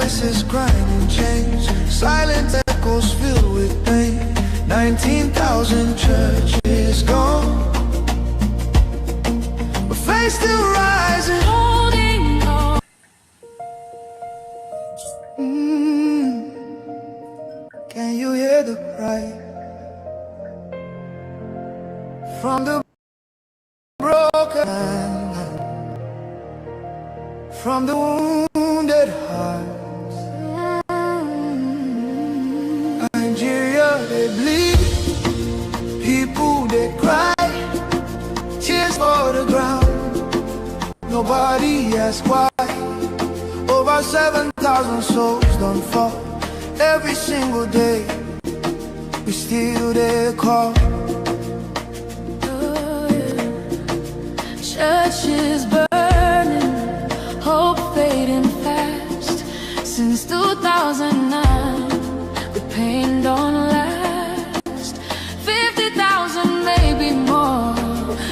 voices grinding chains, silent echoes filled with pain. 19,000 churches gone, but faith still rising, holding on. Can you hear the cry from the broken, from the wounded hearts? Nigeria, they bleed, people they cry, tears for the ground. Nobody asks why. Over 7,000 souls don't fall every single day. We still their call. Churches burning, hope fading fast. Since 2009, the pain don't last. 50,000, maybe more.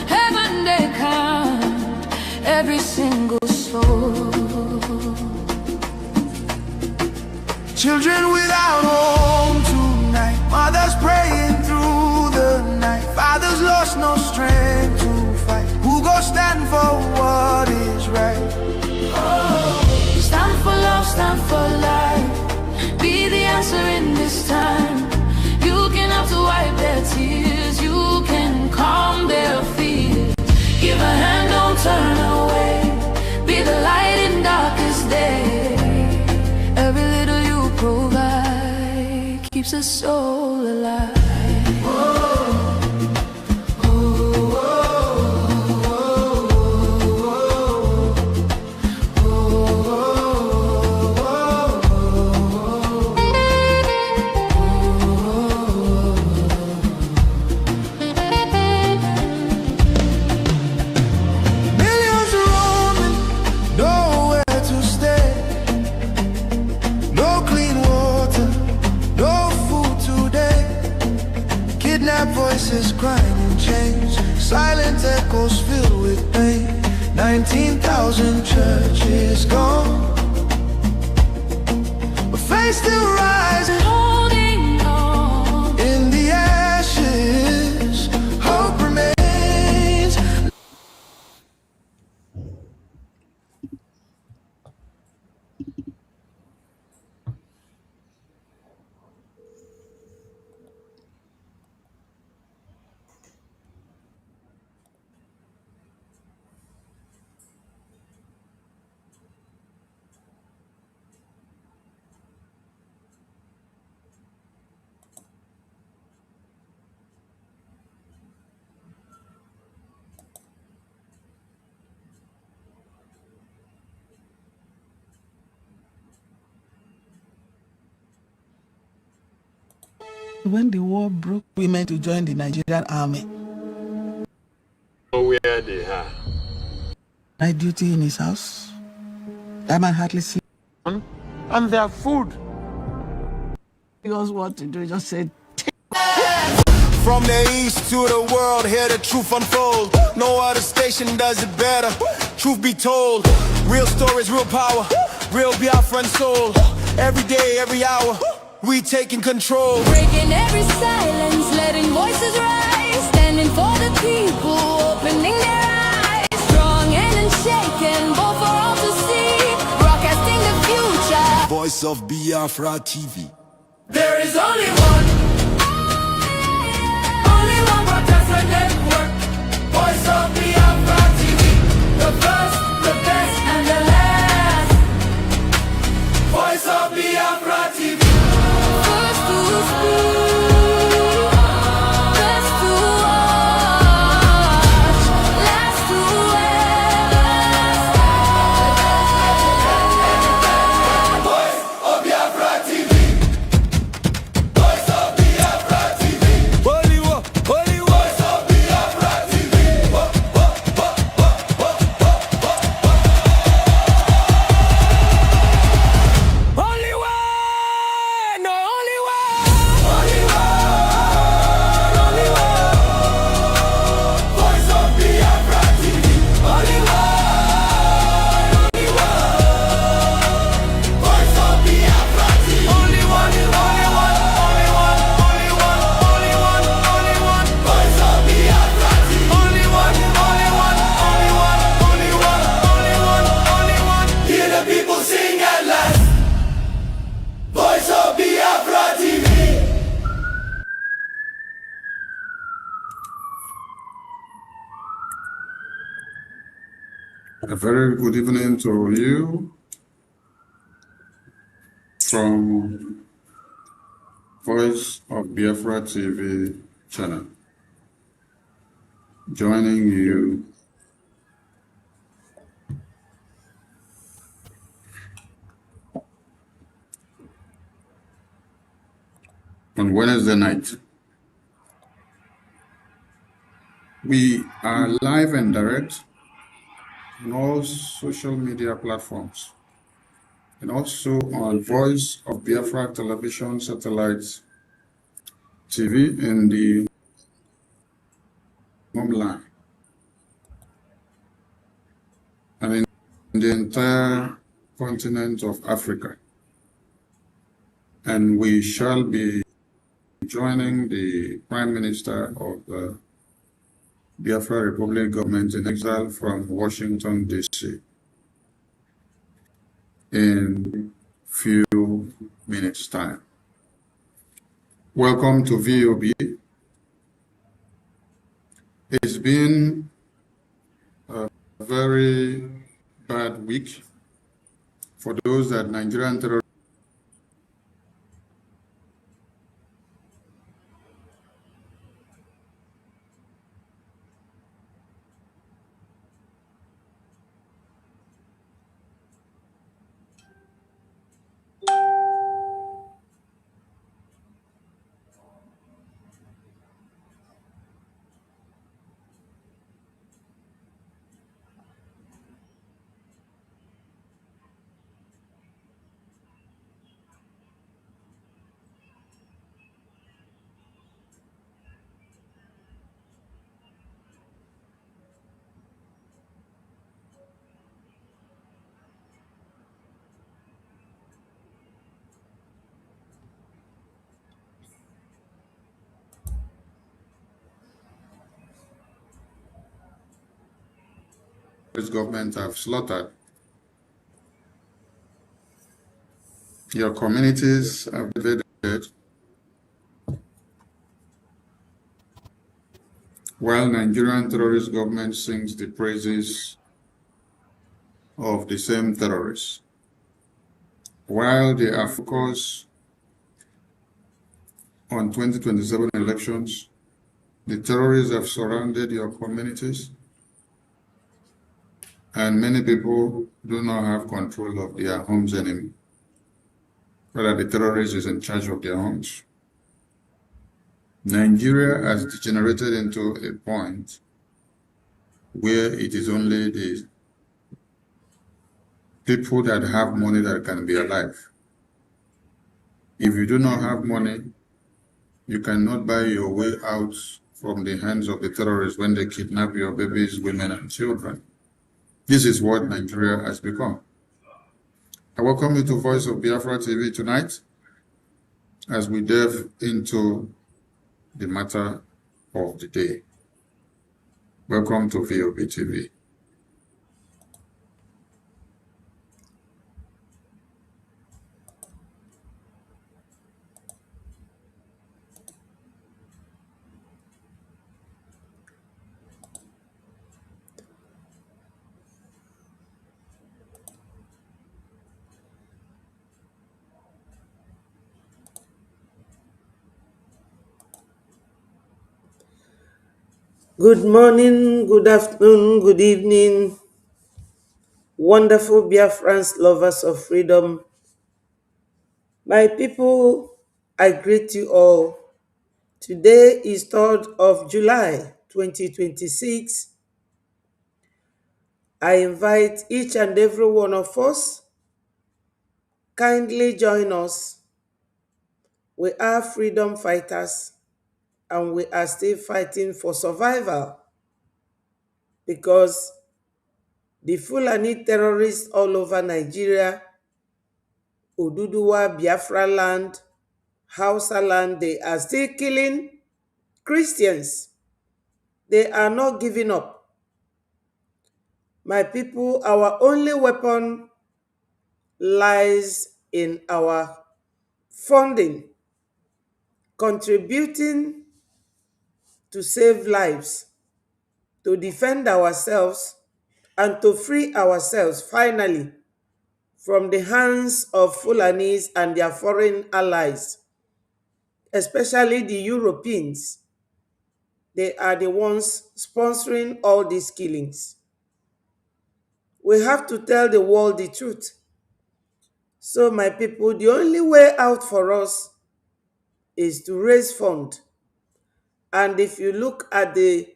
Heaven they count every single soul. Children without home tonight, mothers praying through the night, fathers lost no strength to fight. Who go stand for what is right? Oh, stand for love, stand for life. Be the answer in this time. You can help to wipe their tears, you can calm their fears. Give a hand, don't turn away. Be the light in darkest day. Every little you provide keeps a soul alive. Voices grinding chains, silent echoes filled with pain. 19,000 churches gone, but faith still rising, holding on. In the ashes, hope remains. When the war broke, we meant to join the Nigerian army. Where they are. Night duty in his house. That man hardly sleep. And their food. He knows what to do. He just said, from the east to the world, hear the truth unfold. No other station does it better. Truth be told, real stories, real power, real Biafran soul. Every day, every hour, we taking control. Breaking every silence, letting voices rise. Standing for the people, opening their eyes. Strong and unshaken, both for all to see. Broadcasting the future. Voice of Biafra TV. There is only one. Only one broadcaster network. Voice of Biafra TV. The first, the best, and the last. Voice of Biafra TV. First to speak, best to watch, last to last. Voice of Biafra TV. Voice of Biafra TV. Holy war, holy war. Voice of Biafra. A very good evening to you from Voice of Biafra TV channel. Joining you on Wednesday night. We are live and direct on all social media platforms and also on Voice of Biafra television satellite TV in the homeland and in the entire continent of Africa. And we shall be joining the Prime Minister of the Biafra Republic government in exile from Washington, D.C. in few minutes' time. Welcome to VOB. It's been a very bad week for those that Nigerian terrorists government have slaughtered. Your communities have been invaded, while Nigerian terrorist government sings the praises of the same terrorists. While they are focused on 2027 elections, the terrorists have surrounded your communities, and many people do not have control of their homes anymore. Rather, the terrorist is in charge of their homes. Nigeria has degenerated into a point where it is only the people that have money that can be alive. If you do not have money, you cannot buy your way out from the hands of the terrorists when they kidnap your babies, women, and children. This is what Nigeria has become. I welcome you to Voice of Biafra TV tonight as we delve into the matter of the day. Welcome to VOB TV. Good morning, good afternoon, good evening, wonderful Biafrans, lovers of freedom. My people, I greet you all. Today is 3rd of July, 2026. I invite each and every one of us, kindly join us. We are freedom fighters and we are still fighting for survival because the Fulani terrorists all over Nigeria, Oduduwa, Biafra land, Hausa land, they are still killing Christians. They are not giving up. My people, our only weapon lies in our funding, contributing to save lives, to defend ourselves, and to free ourselves finally from the hands of Fulanis and their foreign allies, especially the Europeans. They are the ones sponsoring all these killings. We have to tell the world the truth. So, my people, the only way out for us is to raise funds. And if you look at the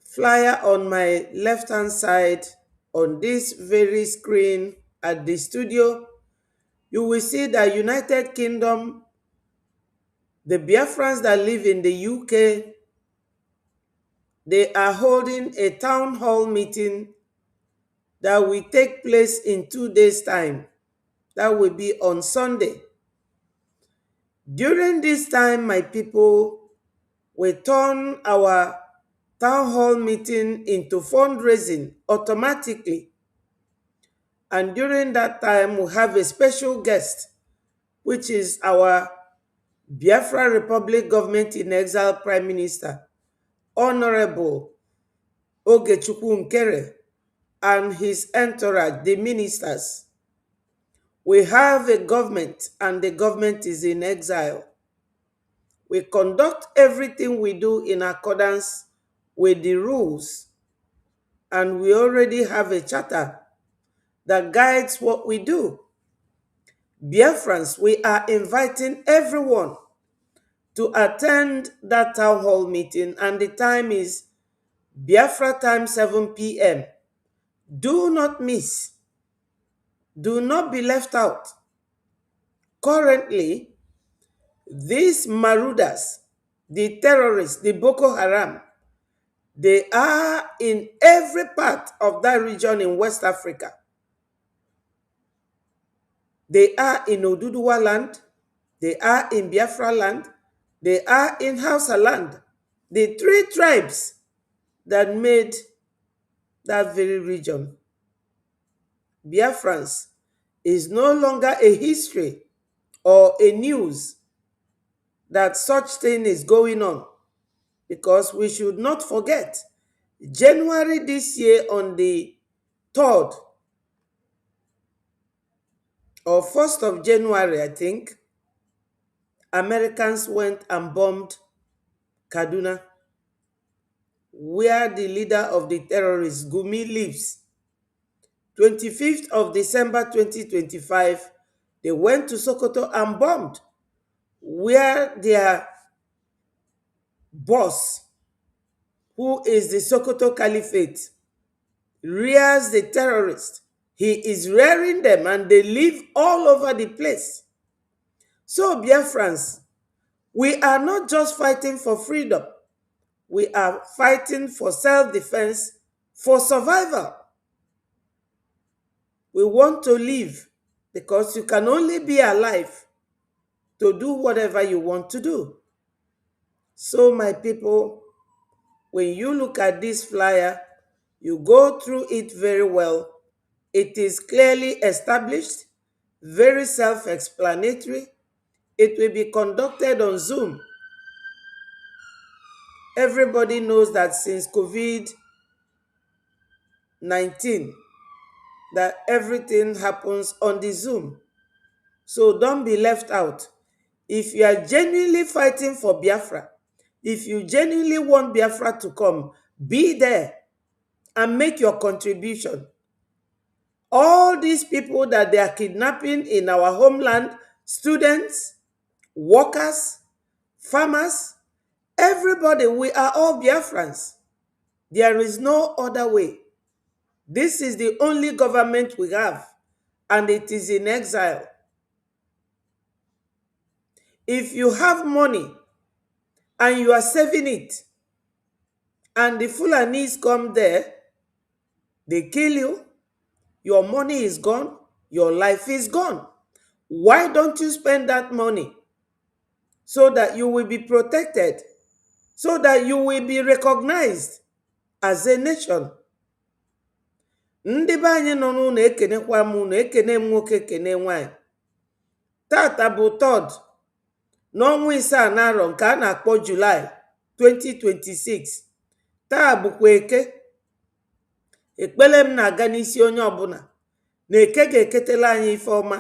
flyer on my left-hand side on this very screen at the studio, you will see that United Kingdom, the Biafrans that live in the UK, they are holding a town hall meeting that will take place in 2 days' time. That will be on Sunday. During this time, my people, we turn our town hall meeting into fundraising automatically. And during that time, we have a special guest, which is our Biafra Republic Government in Exile Prime Minister, Honorable Ogechukwu Nkere, and his entourage, the ministers. We have a government, and the government is in exile. We conduct everything we do in accordance with the rules, and we already have a charter that guides what we do. Biafrans, we are inviting everyone to attend that town hall meeting, and the time is Biafra time 7 p.m. Do not miss. Do not be left out. Currently, these marauders, the terrorists, the Boko Haram, they are in every part of that region in West Africa. They are in Oduduwa land, they are in Biafra land, they are in Hausa land. The three tribes that made that very region. Biafrans is no longer a history or a news that such thing is going on, because we should not forget January this year, on the 3rd or 1st of January, I think, Americans went and bombed Kaduna, where the leader of the terrorists, Gumi, lives. 25th of December 2025, they went to Sokoto and bombed where their boss, who is the Sokoto Caliphate, rears the terrorists. He is rearing them, and they live all over the place. So, Biafrans, we are not just fighting for freedom. We are fighting for self-defense, for survival. We want to live, because you can only be alive to do whatever you want to do. So, my people, when you look at this flyer, you go through it very well. It is clearly established, very self-explanatory. It will be conducted on Zoom. Everybody knows that since COVID-19, that everything happens on the Zoom. So don't be left out. If you are genuinely fighting for Biafra, if you genuinely want Biafra to come, be there and make your contribution. All these people that they are kidnapping in our homeland, students, workers, farmers, everybody, we are all Biafrans. There is no other way. This is the only government we have, and it is in exile. If you have money and you are saving it, and the Fulanis come there, they kill you, your money is gone, your life is gone. Why don't you spend that money so that you will be protected, so that you will be recognized as a nation? Ndị be anyị nọ n'ụlọ ekenekwa m ụnụ, ekene m nwoke, ekene nwanyị. Tata bụ 3rd n'ọnwa 7 n'arọ nke a na-akpọ July 2026. Taa bụkwa Eke. ekpele m na-aga n'isi onye ọbụla na eke ga-eketela anyị ife ọma.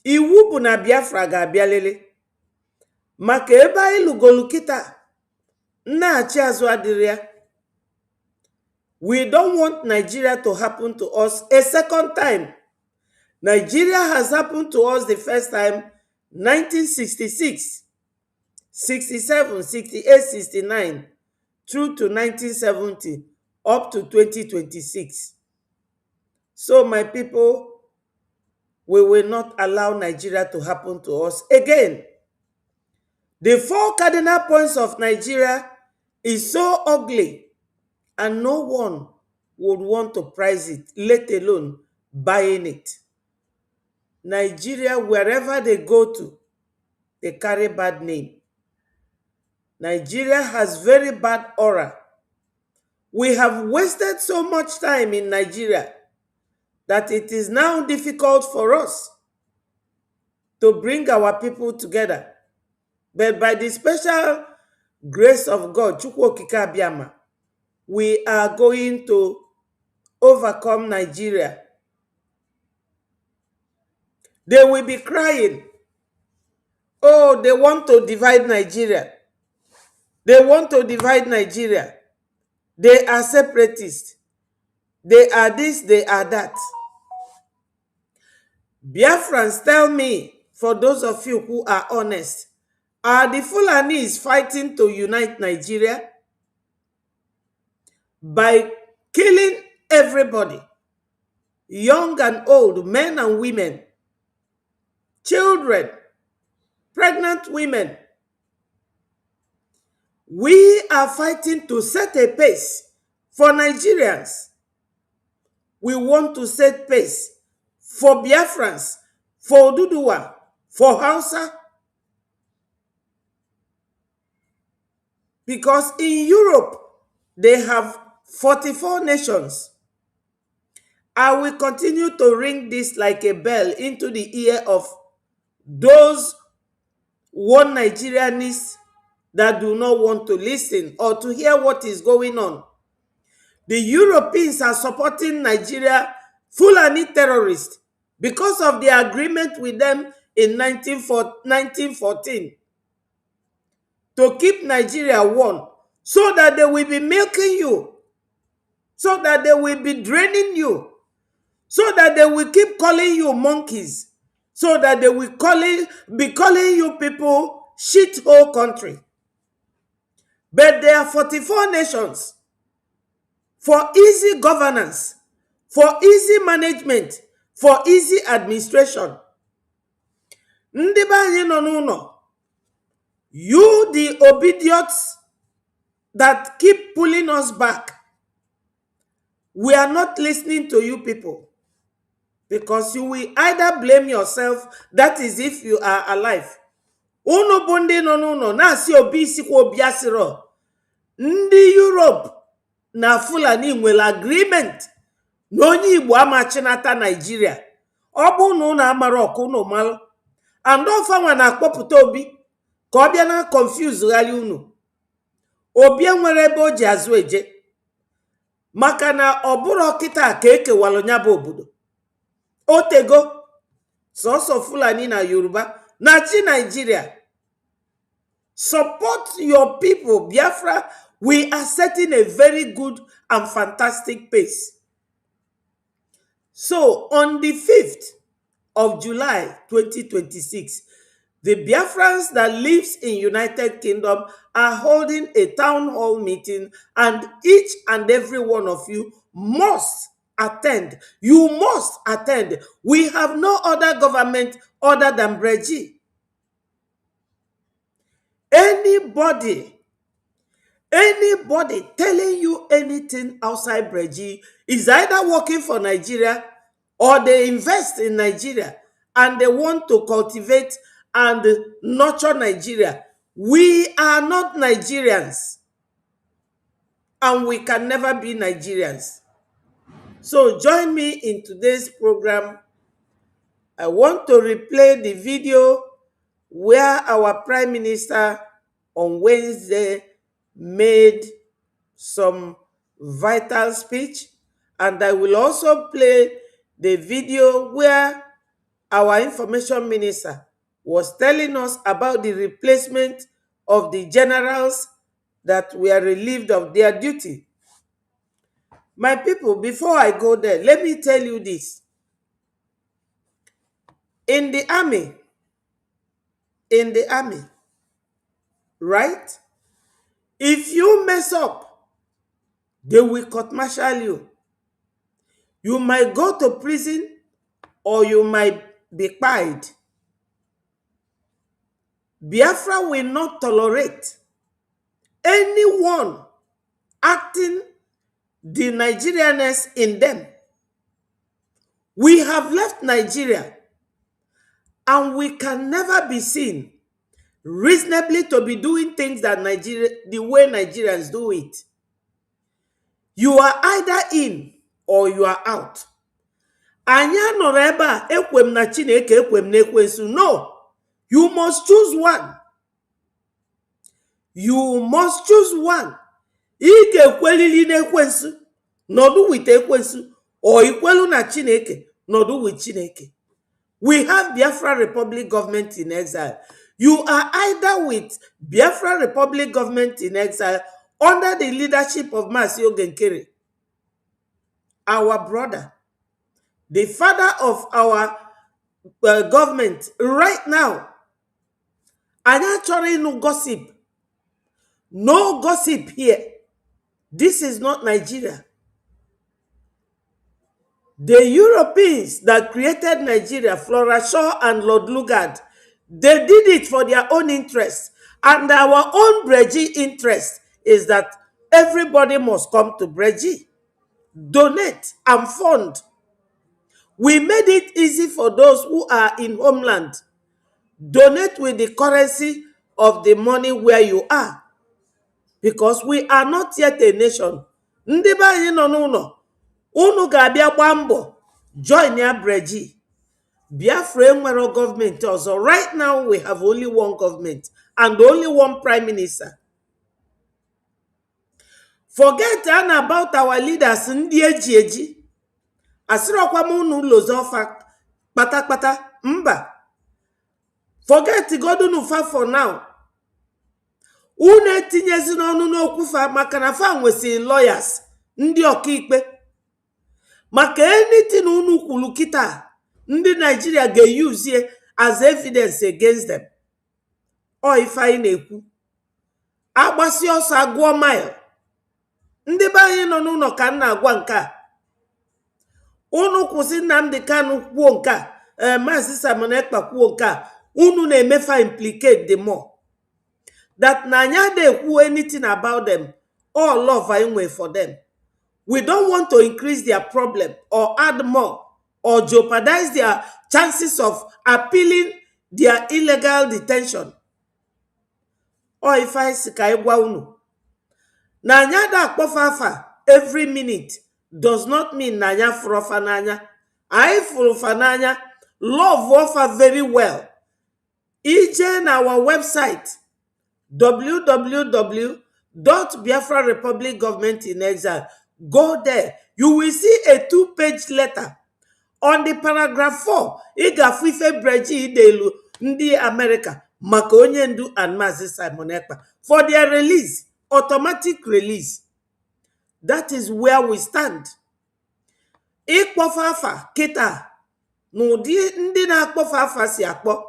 Iwu bụ na Biafra ga-abịa lele, maka ebe anyị lụgolu kịta nnachi azụ adịrị ya. We don't want Nigeria to happen to us a second time. Nigeria has happened to us the first time 1966, 67, 68, 69 through to 1970 up to 2026. So my people, we will not allow Nigeria to happen to us again. The 4 cardinal points of Nigeria is so ugly and no one would want to price it, let alone buying it. Nigeria, wherever they go to, they carry bad name. Nigeria has very bad aura. We have wasted so much time in Nigeria that it is now difficult for us to bring our people together. But by the special grace of God, Chukwu Okike Abiama, we are going to overcome Nigeria. They will be crying, oh, they want to divide Nigeria. They want to divide Nigeria. They are separatists. They are this, they are that. Biafrans, tell me, for those of you who are honest, are the Fulanis fighting to unite Nigeria by killing everybody, young and old, men and women, children, pregnant women? We are fighting to set a pace for Nigerians. We want to set pace for Biafrans, for Oduduwa, for Hausa. Because in Europe, they have 44 nations. I will continue to ring this like a bell into the ear of those one Nigerianists that do not want to listen or to hear what is going on. The Europeans are supporting Nigeria Fulani terrorists because of the agreement with them in 1914 to keep Nigeria one, so that they will be milking you, so that they will be draining you, so that they will keep calling you monkeys, so that they will be calling you people shithole country. But there are 44 nations for easy governance, for easy management, for easy administration. Ndị be anyị nọ n'ụlọ, you the obedient that keep pulling us back, we are not listening to you people, because you will either blame yourself, that is if you are alive. Unu bụ ndị nọ n'ụlọ na-asị obi isikwa obi asịrọ. Ndị Europe na Fulani nwere agreement na onye Igbo amachinata Nigeria. Ọ bụ na unu amara ọkụ unu malụ, and ọfanwa na-akpọpụta obi ka ọ bịa na confuse ghali unu. Obi nwere ebe o ji azụ eje, maka na ọ bụrụ kịta ka ekewalụ nya bụ obodo. Otego sọsọ Fulani na Yoruba na chi Nigeria. Support your people, Biafra. We are setting a very good and fantastic pace. So on the 5th of July 2026, the Biafrans that lives in United Kingdom are holding a town hall meeting, and each and every one of you must attend. You must attend. We have no other government other than Brgie. Anybody telling you anything outside Brgie is either working for Nigeria or they invest in Nigeria and they want to cultivate and nurture Nigeria. We are not Nigerians, and we can never be Nigerians. So join me in today's program. I want to replay the video where our Prime Minister on Wednesday made some vital speech And I will also play the video where our information minister was telling us about the replacement of the generals that were relieved of their duty. My people, before I go there, let me tell you this. In the army, right? If you mess up, they will court-martial you. You might go to prison or you might be pied. Biafra will not tolerate anyone acting the Nigerianness in them. We have left Nigeria and we can never be seen reasonably to be doing things that the way Nigerians do it. You are either in or you are out. Anya noreba ekwem na Chineke ekwem na ekwensu. No, you must choose one. You must choose one. Ike ekwelili na ekwensu, nodu with ekwensu, or ikwelu na Chineke, nodu with Chineke. We have Biafra Republic government in exile. You are either with Biafra Republic government in exile under the leadership of Mazi Ogenkere, our brother, the father of our government right now. And actually no gossip. No gossip here. This is not Nigeria. The Europeans that created Nigeria, Flora Shaw and Lord Lugard, they did it for their own interest. And our own Brgie interest is that everybody must come to Brgie, donate and fund. We made it easy for those who are in homeland. Donate with the currency of the money where you are. Because we are not yet a nation. Ndị be anyị nọ n'ụlọ, unu ga-abịa gba mbọ join ya Brgie. Biafra enwero government also. Right now we have only one government and only one prime minister. Forget about our leaders ndị eji eji. Asirokwa m unu lozofa kpata mba. Forget godunu fa for now. Unu etinyezi n'ọnụ n'okwu fa maka na fa nwesi lawyers ndị ọkaikpe. Maka anything unu kwulu kita, ndị Nigeria ga-use as evidence against them. O ife anyị na-ekwu. Agbasi ọsọ agụọ mile. Ndị be anyị nọ n'ụlọ ka nna agwa nke a. Unu kwụsị Nnamdi Kanu kwuo nke a, Maazị Simon Ekpa kwuo nke a, unu na-emefa implicate the more. That Nanya they who anything about them, all love I way for them. We don't want to increase their problem or add more or jeopardize their chances of appealing their illegal detention. Or if I sikai unu. Nanya da kpofafa every minute does not mean Nanya frofananya. I frofananya love offer very well. Ije na our website www.Biafra Republic Government in Exile. Go there. You will see a 2-page letter. On the paragraph 4, Igafife Brgie Idelu Ndi America, Makonyendu and Mazi Simon Ekpa for their release, automatic release. That is where we stand. Ikpofafa kita n'ụdị ndị na-akpọfa afa si akpọ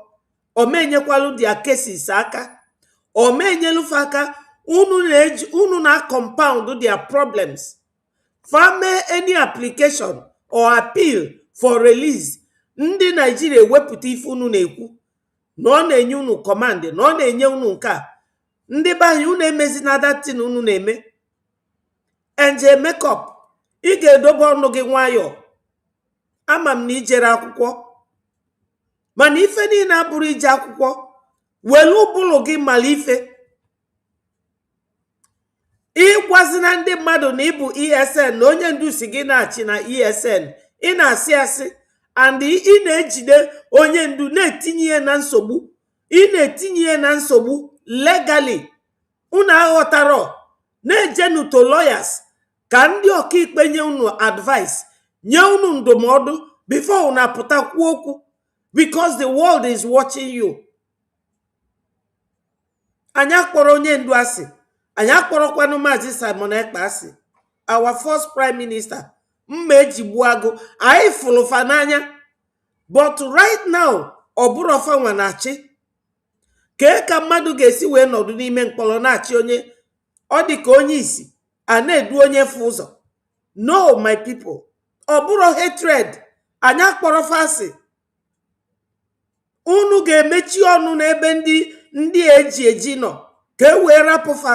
omenyekwalu their cases aka. Omenyelufaka unu na compound their problems. Farme any application or appeal for release. Ndị Nigeria wepụta ife unu na-ekwu. No na-enye unu command, no na-enye unu nka. Ndị be anyị unu emezi na that thing unu na-eme. Enje make up. Ị ga-edobe ọnụ gị nwayọ. Ama m na ijere akwụkwọ. Mana ife niile abụrụ ije akwụkwọ. Welu bụlụ gị malife. Ịgwazina ndị mmadụ na ịbụ ESN na onye ndusi gị na-achị na ESN. Ị na-asị asị and ị na-ejide onye ndu na-etinye na nsogbu. Ị na-etinye na nsogbu legally. Unu aghọtaro na-ejenu to lawyers ka ndị ọkaikpe nye unu advice, nye unu ndụmọdụ before unu apụta kwuo okwu, because the world is watching you. Anyị akpọrọ onye ndu asị, anyị akpọrọkwanụ Maazị Simon Ekpa asị, our first prime minister, mma ejigbu agụ, anyị fụlụfa n'anya, but right now ọ bụrụ ọfa nwa na-achị. Kee ka mmadụ ga-esi wee nọdụ n'ime mkpọrọ na-achị onye ọ dị ka onye isi a na-edu onye fụ ụzọ? No, my people, ọ bụrụ hatred, anyị akpọrọfa asị. Unu ga-emechi ọnụ n'ebe ndị eji nọ ka e wee rapụfa.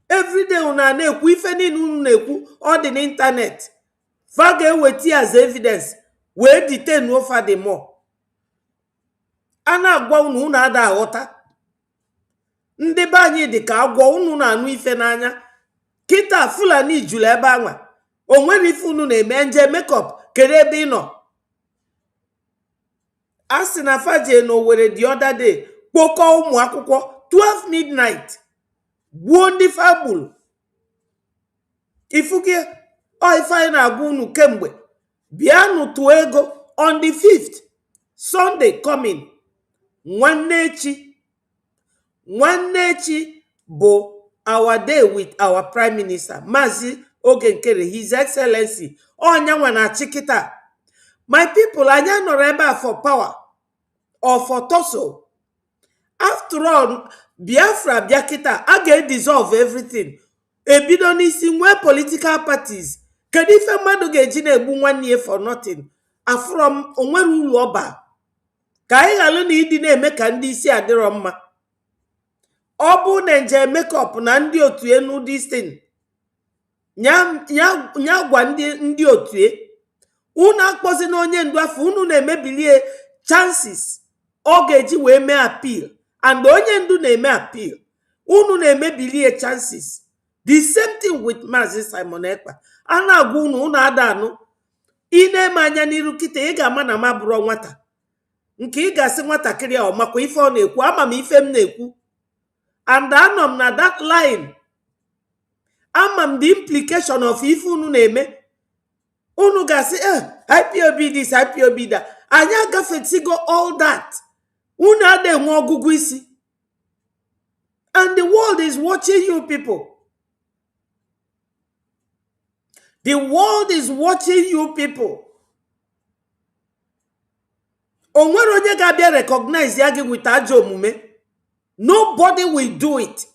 Everyday unu na-ekwu ife niile unu na-ekwu, ọ dị n'ịntanet. Fa ga-eweta as evidence wee detain ofa dị more. A na-agwa unu ada aghọta. Ndị be anyị dị ka agwọ, unu na-anụ ife n'anya. Kịta Fulani juru ebe anwa, o nwere ife unu na-eme nje makeup, kedu ebe ị nọ? A sị na faje n'Owerri the other day kpokọ ụmụ akwụkwọ 12 midnight, gbuo ndị fagbulu. Ifugie ọ ife anyị na-agwa unu kemgbe, bịanụ tụọ ego on the 5th Sunday coming. Nwanne echi bụ our day with our prime minister Maazị Oge Nkere, his excellency. Onyanwa na chikita. My people, anya nọrọ ebe a for power or for tussle. After all, Biafra bịa kịta, a ga-dissolve everything. Ebido n'isi nwee political parties. Kedu ife mmadụ ga-eji na-egbu nwanne ya for nothing? Afrom onwere uru ọba. Ka anyị ghalụ na ịdị na-eme ka ndị isi adịrọ mma. Ọ bụ na nje makeup na ndị otu enu this thing. Nya gwa ndị otu unu akpọzi na onye ndu afọ, unu na-emebilie chances ọ ga-eji wee mee appeal, and onye ndu na-eme appeal, unu na-emebilie chances. The same thing with Maazị Simon Ekpa. A na-agwa unu ada anụ. Ị na-eme anya n'iru kịta, ị ga-ama na ma bụrụ nwata. Nke ị ga-asị nwatakịrị a makwa ife ọ na-ekwu, ama m ife m na-ekwu. And anọ m na that line. Ama m the implication of ife unu na-eme. Unu ga-asị, IPOB this, IPOB that. Anyị agafetigo all that. Unu ada enwe ọgụgụ isi. And the world is watching you people. The world is watching you people. Onwere onye ga-abịa recognize ya gị with ajọ omume. Nobody will do it.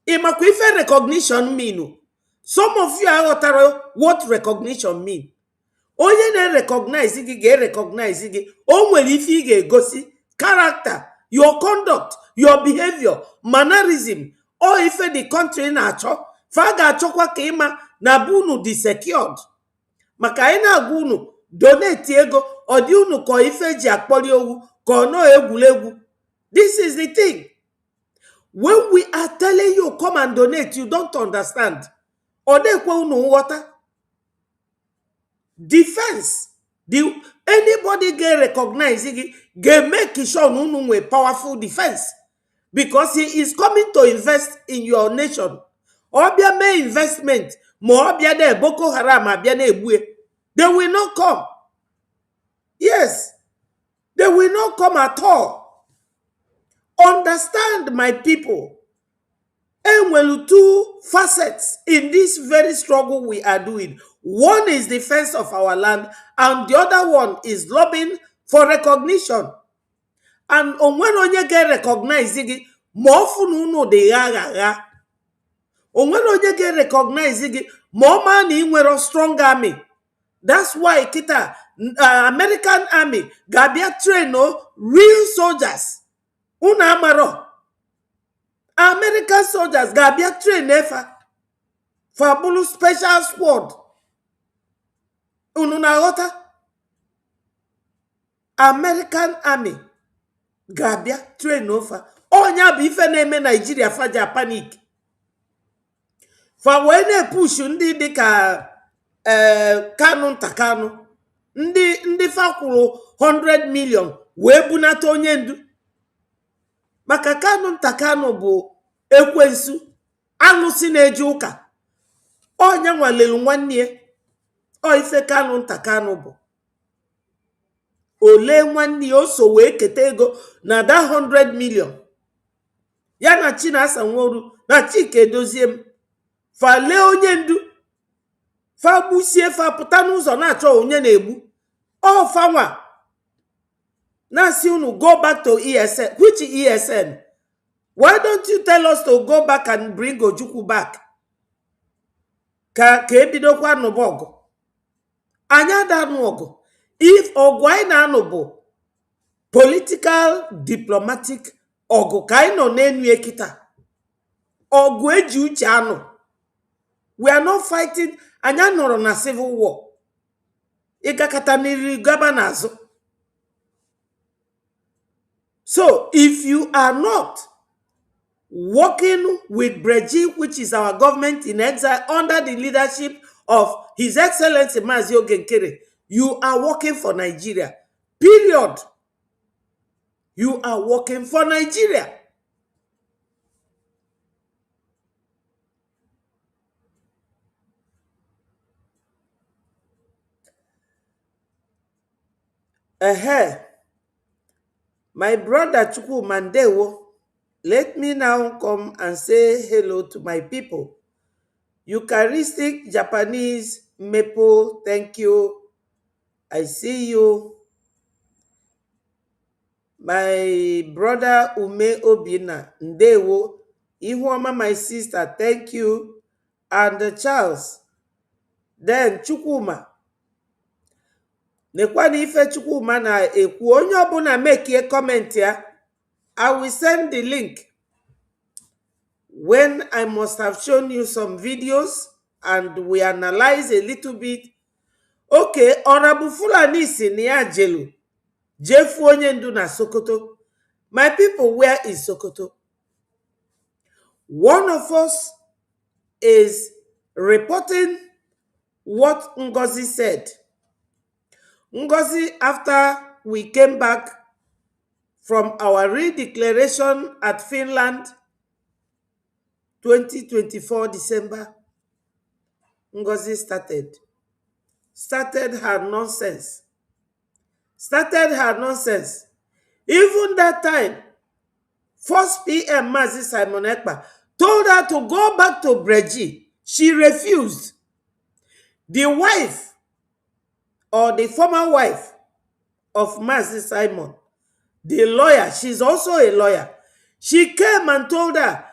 Ịmakwa ife recognition mean. Some of you aghọtara what recognition mean. Onye na-recognize gị ga-recognize gị. O nwere ife ị ga-egosi. Character, your conduct, your behavior, mannerism. O ife the country na-achọ. Fa ga-achọkwa ka ịma na bụ unu dị secured. Maka anyị na-agwa unu donate ego, ọ dị unu ka ife ji akpọrị owu ka ọ nọ egwuregwu. This is the thing. When we are telling you come and donate, you don't understand. Ọ dịkwa unu nghọta. Defense. Anybody get recognize gị ga-make sure unu nwe powerful defense, because he is coming to invest in your nation. Ọ bịa mee investment, ma ọ bịa na Boko Haram abịa na egbue, they will not come. Yes, they will not come at all. Understand, my people. Enwelu two facets in this very struggle we are doing. One is defense of our land, and the other one is lobbying for recognition. And when onye get recognized, more funu de gaga. When onye get recognized, more man in a strong army. That's why kita American army gabia train real soldiers. Una amaro. American soldiers gabia train nefa for bulu special squad. Ununa gota. American army gabia train over. Onya bi ife na-eme Nigeria faja panic. For when they push ndị dịka Kanu ntakanu, ndị fakwuru 100 million wee bunata onye ndu. Maka Kanu ntakanu bụ ekwensu, alụsị na-eje ụka. Onya nwalelu nwanne o ife Kanu nta Kanu bụ. Ole nwanne o so wee keta ego na that 100 million. Ya na Chinasa Nworu na Chike Edoziem fa lee onye ndu fa gbusie fa pụta n'ụzọ na-achọ onye na-egbu. Ọ fanwa na-asị unu go back to ESN. Which ESN? Why don't you tell us to go back and bring Ojukwu back? Ka ebidokwa anụba ọgụ. Anya danụ ọgụ. If ọgụ anyị na-anụ bụ political diplomatic ọgụ ka anyị nọ n'enu ekita. Ọgụ eji uche anụ. We are not fighting. Anya nọrọ na civil war. Ịgakata n'iri gaba n'azụ. So if you are not working with Brgie, which is our government in exile under the leadership of His Excellency Mazi Ogenkere, you are working for Nigeria. Period. You are working for Nigeria. My brother Chukwu Mandewo, let me now come and say hello to my people. Eucharistic Japanese Maple, thank you. I see you. My brother Ume Obina, Ndewo, Ihuoma, my sister, thank you. And Charles. Then Chukwuma. Nekwani ife Chukwuma na ekwu onye ọbụla make a comment ya. I will send the link when I must have shown you some videos and we analyze a little bit. Okay, Honorable Fulani si ni ya jelu. Jefu onye ndu na Sokoto. My people, where is Sokoto? One of us is reporting what Ngozi said. Ngozi, after we came back from our redeclaration at Finland, 2024 December, Ngozi started her nonsense. Even that time, 1st PM Mazi Simon Ekpa told her to go back to Brgie. She refused. The wife, or the former wife of Mazi Simon, the lawyer, she's also a lawyer. She came and told her,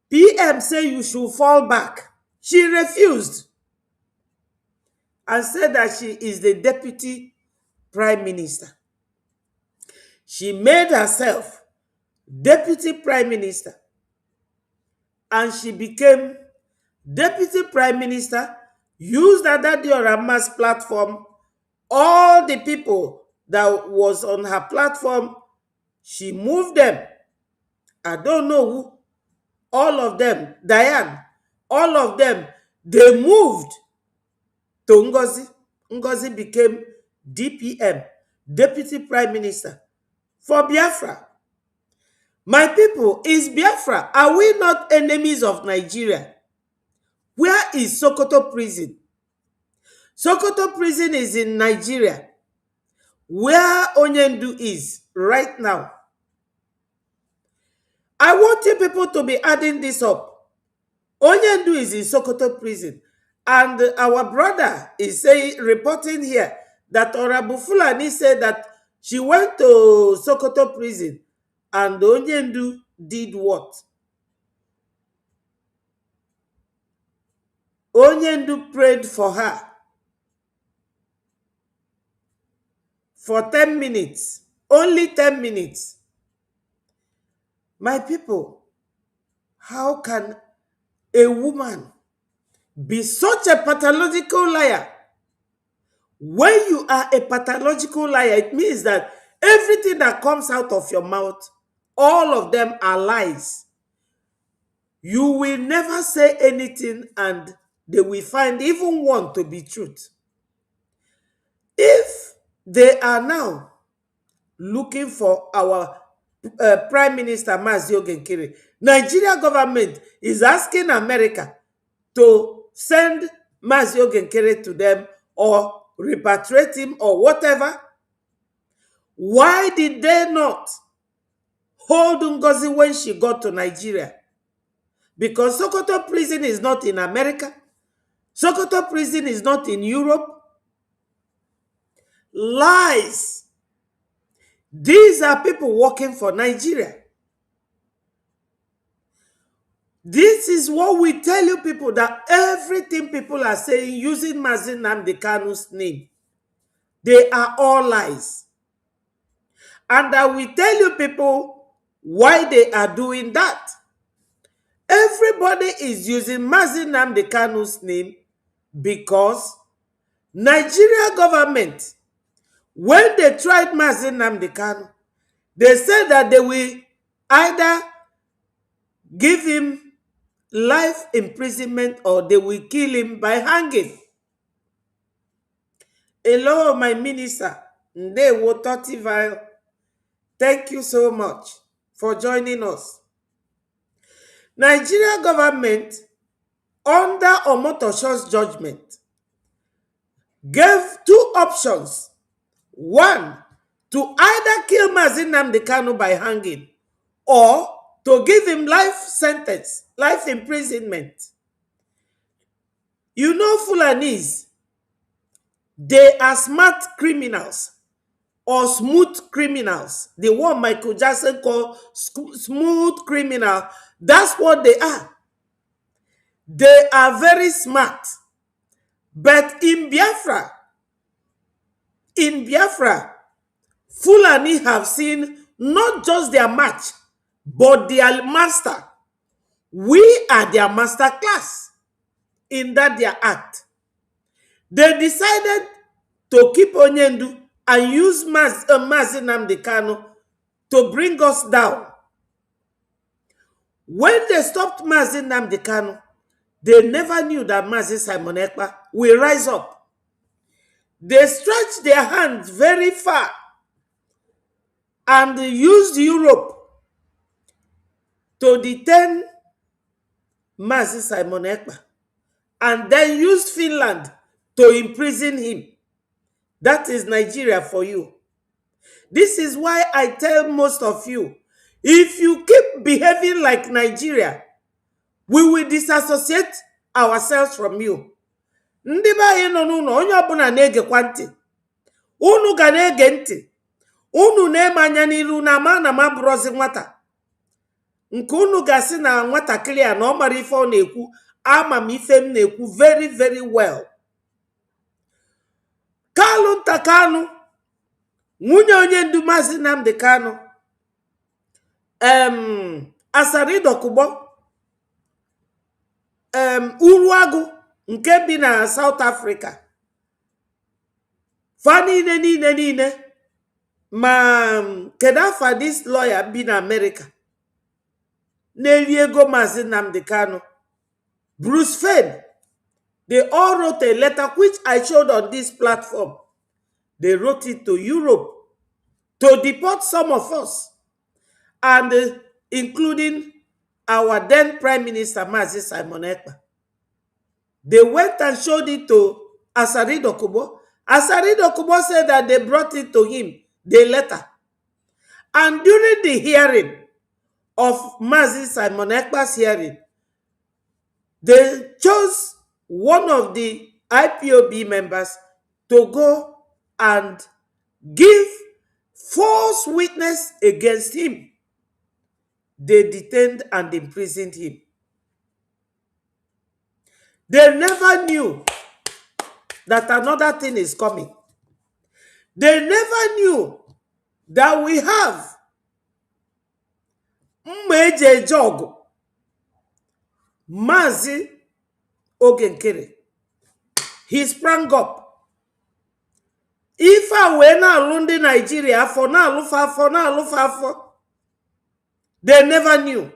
PM say you should fall back. She refused and said that she is the deputy prime minister. She made herself deputy prime minister and she became deputy prime minister, used Adadi Orama's platform. All the people that was on her platform, she moved them. I don't know who. All of them, Diane, all of them, they moved to Ngozi. Ngozi became DPM, Deputy Prime Minister, for Biafra. My people, is Biafra, are we not enemies of Nigeria? Where is Sokoto prison? Sokoto prison is in Nigeria. Where Onyendu is right now. I want you people to be adding this up. Onyendu is in Sokoto prison. And our brother is reporting here that Honorable Fulani said that she went to Sokoto prison and Onyendu did what? Onyendu prayed for her for 10 minutes. Only 10 minutes. My people, how can a woman be such a pathological liar? When you are a pathological liar, it means that everything that comes out of your mouth, all of them are lies. You will never say anything and they will find even one to be truth. If they are now looking for our Prime Minister Mazi Ogenkere, Nigeria government is asking America to send Mazi Ogenkere to them or repatriate him or whatever? Why did they not hold Ngozi when she got to Nigeria? Because Sokoto prison is not in America. Sokoto prison is not in Europe. Lies. These are people working for Nigeria. This is what we tell you people, that everything people are saying using Mazi Nnamdi Kanu's name, they are all lies. And I will tell you people why they are doing that. Everybody is using Mazi Nnamdi Kanu's name because Nigeria government, when they tried Mazi Nnamdi Kanu, they said that they will either give him life imprisonment or they will kill him by hanging. Hello, my minister, Ndewo Totivile. Thank you so much for joining us. Nigeria government, under Omotosho's judgment, gave two options. One, to either kill Mazi Nnamdi Kanu by hanging or to give him life sentence, life imprisonment. You know Fulanis, they are smart criminals or smooth criminals. The one Michael Jackson called smooth criminal. That's what they are. They are very smart. But in Biafra, Fulani have seen not just their match, but their master. We are their master class in that their act. They decided to keep Onyendu and use Mazi Nnamdi Kanu to bring us down. When they stopped Mazi Nnamdi Kanu, they never knew that Mazi Simon Ekpa will rise up. They stretched their hands very far and used Europe to detain Mazi Simon Ekpa, and then used Finland to imprison him. That is Nigeria for you. This is why I tell most of you, if you keep behaving like Nigeria, we will disassociate ourselves from you. Ndị be anyị nọ n'ụlọ, onye ọbụla na-egekwa ntị. Unu ga na-ege ntị. Unu na-eme anya n'ilu na ama na ma bụrụzi nwata. Nke unu ga-asị na nwatakịrị a na ọ mara ife ọ na-ekwu, ama m ife m na-ekwu very very well. Kalu Ntakanu, nwunye Onyendu Mazi Nnamdi Kanu, Asari Dokubo, Uruagu nke bi na South Africa. Fa niile ma kedafa this lawyer bi na America. N'eliego Mazi Nnamdi Kanu. Bruce Fane, they all wrote a letter which I showed on this platform. They wrote it to Europe to deport some of us, and including our then Prime Minister Mazi Simon Ekpa. They went and showed it to Asari Dokubo. Asari Dokubo said that they brought it to him, the letter. And during the hearing of Mazi Simon Ekpa's hearing, they chose one of the IPOB members to go and give false witness against him. They detained and imprisoned him. They never knew that another thing is coming. They never knew that we have Mmeje Jog, Mazi Ogenkere. He sprang up. If I were now Lundi Nigeria for now, they never knew.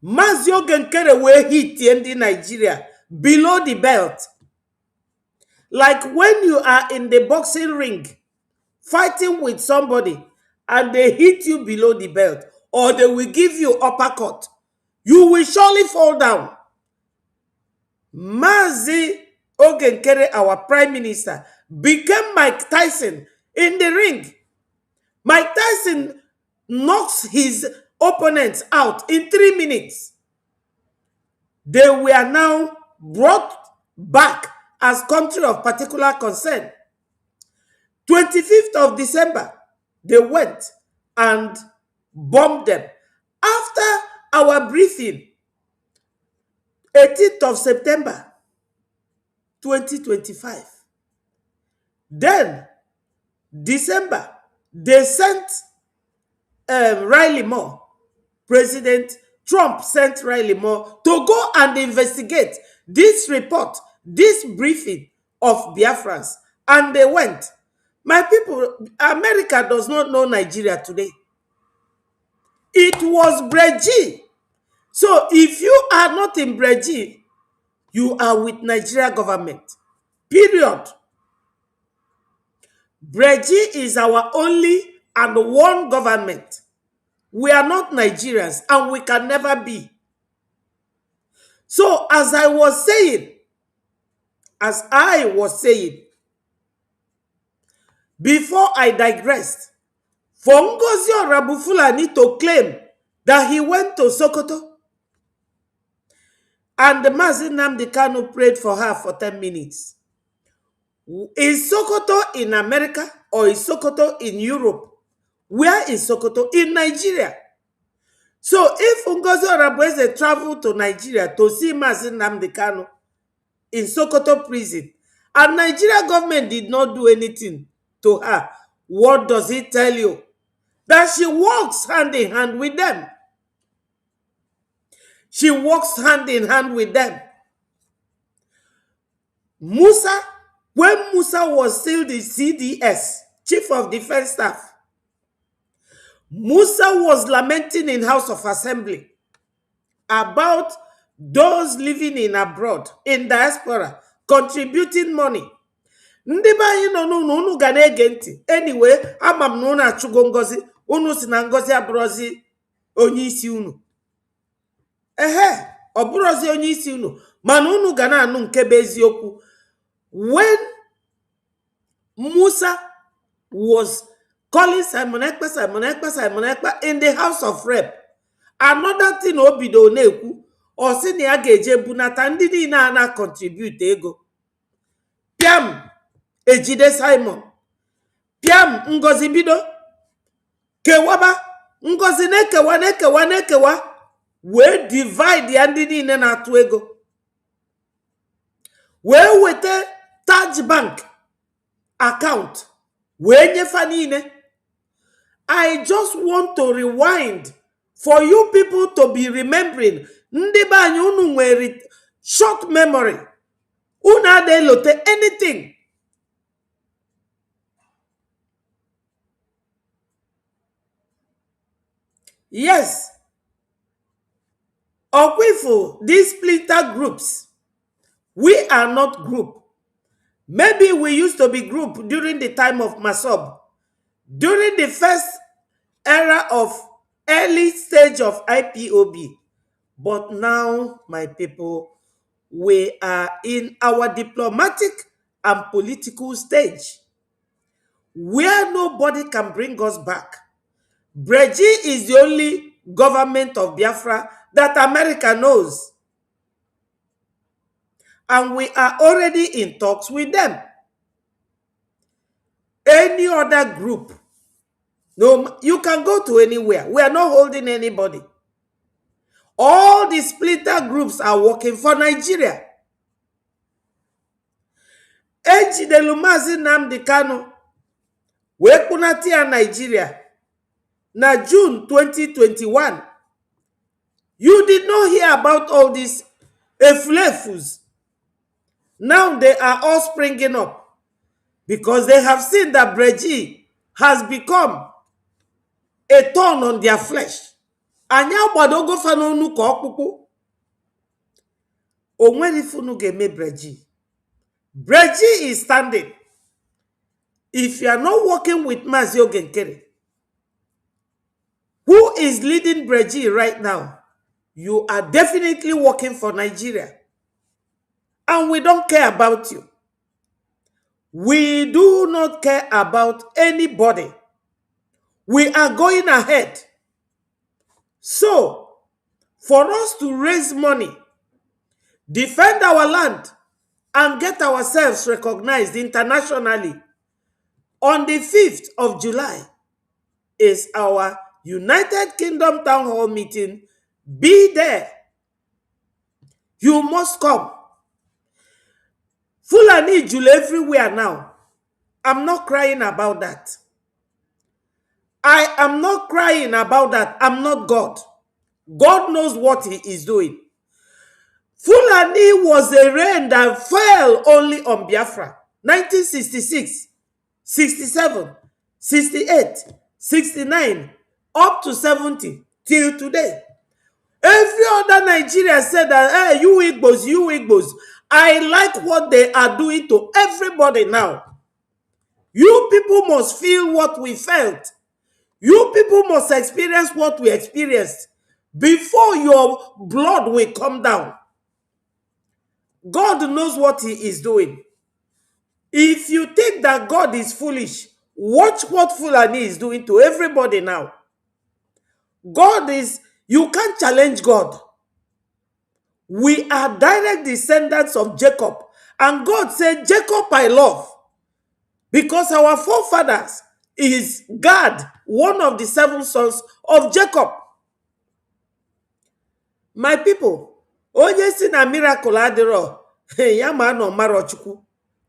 Mazi Ogenkere were hit in Nigeria below the belt. Like when you are in the boxing ring fighting with somebody and they hit you below the belt, or they will give you uppercut, you will surely fall down. Mazi Ogenkere, our prime minister, became Mike Tyson in the ring. Mike Tyson knocks his opponents out in 3 minutes. They were now brought back as country of particular concern. 25th of December, they went and bombed them. After our briefing, 18th of September 2025, then December, they sent Riley Moore. President Trump sent Riley Moore to go and investigate this report, this briefing of Biafrans. And they went. My people, America does not know Nigeria today. It was Brgie. So if you are not in Brgie, you are with Nigeria government. Period. Brgie is our only and one government. We are not Nigerians and we can never be. So as I was saying, before I digressed, for Ngozi Orabufulani to claim that he went to Sokoto and the Mazi Nnamdi Kanu prayed for her for 10 minutes. Is Sokoto in America or is Sokoto in Europe? Where is Sokoto? In Nigeria. So if Ngozi Orabufulani traveled to Nigeria to see Mazi Nnamdi Kanu in Sokoto prison, and Nigeria government did not do anything to her, what does it tell you? That she walks hand in hand with them. She walks hand in hand with them. Musa, when Musa was still the CDS, Chief of Defense Staff, Musa was lamenting in House of Assembly about those living in abroad, in diaspora, contributing money. Ndị be anyị nọ n'ụlọ unu ga na-ege ntị. Anyway, ama m na unu achụgo Ngozi, unu si na Ngozi abụrọzi onye isi unu. Ọ bụrọzi onye isi unu, mana unu ga na-anụ nke bụ eziokwu. When Musa was calling Simon Ekpa in the House of Rep, another thing obido na-ekwu, ọ sị na ya ga-eje bunata ndị niile a na-contribute ego. Piam ejide Simon, Piam Ngozi bido kewaba, Ngozi na-ekewa wee divide ya ndị niile na-atụ ego, wee wete Taj Bank account wee nyefa niile. I just want to rewind for you people to be remembering. Ndị be anyị unu nwere short memory, unu adịghị lote anything. Yes, Okwifu, these splinter groups, we are not group. Maybe we used to be group during the time of Masob, during the first era of early stage of IPOB. But now, my people, we are in our diplomatic and political stage where nobody can bring us back. Brgie is the only government of Biafra that America knows. And we are already in talks with them. Any other group, no, you can go to anywhere. We are not holding anybody. All the splitter groups are working for Nigeria. Ejidelu Mazi Nnamdi Kanu wee kpunati ya Nigeria na June 2021. You did not hear about all these efulefus. Now they are all springing up because they have seen that Brgie has become a thorn on their flesh. Anya gbadogo fanonu ka ọkpụkpụ. Onwere ifunu ga-eme Brgie. Brgie is standing. If you are not working with Mazi Ogenkere, who is leading Brgie right now, you are definitely working for Nigeria. and we don't care about you. We do not care about anybody. We are going ahead. So, for us to raise money, defend our land, and get ourselves recognized internationally, on the 5th of July is our United Kingdom Town Hall meeting. Be there. You must come. Fulani Jule everywhere now. I'm not crying about that. I am not crying about that. I'm not God. God knows what he is doing. Fulani was a rain that fell only on Biafra. 1966, 67, 68, 69, up to 70, till today. Every other Nigeria said that, hey, you Igbos, you Igbos. I like what they are doing to everybody now. You people must feel what we felt. You people must experience what we experienced before your blood will come down. God knows what he is doing. If you think that God is foolish, watch what Fulani is doing to everybody now. You can't challenge God. We are direct descendants of Jacob. And God said, Jacob I love. Because our forefathers is Gad, one of the 7 sons of Jacob. My people, onye si na miracle adiro, yama no marochukwu.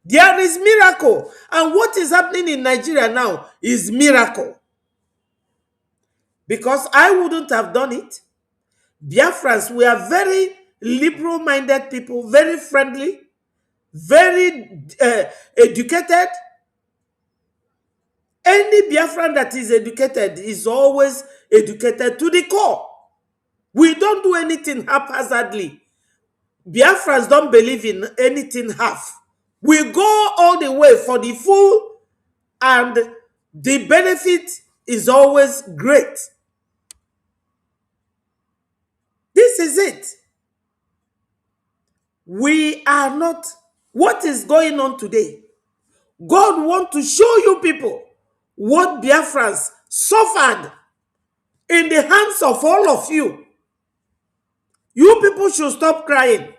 There is miracle. And what is happening in Nigeria now is miracle. Because I wouldn't have done it. Biafrans, we are very liberal-minded people, very friendly, very educated. Any Biafran that is educated is always educated to the core. We don't do anything haphazardly. Biafrans don't believe in anything half. We go all the way for the full, and the benefit is always great. This is it. We are not. What is going on today? God wants to show you people what Biafrans suffered in the hands of all of you. You people should stop crying.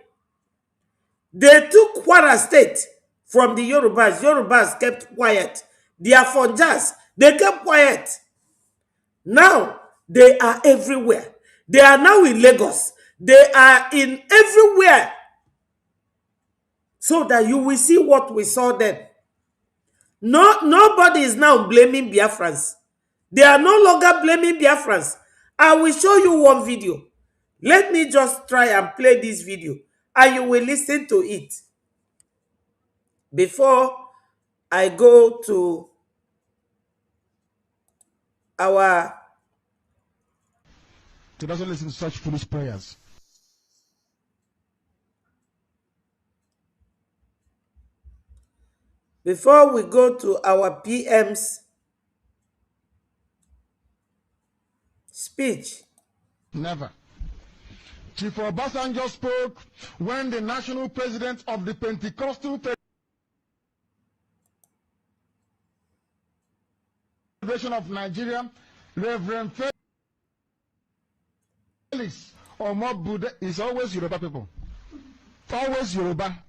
They took Kwara State from the Yorubas. Yorubas kept quiet. The Afonjas, they kept quiet. Now, they are everywhere. They are now in Lagos. They are in everywhere. So that you will see what we saw then. Nobody is now blaming Biafrans. They are no longer blaming Biafrans. I will show you one video. Let me just try and play this video, and you will listen to it before I go to our... To doesn't listen to such foolish prayers. Before we go to our PM's speech. Never. Chief Obasanjo spoke when the national president of the Pentecostal Federation of Nigeria, Reverend Felix Omobude, is always Yoruba people. Always Yoruba.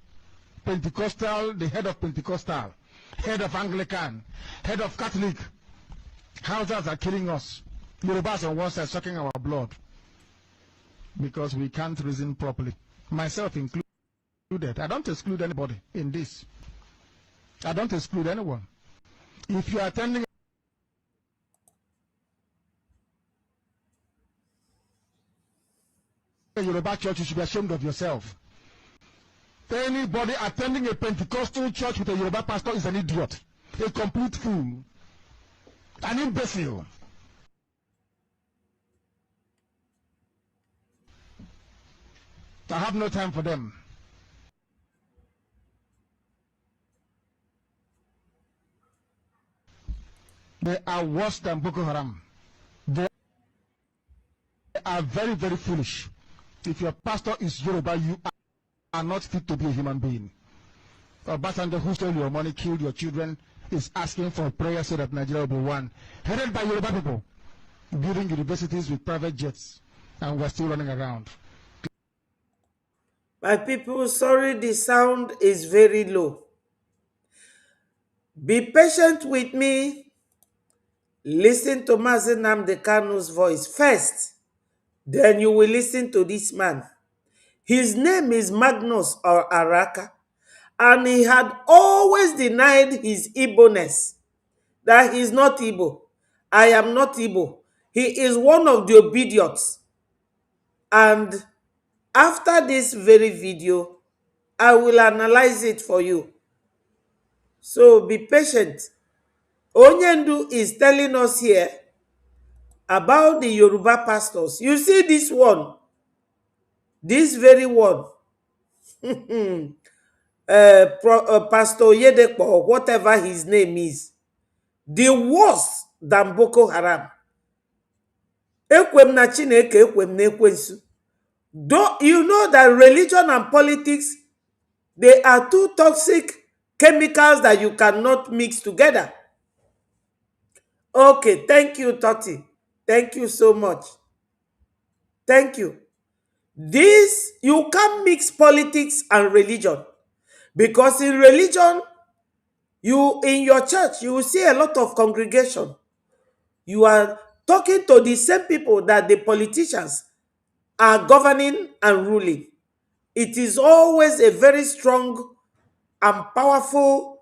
Pentecostal, the head of Pentecostal, head of Anglican, head of Catholic. Houses are killing us. Yorubas on one side sucking our blood because we can't reason properly. Myself included. I don't exclude anybody in this. I don't exclude anyone. If you are attending a Yoruba church, you should be ashamed of yourself. Anybody attending a Pentecostal church with a Yoruba pastor is an idiot, a complete fool, an imbecile. I have no time for them. They are worse than Boko Haram. They are very, very foolish. If your pastor is Yoruba, you are not fit to be a human being. Obasanjo, who stole your money, killed your children, is asking for prayer so that Nigeria will be one. Headed by Yoruba people, building universities with private jets, and we're still running around. My people, sorry the sound is very low. Be patient with me. Listen to Mazi Nnamdi Kanu's voice first. Then you will listen to this man. His name is Magnus or Araka. And he had always denied his Igbo-ness. That he is not Igbo. I am not Igbo. He is one of the obediots. And after this very video, I will analyze it for you. So be patient. Onyendu is telling us here about the Yoruba pastors. You see this one, this very one, Pastor Yedepo, or whatever his name is, the worse than Boko Haram. Ekwem na Chineke, ekwem na ekwensu. You know that religion and politics, they are two toxic chemicals that you cannot mix together. Okay, thank you, Toti. Thank you so much. Thank you. This, you can't mix politics and religion. Because in religion, in your church, you will see a lot of congregation. You are talking to the same people that the politicians are governing and ruling. It is always a very strong and powerful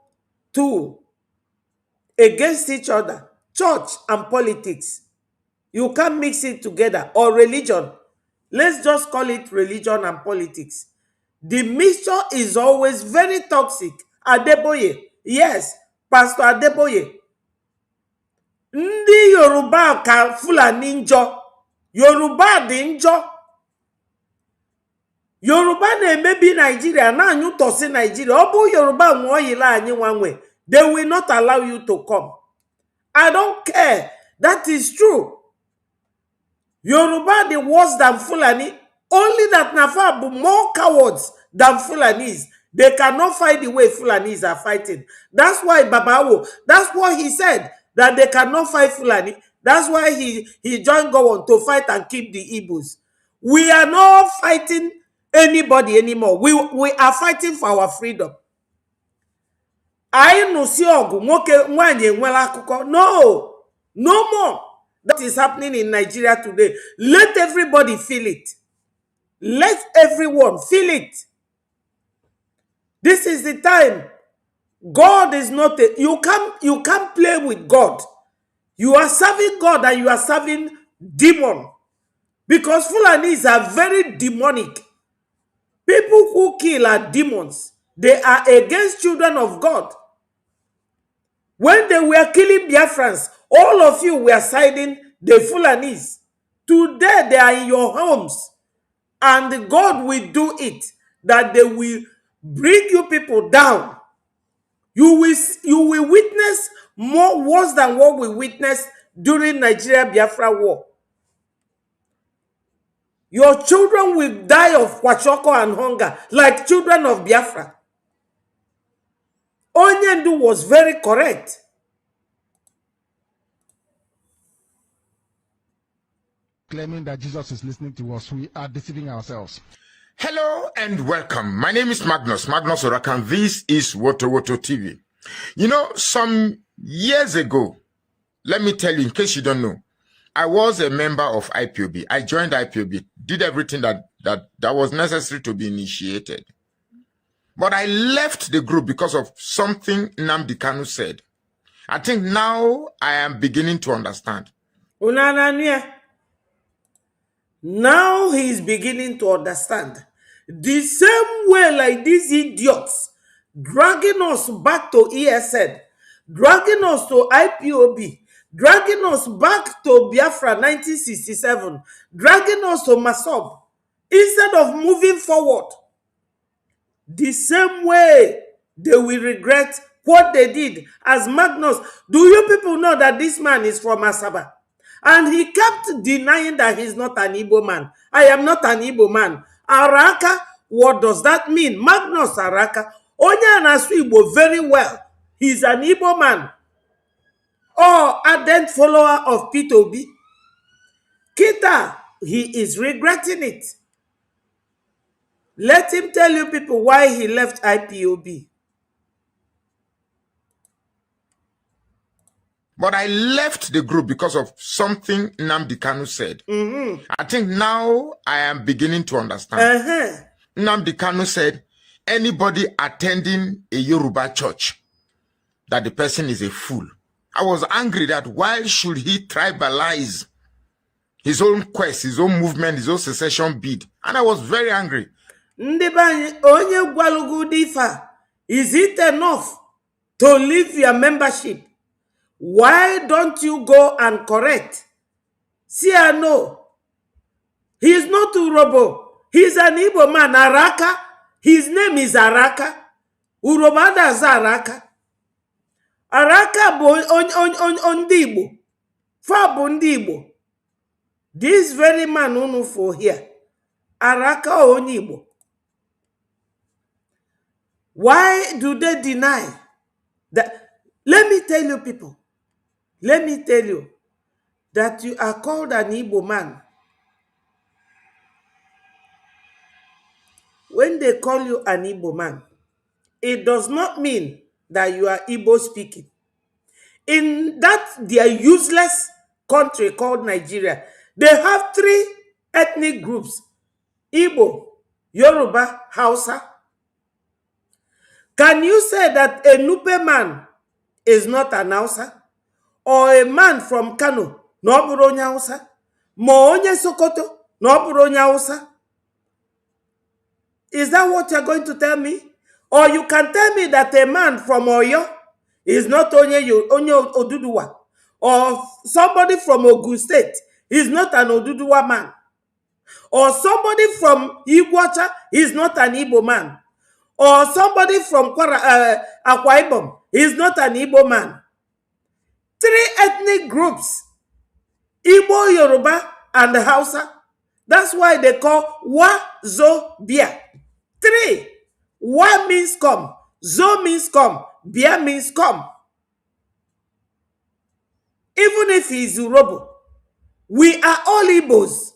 tool against each other. Church and politics. You can't mix it together. Or religion. Let's just call it religion and politics. The mixture is always very toxic. Adeboye. Yes, Pastor Adeboye. Ndị Yoruba ka Fulani njọ. Yoruba dị njọ. Yoruba na-emebi Nigeria na anyụ tosi Nigeria. Ọ bụ Yoruba nwe oyila anyị nwanwe. They will not allow you to come. I don't care. That is true. Yoruba the worse than Fulani. Only that Nafa are more cowards than Fulanis. They cannot fight the way Fulanis are fighting. That's why Babawo, that's what he said, that they cannot fight Fulani. That's why he joined Gowon to fight and keep the Igbos. We are not fighting anybody anymore. We are fighting for our freedom. No, no more. That is happening in Nigeria today. Let everybody feel it. Let everyone feel it. This is the time. God is not a... You can't play with God. You are serving God and you are serving demon. Because Fulanis are very demonic. People who kill are demons. They are against children of God. When they were killing Biafrans, all of you were siding the Fulanis. Today they are in your homes. And God will do it. That they will bring you people down. You will witness more worse than what we witnessed during Nigeria Biafra war. Your children will die of kwashoko and hunger like children of Biafra. Onyendu was very correct. Claiming that Jesus is listening to us, we are deceiving ourselves. Hello and welcome. My name is Magnus Orakan. This is Woto Woto TV. You know, some years ago, let me tell you, in case you don't know, I was a member of IPOB. I joined IPOB, did everything that was necessary to be initiated. But I left the group because of something Nnamdi Kanu said. I think now I am beginning to understand. Now he is beginning to understand. The same way like these idiots dragging us back to ESN, dragging us to IPOB, dragging us back to Biafra 1967, dragging us to Masob, instead of moving forward. The same way they will regret what they did as Magnus. Do you people know that this man is from Asaba? And he kept denying that he's not an Igbo man. I am not an Igbo man. Araka What does that mean? Magnus Araka, onye anasu Igbo very well. He's an Igbo man or ardent follower of Peter Obi. Kita, he is regretting it. Let him tell you people why he left IPOB. But I left the group because of something Nnamdi Kanu said. I think now I am beginning to understand. Nnamdi Kanu said, anybody attending a Yoruba church, that the person is a fool. I was angry that why should he tribalize his own quest, his own movement, his own secession bid? And I was very angry. Is it enough to leave your membership? Why don't you go and correct? See, I know. He's not Urobo. He's an Igbo man, Araka. His name is Araka. Urobada is Araka. Araka on Igbo. Fabundibo. This very man unu for here. Araka on Igbo. Why do they deny that? Let me tell you people. Let me tell you that you are called an Igbo man. When they call you an Igbo man, it does not mean that you are Igbo speaking. In that their useless country called Nigeria, they have 3 ethnic groups: Igbo, Yoruba, Hausa. Can you say that a Nupe man is not an Hausa? Or a man from Kano, no bụrụ onye Hausa? Ma onye Sokoto, no bụrụ onye Hausa? Is that what you're going to tell me? Or you can tell me that a man from Oyo is not onye Oduduwa. Or somebody from Ogun State is not an Oduduwa man. Or somebody from Iguacha is not an Igbo man. Or somebody from Akwa Ibom is not an Igbo man. 3 ethnic groups: Igbo, Yoruba, and Hausa. That's why they call Wazobia. 3. Wa means come, Zo means come, Bia means come. Even if he is Urobo, we are all Igbos.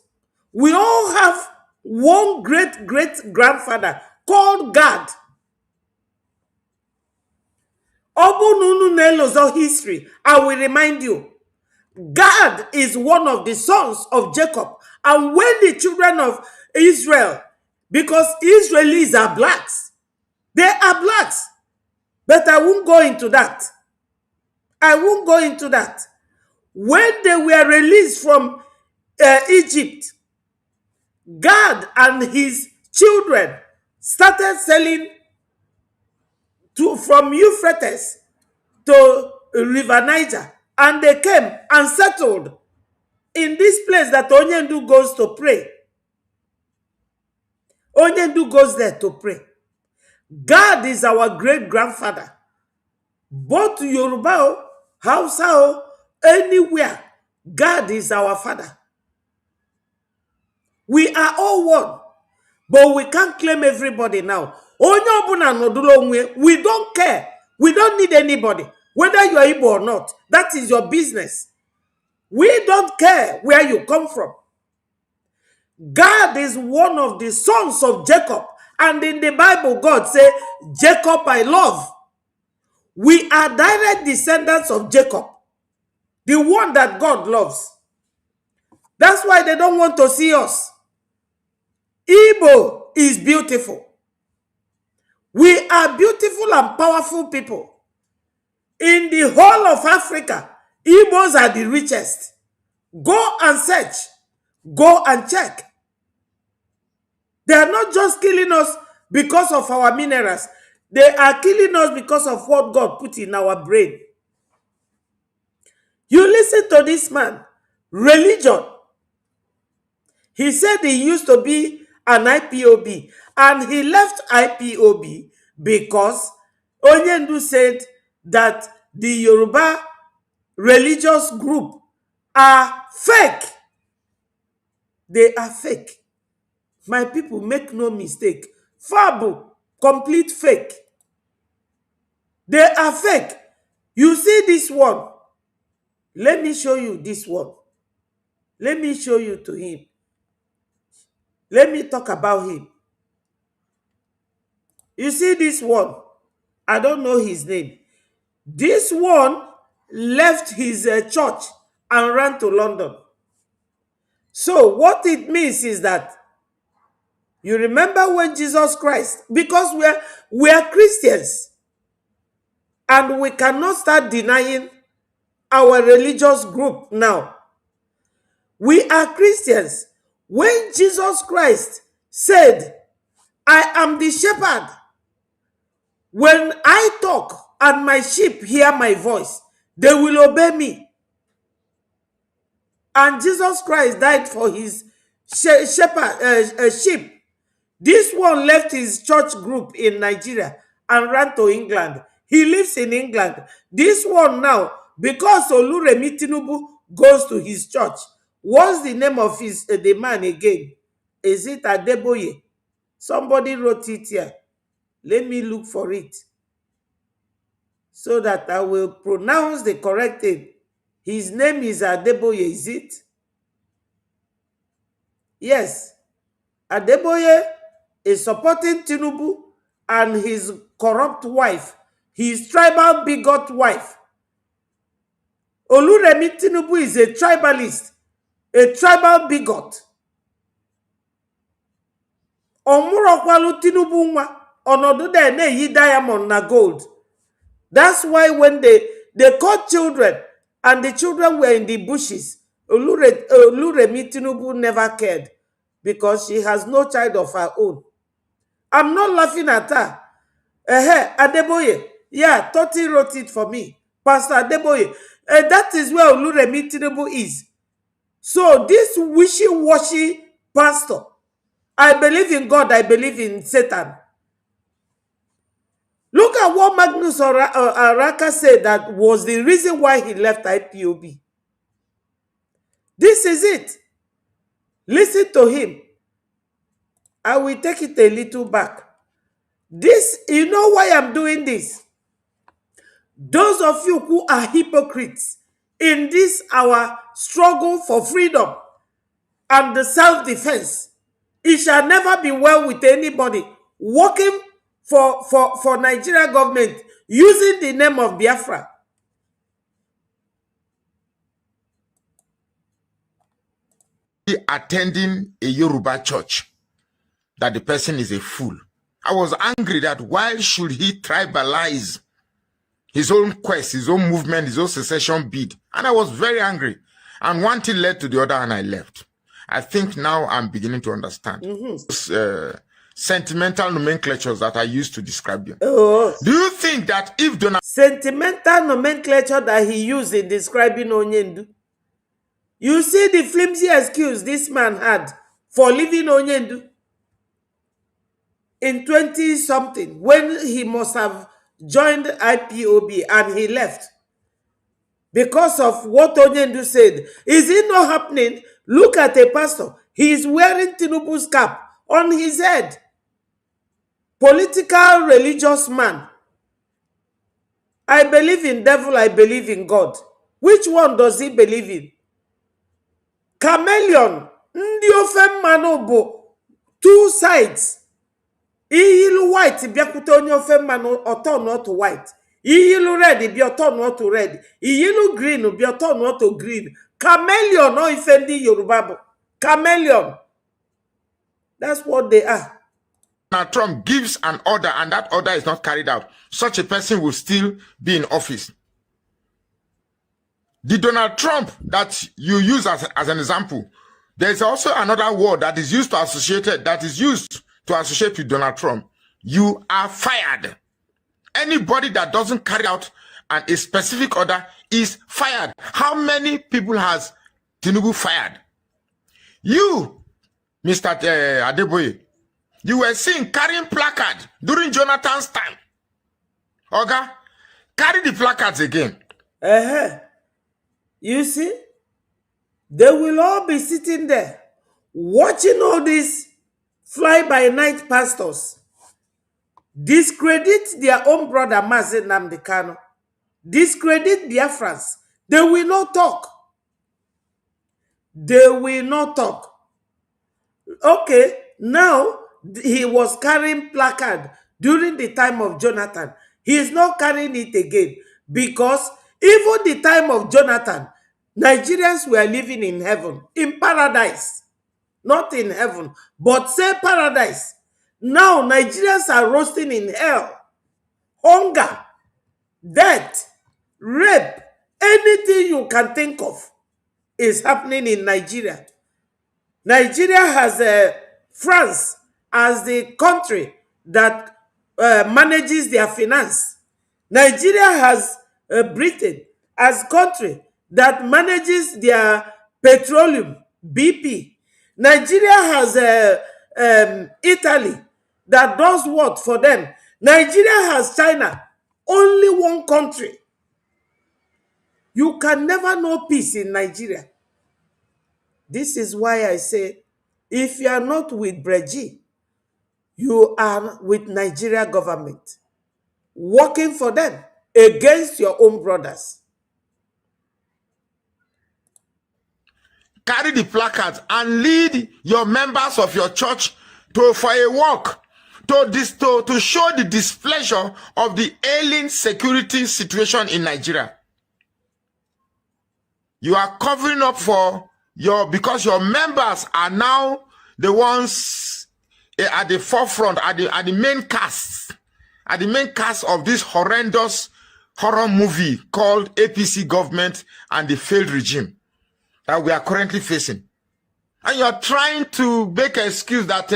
We all have one great-great-grandfather called God. Obununu Nelozo history, I will remind you. God is one of the sons of Jacob. And when the children of Israel, because Israelis are blacks, they are blacks. But I won't go into that. I won't go into that. When they were released from Egypt, God and his children started selling from Euphrates to River Niger. And they came and settled in this place that Onyendu goes to pray. Onyendu goes there to pray. God is our great-grandfather. Both Yoruba, Hausa, anywhere, God is our father. We are all one. But we can't claim everybody now. We don't care. We don't need anybody. Whether you are Igbo or not, that is your business. We don't care where you come from. God is one of the sons of Jacob. And in the Bible, God says, Jacob I love. We are direct descendants of Jacob, the one that God loves. That's why they don't want to see us. Igbo is beautiful. We are beautiful and powerful people. In the whole of Africa, Igbos are the richest. Go and search. Go and check. They are not just killing us because of our minerals. They are killing us because of what God put in our brain. You listen to this man. Religion. He said he used to be an IPOB. And he left IPOB because Onyendu said that the Yoruba religious group are fake. They are fake. My people, make no mistake. Fabu, complete fake. They are fake. You see this one. Let me show you this one. Let me show you to him. Let me talk about him. You see this one. I don't know his name. This one left his church and ran to London. So what it means is that you remember when Jesus Christ, because we are Christians and we cannot start denying our religious group now. We are Christians. When Jesus Christ said, I am the shepherd, when I talk and my sheep hear my voice, they will obey me. And Jesus Christ died for his sheep. This one left his church group in Nigeria and ran to England. He lives in England. This one now, because Oluremi Tinubu goes to his church, what's the name of the man again? Is it Adeboye? Somebody wrote it here. Let me look for it so that I will pronounce the correct thing. His name is Adeboye, is it? Yes. Adeboye is supporting Tinubu and his corrupt wife, his tribal bigot wife. Oluremi Tinubu is a tribalist, a tribal bigot. Omurokwalu Tinubu nwa, onodu de na-eyi diamond na gold. That's why when they caught children and the children were in the bushes, Oluremi Tinubu never cared because she has no child of her own. I'm not laughing at her. Adeboye. Yeah, Toti wrote it for me. Pastor Adeboye. That is where Oluremi Tinubu is. So this wishy-washy pastor, I believe in God, I believe in Satan. Look at what Magnus Araka said that was the reason why he left IPOB. This is it. Listen to him. I will take it a little back. This, you know why I'm doing this? Those of you who are hypocrites in this our struggle for freedom and the self-defense, it shall never be well with anybody working for Nigeria government using the name of Biafra. Attending a Yoruba church, that the person is a fool. I was angry that why should he tribalize his own quest, his own movement, his own secession bid? And I was very angry. And one thing led to the other and I left. I think now I'm beginning to understand. Sentimental nomenclatures that I used to describe them. Oh. Do you think that if Donald... Sentimental nomenclature that he used in describing Onyendu? You see the flimsy excuse this man had for leaving Onyendu in 20-something when he must have joined IPOB and he left because of what Onyendu said. Is it not happening? Look at a pastor. He is wearing Tinubu's cap on his head. Political, religious man. I believe in devil, I believe in God. Which one does he believe in? Chameleon. Ndi ofe mmanụ bụ two sides. Iyilu white bịakwute onye ofe mmanụ ọtọ not white. Iyilu red bịa ọtọ not red. Iyilu green bịa ọtọ not green. Chameleon no ife ndị Yoruba bụ. Chameleon. That's what they are. Donald Trump gives an order and that order is not carried out, such a person will still be in office. The Donald Trump that you use as an example, there's also another word that is used to associate with Donald Trump. You are fired. Anybody that doesn't carry out a specific order is fired. How many people has Tinubu fired? You, Mr. Adeboye, you were seen carrying placard during Jonathan's time. Okay? Carry the placards again. You see? They will all be sitting there watching all these fly-by-night pastors discredit their own brother Mazen Namdekano, discredit Biafrans. They will not talk. They will not talk. Okay, now he was carrying placard during the time of Jonathan. He is not carrying it again because even the time of Jonathan, Nigerians were living in heaven, in paradise, not in heaven, but say paradise. Now Nigerians are roasting in hell. Hunger, death, rape, anything you can think of is happening in Nigeria. Nigeria has France as the country that manages their finance. Nigeria has Britain as country that manages their petroleum, BP. Nigeria has Italy that does what for them. Nigeria has China, only one country. You can never know peace in Nigeria. This is why I say, if you are not with Brgie, you are with Nigeria government, working for them against your own brothers. Carry the placards and lead your members of your church for a walk to show the displeasure of the ailing security situation in Nigeria. You are covering up for because your members are now the ones at the forefront, at the main cast, of this horrendous horror movie called APC government and the failed regime that we are currently facing. And you are trying to make an excuse that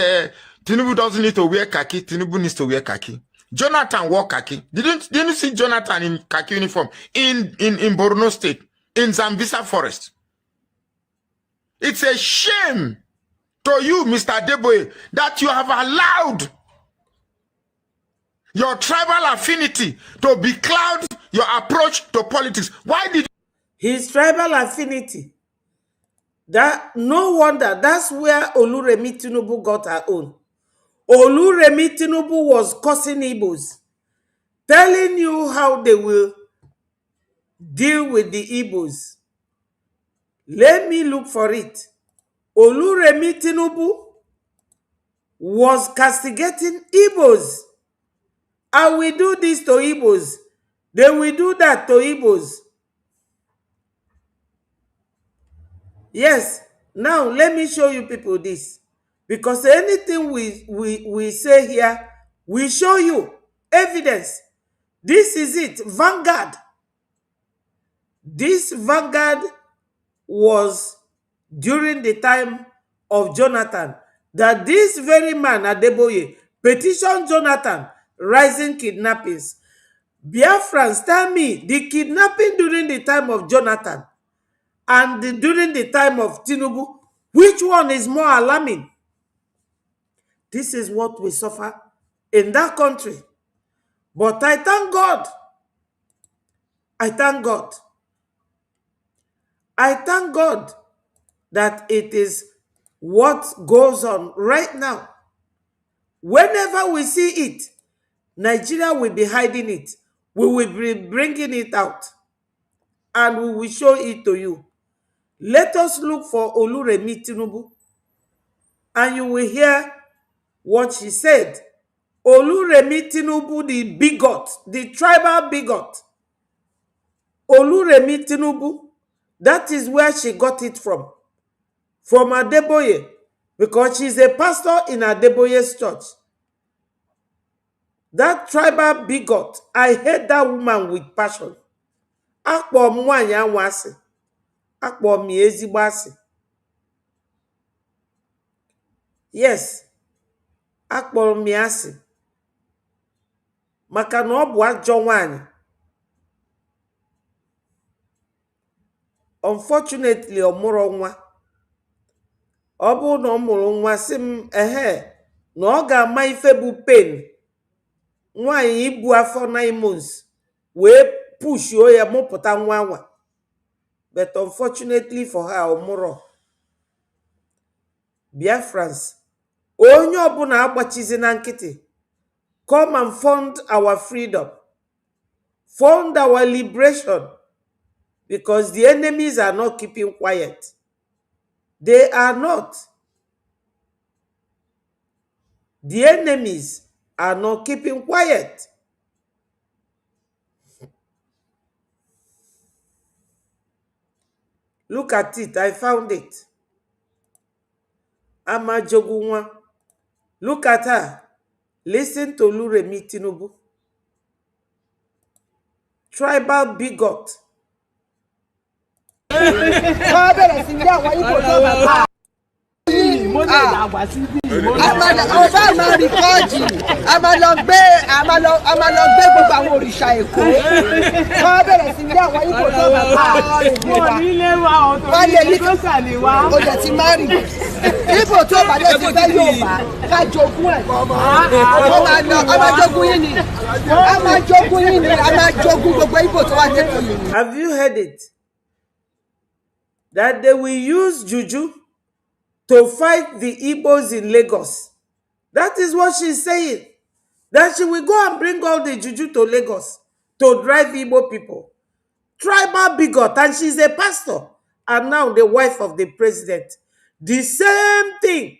Tinubu doesn't need to wear khaki. Tinubu needs to wear khaki. Jonathan wore khaki. Didn't you see Jonathan in khaki uniform in Borno State, in Zambisa Forest? It's a shame to you, Mr. Deboye, that you have allowed your tribal affinity to becloud your approach to politics. Why did his tribal affinity? That no wonder that's where Oluremi Tinubu got her own. Oluremi Tinubu was cursing Igbos, telling you how they will deal with the Igbos. Let me look for it. Oluremi Tinubu was castigating Igbos. I will do this to Igbos. They will do that to Igbos. Yes, now let me show you people this. Because anything we say here, we show you evidence. This is it, Vanguard. This Vanguard was during the time of Jonathan, that this very man, Adeboye, petitioned Jonathan, rising kidnappings. Biafrans, tell me, the kidnapping during the time of Jonathan and during the time of Tinubu, which one is more alarming? This is what we suffer in that country. But I thank God. I thank God. I thank God that it is what goes on right now. Whenever we see it, Nigeria will be hiding it. We will be bringing it out. And we will show it to you. Let us look for Oluremi Tinubu. And you will hear what she said. Oluremi Tinubu, the bigot, the tribal bigot. Oluremi Tinubu, that is where she got it from. From Adeboye, because she's a pastor in Adeboye's church. That tribal bigot, I hate that woman with passion. Akpo mwanya anwasi. Akpo mi ezigbo asị. Yes, akpọrọ m ya asị. Maka na ọ bụ ajọ nwanyị. Unfortunately, ọ mụrụ nwa. Ọ bụ na ọ mụrụ nwa sị m na ọ ga-ama ife bụ pain. Nwanyị ibu afọ 9 months wee pushio ya mụpụta nwa nwa. But unfortunately for her, ọ mụrụ. Biafrans, onye ọbụla agbachizi na nkịtị come and fund our freedom, fund our liberation, because the enemies are not keeping quiet. They are not. The enemies are not keeping quiet. Look at it. I found it. Amajogunwa. Look at her. Listen to Luremi Tinubu. Tribal bigot. Have you heard it? That they will use juju to fight the Igbos in Lagos. That is what she's saying. That she will go and bring all the juju to Lagos to drive Igbo people. Tribal bigot, and she's a pastor, and now the wife of the president. The same thing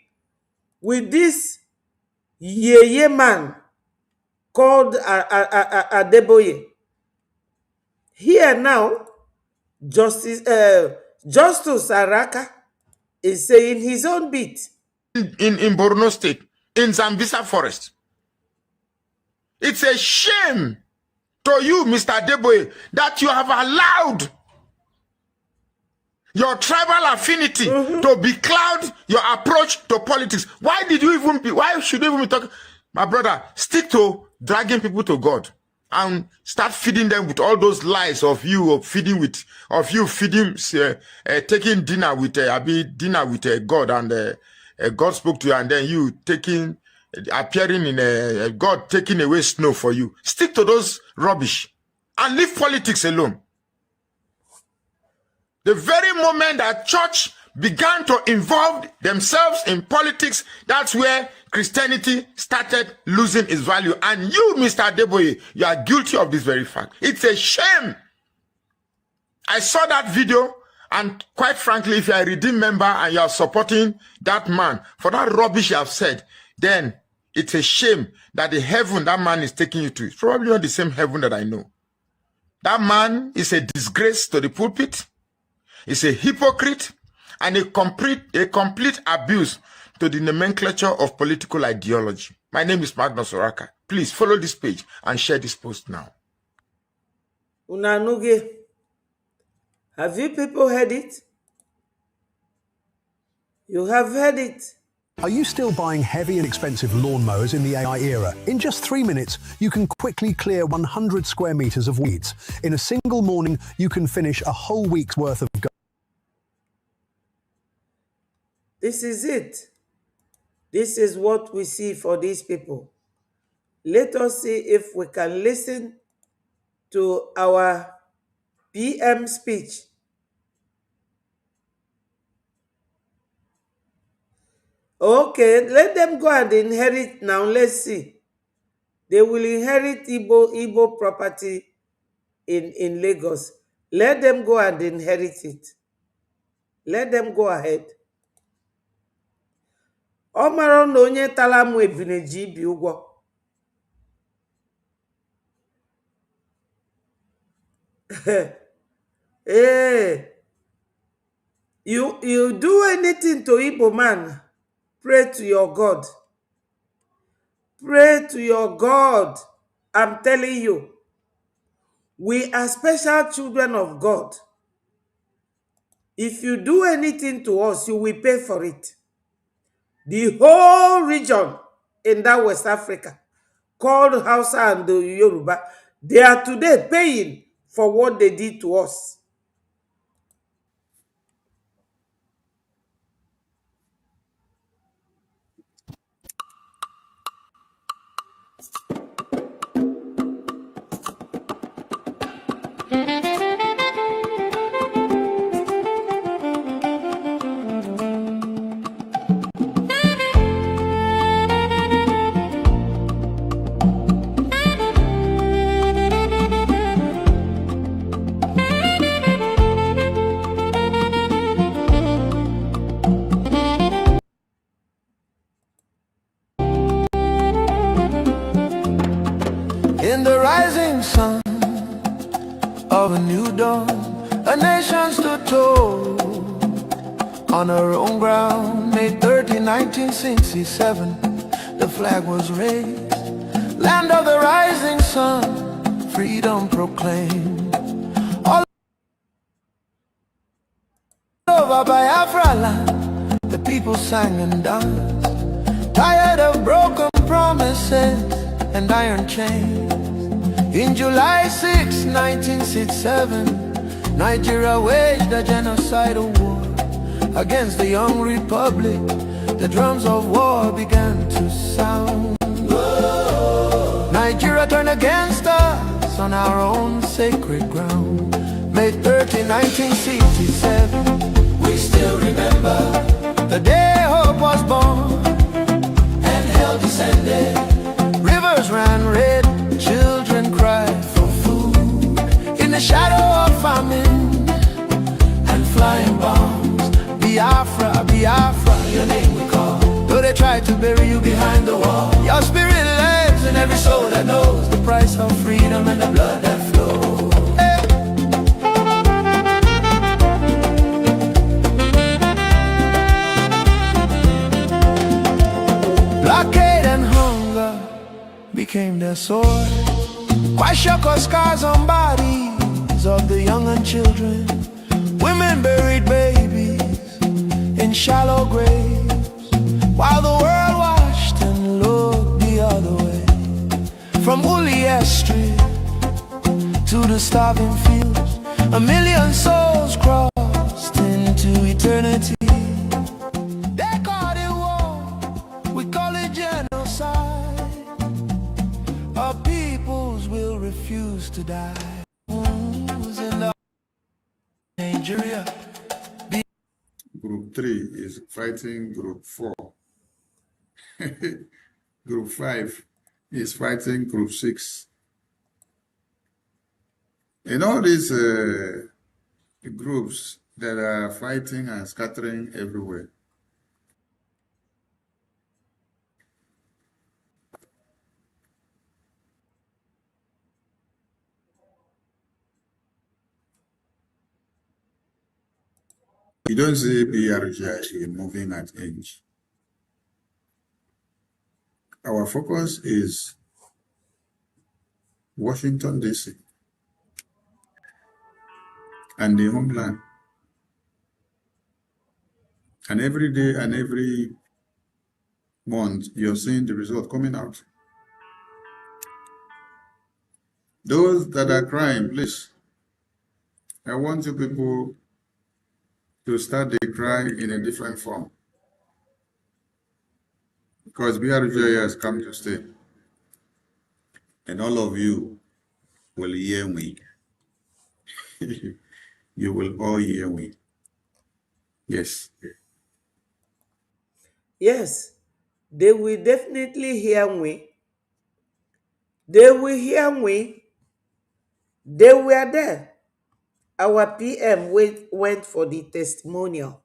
with this yeye man called Adeboye. Here now, Justice Araka is saying his own bit. In Borno State, in Zambisa Forest. It's a shame to you, Mr. Adeboye, that you have allowed your tribal affinity to becloud your approach to politics. Why should you even be talking? My brother, stick to dragging people to God and start feeding them with all those lies of you taking dinner with God, and God spoke to you, and then you appearing in God taking away snow for you. Stick to those rubbish and leave politics alone. The very moment that church began to involve themselves in politics, that's where Christianity started losing its value. And you, Mr. Adeboye, you are guilty of this very fact. It's a shame. I saw that video, and quite frankly, if you are a redeemed member and you are supporting that man for that rubbish you have said, then it's a shame that the heaven that man is taking you to is probably not the same heaven that I know. That man is a disgrace to the pulpit. He's a hypocrite and a complete abuse to the nomenclature of political ideology. My name is Magnus Oraka. Please follow this page and share this post now. Unanuge, have you people heard it? You have heard it. Are you still buying heavy and expensive lawnmowers in the AI era? In just 3 minutes, you can quickly clear 100 square meters of weeds. In a single morning, you can finish a whole week's worth of garden. This is it. This is what we see for these people. Let us see if we can listen to our PM speech. Okay, let them go and inherit now. Let's see. They will inherit Igbo property in Lagos. Let them go and inherit it. Let them go ahead. Omaro na onye talamu ebineji bi ụgwọ. Hey, you do anything to Igbo man, pray to your God. Pray to your God. I'm telling you, we are special children of God. If you do anything to us, you will pay for it. The whole region in that West Africa, called Hausa and the Yoruba, they are today paying for what they did to us. sun of a new dawn. A nation stood tall on her own ground. May 30, 1967, the flag was raised. Land of the rising sun, freedom proclaimed. All over Biafra land, the people sang and danced. Tired of broken promises and iron chains. In July 6, 1967, Nigeria waged a genocidal war against the young republic. The drums of war began to sound. Nigeria turned against us on our own sacred ground. May 30, 1967, we still remember the day hope was born and hell descended. Rivers ran red, children cried for food in the shadow of famine and flying bombs. Biafra, Biafra, your name we call. Though they tried to bury you behind the wall, your spirit lives in every soul that knows the price of freedom and the blood that flows. Hey. Blockade and hunger became their sword. Kwashiorkor scars on bodies of the young and children. Women buried babies in shallow graves, while the world watched and looked the other way. From Ulier Street to the starving fields, 1 million souls crossed into eternity. They call it war, we call it genocide. Our peoples will refuse to die. Who's in the Nigeria? Group 3 is fighting Group 4. Group 5 is fighting Group 6. In all these groups that are fighting and scattering everywhere, you don't see Brgie moving at inch. Our focus is Washington, D.C. and the homeland. And every day and every month, you're seeing the result coming out. Those that are crying, please, I want you people to start the cry in a different form. Because Brgie has come to stay. And all of you will hear me. You will all hear me. Yes. Yes, they will definitely hear me. They will hear me. They were there. Our PM went for the testimonial.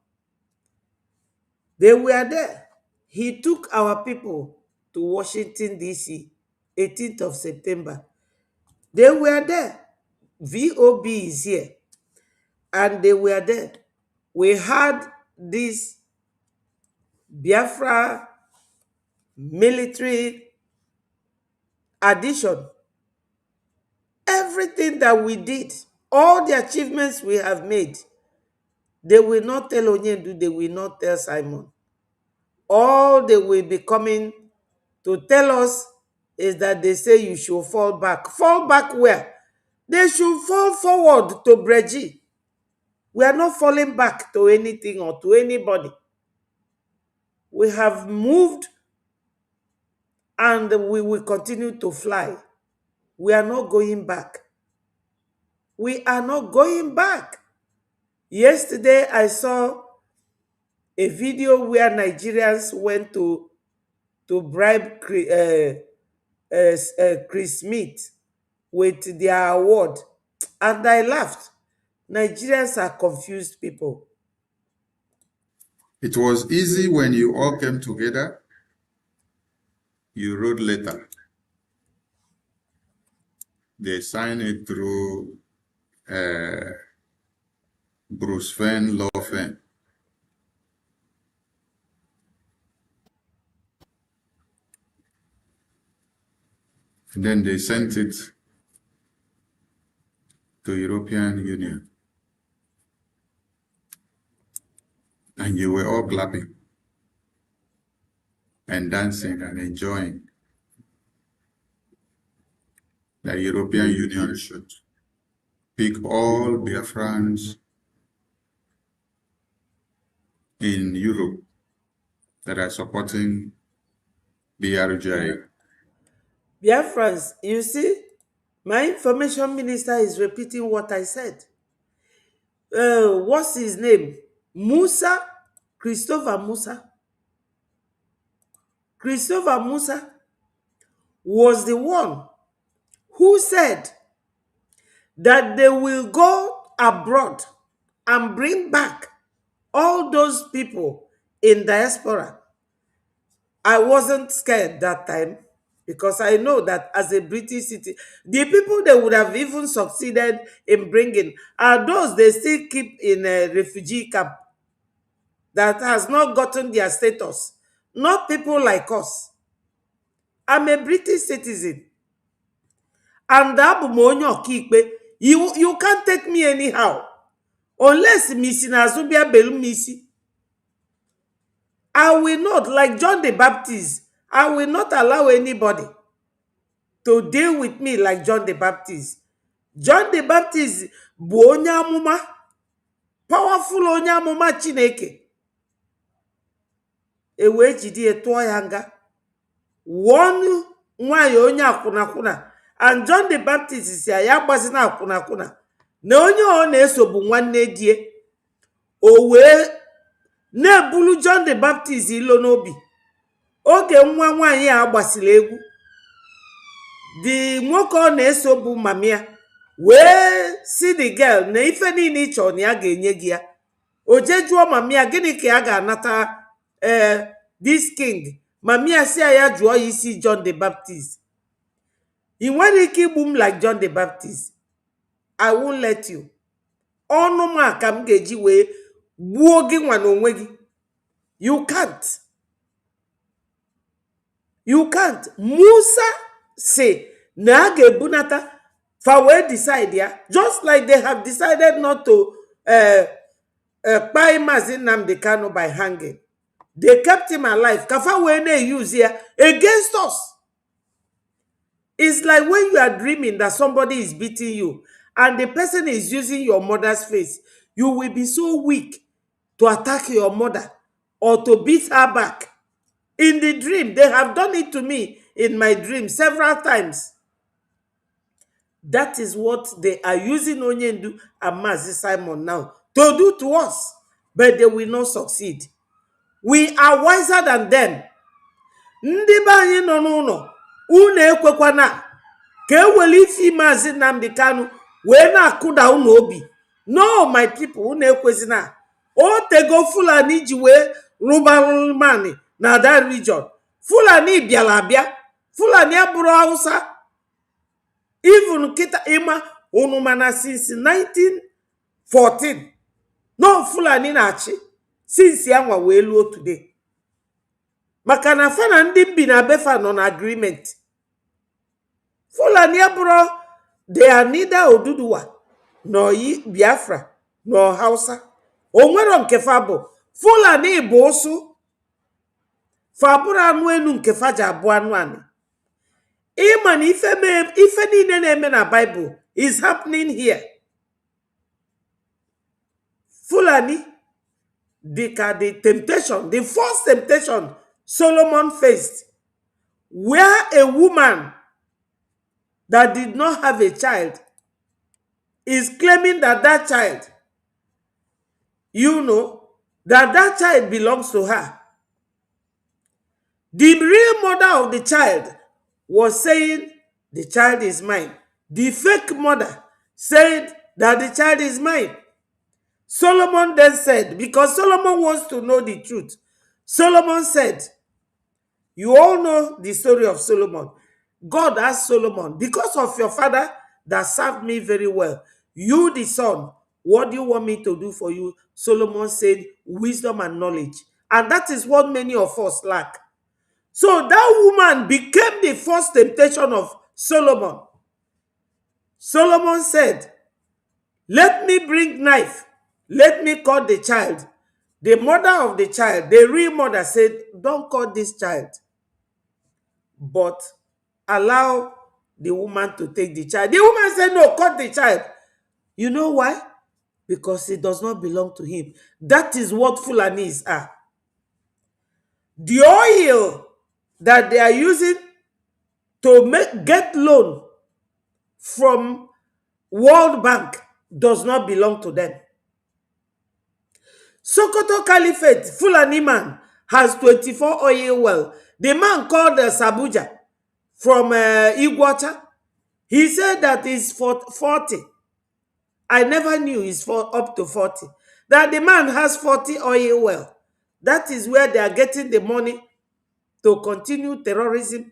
They were there. He took our people to Washington, D.C., 18th of September. They were there. VOB is here. And they were there. We had this Biafra military addition. Everything that we did, all the achievements we have made, they will not tell Onyendu, they will not tell Simon. All they will be coming to tell us is that they say you should fall back. Fall back where? They should fall forward to Brgie. We are not falling back to anything or to anybody. We have moved and we will continue to fly. We are not going back. We are not going back. Yesterday, I saw a video where Nigerians went to bribe Chris Smith with their award. And I laughed. Nigerians are confused people. It was easy when you all came together. You wrote letter. They sign it through Bruce Fenn, Law Fenn. And then they sent it to European Union. And you were all clapping and dancing and enjoying. The European Union should pick all Biafrans in Europe that are supporting Brgie. Biafrans, you see, my information minister is repeating what I said. What's his name? Musa? Christopher Musa. Christopher Musa was the one who said that they will go abroad and bring back all those people in diaspora. I wasn't scared that time because I know that as a British citizen, the people they would have even succeeded in bringing are those they still keep in a refugee camp that has not gotten their status, not people like us. I'm a British citizen. And you can't take me anyhow. Unless Missy Nazubia Belum Missy. I will not, like John the Baptist, I will not allow anybody to deal with me like John the Baptist. John the Baptist bụ onye amụma, powerful onye amụma Chineke. Ewe jide tụọ ya nga. One nwanyị onye akwụna. And John the Baptist si ya gbazina akwụna. Na onye ọ na-eso bụ nwanne die. O wee na-ebulu John the Baptist ilo n'obi. Oge nwa nwanyị a gbasiri egwu. The nwoke ọ na-eso bụ mamia. Wee see the girl na ife niile ịchọ na ya ga-enye gị ya. O je jụọ mamia gịnị ka ya ga-anata this king. Mamia si ya jụọ ya isi John the Baptist. I nwere ike igbu m like John the Baptist. I won't let you. Ọnụ m a ka m ga-eji wee gbuo gị nwa n'onwe gị. You can't. You can't. Musa say na a ga-ebunata fa wee decide ya. Just like they have decided not to kpai Mazi Nnamdi Kanu by hanging. They kept him alive. Kafa wee na-use here against us. It's like when you are dreaming that somebody is beating you and the person is using your mother's face. You will be so weak to attack your mother or to beat her back. In the dream, they have done it to me in my dream several times. That is what they are using Onyendu and Mazi Simon now to do to us. But they will not succeed. We are wiser than them. Ndị be anyị nọ n'ụlọ, unu ekwekwana ka eweli ifi Mazi Nnamdi Kanu wee na-akụda unu obi. No, my people, unu ekwezina. O tego Fulani ji wee rụbarụmani na that region. Fulani bịara abịa. Fulani abụrụ Hausa. Even kita ima unu mana since 1914. No, Fulani na-achị. Since yanwa wee luo today. Maka na fa na ndị bi na befa nọ na agreement. Fulani abụrụ, they are neither Oduduwa nor Biafra nor Hausa. Onwero nke fa bụ. Fulani bụ osu. Fa bụrụ anụ enu nke fa ji abụ anụ anị. Ịma na ife niile na-eme na Bible is happening here. Fulani dịka the temptation, the first temptation Solomon faced, where a woman that did not have a child is claiming that that child, that child belongs to her. The real mother of the child was saying, the child is mine. The fake mother said that the child is mine. Solomon then said, because Solomon wants to know the truth, Solomon said, you all know the story of Solomon. God asked Solomon, because of your father that served me very well. You, the son, what do you want me to do for you? Solomon said, wisdom and knowledge. And that is what many of us lack. So that woman became the first temptation of Solomon. Solomon said, let me bring knife. Let me cut the child. The mother of the child, the real mother, said, don't cut this child, but allow the woman to take the child. The woman said, no, cut the child. You know why? Because it does not belong to him. That is what Fulanis are. The oil that they are using to get loan from World Bank does not belong to them. Sokoto Caliphate, Fulani man, has 24 oil well. The man called Sabuja from Iguacha, he said that is for 40. I never knew he's for up to 40. That the man has 40 oil well. That is where they are getting the money to continue terrorism,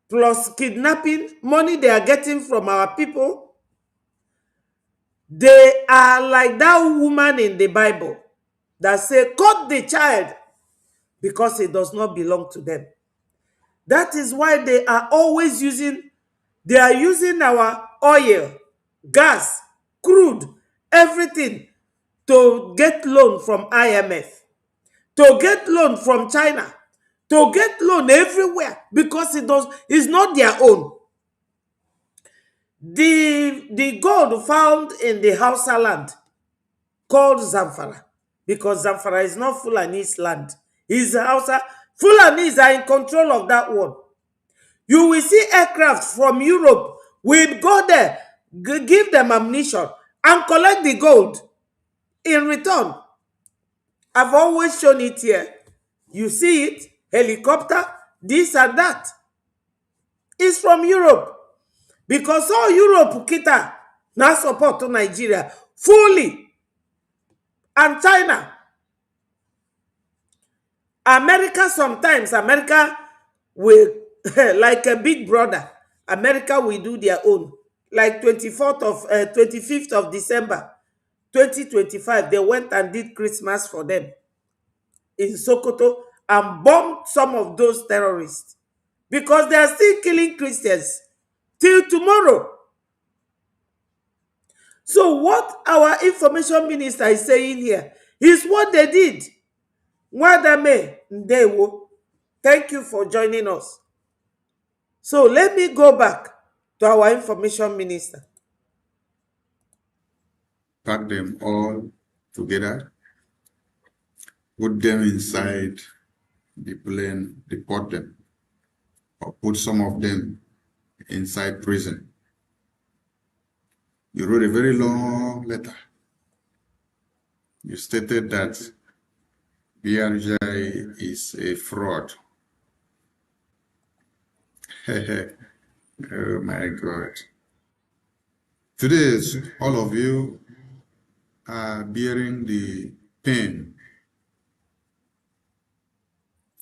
plus kidnapping, money they are getting from our people. They are like that woman in the Bible that say, cut the child, because it does not belong to them. That is why they are always using our oil, gas, crude, everything to get loan from IMF, to get loan from China, to get loan everywhere, because it's not their own. The gold found in the Hausa land called Zamfara, because Zamfara is not Fulani's land. It's Hausa. Fulanis are in control of that one. You will see aircraft from Europe will go there, give them ammunition, and collect the gold in return. I've always shown it here. You see it, helicopter, this and that. It's from Europe. Because all Europe, Kita, now support to Nigeria fully. And China. America sometimes, America will, like a big brother, America will do their own. Like 25th of December, 2025, they went and did Christmas for them in Sokoto and bombed some of those terrorists. Because they are still killing Christians till tomorrow. So what our information minister is saying here is what they did. Wadame Ndewo, thank you for joining us. So let me go back to our information minister. Pack them all together, put them inside the plane, deport them, or put some of them inside prison. You wrote a very long letter. You stated that Brgie is a fraud. Oh my God. Today, all of you are bearing the pain.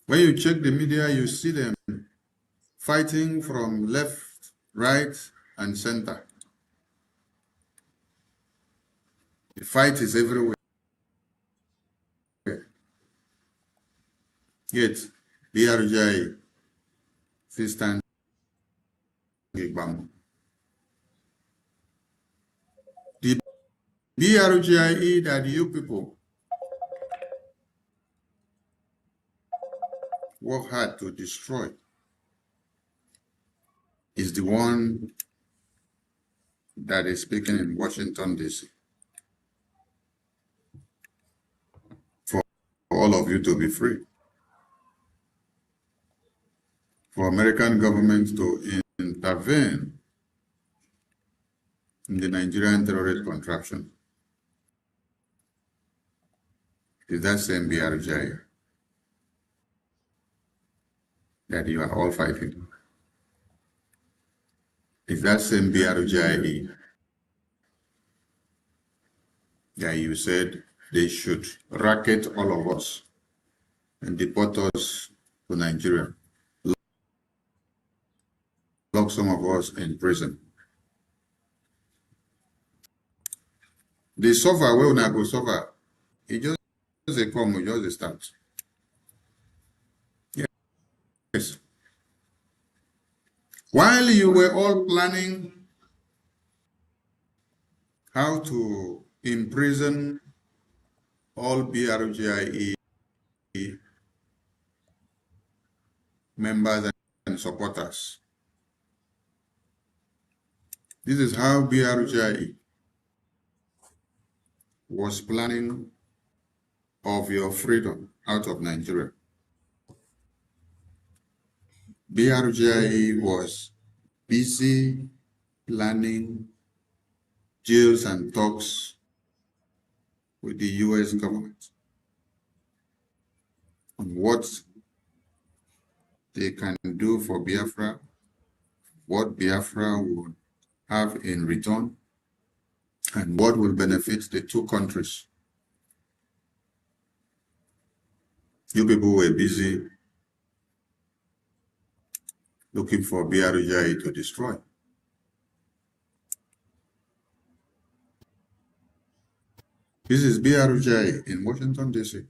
When you check the media, you see them fighting from left, right, and center. The fight is everywhere. Yet, Brgie still stands Gbam. The Brgie that you people work hard to destroy is the one that is speaking in Washington, D.C. for all of you to be free, for American government to intervene in the Nigerian terrorist contraption. Is that same Brgie that you are all fighting? Is that same Brgie that you said they should racket all of us and deport us to Nigeria, lock some of us in prison, The suffer wey una go suffer, e just dey come, we just dey start. Yes. While you were all planning how to imprison all BRGIE members and supporters, this is how BRGIE was planning of your freedom out of Nigeria. BRGIE was busy planning deals and talks with the US government on what they can do for Biafra, what Biafra would have in return, and what will benefit the two countries. You people were busy looking for BRGIE to destroy. This is BRGIE in Washington, D.C.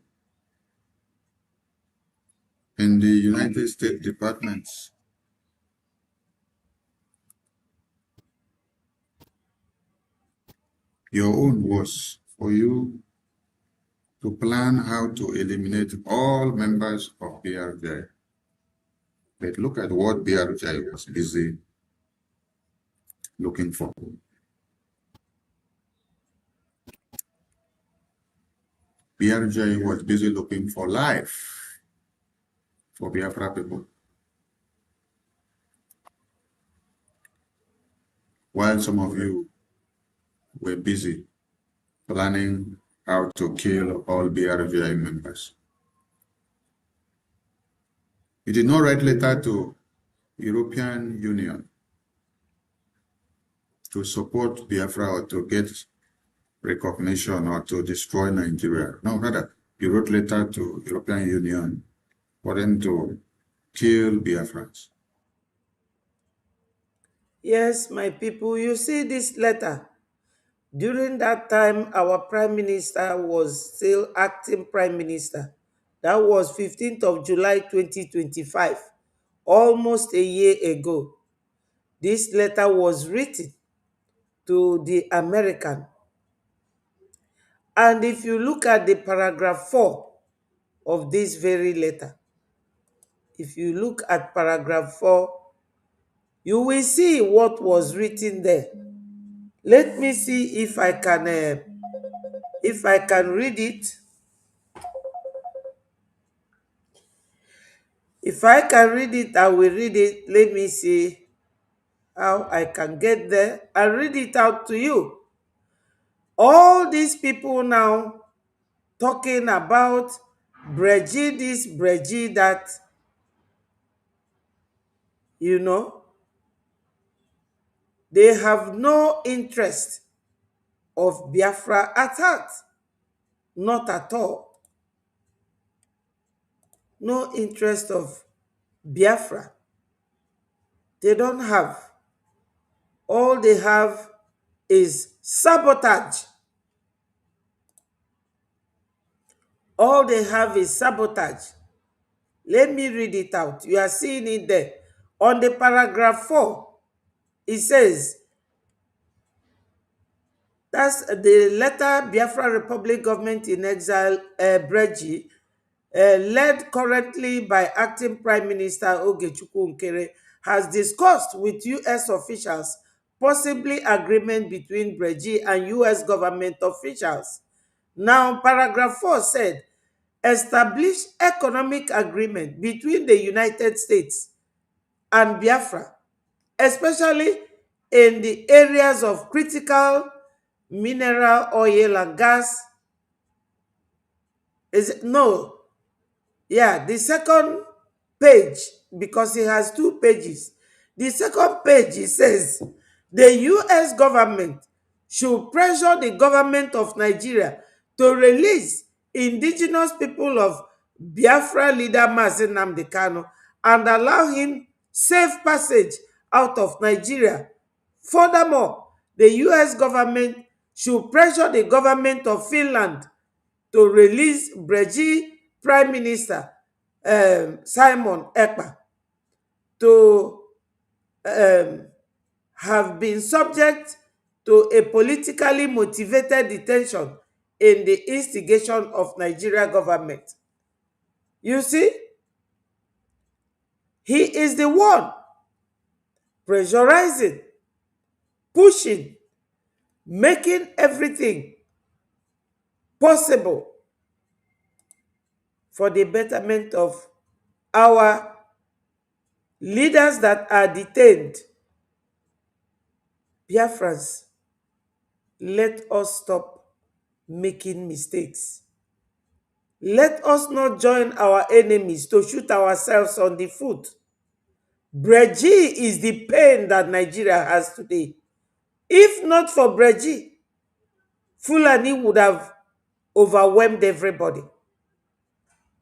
in the United States departments. Your own was for you to plan how to eliminate all members of BRGIE. But look at what BRGIE was busy looking for. BRGIE was busy looking for life for Biafra people, while some of you were busy planning how to kill all BRGIE members. You did not write letter to European Union to support Biafra or to get recognition or to destroy Nigeria. No, rather, you wrote letter to European Union for them to kill Biafrans. Yes, my people, you see this letter. During that time, our Prime Minister was still acting Prime Minister. That was 15th of July 2025, almost a year ago. This letter was written to the American. And if you look at the paragraph 4 of this very letter, if you look at paragraph 4, you will see what was written there. Let me see if I can read it. If I can read it, I will read it. Let me see how I can get there and read it out to you. All these people now talking about Brgie this, Brgie that, you know, they have no interest of Biafra at heart. Not at all. No interest of Biafra. They don't have. All they have is sabotage. All they have is sabotage. Let me read it out. You are seeing it there. On the paragraph 4, it says, that's the letter Biafra Republic Government in Exile, Brgie, led currently by Acting Prime Minister Ogechukwu Nkere, has discussed with U.S. officials possibly agreement between Brgie and U.S. government officials. Now, paragraph 4 said, establish economic agreement between the United States and Biafra, especially in the areas of critical mineral, oil, and gas. The second page, because it has 2 pages. The second page, it says, the U.S. government should pressure the government of Nigeria to release indigenous people of Biafra leader Mazi Nnamdi Kanu and allow him safe passage out of Nigeria. Furthermore, the U.S. government should pressure the government of Finland to release Brgie Prime Minister Simon Ekpa to have been subject to a politically motivated detention in the instigation of Nigeria government. You see, he is the one pressurizing, pushing, making everything possible for the betterment of our leaders that are detained. Biafrans, let us stop making mistakes. Let us not join our enemies to shoot ourselves on the foot. Brgie is the pain that Nigeria has today. If not for Brgie, Fulani would have overwhelmed everybody.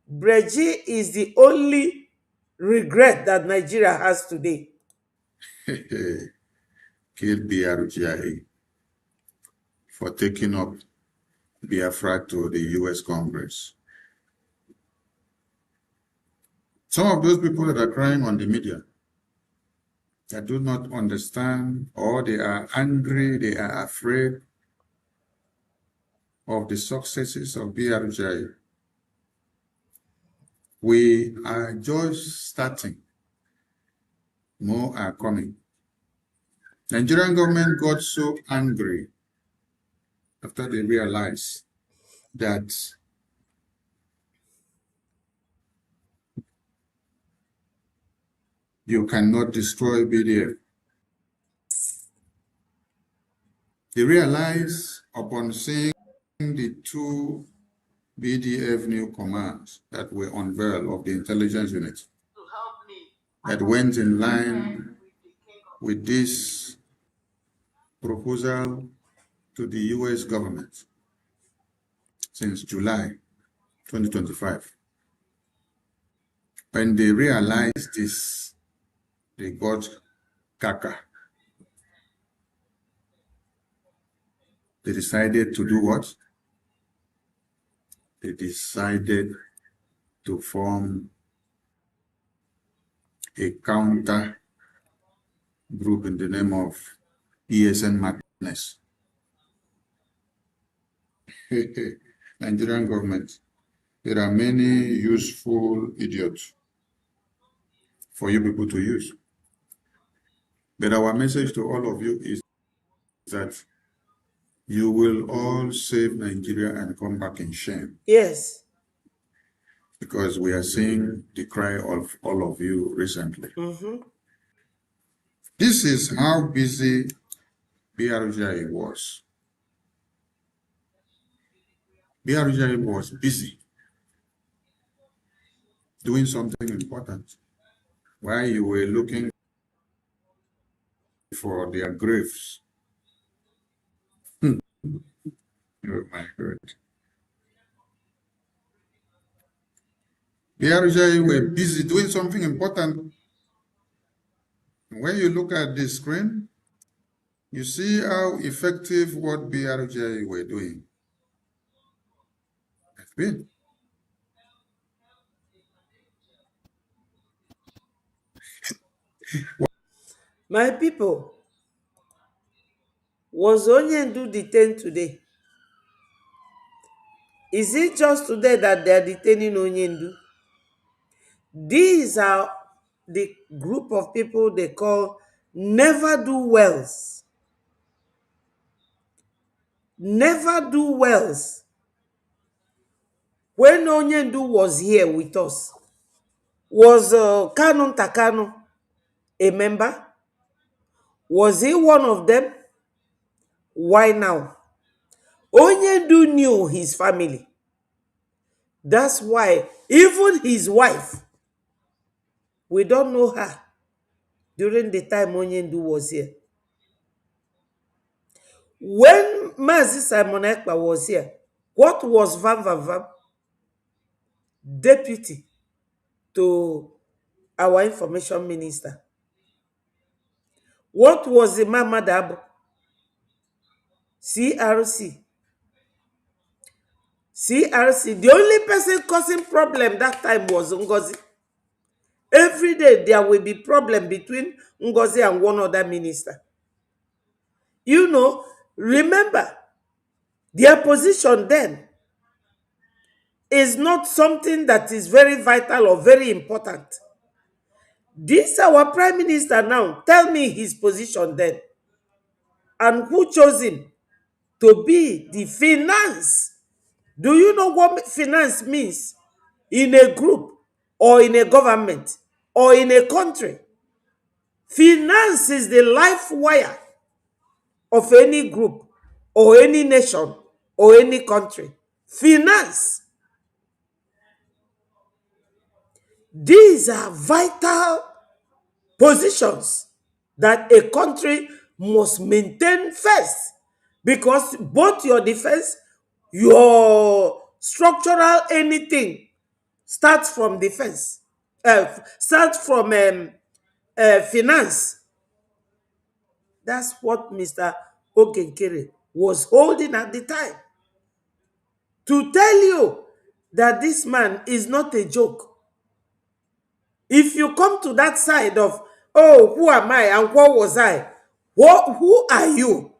Brgie is the only regret that Nigeria has today. Kill Brgie for taking up Biafra to the US Congress. Some of those people that are crying on the media, that do not understand, or they are angry, they are afraid of the successes of Brgie. We are just starting. More are coming. Nigerian government got so angry after they realized that you cannot destroy BDF. They realized upon seeing the two BDF new commands that were unveiled of the intelligence unit that went in line with this proposal to the US government since July 2025. When they realized this, they got kaka. They decided to do what? They decided to form a counter group in the name of ESN Madness. Nigerian government, there are many useful idiots for you people to use. But our message to all of you is that you will all save Nigeria and come back in shame. Yes. Because we are seeing the cry of all of you recently. This is how busy Brgie was. Brgie was busy doing something important while you were looking for their graves. Oh my God. Brgie were busy doing something important. When you look at the screen, you see how effective what Brgie were doing has been. My people, was Onyendu detained today? Is it just today that they are detaining Onyendu? These are the group of people they call never do wells. Never do wells. When Onyendu was here with us, was Kanu Takano a member? Was he one of them? Why now? Onyendu knew his family. That's why even his wife, we don't know her during the time Onyendu was here. When Mazi Simon Ekpa was here, what was Van Van Van? Deputy to our information minister. What was Imam Madabo? CRC. CRC. The only person causing problem that time was Ngozi. Every day there will be problem between Ngozi and one other minister. You know, remember, their position then is not something that is very vital or very important. This our prime minister now. Tell me his position then. And who chose him to be the finance? Do you know what finance means in a group or in a government or in a country? Finance is the life wire of any group or any nation or any country. Finance. These are vital positions that a country must maintain first, because both your defense, your structural anything starts from defense, starts from finance. That's what Mr. Okenkere was holding at the time. To tell you that this man is not a joke. If you come to that side of, oh, who am I and what was I? Who are you?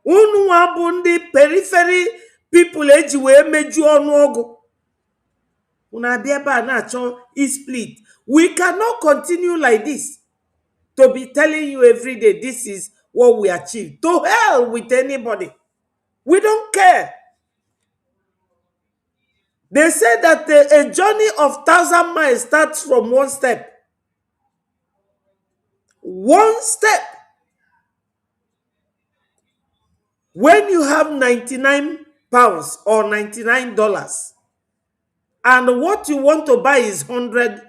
Unu bụ ndị periphery people eji wee meju ọnụọgụ. Unu abịa ebe a na-achọ split. We cannot continue like this to be telling you every day this is what we achieved. To hell with anybody. We don't care. They say that a journey of 1,000 miles starts from one step. One step. When you have 99 pounds or $99 and what you want to buy is $100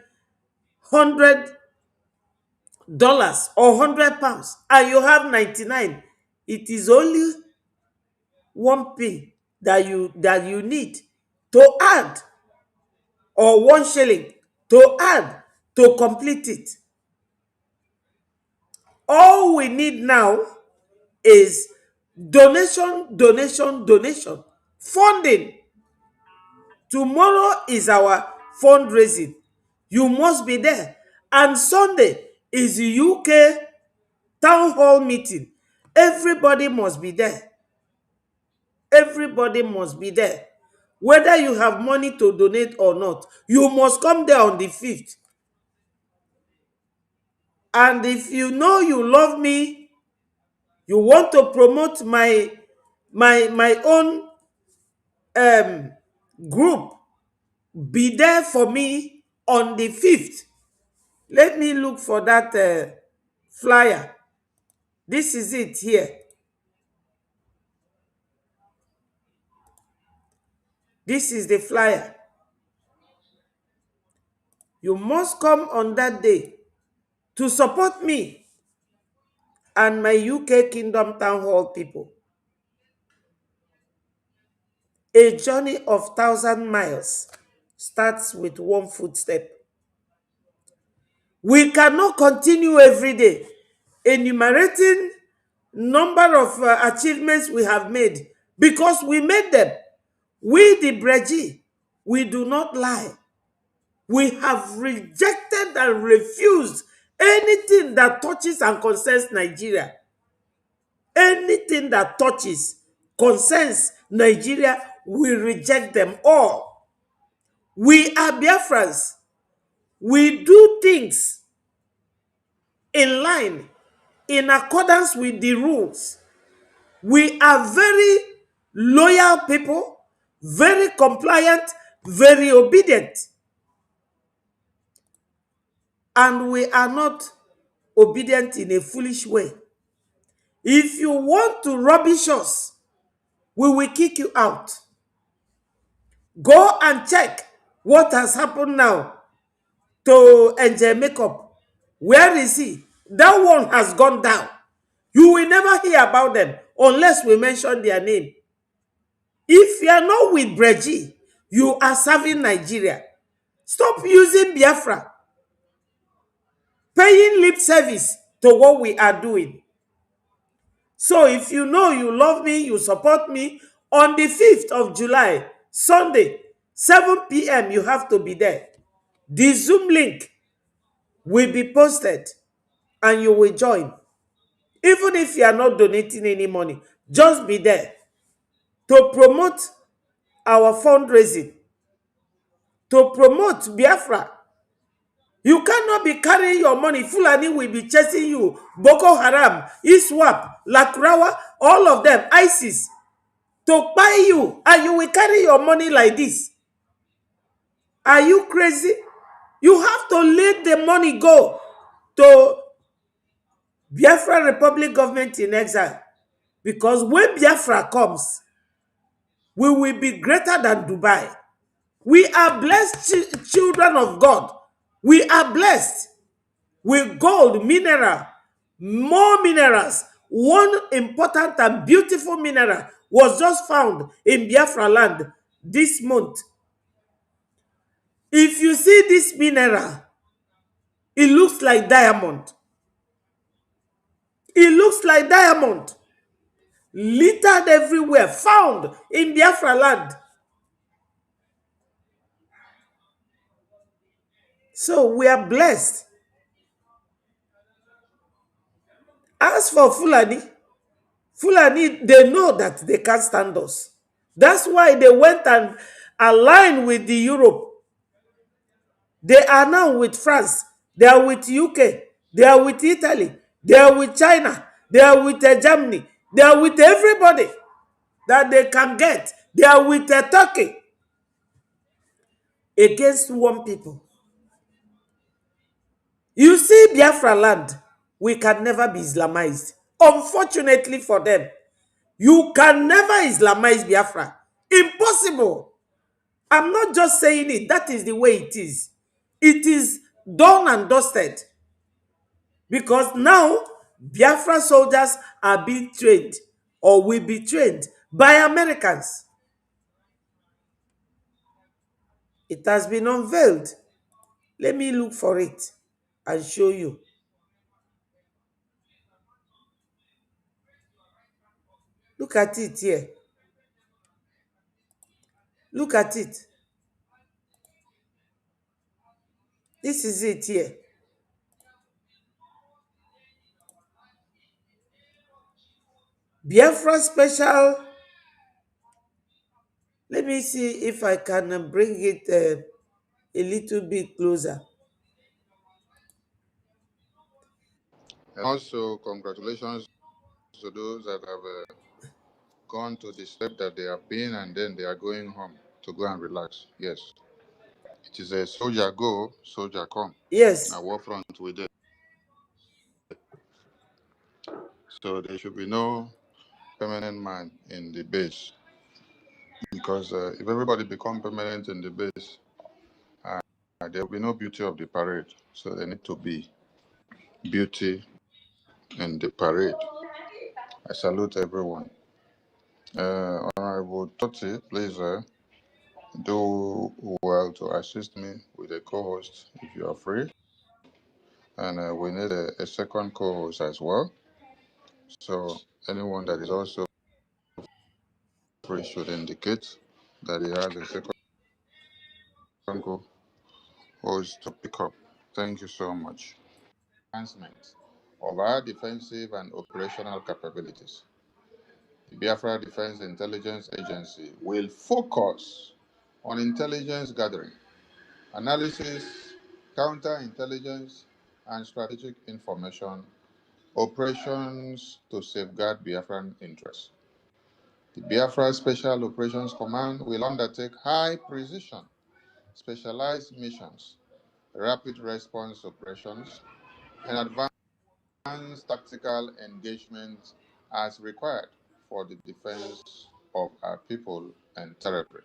or 100 pounds and you have 99, it is only 1p that you need to add, or 1 shilling to add to complete it. All we need now is donation, donation, donation, funding. Tomorrow is our fundraising. You must be there. And Sunday is the UK town hall meeting. Everybody must be there. Everybody must be there. Whether you have money to donate or not, you must come there on the 5th. And if you know you love me, you want to promote my own group, be there for me on the 5th. Let me look for that flyer. This is it here. This is the flyer. You must come on that day to support me and my UK Kingdom Town Hall people. A journey of 1,000 miles starts with one footstep. We cannot continue every day enumerating number of achievements we have made, because we made them. We, the Brgie, we do not lie. We have rejected and refused anything that touches and concerns Nigeria. Anything that touches, concerns Nigeria, we reject them all. We are Biafrans. We do things in line, in accordance with the rules. We are very loyal people, very compliant, very obedient. And we are not obedient in a foolish way. If you want to rubbish us, we will kick you out. Go and check what has happened now to Enjoy Makeup. Where is he? That one has gone down. You will never hear about them unless we mention their name. If you are not with Brgie, you are serving Nigeria. Stop using Biafra, paying lip service to what we are doing. So if you know you love me, you support me, on the 5th of July, Sunday, 7 p.m., you have to be there. The Zoom link will be posted and you will join. Even if you are not donating any money, just be there to promote our fundraising, to promote Biafra. You cannot be carrying your money. Fulani will be chasing you. Boko Haram, ISWAP, Lakrawa, all of them, ISIS, to buy you, and you will carry your money like this. Are you crazy? You have to let the money go to Biafra Republic government in exile. Because when Biafra comes, we will be greater than Dubai. We are blessed children of God. We are blessed with gold, mineral, more minerals. One important and beautiful mineral was just found in Biafra land this month. If you see this mineral, it looks like diamond. It looks like diamond. Littered everywhere, found in Biafra land. So we are blessed. As for Fulani, they know that they can't stand us. That's why they went and aligned with the Europe. They are now with France. They are with UK. They are with Italy. They are with China. They are with Germany. They are with everybody that they can get. They are with Turkey against one people. You see, Biafra land, we can never be Islamized. Unfortunately for them, you can never Islamize Biafra. Impossible. I'm not just saying it. That is the way it is. It is done and dusted. Because now, Biafra soldiers are being trained or will be trained by Americans. It has been unveiled. Let me look for it and show you. Look at it here. Look at it. This is it here. Biafra special. Let me see if I can bring it a little bit closer. And also, congratulations to those that have gone to the step that they have been and then they are going home to go and relax. Yes. It is a soldier go, soldier come. Yes. Now, war front with it. So there should be no permanent man in the base because if everybody become permanent in the base, there will be no beauty of the parade. So there need to be beauty in the parade. I salute everyone. Honorable Toti, please do well to assist me with a co-host if you are free. And we need a second co-host as well. So anyone that is also free should indicate that he has a second co-host to pick up. Thank you so much. Enhancement of our defensive and operational capabilities. The Biafra Defense Intelligence Agency will focus on intelligence gathering, analysis, counterintelligence, and strategic information operations to safeguard Biafran interests. The Biafra Special Operations Command will undertake high precision, specialized missions, rapid response operations, and advanced tactical engagement as required for the defense of our people and territory.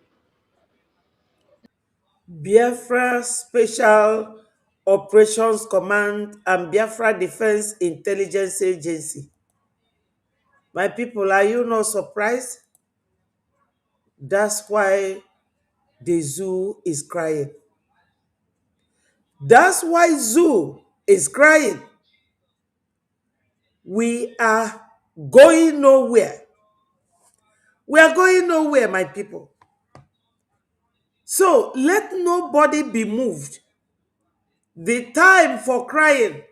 Biafra Special Operations Command and Biafra Defense Intelligence Agency. My people, are you not surprised? That's why the zoo is crying. That's why zoo is crying. We are going nowhere. We are going nowhere, my people. So let nobody be moved. The time for crying,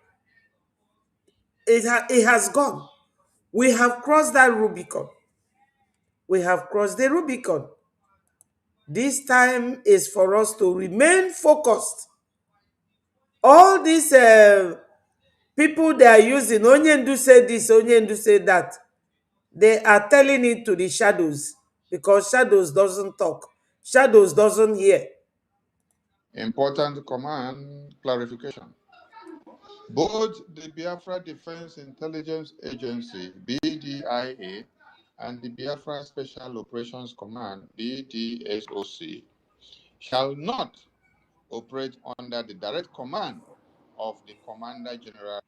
it has gone. We have crossed that Rubicon. We have crossed the Rubicon. This time is for us to remain focused. All these people they are using, Onyendu say this, Onyendu say that, they are telling it to the shadows, because shadows doesn't talk. Shadows doesn't hear. Important command clarification. Both the Biafra Defense Intelligence Agency, BDIA, and the Biafra Special Operations Command, BDSOC, shall not operate under the direct command of the Commander General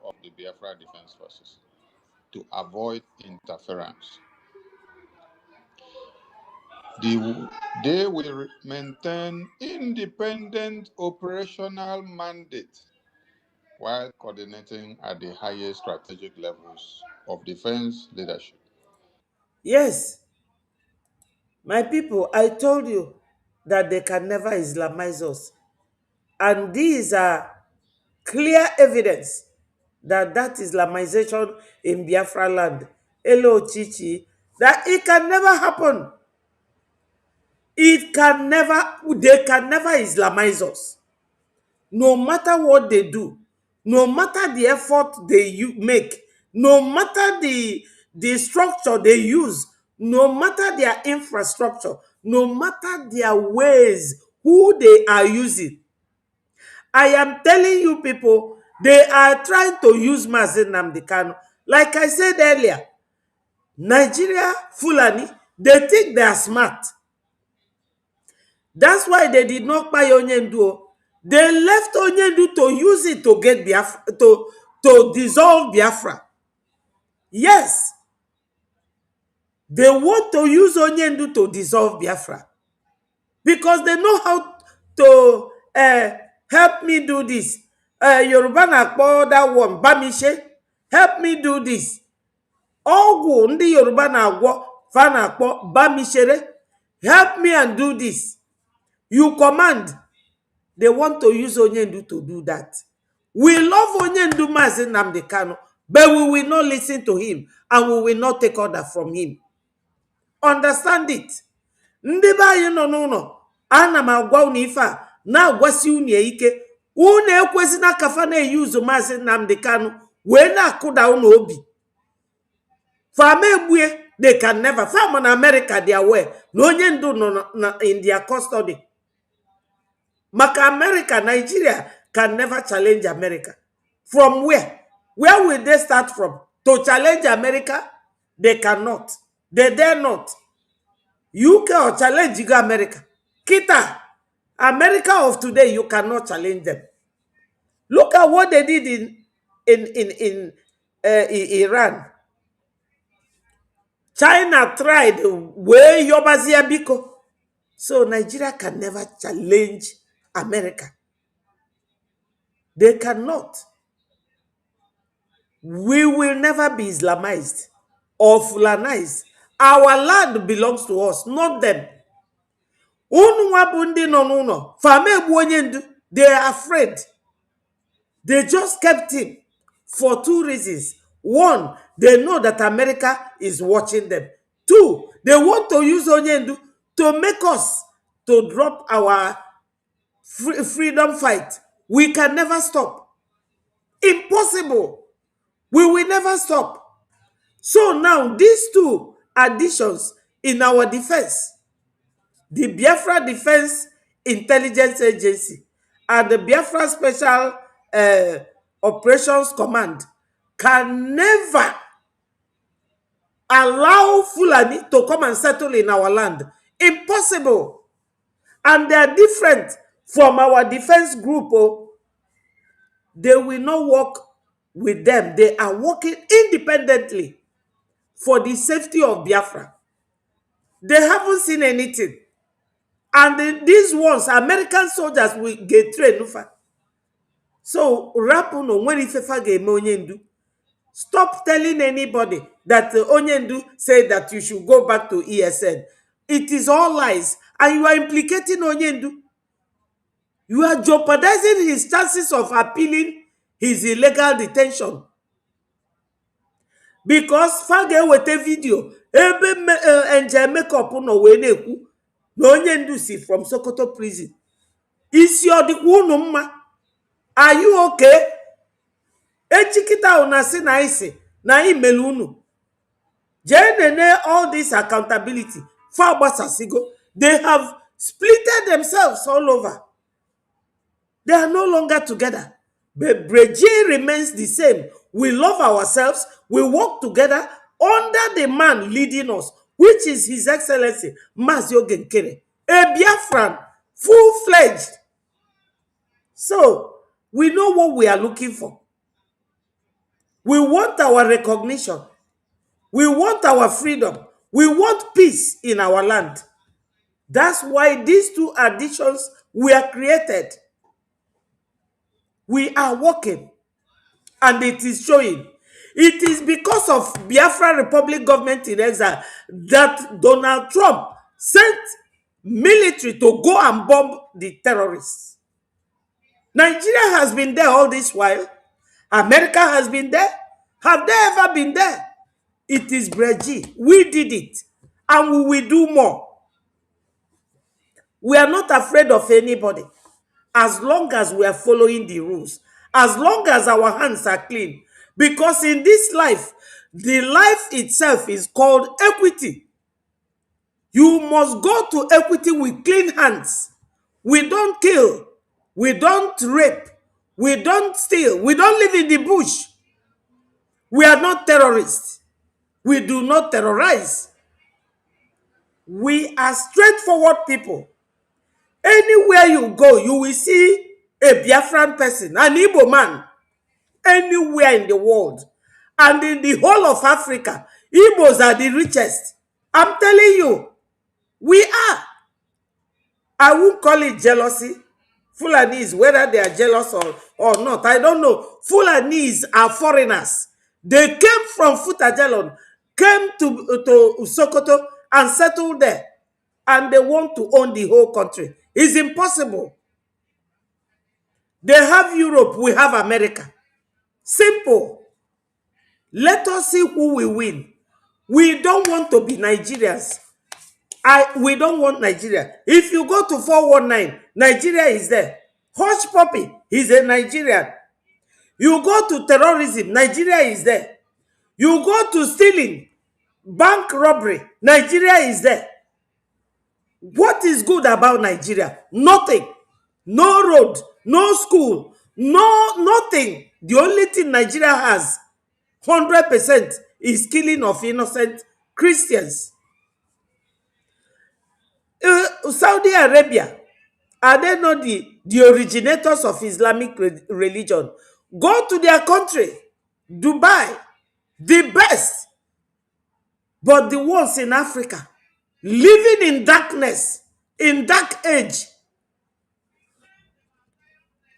of the Biafra Defense Forces to avoid interference. They will maintain independent operational mandate while coordinating at the highest strategic levels of defense leadership. Yes, my people, I told you that they can never Islamize us. And these are clear evidence that Islamization in Biafra land, Elo Chichi, that it can never happen. It can never, they can never Islamize us. No matter what they do, no matter the effort they make, no matter the structure they use, no matter their infrastructure, no matter their ways, who they are using. I am telling you people, they are trying to use Mazen Nnamdi Kanu. Like I said earlier, Nigeria, Fulani, they think they are smart. That's why they did not buy Onyendu. They left Onyendu to use it to get Biafra, to dissolve Biafra. Yes, they want to use Onyendu to dissolve Biafra because they know how to help me do this. Yoruba na-akpọ that one, Bamishe, help me do this. Ọgwụ ndị Yoruba na-agwọ fa na-akpọ Bamishere, help me and do this. You command. They want to use Onyendu to do that. We love Onyendu Mazi Nnamdi Kanu, but we will not listen to him and we will not take order from him. Understand it. Ndị be anyị nọ n'ụlọ, ana m agwa unu ife a, na-agwasi unu ike, unu ekwesịna kafa na-eyuzu Mazi Nnamdi Kanu wee na-akụda unu obi. Fama egbue, they can never. Fama na America, they are aware. Na Onyendu nọ in their custody. Maka America, Nigeria can never challenge America. From where? Where will they start from? To challenge America? They cannot. They dare not. UK or challenge America. Kita, America of today, you cannot challenge them. Look at what they did in Iran. China tried way Yobazia Biko. So Nigeria can never challenge America. They cannot. We will never be Islamized or Fulanized. Our land belongs to us, not them. They are afraid. They just kept him for two reasons. One, they know that America is watching them. Two, they want to use Onyendu to make us to drop our freedom fight. We can never stop. Impossible. We will never stop. So now these two additions in our defense, the Biafra Defense Intelligence Agency and the Biafra Special Operations Command, can never allow Fulani to come and settle in our land. Impossible. And they are different from our defense group. Oh, they will not work with them. They are working independently for the safety of Biafra. They haven't seen anything. And these ones, American soldiers, will get trained. So, Rapuno, when if game Onyendu. Stop telling anybody that Onyendu said that you should go back to ESN. It is all lies. And you are implicating Onyendu. You are jeopardizing his chances of appealing his illegal detention. Because Fage wete video, ebe enje makeup no we na-ekwu na Onyendu si from Sokoto prison. Isi odikwu unu mma? Are you okay? Echikita una si na isi na imelu unu. Jenene all this accountability. Fabasasigo, they have splitted themselves all over. They are no longer together. But Brgie remains the same. We love ourselves. We work together under the man leading us, which is His Excellency Mazio Genkere, a Biafran, full-fledged. So, we know what we are looking for. We want our recognition. We want our freedom. We want peace in our land. That's why these two additions were created. We are working, and it is showing. It is because of Biafra Republic government in exile that Donald Trump sent military to go and bomb the terrorists. Nigeria has been there all this while. America has been there. Have they ever been there? It is Brgie. We did it, and we will do more. We are not afraid of anybody as long as we are following the rules, as long as our hands are clean. Because in this life, the life itself is called equity. You must go to equity with clean hands. We don't kill. We don't rape. We don't steal. We don't live in the bush. We are not terrorists. We do not terrorize. We are straightforward people. Anywhere you go, you will see a Biafran person, an Igbo man, anywhere in the world. And in the whole of Africa, Igbos are the richest. I'm telling you, we are. I won't call it jealousy. Fulanis, whether they are jealous or not, I don't know. Fulanis are foreigners. They came from Futajalon, came to Sokoto and settled there. And they want to own the whole country. It's impossible. They have Europe, we have America. Simple. Let us see who will win. We don't want to be Nigerians. We don't want Nigeria. If you go to 419, Nigeria is there. Hush Puppy, he's a Nigerian. You go to terrorism, Nigeria is there. You go to stealing, bank robbery, Nigeria is there. What is good about Nigeria? Nothing. No road, no school, nothing. The only thing Nigeria has 100% is killing of innocent Christians. Saudi Arabia, are they not the originators of Islamic religion? Go to their country, Dubai, the best. But the ones in Africa, living in darkness, in dark age.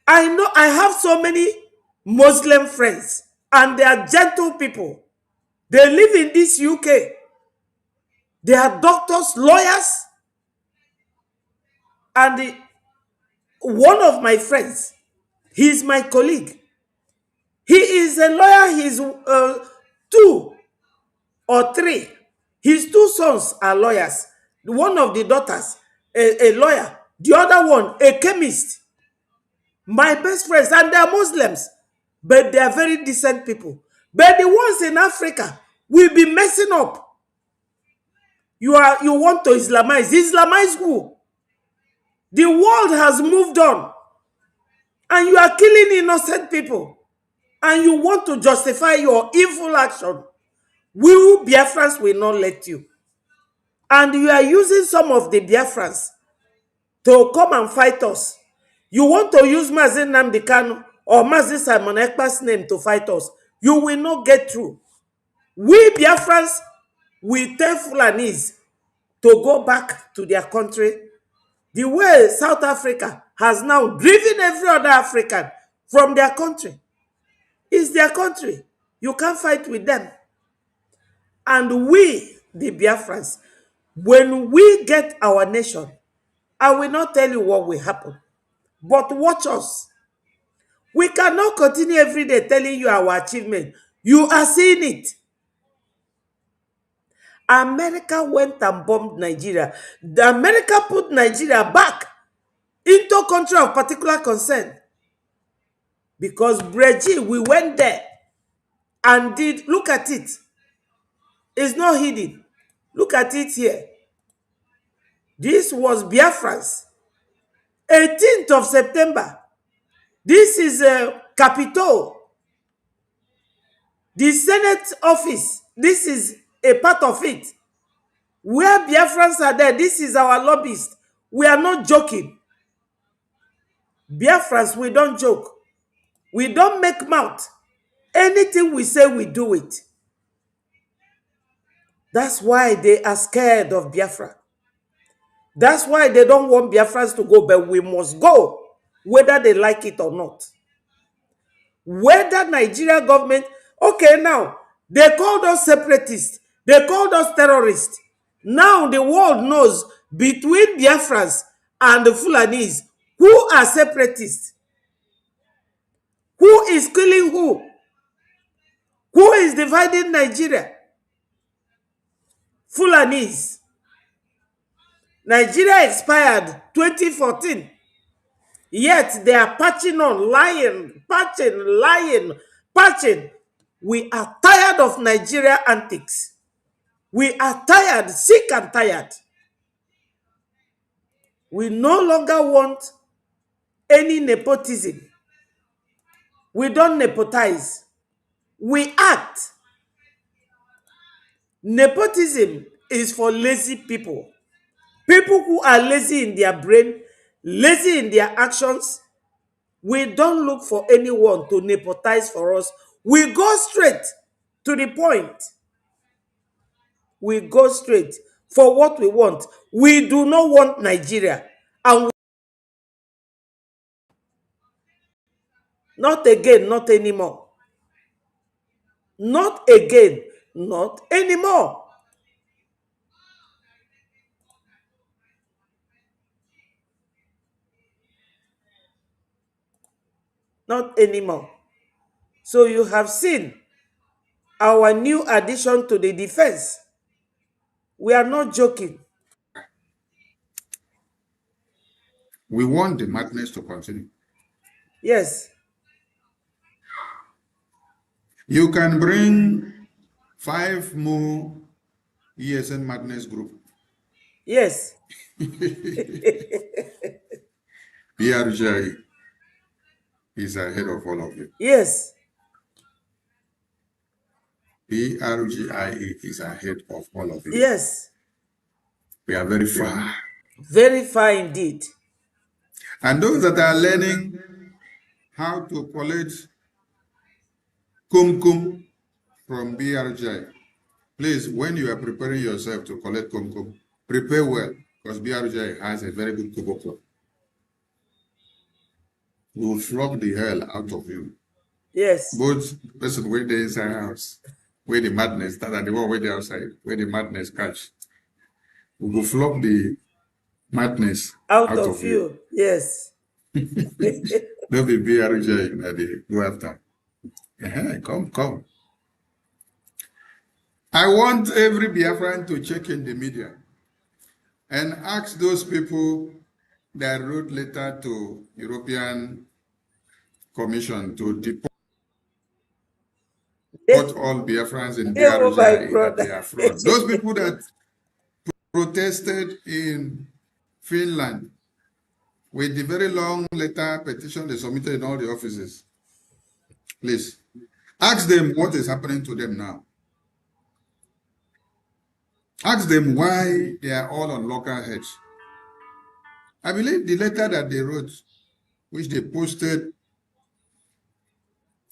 I know I have so many Muslim friends, and they are gentle people. They live in this UK. They are doctors, lawyers, and one of my friends, he's my colleague. He is a lawyer. He's 2 or 3. His 2 sons are lawyers. One of the daughters, a lawyer. The other one, a chemist. My best friends, and they are Muslims, but they are very decent people. But the ones in Africa will be messing up. You want to Islamize. Islamize who? The world has moved on. And you are killing innocent people. And you want to justify your evil action. We Biafrans will not let you. And you are using some of the Biafrans to come and fight us. You want to use Mazin Nnamdi Kanu or Mazin Simon Ekpa's name to fight us. You will not get through. We Biafrans will tell Fulanis to go back to their country. The way South Africa has now driven every other African from their country. It's their country. You can't fight with them. And we, the Biafrans, when we get our nation, I will not tell you what will happen. But watch us. We cannot continue every day telling you our achievement. You are seeing it. America went and bombed Nigeria. The America put Nigeria back into country of particular concern. Because Brgie, we went there and did, look at it. It's not hidden. Look at it here. This was Biafrans. 18th of September. This is a Capitol. The Senate office. This is a part of it. Where Biafrans are there, this is our lobbyist. We are not joking. Biafrans, we don't joke. We don't make mouth. Anything we say, we do it. That's why they are scared of Biafra. That's why they don't want Biafrans to go, but we must go, whether they like it or not. Whether Nigeria government, okay, now, they called us separatists. They called us terrorists. Now the world knows between Biafrans and the Fulanis, who are separatists? Who is killing who? Who is dividing Nigeria? Fulanis. Nigeria expired 2014. Yet they are patching on, lying, patching. We are tired of Nigeria antics. We are tired, sick and tired. We no longer want any nepotism. We don't nepotize. We act. Nepotism is for lazy people. People who are lazy in their brain, lazy in their actions. We don't look for anyone to nepotize for us. We go straight to the point. We go straight for what we want. We do not want Nigeria. And not again, not anymore. Not again, not anymore. Not anymore. So you have seen our new addition to the defense. We are not joking. We want the madness to continue. Yes. You can bring 5 more ESN madness group. Yes. BRGI is ahead of all of you. Yes. BRGI is ahead of all of you. Yes. We are very far. Very far indeed. And those that are learning how to collect kum from BRGI, please, when you are preparing yourself to collect kum, prepare well, because BRGI has a very good kuboko. We will flog the hell out of you. Yes. Both person where they inside house, where the madness start, and the one where they outside, where the madness catch. We will flog the madness out of you. Yes. Don't be BRJ that they go after. Come. I want every Biafran to check in the media and ask those people that wrote letter to European Commission to deport all Biafrans in BRJ that they are fraud. Those people that protested in Finland with the very long letter petition they submitted in all the offices. Please, ask them what is happening to them now. Ask them why they are all on loggerheads. I believe the letter that they wrote, which they posted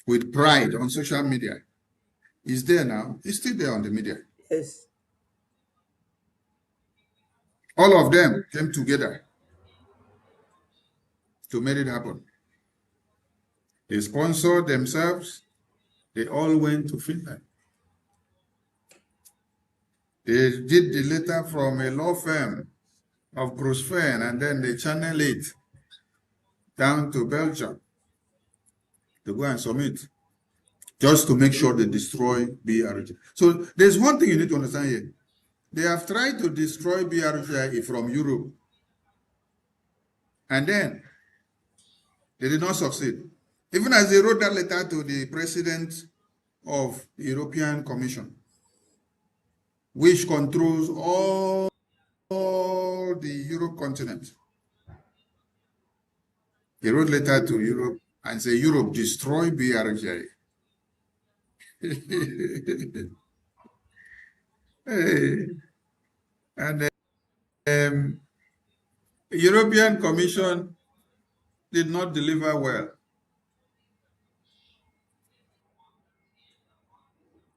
with pride on social media, is there now. It's still there on the media. Yes. All of them came together to make it happen. They sponsored themselves. They all went to Finland. They did the letter from a law firm of Bruce Fern, and then they channel it down to Belgium to go and submit, just to make sure they destroy BRG. So there's one thing you need to understand here. They have tried to destroy BRG from Europe, and then they did not succeed. Even as they wrote that letter to the president of the European Commission, which controls all the Europe continent. They wrote letter to Europe and say, Europe, destroy BRGI. Hey. And the European Commission did not deliver well.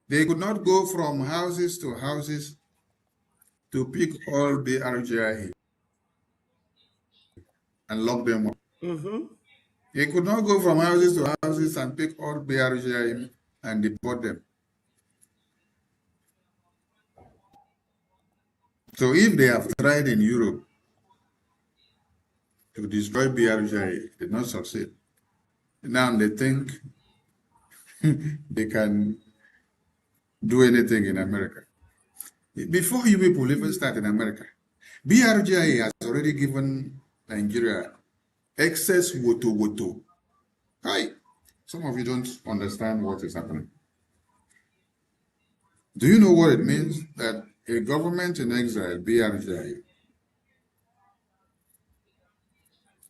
They could not go from houses to houses to pick all BRGI and lock them up. They could not go from houses to houses and pick all BRGI and deport them. So if they have tried in Europe to destroy BRGI, did not succeed. Now they think they can do anything in America. Before you people even start in America, BRGI has already given Nigeria excess woto. Hi, some of you don't understand what is happening. Do you know what it means that a government in exile, BRGI,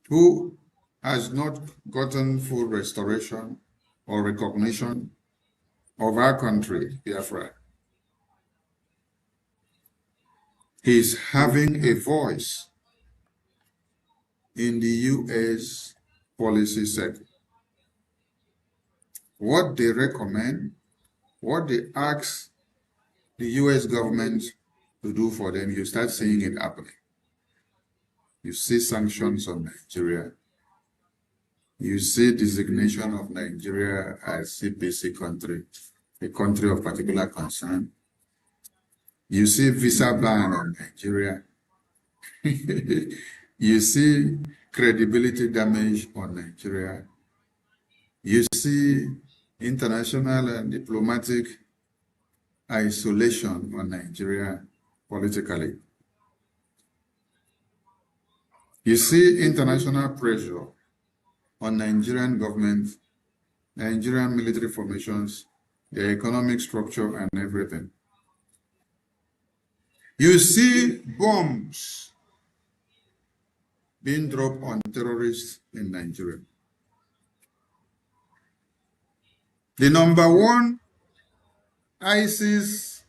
who has not gotten full restoration or recognition of our country, Biafra, is having a voice in the U.S. policy sector? What they recommend, what they ask the U.S. government to do for them, you start seeing it happening. You see sanctions on Nigeria. You see designation of Nigeria as CPC country, a country of particular concern. You see visa ban on Nigeria. You see credibility damage on Nigeria. You see international and diplomatic isolation on Nigeria politically. You see international pressure on Nigerian government, Nigerian military formations, their economic structure and everything. You see bombs being dropped on terrorists in Nigeria. The number one ISIS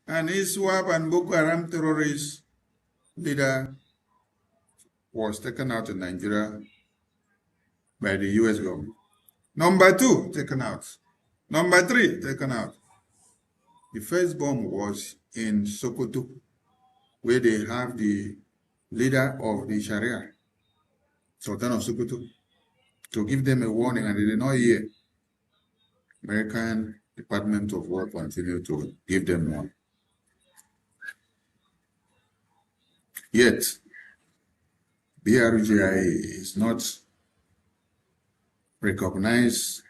and ISWAP and Boko Haram terrorist leader was taken out in Nigeria by the US government. Number two, taken out. Number three, taken out. The first bomb was in Sokoto, where they have the leader of the Sharia, Sultan of Sokoto, to give them a warning, and they did not hear. American Department of War continued to give them one. Yet, BRGI is not recognized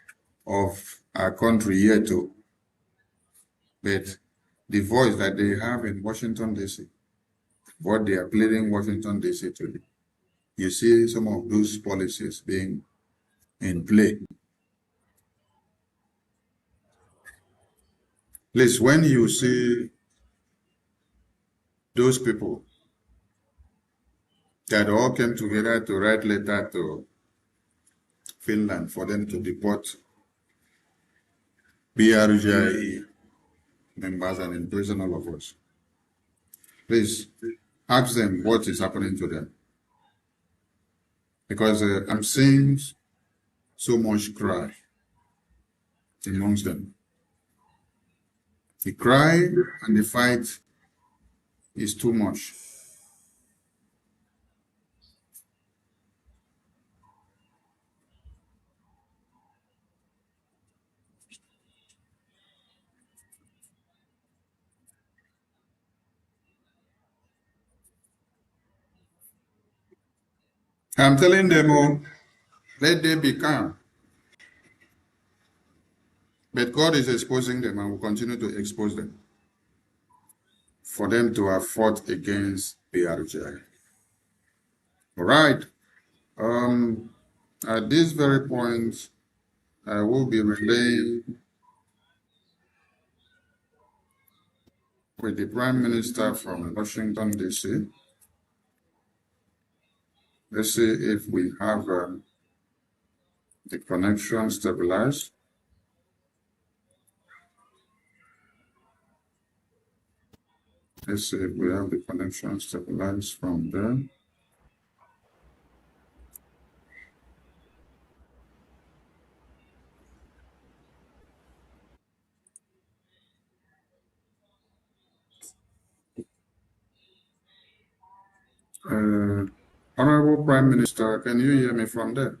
of our country yet, too. But the voice that they have in Washington, D.C., what they are pleading Washington, D.C. to do, you see some of those policies being in play. Please, when you see those people that all came together to write letter to Finland for them to deport BRGI members and imprison all of us, please ask them what is happening to them. Because I'm seeing so much cry amongst them. The cry and the fight is too much. I'm telling them, oh, let them be calm. But God is exposing them and will continue to expose them for them to have fought against Brgie. All right. At this very point, I will be relaying with the Prime Minister from Washington, D.C. Let's see if we have the connection stabilized. Let's see if we have the connection stabilized from there. Honorable Prime Minister, can you hear me from there?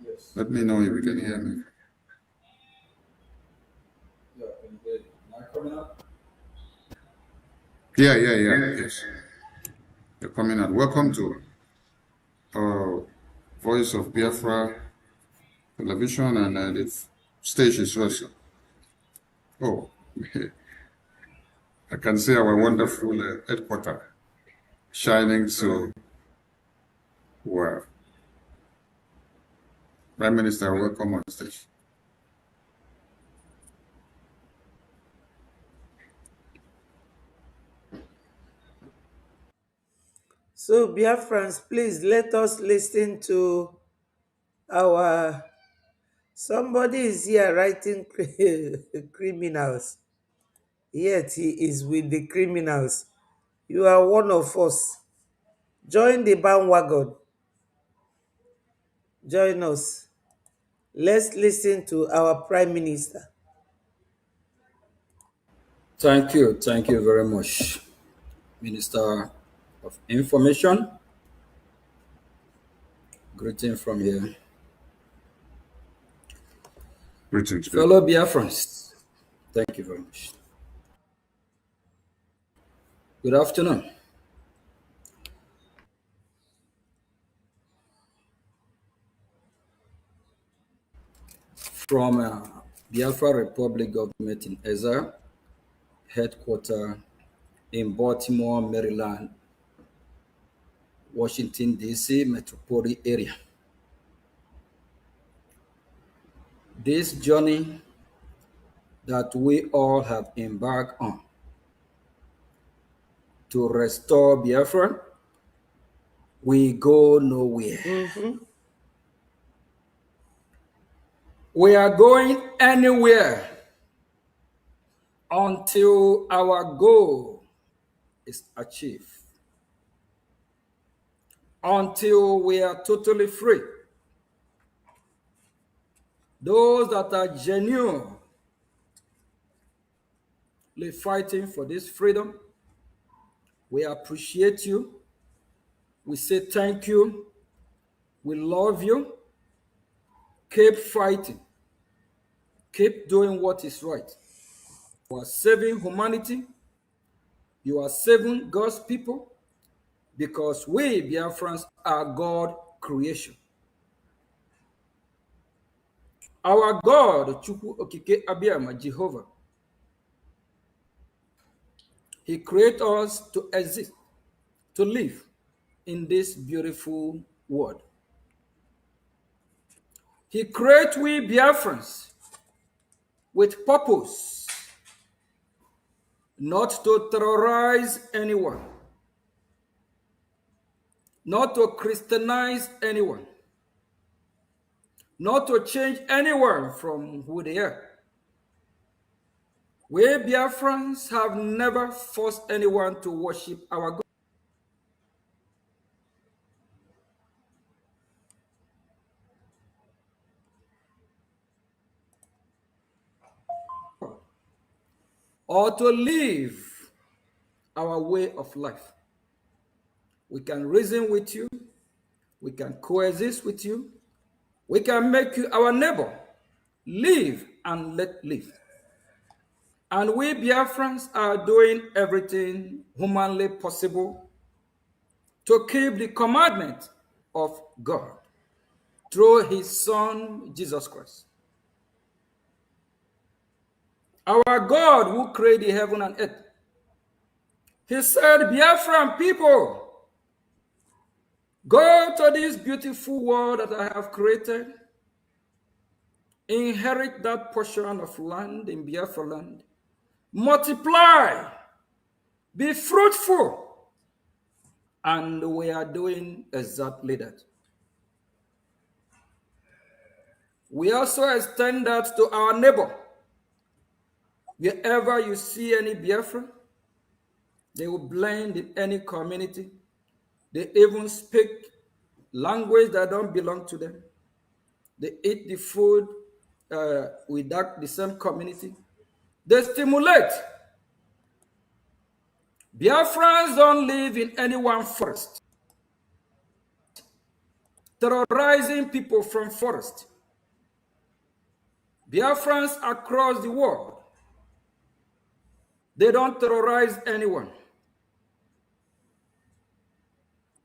Yes. Let me know if you can hear me. Yeah, can you hear me? Am I coming up? Yeah, yes. You're coming out. Welcome to Voice of Biafra television and the stage is also. Oh, I can see our wonderful headquarters shining so well. Prime Minister, welcome on stage. So, Biafrans, please let us listen to our. Somebody is here writing criminals, yet he is with the criminals. You are one of us. Join the bandwagon. Join us. Let's listen to our Prime Minister. Thank you very much, Minister of Information. Greeting from here. Greetings. Fellow Biafrans, thank you very much. Good afternoon. From Biafra Republic Government in Ezra, headquarters in Baltimore, Maryland, Washington, D.C. metropolitan area. This journey that we all have embarked on to restore Biafra, we go nowhere. We are going anywhere until our goal is achieved. Until we are totally free. Those that are genuinely fighting for this freedom, we appreciate you. We say thank you. We love you. Keep fighting. Keep doing what is right. You are saving humanity. You are saving God's people because we, Biafrans, are God creation. Our God, Chukwu Okike Abiyama, Jehovah, He created us to exist, to live in this beautiful world. He created we Biafrans with purpose, not to terrorize anyone, not to Christianize anyone, not to change anyone from who they are. We Biafrans have never forced anyone to worship our God. Or to live our way of life. We can reason with you. We can coexist with you. We can make you our neighbor. Live and let live. And we Biafrans are doing everything humanly possible to keep the commandment of God through his Son, Jesus Christ. Our God who created heaven and earth. He said, Biafran people, go to this beautiful world that I have created, inherit that portion of land in Biafra land, multiply, be fruitful. And we are doing exactly that. We also extend that to our neighbor. Wherever you see any Biafra, they will blend in any community. They even speak language that don't belong to them. They eat the food with the same community. They stimulate. Biafrans don't live in any one forest, terrorizing people from forest. Biafrans across the world, they don't terrorize anyone.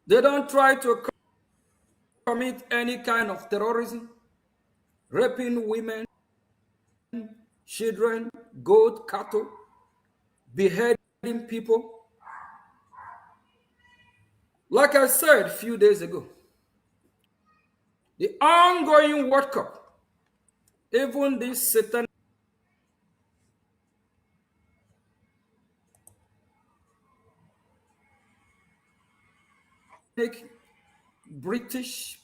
They don't try to commit any kind of terrorism, raping women, children, goat, cattle, beheading people. Like I said a few days ago, the ongoing World Cup, even this satanic British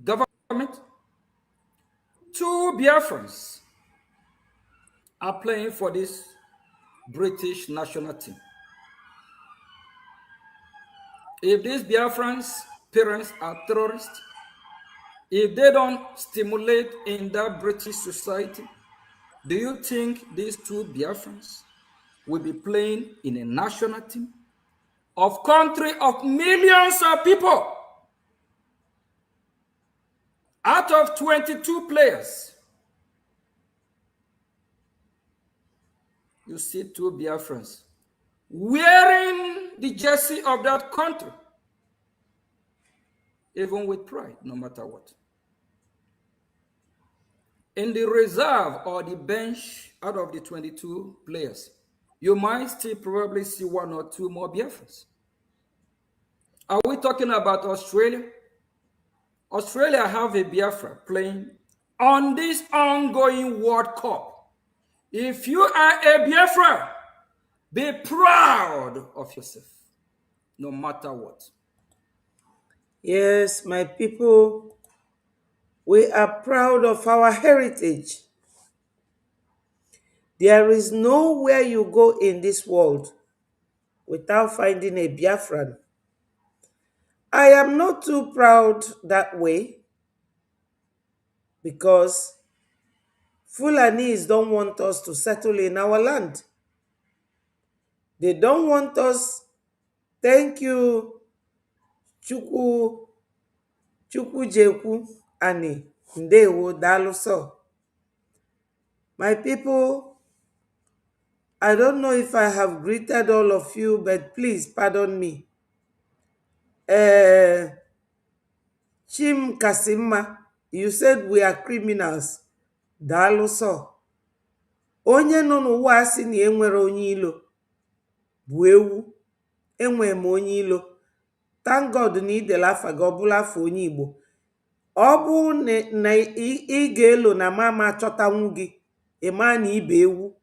government, 2 Biafrans are playing for this British national team. If these Biafrans' parents are terrorists, if they don't stimulate in that British society, do you think these 2 Biafrans will be playing in a national team of country of millions of people? Out of 22 players, you see 2 Biafrans wearing the jersey of that country, even with pride, no matter what. In the reserve or the bench, out of the 22 players, you might still probably see 1 or 2 more Biafrans. Are we talking about Australia? Australia have a Biafra playing on this ongoing World Cup. If you are a Biafra, be proud of yourself, no matter what. Yes, my people, we are proud of our heritage. There is nowhere you go in this world without finding a Biafran. I am not too proud that way because Fulanis don't want us to settle in our land. They don't want us. Thank you, Chukwu Ani Ndewo Daluso. My people, I don't know if I have greeted all of you, but please pardon me. Chim Kasimma, you said we are criminals. Daluso. Onye nọ n'ụwa asị na enwere onye ilo bụ ewu. Enwere m onye ilo. Thank God na idele afa gị ọbụla afọ onye Igbo. Ọ bụ na ị ga-elo na mama achọtanwu gị, ịma na ibe ewu.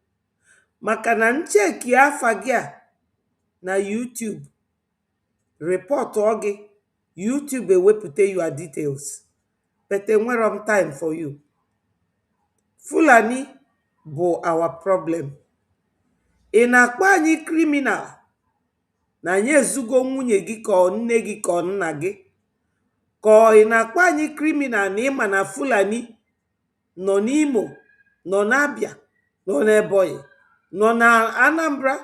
Maka na ncheki afa gị a na YouTube, report ọ gị, YouTube ewepụta your details. But enwere m time for you. Fulani bụ our problem. Ị na-akpọ anyị criminal na anyị ezugo nwunye gị ka ọ nne gị ka ọ nna gị, ka ị na-akpọ anyị criminal na ịma na Fulani nọ n'Imo, nọ n'Abia, nọ n'Ebonyi, nọ na Anambra,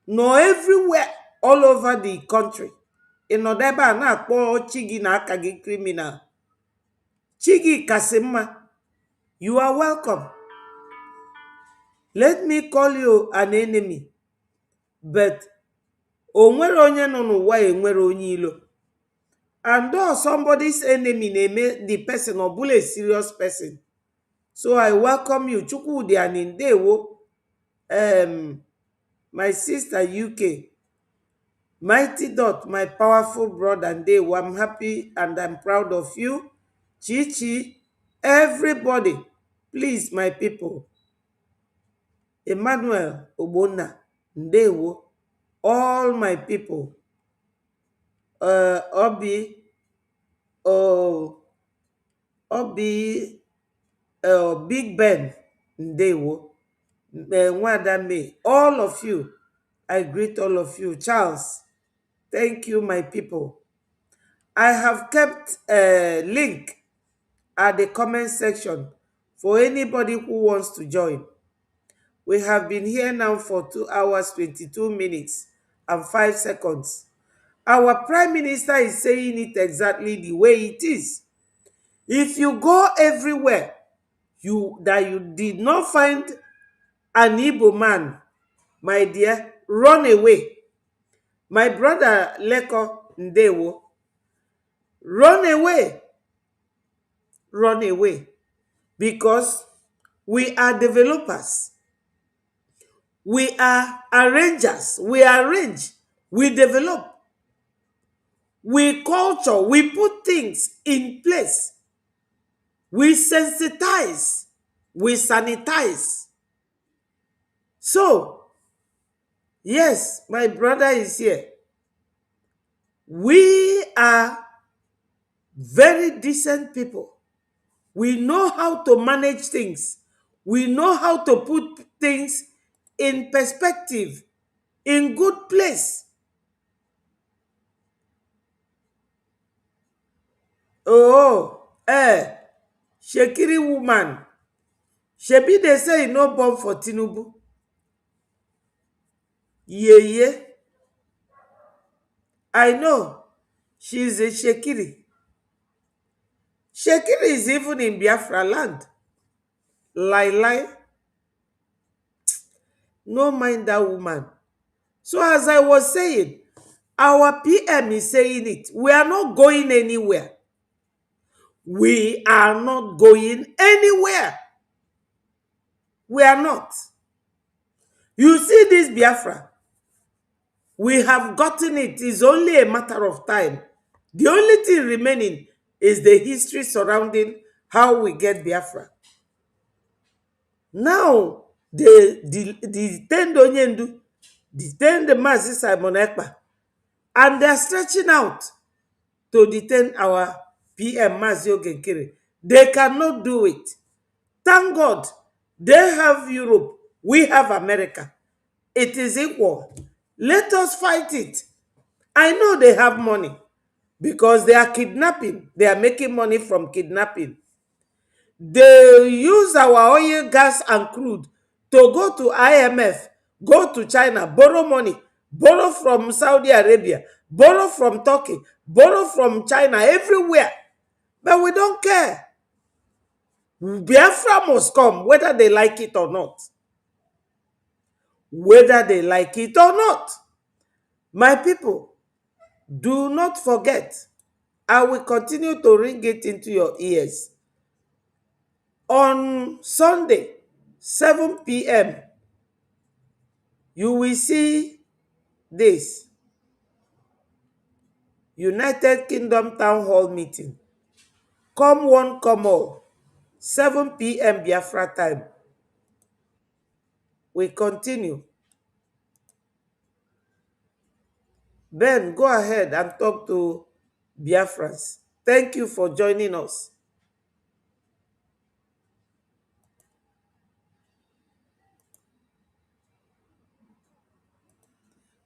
nọ everywhere all over the country. Ị nọdụ ebe a na-akpọ chi gị na aka gị criminal. Chi gị kasị mma. You are welcome. Let me call you an enemy, but onwere onye nọ n'ụwa enwere onye ilo. And though somebody's enemy name the person or bully a serious person. So I welcome you. Chukwudi and Indewo, my sister UK. Mighty Dot, my powerful brother Ndewo. I'm happy and I'm proud of you. Chichi, everybody, please, my people. Emmanuel Obona, Ndewo, all my people. Obi, Big Ben, Ndewo, Nwada May, all of you. I greet all of you. Charles, thank you, my people. I have kept a link at the comment section for anybody who wants to join. We have been here now for 2 hours, 22 minutes and 5 seconds. Our Prime Minister is saying it exactly the way it is. If you go everywhere, that you did not find an Igbo man, my dear, run away. My brother Leko Ndewo, run away. Run away. Because we are developers. We are arrangers. We arrange. We develop. We culture. We put things in place. We sensitize. We sanitize. So, yes, my brother is here. We are very decent people. We know how to manage things. We know how to put things in perspective, in good place. Oh, Shekiri woman. Shebi they say no born for Tinubu. Yeah. I know. She's a Shekiri. Shekiri is even in Biafra land. Lie. No mind that woman. So as I was saying, our PM is saying it. We are not going anywhere. We are not going anywhere. We are not. You see this Biafra? We have gotten it. It's only a matter of time. The only thing remaining is the history surrounding how we get Biafra. Now, they detain Onyendu, detain the Mazi Simon Ekpa, and they're stretching out to detain our PM Mazi Ogenkere. They cannot do it. Thank God, they have Europe, we have America. It is equal. Let us fight it. I know they have money because they are kidnapping. They are making money from kidnapping. They use our oil, gas, and crude to go to IMF, go to China, borrow money, borrow from Saudi Arabia, borrow from Turkey, borrow from China, everywhere. But we don't care. Biafra must come, whether they like it or not. Whether they like it or not. My people, do not forget, I will continue to ring it into your ears. On Sunday, 7 p.m., you will see this United Kingdom Town Hall meeting. Come one, come all. 7 p.m. Biafra time. We continue. Ben, go ahead and talk to Biafrans. Thank you for joining us.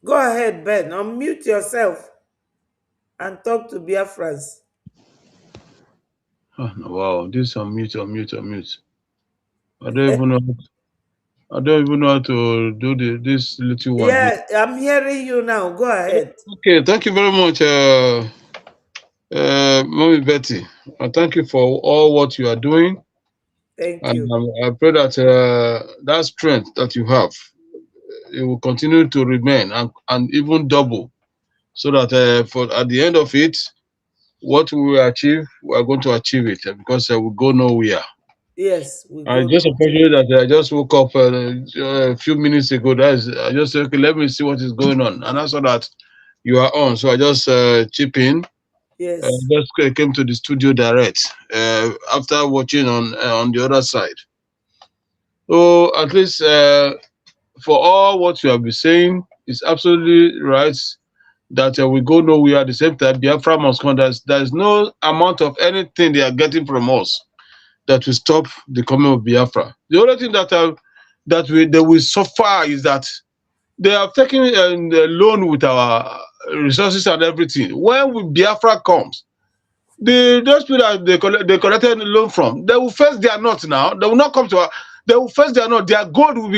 Go ahead, Ben. Unmute yourself and talk to Biafrans. Oh, wow, this unmute. I don't even know. I don't even know how to do this little one. Yeah, I'm hearing you now. Go ahead. Okay, thank you very much, Mommy Betty. Thank you for all what you are doing. Thank And you. I pray that that strength that you have, it will continue to remain and even double, so that for at the end of it, what we will achieve, we are going to achieve it because we go nowhere. Yes, we I go just no. appreciate that I just woke up a few minutes ago. I just said, okay, let me see what is going on, and I saw that you are on, so I just chip in. Yes. Just came to the studio direct after watching on the other side. So at least for all what you have been saying, it's absolutely right that we go nowhere. At the same time, Biafra must come. There's no amount of anything they are getting from us that will stop the coming of Biafra. The only thing they will suffer is that they have taken a loan with our resources and everything. When Biafra comes, those people that they collected the loan from, they will face their not now. They will not come to us. They will face their not. Their gold will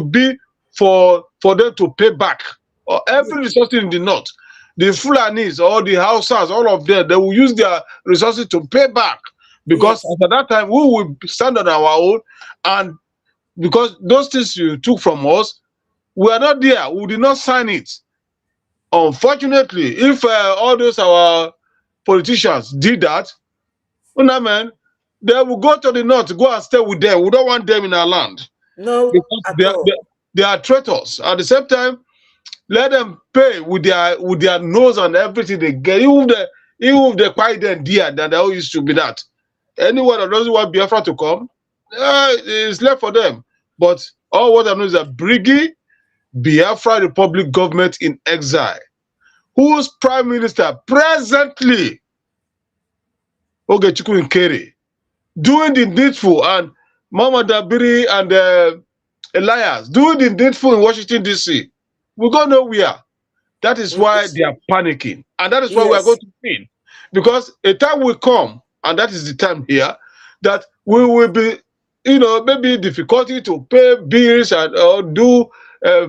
be for them to pay back. Or every resource in the north, the Fulanis, all the Hausas, all of them, they will use their resources to pay back. Because Yes. at that time we will stand on our own, and because those things you took from us, we are not there. We did not sign it. Unfortunately, if all those our politicians did that, man, they will go to the north, go and stay with them. We don't want them in our land No, because at all. they are traitors. At the same time, let them pay with their nose and everything they get. Even if they quiet them dear, that they all used to be that. Anyone that doesn't want Biafra to come, it's left for them. But all what I know is that Brgie, Biafra Republic government in exile, whose prime minister presently, Ogechukwu Nkere, doing the needful, and Mama Dabiri and Elias doing the needful in Washington, D.C. We go nowhere. That is why Yes. they are panicking. And that is why we are going Yes. to win. Because a time will come, and that is the time here, that we will be, maybe difficulty to pay bills and or do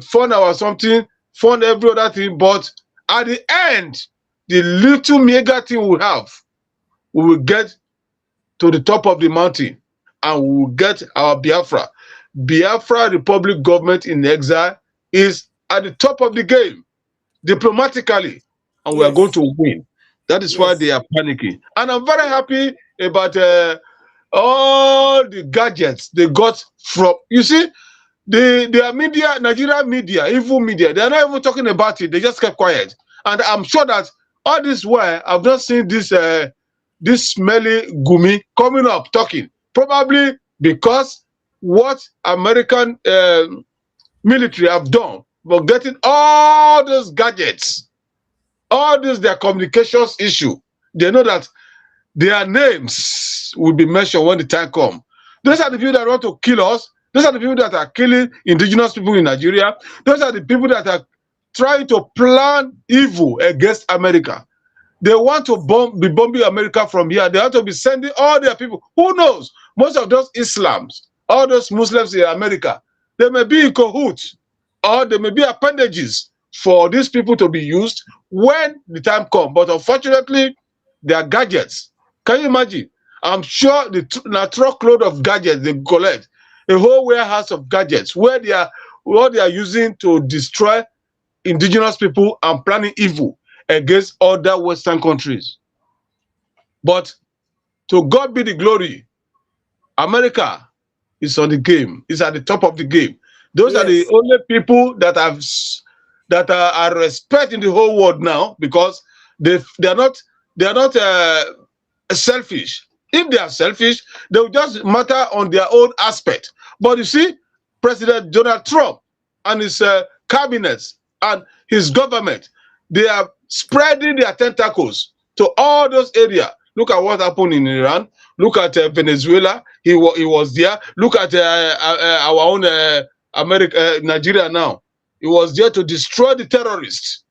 fund or something, fund every other thing. But at the end, the little mega thing we have, we will get to the top of the mountain and we will get our Biafra. Biafra Republic government in exile is at the top of the game diplomatically, and we are going Yes. to win. That is why Yes. they are panicking. And I'm very happy about all the gadgets they got from, you see, their media, Nigeria media, evil media, they are not even talking about it. They just kept quiet. And I'm sure that all this while, I've not seen this smelly gumi coming up talking. Probably because what American military have done for getting all those gadgets, all this their communications issue. They know that their names will be mentioned when the time comes. Those are the people that want to kill us. Those are the people that are killing indigenous people in Nigeria. Those are the people that are trying to plan evil against America. They want to be bombing America from here. They want to be sending all their people. Who knows? Most of those Islams, all those Muslims in America, they may be in cahoots, or they may be appendages for these people to be used when the time comes. But unfortunately, they are gadgets. Can you imagine? I'm sure the truckload of gadgets they collect, a whole warehouse of gadgets, where what they are using to destroy indigenous people and planning evil against other Western countries. But to God be the glory. America is on the game. It's at the top of the game. Those are the Yes. only people that are respect in the whole world now, because they are not selfish. If they are selfish, they will just matter on their own aspect. But you see, President Donald Trump and his cabinets and his government, they are spreading their tentacles to all those areas. Look at what happened in Iran. Look at Venezuela. He was there. Look at our own America, Nigeria now. He was there to destroy the terrorists.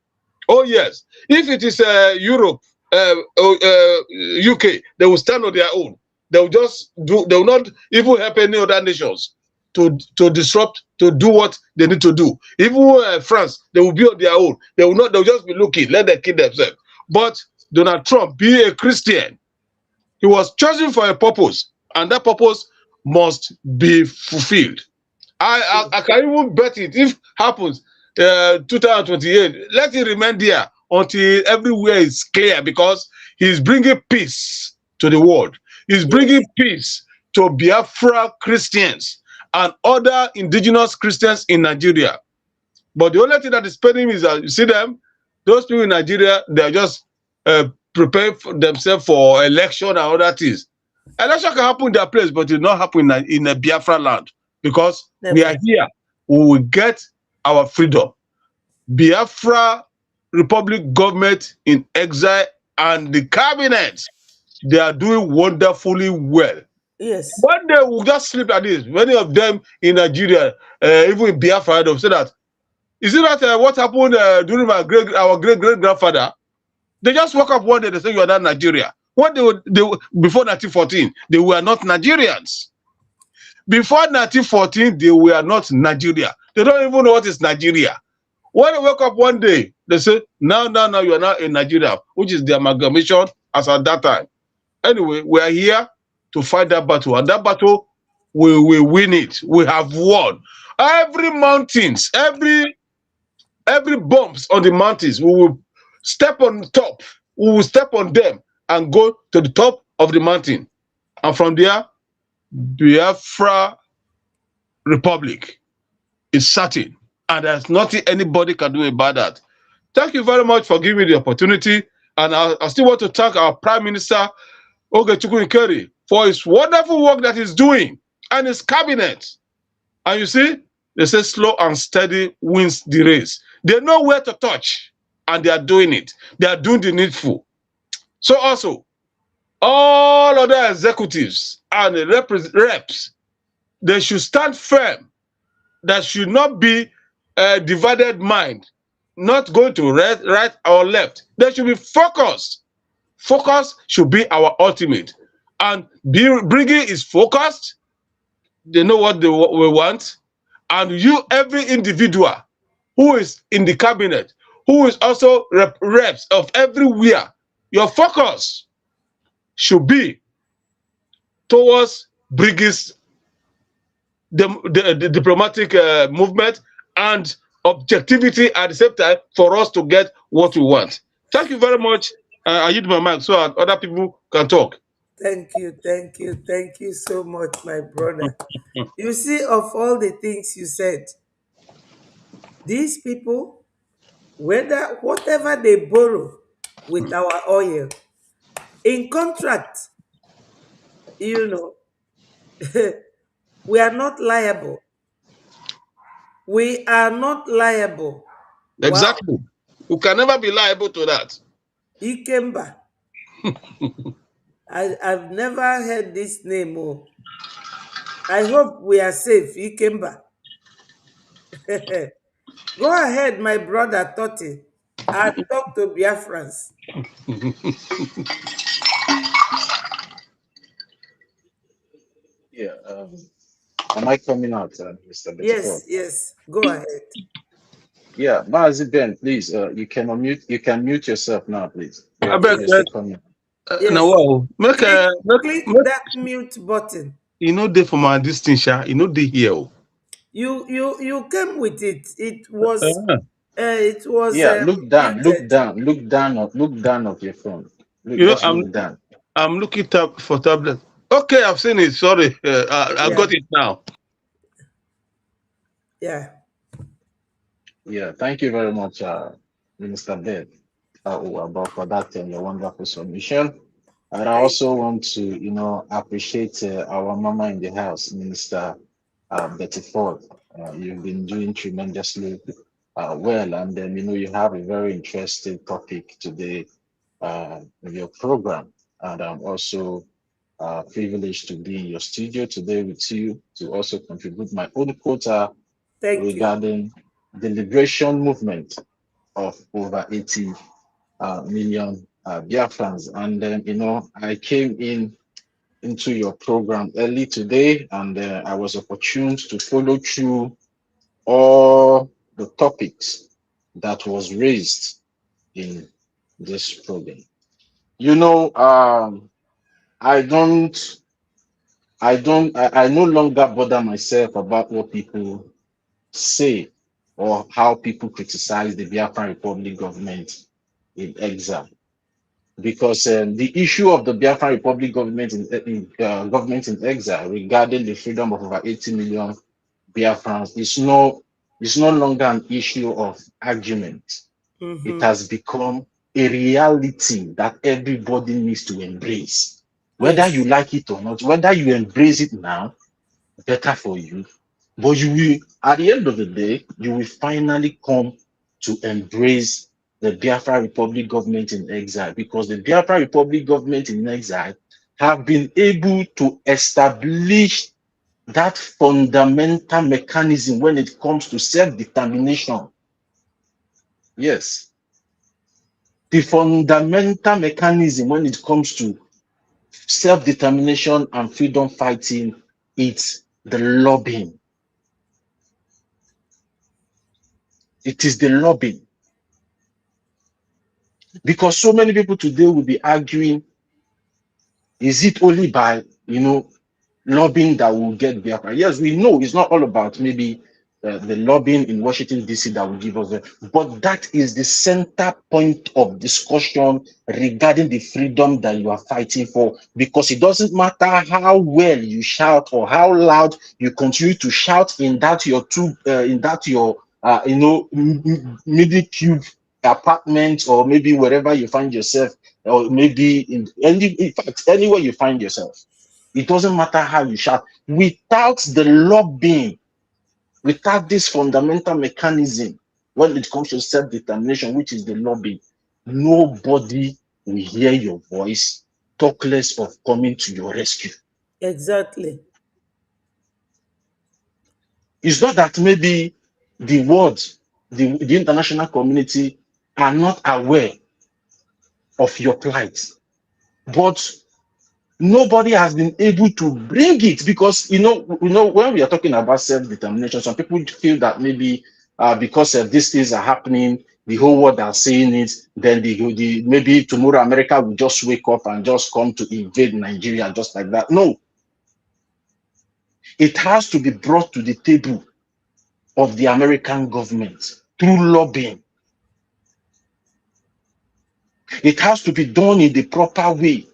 Oh yes. If it is Europe, UK, they will stand on their own. They will just do. They will not even help any other nations to disrupt, to do what they need to do. Even France, they will be on their own. They will not. They will just be looking. Let them kill themselves. But Donald Trump, be a Christian, he was chosen for a purpose. and that purpose must be fulfilled. I can even bet it if happens 2028. Let it remain there until everywhere is clear, because he's bringing peace to the world. He's bringing peace to Biafra Christians and other indigenous Christians in Nigeria. But the only thing that is paining me is that you see them, those people in Nigeria, they are just preparing for themselves for election and other things. Election can happen in their place, but it will not happen in a Biafra land, because we are here. We will get our freedom. Biafra Republic government in exile and the cabinet, they are doing wonderfully well. Yes. One day we'll just sleep like this. Many of them in Nigeria, even in Biafra, they'll say that, is it not what happened during our great grandfather? They just woke up one day, they say you are not Nigeria. When they before 1914, they were not Nigerians. Before 1914, they were not Nigeria. They don't even know what is Nigeria. When they wake up one day, they say, now, you are not in Nigeria, which is the amalgamation as at that time. Anyway, we are here to fight that battle, and that battle, we will win it. We have won. Every mountains, every bumps on the mountains, we will step on top. We will step on them and go to the top of the mountain. And from there, Biafra Republic is certain. And there's nothing anybody can do about that. Thank you very much for giving me the opportunity. And I still want to thank our Prime Minister, Ogechukwu Ikeri, for his wonderful work that he's doing and his cabinet. And you see, they say slow and steady wins the race. They know where to touch, and they are doing it. They are doing the needful. So also, all other executives and reps, they should stand firm. There should not be a divided mind, not going to right or left. They should be focused. Focus should be our ultimate. And Brgie is focused. They know what we want. And you, every individual who is in the cabinet, who is also reps of everywhere, your focus should be towards Brigie's the diplomatic movement and objectivity at the same time for us to get what we want. Thank you very much. I use my mic so other people can talk. Thank you so much, my brother. You see, of all the things you said, these people, whatever they borrow with our oil, in contract, you know, we are not liable. We are not liable. Exactly. Wow. We can never be liable to that. Ikemba. I've never heard this name. Oh. I hope we are safe, Ikemba. Go ahead, my brother Totti. I'll talk to Biafrans. Yeah. Am I coming out, Mr. Bettiford? Yes. Go ahead. Yeah, Mazi Ben, please. You can unmute. You can mute yourself now, please. I bet. Yes. No, click that mute button. You know, they for my distinction. You know, they here. You came with it. It was. It was. Yeah. Look down. Look down of your phone. Look down. I'm looking up for tablet. Okay, I've seen it. Sorry, I got it now. Yeah. Yeah. Thank you very much, Minister Ben, for that your wonderful submission. And I also want to, appreciate our mama in the house, Minister Bettiford. You've been doing tremendously well, and then you have a very interesting topic today in your program, and I'm also privileged to be in your studio today with you to also contribute my own quota regarding the liberation movement of over 80 million Biafrans. And then, I came into your program early today, and I was opportune to follow through all the topics that was raised in this program. I don't I no longer bother myself about what people say or how people criticize the Biafran Republic government in exile. Because the issue of the Biafran Republic government government in exile regarding the freedom of over 80 million Biafrans is no longer an issue of argument. It Mm-hmm. has become a reality that everybody needs to embrace. Whether you Yes. like it or not, whether you embrace it now, better for you. But you will, at the end of the day, you will finally come to embrace the Biafra Republic government in exile, because the Biafra Republic government in exile have been able to establish that fundamental mechanism when it comes to self-determination. Yes, the fundamental mechanism when it comes to self-determination and freedom fighting, it's the lobbying. It is the lobbying. Because so many people today will be arguing, is it only by, lobbying that will get Biafra? Yes, we know it's not all about maybe the lobbying in Washington, D.C. that will give us but that is the center point of discussion regarding the freedom that you are fighting for, because it doesn't matter how well you shout or how loud you continue to shout in that your middle cube apartment, or maybe wherever you find yourself, or maybe in fact anywhere you find yourself. It doesn't matter how you shout. Without the lobbying, without this fundamental mechanism when it comes to self-determination, which is the lobbying, nobody will hear your voice, talk less of coming to your rescue. Exactly. It's not that maybe the world, the international community are not aware of your plight, but nobody has been able to bring it, because when we are talking about self-determination, some people feel that maybe because these things are happening, the whole world are saying it, then maybe tomorrow America will just wake up and just come to invade Nigeria just like that. No, it has to be brought to the table of the American government through lobbying. It has to be done in the proper way,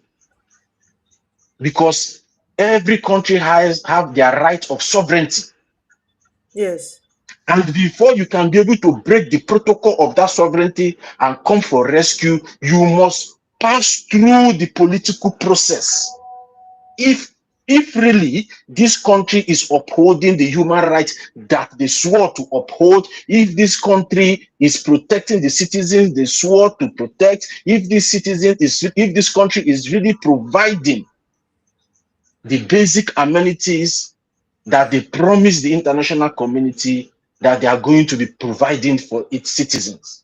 because every country have their right of sovereignty. Yes. And before you can be able to break the protocol of that sovereignty and come for rescue, you must pass through the political process. If really this country is upholding the human rights that they swore to uphold, if this country is protecting the citizens they swore to protect, if this country is really providing the basic amenities that they promise the international community that they are going to be providing for its citizens.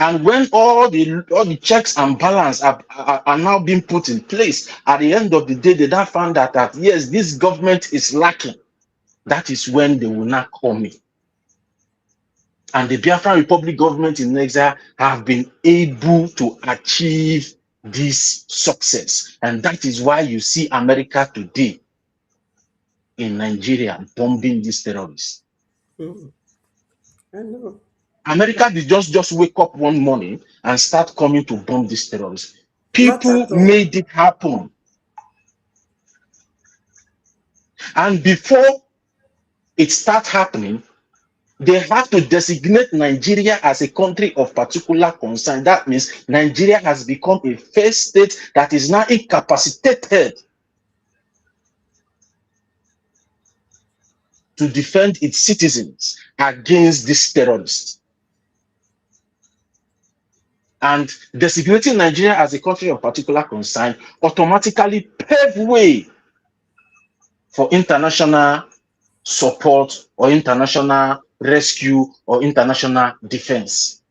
And when all the checks and balance are now being put in place, at the end of the day, they now found that yes, this government is lacking. That is when they will not come in. And the Biafran Republic government in exile have been able to achieve this success. And that is why you see America today in Nigeria bombing these terrorists. Mm. I know. America did just wake up one morning and start coming to bomb these terrorists. Not People at all. made it happen. And before it starts happening, they have to designate Nigeria as a country of particular concern. That means Nigeria has become a first state that is now incapacitated to defend its citizens against these terrorists. And designating Nigeria as a country of particular concern automatically pave way for international support or international rescue or international defense.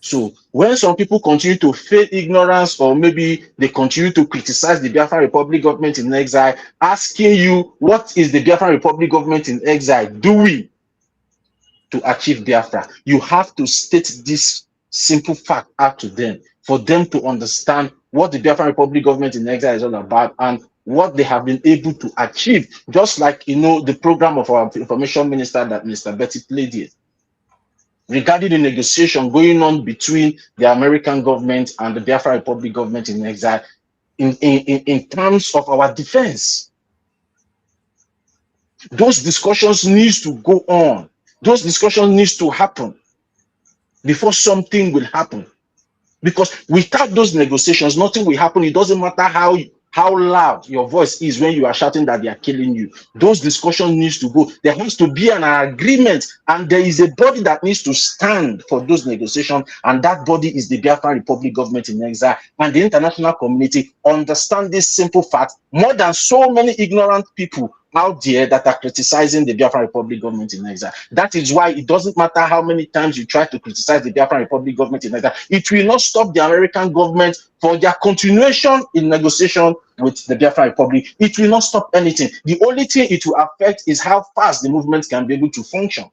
So when some people continue to feign ignorance, or maybe they continue to criticize the Biafran Republic government in exile, asking you, what is the Biafran Republic government in exile doing to achieve Biafra? You have to state this simple fact out to them, for them to understand what the Biafran Republic government in exile is all about and what they have been able to achieve, just like the program of our information minister that Mr. Betty played here regarding the negotiation going on between the American government and the Biafra Republic government in exile in terms of our defense. Those discussions needs to go on. Those discussions needs to happen before something will happen. Because without those negotiations, nothing will happen. It doesn't matter how loud your voice is when you are shouting that they are killing you. Those discussions needs to go. There has to be an agreement, and there is a body that needs to stand for those negotiations, and that body is the Biafran Republic government in exile. And the international community understand this simple fact more than so many ignorant people out there that are criticizing the Biafran Republic government in exile. That is why it doesn't matter how many times you try to criticize the Biafran Republic government in exile, it will not stop the American government for their continuation in negotiation with the Biafran Republic. It will not stop anything. The only thing it will affect is how fast the movement can be able to function.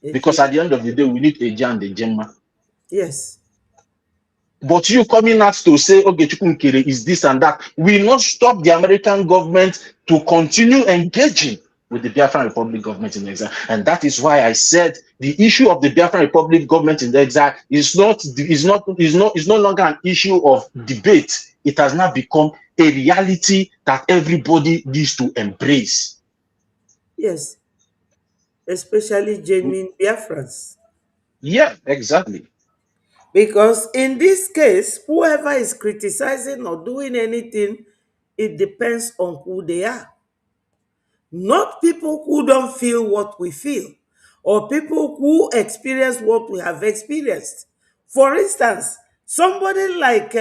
Because at the end of the day, we need a Jan the Gemma. Yes. But you coming out to say, okay, Chukwunkere is this and that, will not stop the American government to continue engaging with the Biafran Republic government in exile. And that is why I said the issue of the Biafran Republic government in exile is no longer an issue of debate. It has now become a reality that everybody needs to embrace. Yes. Especially genuine Biafrans. Yeah, exactly. Because in this case, whoever is criticizing or doing anything, it depends on who they are. Not people who don't feel what we feel, or people who experience what we have experienced. For instance, somebody like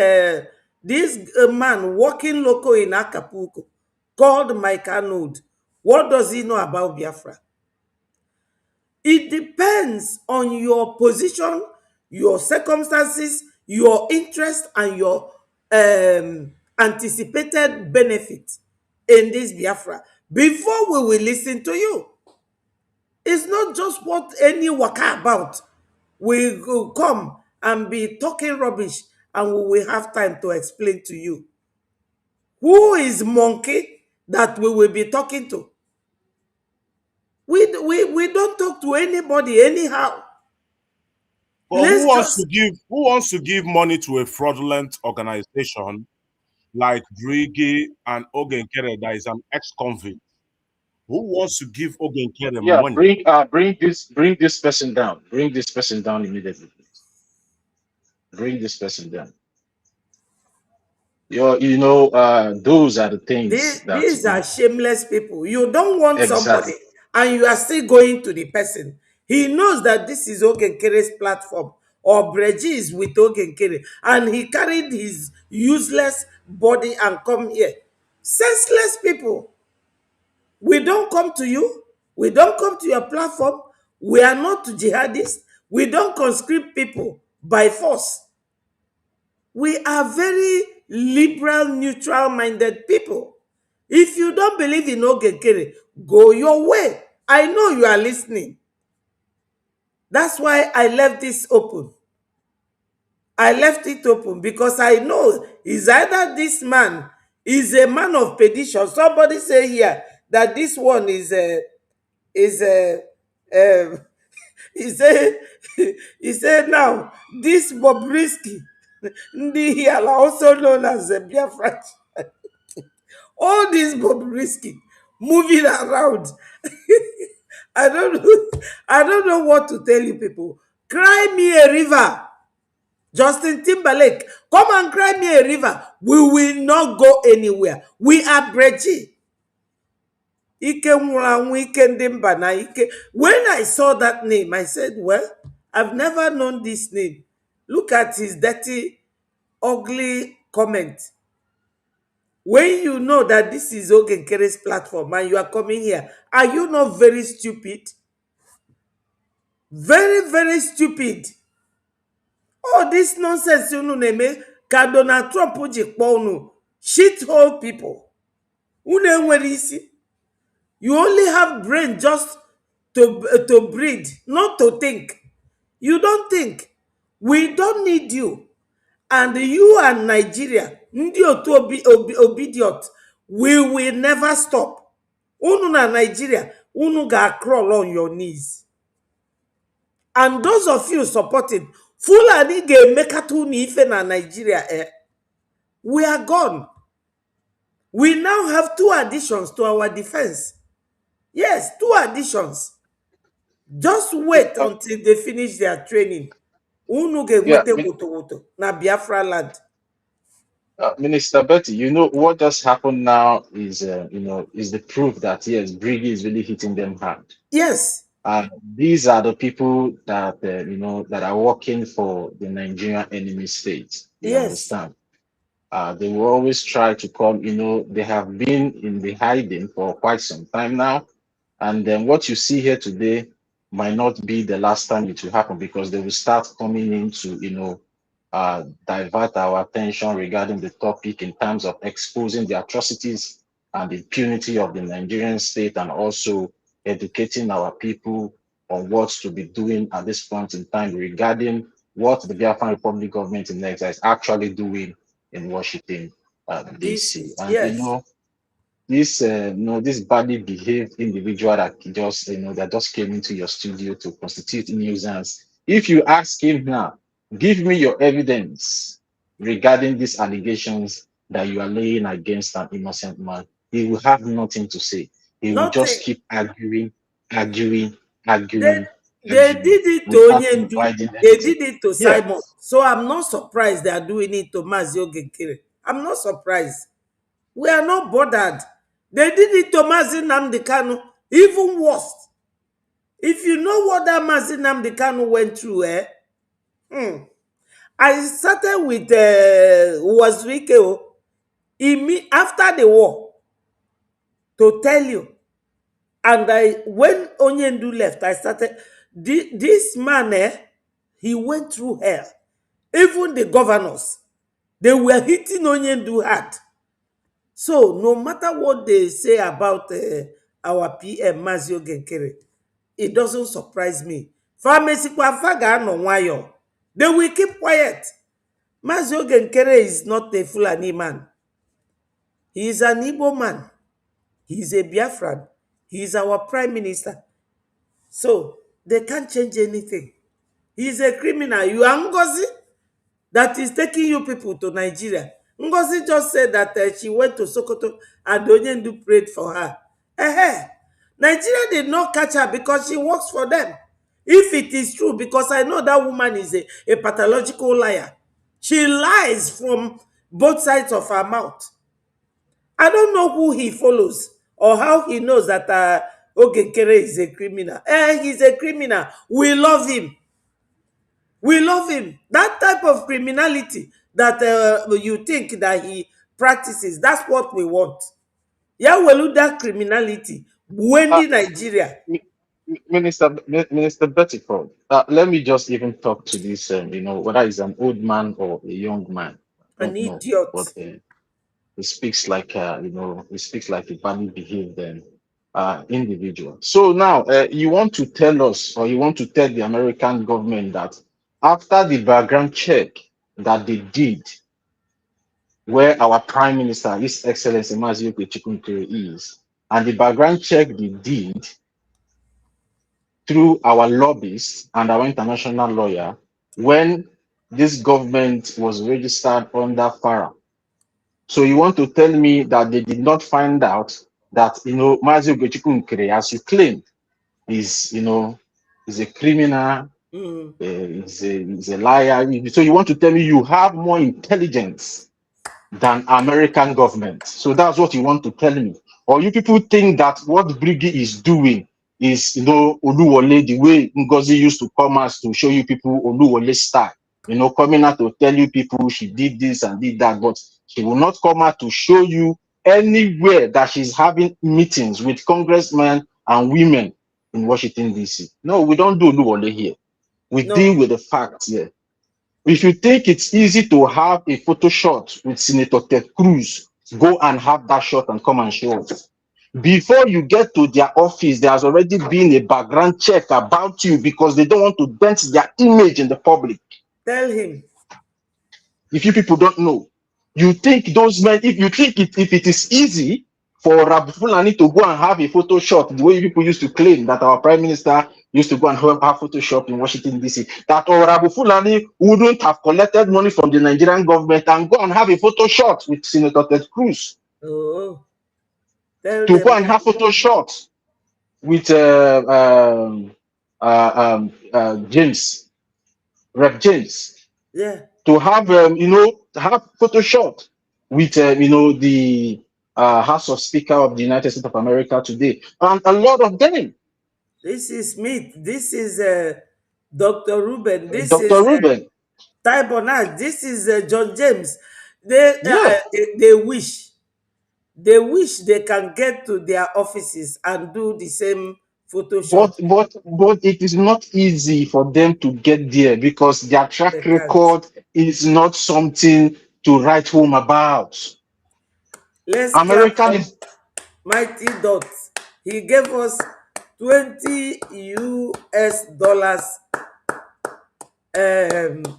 this man working local in Acapulco called Mike Arnold. What does he know about Biafra? It depends on your position, your circumstances, your interest, and your anticipated benefit in this Biafra before we will listen to you. It's not just what any waka about. We will come and be talking rubbish and we will have time to explain to you. Who is monkey that we will be talking to? We don't talk to anybody anyhow. But who wants to give money to a fraudulent organization like Brgie and Ogenkere that is an ex-convict? Who wants to give Ogenkere money? Bring this person down. Bring this person down immediately. Bring this person down. Those are the things These are shameless people. You don't want exactly. somebody and you are still going to the person. He knows that this is Ogenkere's platform, or Brgie is with Ogenkere, and he carried his useless body and come here. Senseless people. We don't come to you. We don't come to your platform. We are not jihadists. We don't conscript people by force. We are very liberal, neutral-minded people. If you don't believe in Ogenkere, go your way. I know you are listening. That's why I left this open. I left it open because I know is either this man is a man of perdition. Somebody say here that this one is a he said he said now this Bobrisky ndị here are also known as the Biafra. All these Bobrisky moving around. I don't know what to tell you people. Cry me a river. Justin Timberlake, come and cry me a river. We will not go anywhere. We are Brgie. When I saw that name, I said, well, I've never known this name. Look at his dirty, ugly comment. When you know that this is Ogenkere's platform and you are coming here, are you not very stupid? Very, very stupid. All this nonsense you know name ka Donald Trump shithole people. You only have brain just to breed, not to think. You don't think we don't need you, and you and Nigeria, ndị otu Obidiot, we will never stop. Unu na Nigeria, unu ga crawl on your knees. And those of you supporting Fulani ga-emekata unu ife na Nigeria, we are gone. We now have 2 additions to our defense. Yes, 2 additions. Just wait until they finish their training. Unu Yeah, ga-enwete woto na Biafra land. Minister Betty, you know what just happened now is, is the proof that yes, Brigi is really hitting them hard. Yes. These are the people that that are working for the Nigerian enemy state. You understand? They will always try to come. They have been in the hiding for quite some time now, and then what you see here today might not be the last time it will happen, because they will start coming in to divert our attention regarding the topic in terms of exposing the atrocities and impunity of the Nigerian state, and also educating our people on what to be doing at this point in time regarding what the Biafran Republic government in exile is actually doing in Washington, DC. And yes. This badly behaved individual that just that just came into your studio to constitute nuisance. If you ask him now, give me your evidence regarding these allegations that you are laying against an innocent man, he will have nothing to say. He will just keep arguing. They did it to Onyendu. They did it to Simon. So I'm not surprised they are doing it to Mazi Ogenkere. I'm not surprised. We are not bothered. They did it to Mazi Nnamdi Kanu. Even worse. If you know what that Mazi Nnamdi Kanu went through, I started with Wazwike after the war to tell you. And when Onyendu left, I started, this man, he went through hell. Even the governors, they were hitting Onyendu hard. So no matter what they say about our PM, Mazi Ogenkere, it doesn't surprise me. They will keep quiet. Mazi Ogenkere is not a Fulani man. He is an Igbo man. He is a Biafran. He is our prime minister. So they can't change anything. He is a criminal. You are Ngozi that is taking you people to Nigeria. Ngozi just said that she went to Sokoto and Onyendu prayed for her. Nigeria did not catch her because she works for them. If it is true, because I know that woman is a pathological liar. She lies from both sides of her mouth. I don't know who he follows or how he knows that Ogenkere is a criminal. He's a criminal. We love him. We love him. That type of criminality that you think that he practices, that's what we want. Yeah, well, that criminality. Wendy, Nigeria. Minister Bettiford, let me just even talk to this, whether he's an old man or a young man. An idiot. But he speaks like, he speaks like a badly behaved individual. So now you want to tell us, or you want to tell the American government that after the background check that they did, where our Prime Minister, His Excellency Mazi Ogenkere is, and the background check they did through our lobbyists and our international lawyer, when this government was registered under FARA. So you want to tell me that they did not find out that, Mazi Ogenkere, as you claim, is a criminal, is a liar. So you want to tell me you have more intelligence than American government. So that's what you want to tell me. Or you people think that what Brigi is doing is, Oluwole, the way Ngozi used to come out to show you people Oluwole style, coming out to tell you people she did this and did that, but she will not come out to show you anywhere that she's having meetings with congressmen and women in Washington, D.C. No, we don't do Oluwole here. We deal with the facts here. If you think it's easy to have a photo shot with Senator Ted Cruz, go and have that shot and come and show us. Before you get to their office, there has already been a background check about you because they don't want to dent their image in the public. Tell him. If you people don't know, you think those men, if you think if it is easy for Rabu Fulani to go and have a Photoshop, the way people used to claim that our prime minister used to go and have Photoshop in Washington, D.C., that Rabu Fulani wouldn't have collected money from the Nigerian government and go and have a Photoshop with Senator Ted Cruz. Oh, tell To them. go and have Photoshop with James, Rep. James. Yeah. To have, to have Photoshop with, the House of Speaker of the United States of America today. And a lot of them. This is Smith. This is Dr. Ruben. This Dr. is Ruben. Ty Bernard. This is John James. They, Yeah. they wish. They wish they can get to their offices and do the same Photoshop. But it is not easy for them to get there because their track record is not something to write home about. Let's American clap is Mighty Dot. He gave us $20 US.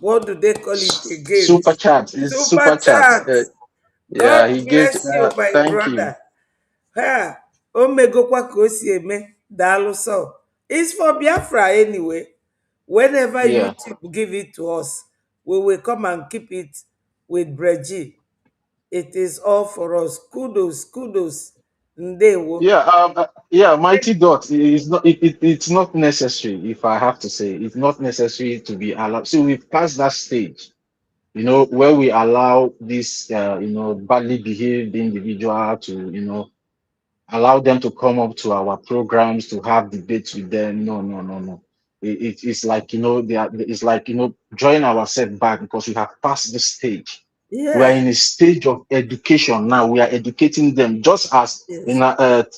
What do they call it again? super chat. It's super chat. God he bless gave. you, my Thank brother. you. Ha! Omegokwa ka o si eme. Daalụ sọ. It's for Biafra anyway. Whenever YouTube give it to us, we will come and keep it with Brgie. It is all for us. Kudos, kudos. Ndewo. Mighty Dot is not. It's not necessary. If I have to say, it's not necessary to be allowed. So we've passed that stage, where we allow this, badly behaved individual to, allow them to come up to our programs to have debates with them. No. It's like, it's like, drawing ourselves back because we have passed this stage. Yeah. We are in a stage of education now. We are educating them, just as Ambassador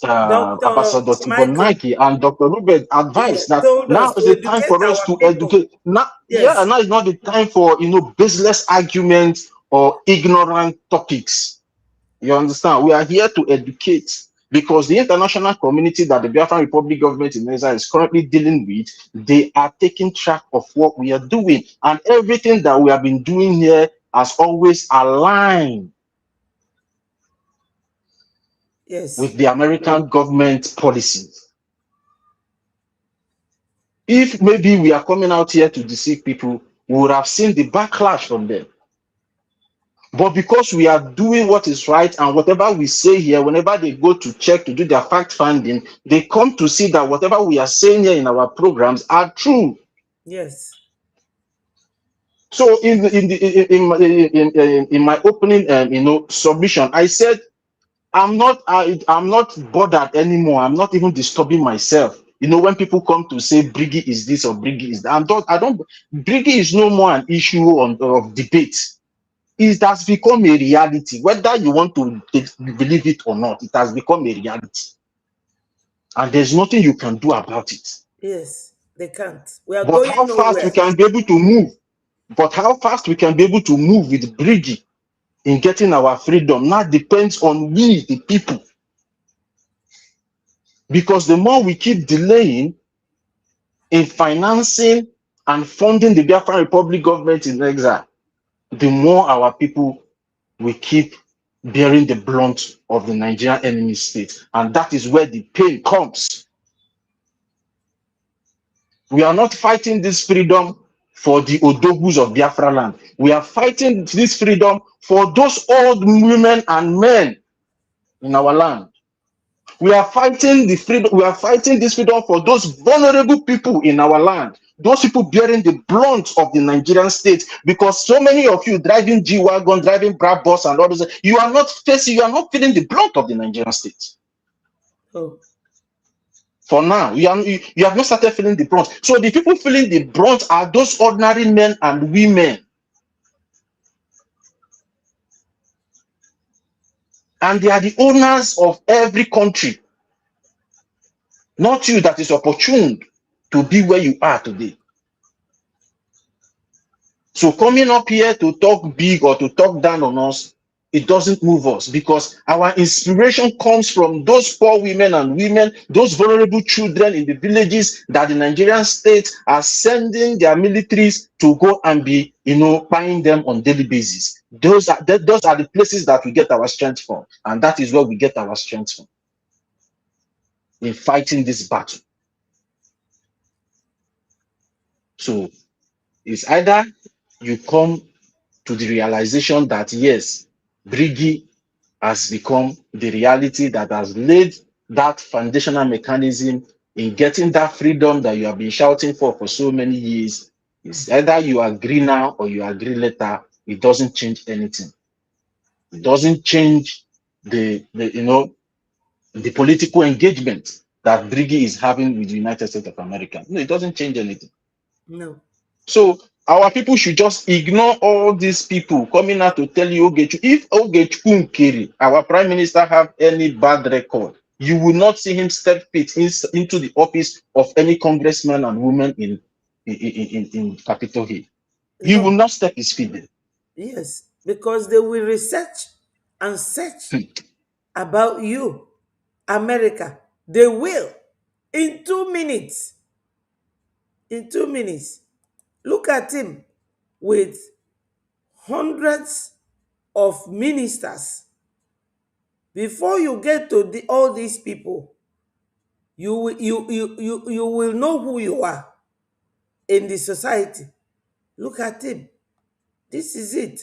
Tibonaki and Dr. Ruben advised that now is the time for us to educate. Now is not the time for baseless arguments or ignorant topics. You understand? We are here to educate because the international community that the Biafran Republic government in Israel is currently dealing with, they are taking track of what we are doing, and everything that we have been doing here has always aligned with the American government policies. If maybe we are coming out here to deceive people, we would have seen the backlash from them. But because we are doing what is right, and whatever we say here, whenever they go to check to do their fact finding, they come to see that whatever we are saying here in our programs are true. Yes. So in my opening submission, I said I'm not bothered anymore. I'm not even disturbing myself. When people come to say Brgie is this or Brgie is that, Brgie is no more an issue of debate. It has become a reality. Whether you want to believe it or not, it has become a reality. And there's nothing you can do about it. Yes, they can't. We are But going how nowhere. fast we can be able to move? But how fast we can be able to move with Brgie in getting our freedom now depends on we, the people. Because the more we keep delaying in financing and funding the Biafran Republic government in exile, the more our people will keep bearing the brunt of the Nigerian enemy state. And that is where the pain comes. We are not fighting this freedom for the Odogus of Biafra land. We are fighting this freedom for those old women and men in our land. We are fighting the freedom. We are fighting this freedom for those vulnerable people in our land. Those people bearing the brunt of the Nigerian state, because so many of you driving G-Wagon, driving Brabus and all this, you are not feeling the brunt of the Nigerian state. Oh. For now, you have not started feeling the brunt. So the people feeling the brunt are those ordinary men and women. And they are the owners of every country. Not you that is opportune to be where you are today. So coming up here to talk big or to talk down on us it doesn't move us, because our inspiration comes from those poor women, those vulnerable children in the villages that the Nigerian state are sending their militaries to go and be, buying them on daily basis. Those are the places that we get our strength from, and that is where we get our strength from in fighting this battle. So it's either you come to the realization that yes, Brigi has become the reality that has laid that foundational mechanism in getting that freedom that you have been shouting for so many years. It's either you agree now or you agree later. It doesn't change anything. It doesn't change the political engagement that Brigi is having with the United States of America. No, it doesn't change anything. No. So our people should just ignore all these people coming out to tell you, Ogechu, if Ogechu Nkeri, our prime minister, have any bad record, you will not see him step feet into the office of any congressman and woman in Capitol Hill. He will not step his feet there. Yes, because they will research and search about you, America. They will. In 2 minutes. In 2 minutes. Look at him with hundreds of ministers. Before you get to all these people, you will know who you are in the society. Look at him. This is it.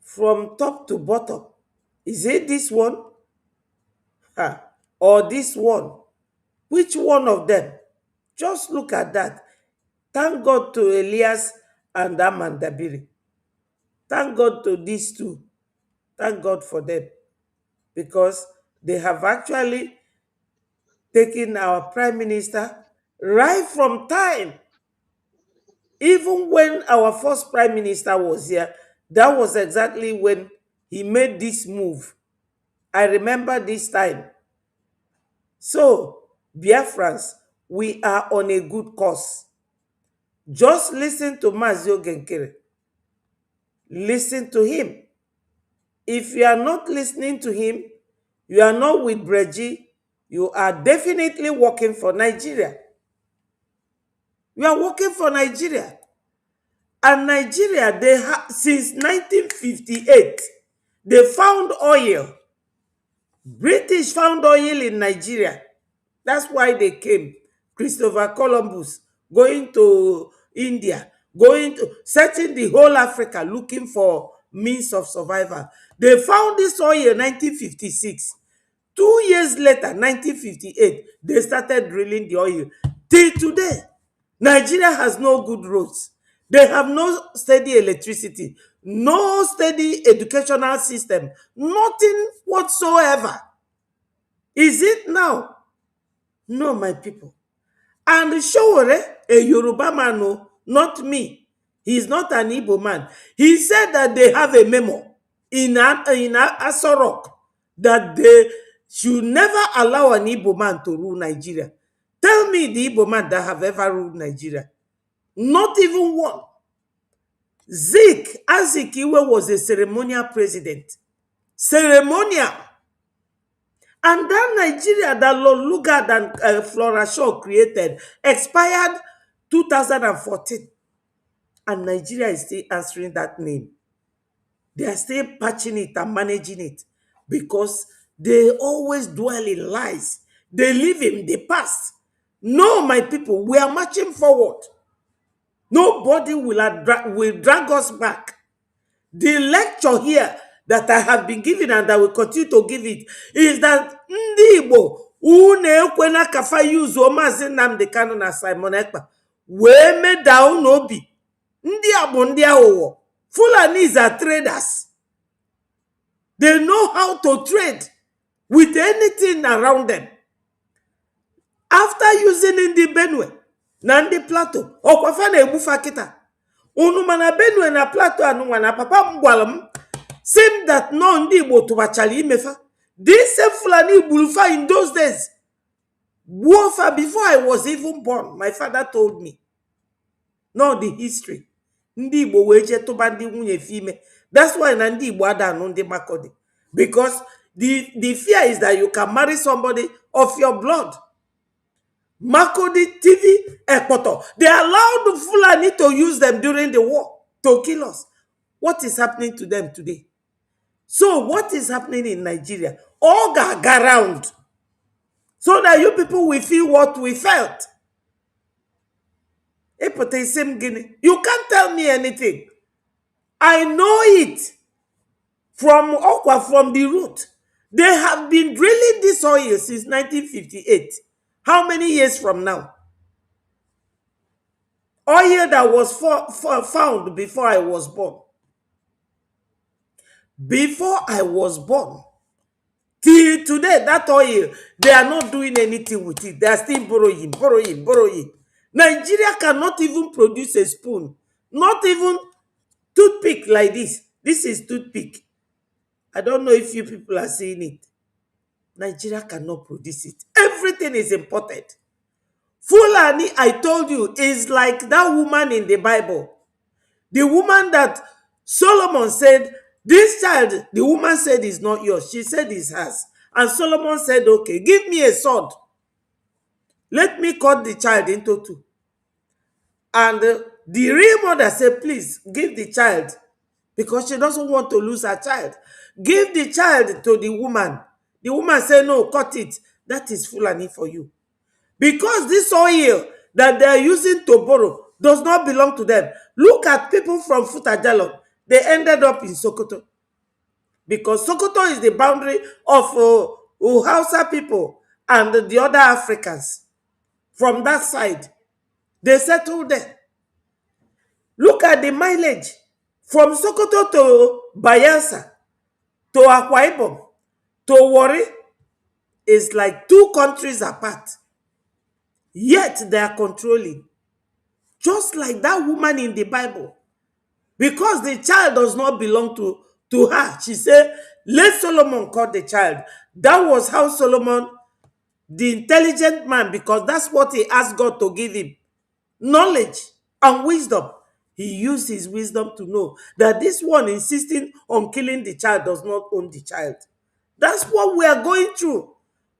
From top to bottom. Is it this one? Or this one? Which one of them? Just look at that. Thank God to Elias and Amandabiri. Thank God to these two. Thank God for them. Because they have actually taken our prime minister right from time. Even when our first prime minister was here, that was exactly when he made this move. I remember this time. So, Biafrans, we are on a good course. Just listen to Mazio Genkere. Listen to him. If you are not listening to him, you are not with Brgie, you are definitely working for Nigeria. You are working for Nigeria. And Nigeria, since 1958, they found oil. British found oil in Nigeria. That's why they came. Christopher Columbus going to India, searching the whole Africa, looking for means of survival. They found this oil in 1956. 2 years later, 1958, they started drilling the oil. Till today, Nigeria has no good roads. They have no steady electricity, no steady educational system, nothing whatsoever. Is it now? No, my people. And Showore, a Yoruba man, no, not me. He's not an Igbo man. He said that they have a memo in Asorok that they should never allow an Igbo man to rule Nigeria. Tell me the Igbo man that have ever ruled Nigeria. Not even one. Azikiwe was a ceremonial president. Ceremonial. And that Nigeria that Lord Lugard and Flora Shaw created expired 2014. And Nigeria is still answering that name. They are still patching it and managing it because they always dwell in lies. They live in the past. No, my people, we are marching forward. Nobody will drag us back. The lecture here that I have been giving and I will continue to give it is that ndị Igbo unu ekwena kafa use Maazị Nnamdi Kanu na Simon Ekpa wee meda unu obi. Ndị a bụ ndị aghụghọ. Fulanis are traders. They know how to trade with anything around them. After using ndị Benue na ndị Plateau, ọkwafa na-egbufa kịta. Unu mana Benue na Plateau anụnwa na papa m gwara m same that no ndị Igbo tụbachara imefa. This same Fulani Bulufa in those days. Buofa, before I was even born, my father told me. No, the history. Ndị Igbo wee je tụba ndị nwunye fime. That's why Nandi Ibuada Nundi Makodi. Because the fear is that you can marry somebody of your blood. Makodi, TV, Ekoto. They allowed Fulani to use them during the war to kill us. What is happening to them today? So what is happening in Nigeria? All got around. So that you people will feel what we felt. You can't tell me anything. I know it from Okwa, from the root. They have been drilling this oil since 1958. How many years from now? Oil that was found before I was born. Before I was born. Till today, that oil, they are not doing anything with it. They are still borrowing. Nigeria cannot even produce a spoon. Not even toothpick like this. This is toothpick. I don't know if you people are seeing it. Nigeria cannot produce it. Everything is imported. Fulani, I told you, is like that woman in the Bible. The woman that Solomon said, this child, the woman said is not yours. She said it's hers. And Solomon said, okay, give me a sword. Let me cut the child into two. And the real mother said, please, give the child. Because she doesn't want to lose her child. Give the child to the woman. The woman said, no, cut it. That is Fulani for you. Because this oil that they are using to borrow does not belong to them. Look at people from Futajalon. They ended up in Sokoto. Because Sokoto is the boundary of Hausa people and the other Africans. From that side, they settled there. Look at the mileage. From Sokoto to Bayelsa, to Akwa Ibom, to Warri, is like 2 countries apart. Yet they are controlling. Just like that woman in the Bible. Because the child does not belong to her. She said, let Solomon cut the child. That was how Solomon, the intelligent man, because that's what he asked God to give him. Knowledge and wisdom. He used his wisdom to know that this one insisting on killing the child does not own the child. That's what we are going through.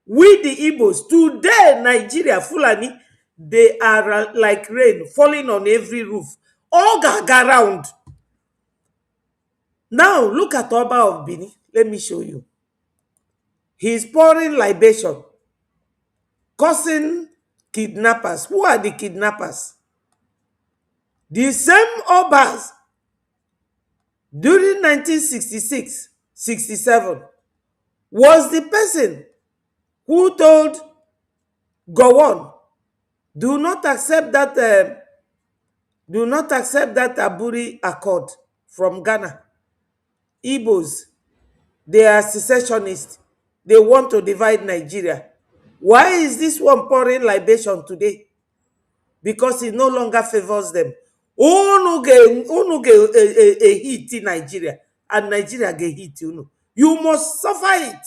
We the Igbos, today, Nigeria, Fulani, they are like rain falling on every roof. All around. Now, look at Oba of Bini. Let me show you. He's pouring libation, causing kidnappers. Who are the kidnappers? The same Obas during 1966-67 was the person who told Gowon, do not accept that Aburi Accord from Ghana. Igbos, they are secessionists. They want to divide Nigeria. Why is this one pouring libation today? Because it no longer favors them. Unu get a hit in Nigeria, and Nigeria get hit. You must suffer it.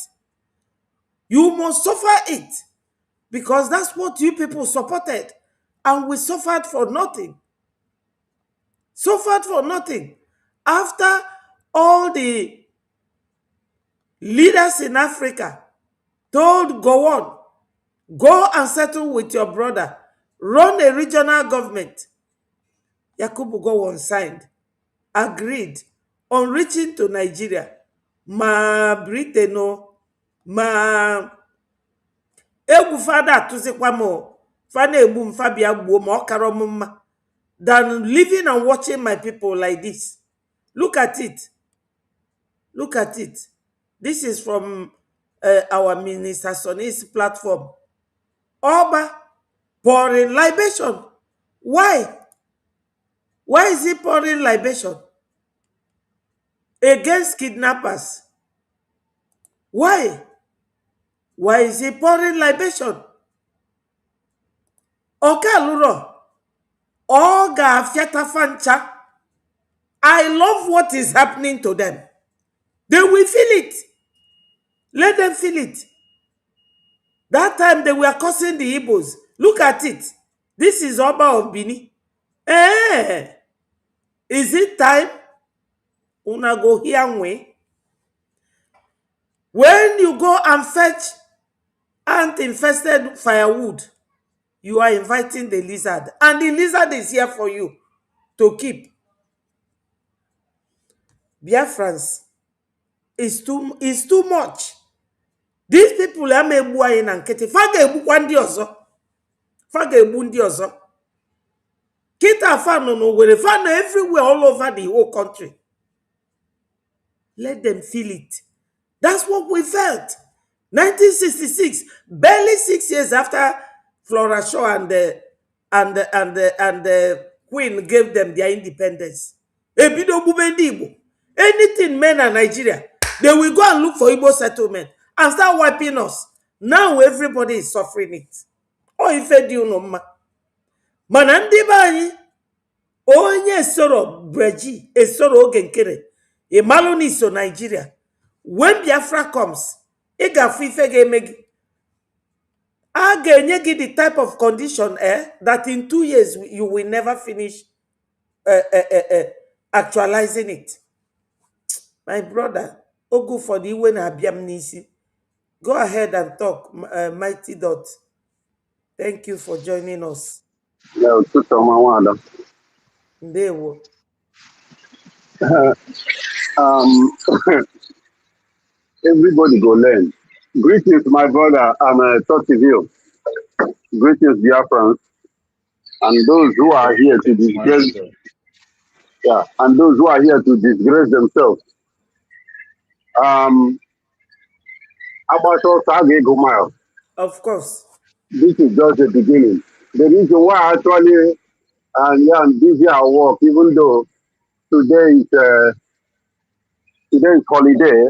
You must suffer it. Because that's what you people supported. And we suffered for nothing. Suffered for nothing. After all the leaders in Africa told Gowon, go and settle with your brother. Run a regional government. Yakubu Gowon signed. Agreed on reaching to Nigeria. Ma Britain, ma egwu fada atụzikwa m fana egbu m fabia gbuo ma ọ kara m mma than living and watching my people like this. Look at it. Look at it. This is from our Minister Sonny's platform. Oba pouring libation. Why? Why is he pouring libation? Against kidnappers. Why? Why is he pouring libation? Okaluro. Oga Fiata Fancha. I love what is happening to them. They will feel it. Let them feel it. That time they were cursing the Igbos. Look at it. This is Oba of Bini. Is it time? Una go here way. When you go and fetch ant-infested firewood, you are inviting the lizard. And the lizard is here for you to keep. Biafrans is too much. These people are megbu anyị na nkịtị. Fa ga-egbukwa ndị ọzọ. Fa ga-egbu ndị ọzọ. Kita fa nọ n'Owerri, fa nọ everywhere all over the whole country. Let them feel it. That's what we felt. 1966, barely 6 years after Flora Shaw and the Queen gave them their independence. Ebido bube ndị Igbo. Anything men in Nigeria, they will go and look for Igbo settlement and start wiping us. Now everybody is suffering it. Oh, if you know, mana ndị be anyị onye soro Brgie esoro oge nkere ịmalụ n'iso Nigeria. When Biafra comes, ị ga-afụ ife ga-eme gị. A ga-enye gị the type of condition that in 2 years you will never finish actualizing it. My brother, ogu for the iwe na-abịa m n'isi. Go ahead and talk, Mighty Dot. Thank you for joining us. Yeah, Ndewo. Everybody go learn. Greetings, my brother. I'm Totivio. Greetings, Biafrans, and those who are here to disgrace. Yeah, and those who are here to disgrace themselves. About us, Of course. this is just the beginning. The reason why actually, I'm busy at work, even though today is holiday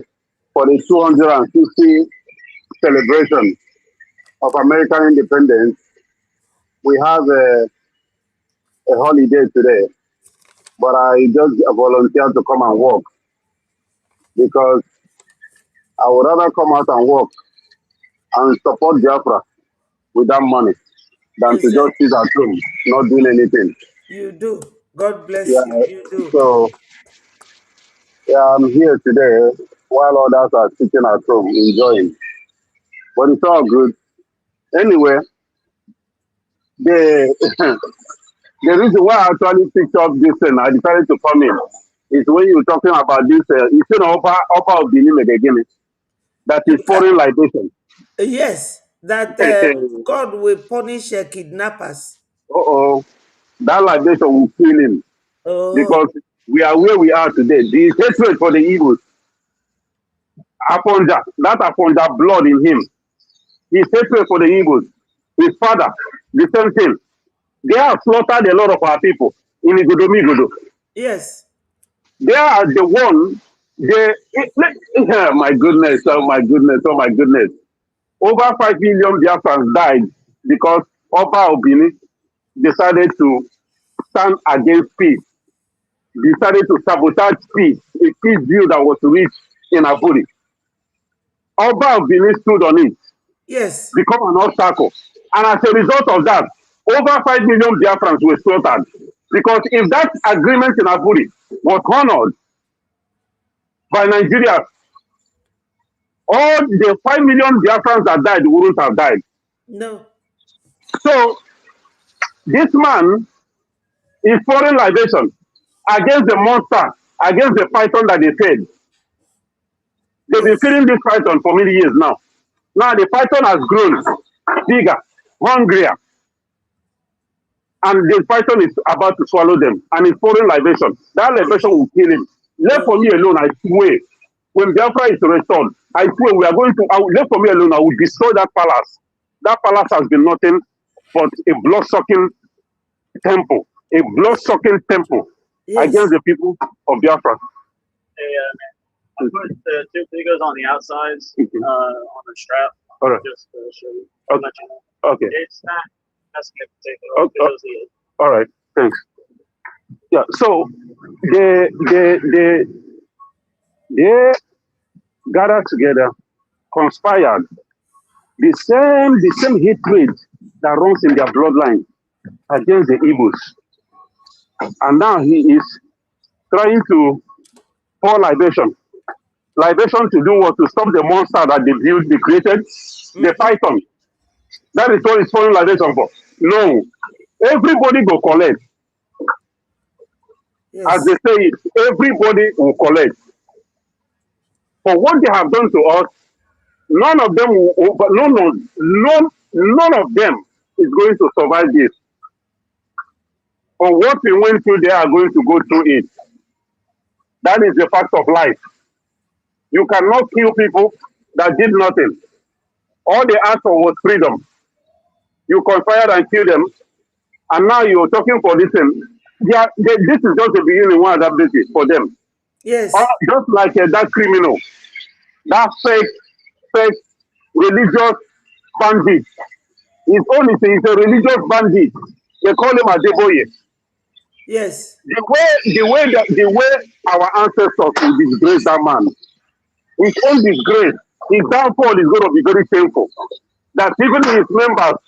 for the 250 celebration of American independence. We have a holiday today, but I just volunteered to come and work because I would rather come out and work and support Biafra with that money than to just sit at home, not doing anything. You do. God bless you. You do. So, I'm here today while others are sitting at home enjoying. But it's all good. Anyway, the the reason why I actually picked up this thing, I decided to come in, is when you're talking about this, you see, upper of the name again, that is foreign libation. Yes, that God will punish kidnappers. That libation will kill him. Because we are where we are today. The hatred for the evils, upon that blood in him, his hatred for the evils, his father, the same thing. They have slaughtered a lot of our people in Igodomigodo. Yes. They are the one, my goodness, oh my goodness, oh my goodness. Over 5 million Biafrans died because Oba Obini decided to stand against peace, decided to sabotage peace, a peace deal that was reached in Aburi. Oba Obini stood on it. Yes. Become an obstacle. And as a result of that, over 5 million Biafrans were slaughtered. Because if that agreement in Aburi was honored by Nigeria, all the 5 million Biafrans that died wouldn't have died. No. So, this man is foreign libation against the monster, against the python that they fed. They've been feeding this python for many years now. Now the python has grown bigger, hungrier, and the python is about to swallow them. And it's foreign libation. That libation will kill him. Left for me alone, I swear. When Biafra is restored, I swear we are going to. Left for me alone, I will destroy that palace. That palace has been nothing but a blood-sucking temple, against the people of Biafra. I put the two figures on the outsides on the strap. All right. Just to show you. Okay. It's not. That's going to take it off. All right. Thanks. Yeah. So they gathered together, conspired. The same hatred that runs in their bloodline against the Igbos. And now he is trying to pour libation. Libation to do what? To stop the monster that they built, they created, the python. That is what it's pouring libation for. No. Everybody go collect. As they say it, everybody will collect. For what they have done to us, none of them will, but none of them is going to survive this. For what we went through, they are going to go through it. That is the fact of life. You cannot kill people that did nothing. All they asked for was freedom. You conspired and killed them, and now you're talking for this thing. This is just the beginning one of that basis for them. Yes. Just like that criminal, that fake religious bandit. His own is a religious bandit. They call him Adeboye. Yes. The way our ancestors will disgrace that man, his own disgrace, his downfall is going to be very painful. That even his members,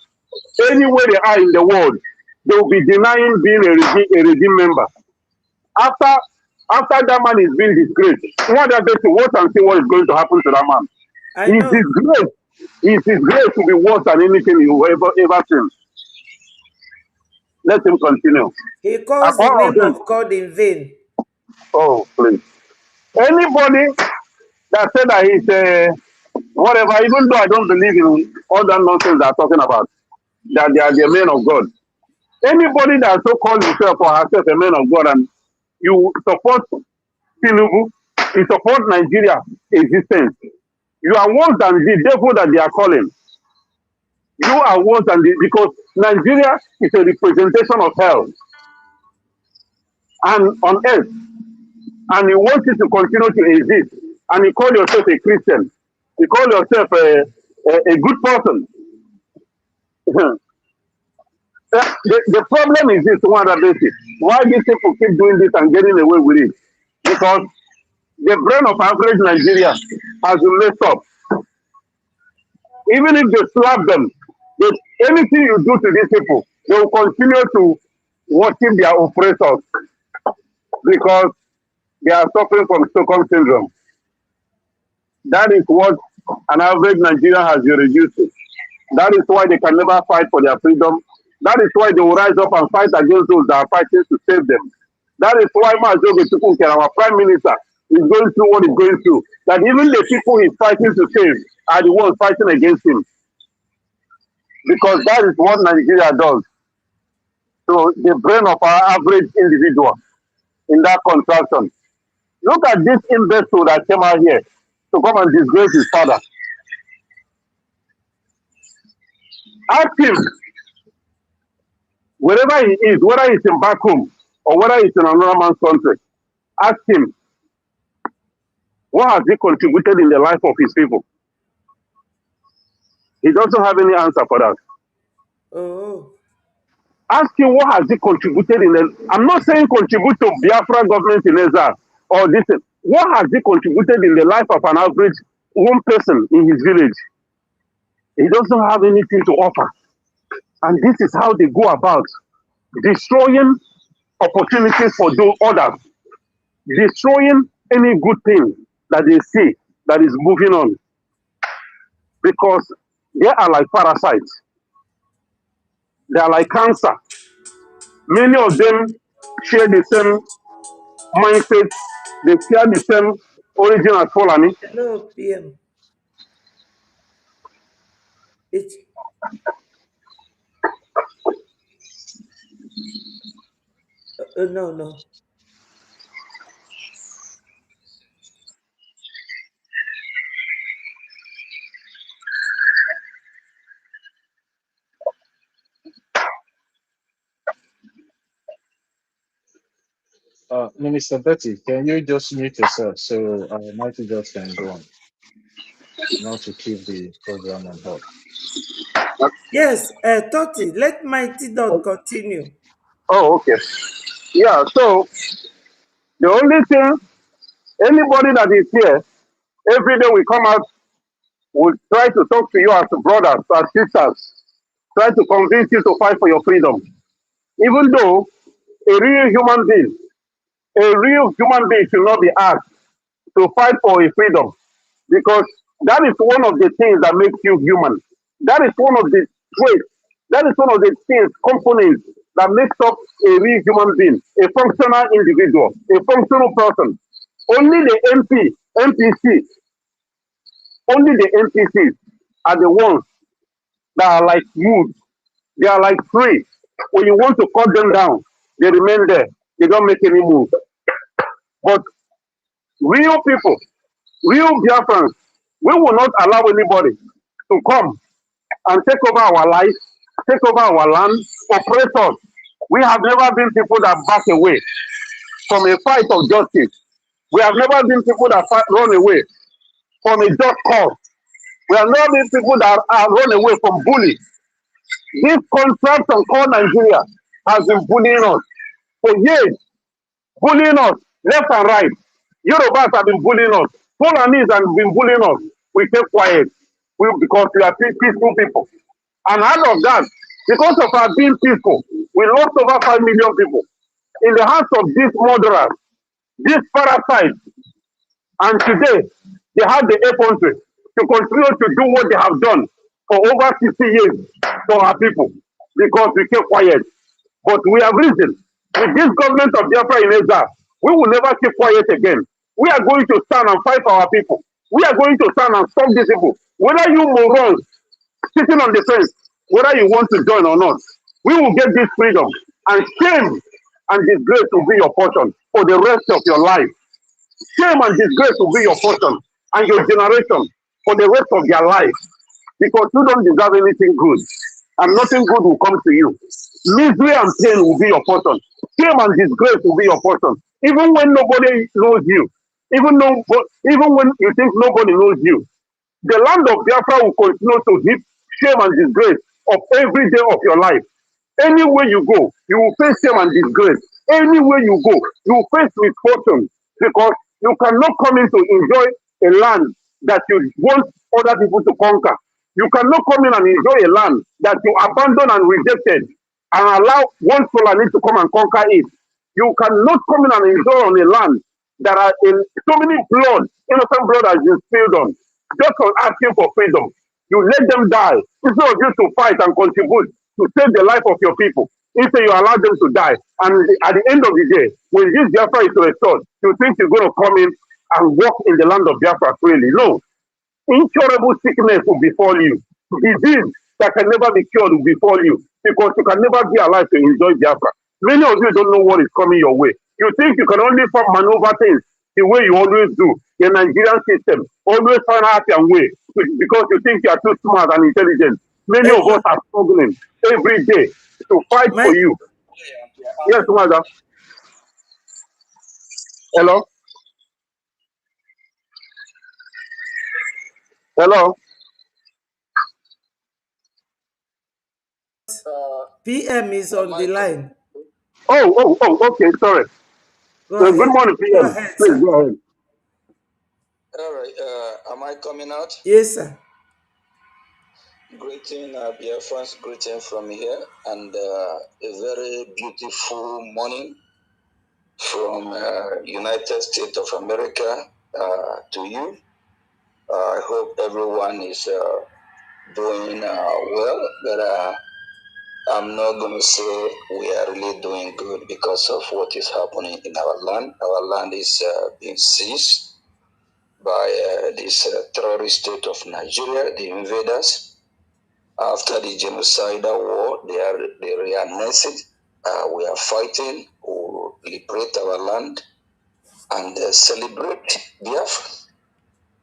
anywhere they are in the world, they will be denying being a regime member. After that man is being disgraced, what are they to watch and see what is going to happen to that man? His disgrace will be worse than anything he will ever seen. Let him continue. He calls the name of God in vain. Oh, please. Anybody that said that he's whatever, even though I don't believe in all that nonsense they're talking about, that they are the men of God. Anybody that so calls himself or herself a man of God and you support Tinubu, you support Nigeria existence, you are worse than the devil that they are calling. You are worse than because Nigeria is a representation of hell and on earth, and you want it to continue to exist, and you call yourself a Christian, you call yourself a good person. The problem is this one that basis. Why these people keep doing this and getting away with it? Because the brain of average Nigeria has been messed up. Even if they slap them, anything you do to these people, they will continue to worship their oppressors because they are suffering from Stockholm syndrome. That is what an average Nigerian has been reduced to. That is why they can never fight for their freedom. That is why they will rise up and fight against those that are fighting to save them. That is why Mazobe Tukunke, our prime minister, is going through what he's going through. That even the people he's fighting to save are the ones fighting against him. Because that is what Nigeria does. So the brain of our average individual in that contraction. Look at this investor that came out here to come and disgrace his father. Ask him, wherever he is, whether he's in back home or whether he's in another man's country, ask him, what has he contributed in the life of his people? He doesn't have any answer for that. Oh. Ask him what has he contributed in the... I'm not saying contribute to Biafran government in Ezra or this. What has he contributed in the life of an average one person in his village? He doesn't have anything to offer. And this is how they go about destroying opportunities for those others, destroying any good thing that they see that is moving on. Because they are like parasites. They are like cancer. Many of them share the same mindset. They share the same origin as Fulani. Hello, PM. It's no. Minister Betty, can you just mute yourself so Mighty Dot can go on, not to keep the program on hold? Yes, Toti, let Mighty Dot continue. Oh, okay. Yeah, so the only thing, anybody that is here, every day we come out, we try to talk to you as brothers, as sisters, try to convince you to fight for your freedom. Even though a real human being should not be asked to fight for a freedom, because that is one of the things that makes you human. That is one of the traits, that is one of the things, components that makes up a real human being, a functional individual, a functional person. Only the NPCs, only the NPCs are the ones that are like wood. They are like trees. When you want to cut them down, they remain there. They don't make any move. But real people, real Biafrans, we will not allow anybody to come and take over our life, take over our land, oppress us. We have never been people that back away from a fight of justice. We have never been people that run away from a just cause. We have never been people that are run away from bullies. This contraption called Nigeria has been bullying us for years, bullying us left and right. Yorubas have been bullying us. Fulanese have been bullying us. We keep quiet because we are peaceful people. And out of that, because of our being peaceful, we lost over 5 million people in the hands of these murderers, these parasites. And today, they have the effrontery to continue to do what they have done for over 60 years for our people because we keep quiet. But we have risen. With this government of Biafra in exile, we will never keep quiet again. We are going to stand and fight for our people. We are going to stand and stop these people. Whether you morons sitting on the fence, whether you want to join or not, we will get this freedom. And shame and disgrace will be your portion for the rest of your life. Shame and disgrace will be your portion and your generation for the rest of your life. Because you don't deserve anything good. And nothing good will come to you. Misery and pain will be your portion. Shame and disgrace will be your portion. Even when nobody knows you. Even when you think nobody knows you. The land of Biafra will continue to heap shame and disgrace of every day of your life. Anywhere you go, you will face shame and disgrace. Anywhere you go, you will face misfortune. Because you cannot come in to enjoy a land that you want other people to conquer. You cannot come in and enjoy a land that you abandon and rejected and allow one Fulani to come and conquer it. You cannot come in and enjoy on a land that are in so many blood, innocent blood has been spilled on, just on asking for freedom. You let them die instead of you to fight and contribute to save the life of your people. Instead, you allow them to die. And at the end of the day, when this Biafra is restored, you think you're going to come in and walk in the land of Biafra freely. No. Incurable sickness will befall you. Disease that can never be cured will befall you because you can never be alive to enjoy Biafra. Many of you don't know what is coming your way. You think you can only maneuver things the way you always do. The Nigerian system always find out your way because you think you are too smart and intelligent. Many of us are struggling every day to fight for you. Yes, madam. Hello? Hello? PM is on the line. Okay, sorry. Good morning, PM. Go ahead, Please sir. go ahead. All right, am I coming out? Yes, sir. Greeting, Biafrans, greeting from here, and a very beautiful morning from United States of America to you. I hope everyone is doing well, but I'm not going to say we are really doing good because of what is happening in our land. Our land is being seized by this terrorist state of Nigeria, the invaders. After the genocidal war, they reannexed. We are fighting to liberate our land and celebrate Biafra.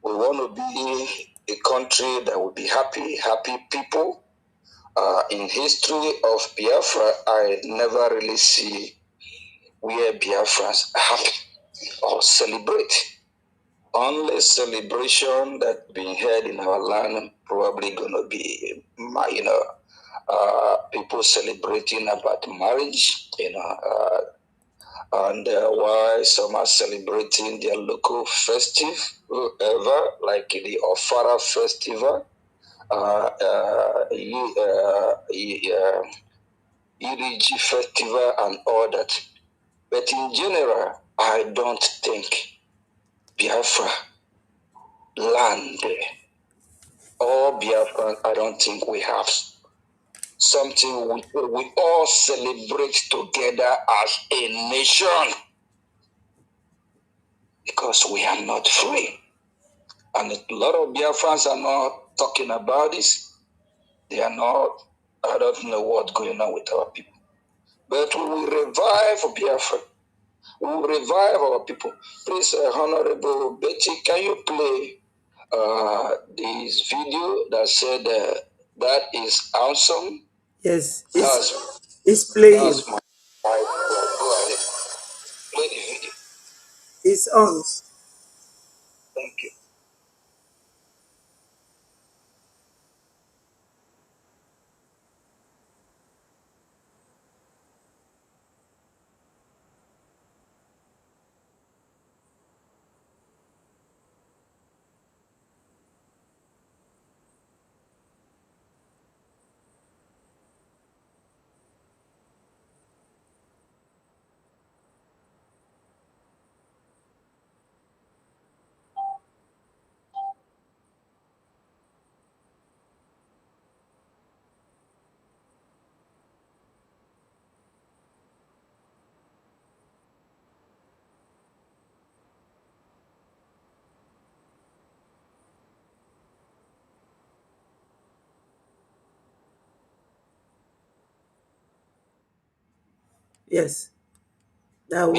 We want to be a country that will be happy people. In history of Biafra, I never really see where Biafrans happy or celebrate. Only celebration that being held in our land probably gonna be, people celebrating about marriage, and while some are celebrating their local festive, like the Ofara festival, EDG festival and all that. But in general, I don't think Biafra land there. All Biafran, I don't think we have something we all celebrate together as a nation, because we are not free. And a lot of Biafrans are not talking about this. They are not, I don't know what's going on with our people. But we will revive Biafra. We will revive our people. Please, Honorable Betty, can you play this video that said that is awesome? Yes, That's it's playing. my go ahead. Play the video. It's on. Thank you. Yes, that one.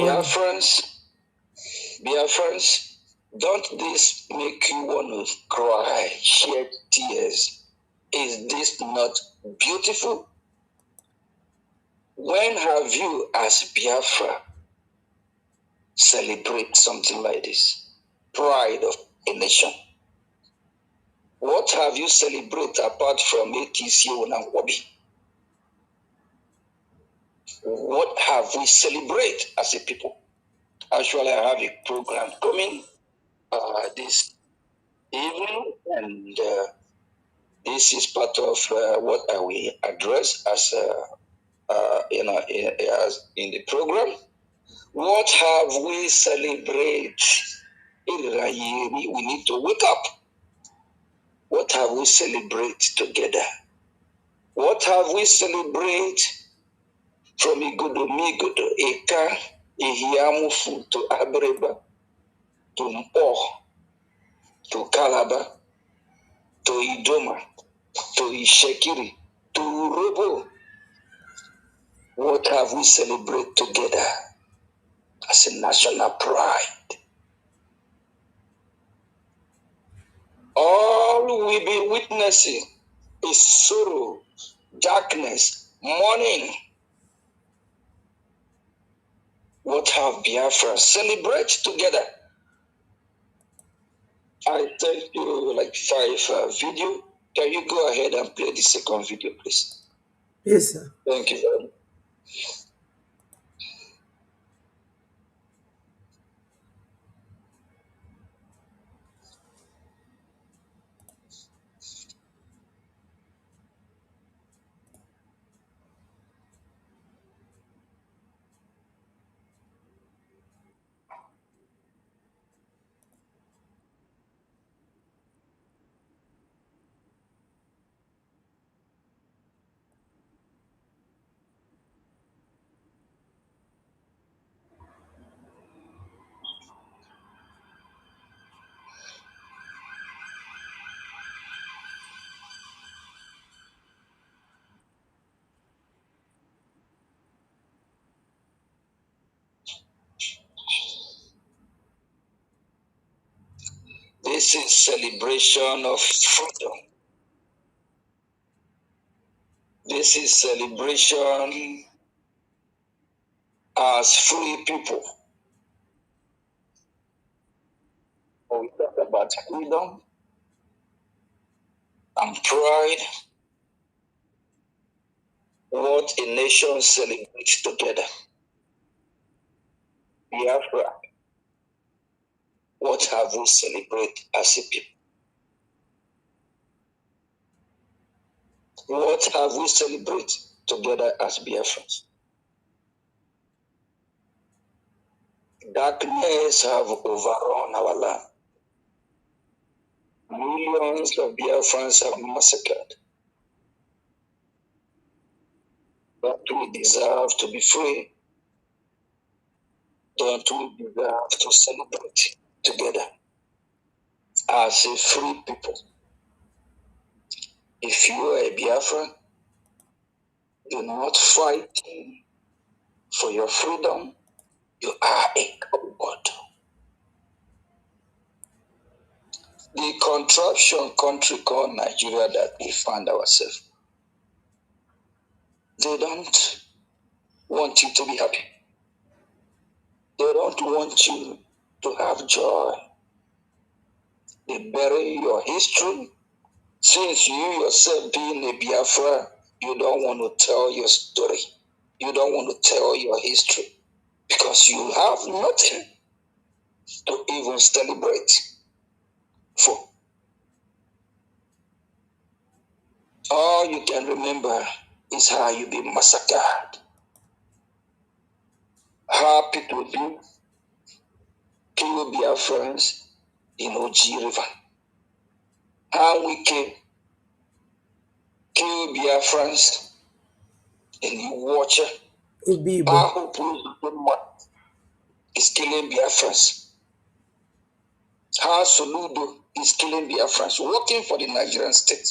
Biafrans, don't this make you want to cry, shed tears? Is this not beautiful? When have you, as Biafra, celebrate something like this? Pride of a nation. What have you celebrate apart from ATC Onangwabi? What have we celebrate as a people? Actually, I have a program coming this evening, and this is part of what I will address as as in the program. What have we celebrate? We need to wake up. What have we celebrate together? What have we celebrate from Igodo Migodo, Eka, Ihiamufu to Abreba, to Mpo, to Calabar, to Idoma, to Ishekiri, to Robo? What have we celebrate together as a national pride? All we be witnessing is sorrow, darkness, mourning. What have Biafra celebrate together? I tell you like 5 video. Can you go ahead and play the second video, please? Yes, sir. Thank you very much. This is celebration of freedom. This is celebration as free people. When we talk about freedom and pride, what a nation celebrates together. Biafra, what have we celebrate as a people? What have we celebrate together as Biafrans? Darkness have overrun our land. Millions of Biafrans have massacred. But we deserve to be free. Don't we deserve to celebrate together as a free people? If you are a Biafran, do not fight for your freedom. You are a coward. The contraption country called Nigeria that we find ourselves, they don't want you to be happy. They don't want you to have joy. They bury your history. Since you yourself being a Biafra, you don't want to tell your story. You don't want to tell your history because you have nothing to even celebrate for. All you can remember is how you be massacred, how people be kill Biafrans in OG River, how we kill Biafrans in the water, how people is killing Biafrans, how Soludo is killing Biafrans, working for the Nigerian state.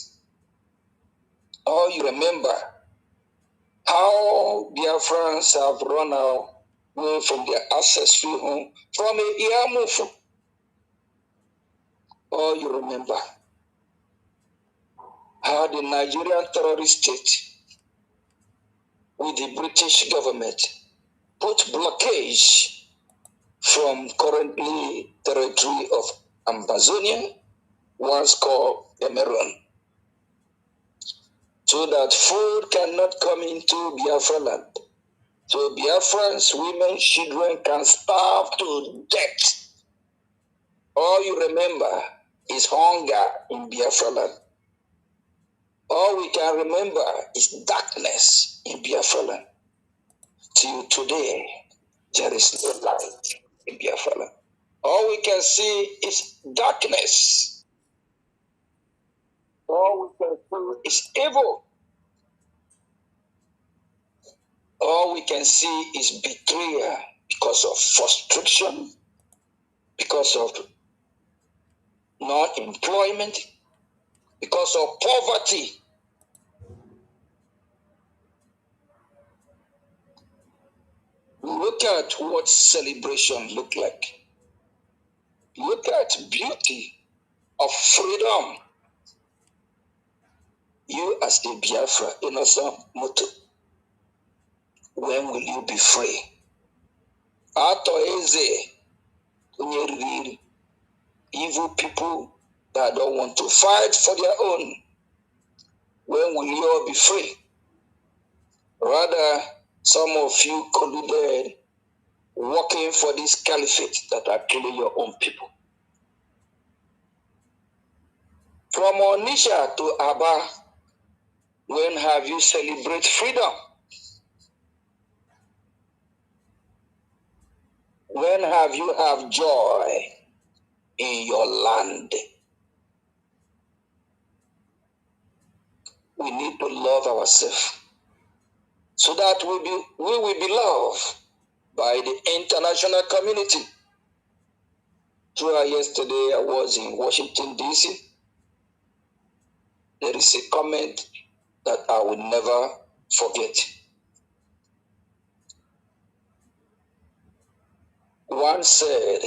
Or you remember how Biafrans have run away from their ancestral home from a Iamufu. Or you remember how the Nigerian terrorist state with the British government put blockage from currently territory of Amazonia, once called Cameroon, so that food cannot come into Biafra land. So Biafrans, women, children can starve to death. All you remember is hunger in Biafra land. All we can remember is darkness in Biafra land. Till today, there is no light in Biafra land. All we can see is darkness. All we can see is evil. All we can see is betrayal because of frustration, because of non-employment, because of poverty. Look at what celebration look like. Look at beauty of freedom. You as a Biafra, innocent motto, when will you be free? Ato eze, evil people that don't want to fight for their own. When will you all be free? Rather, some of you colluded working for this caliphate that are killing your own people. From Onisha to Aba, when have you celebrated freedom? When have you have joy in your land? We need to love ourselves so that we will be loved by the international community. Throughout yesterday, I was in Washington, D.C. There is a comment that I will never forget. One said,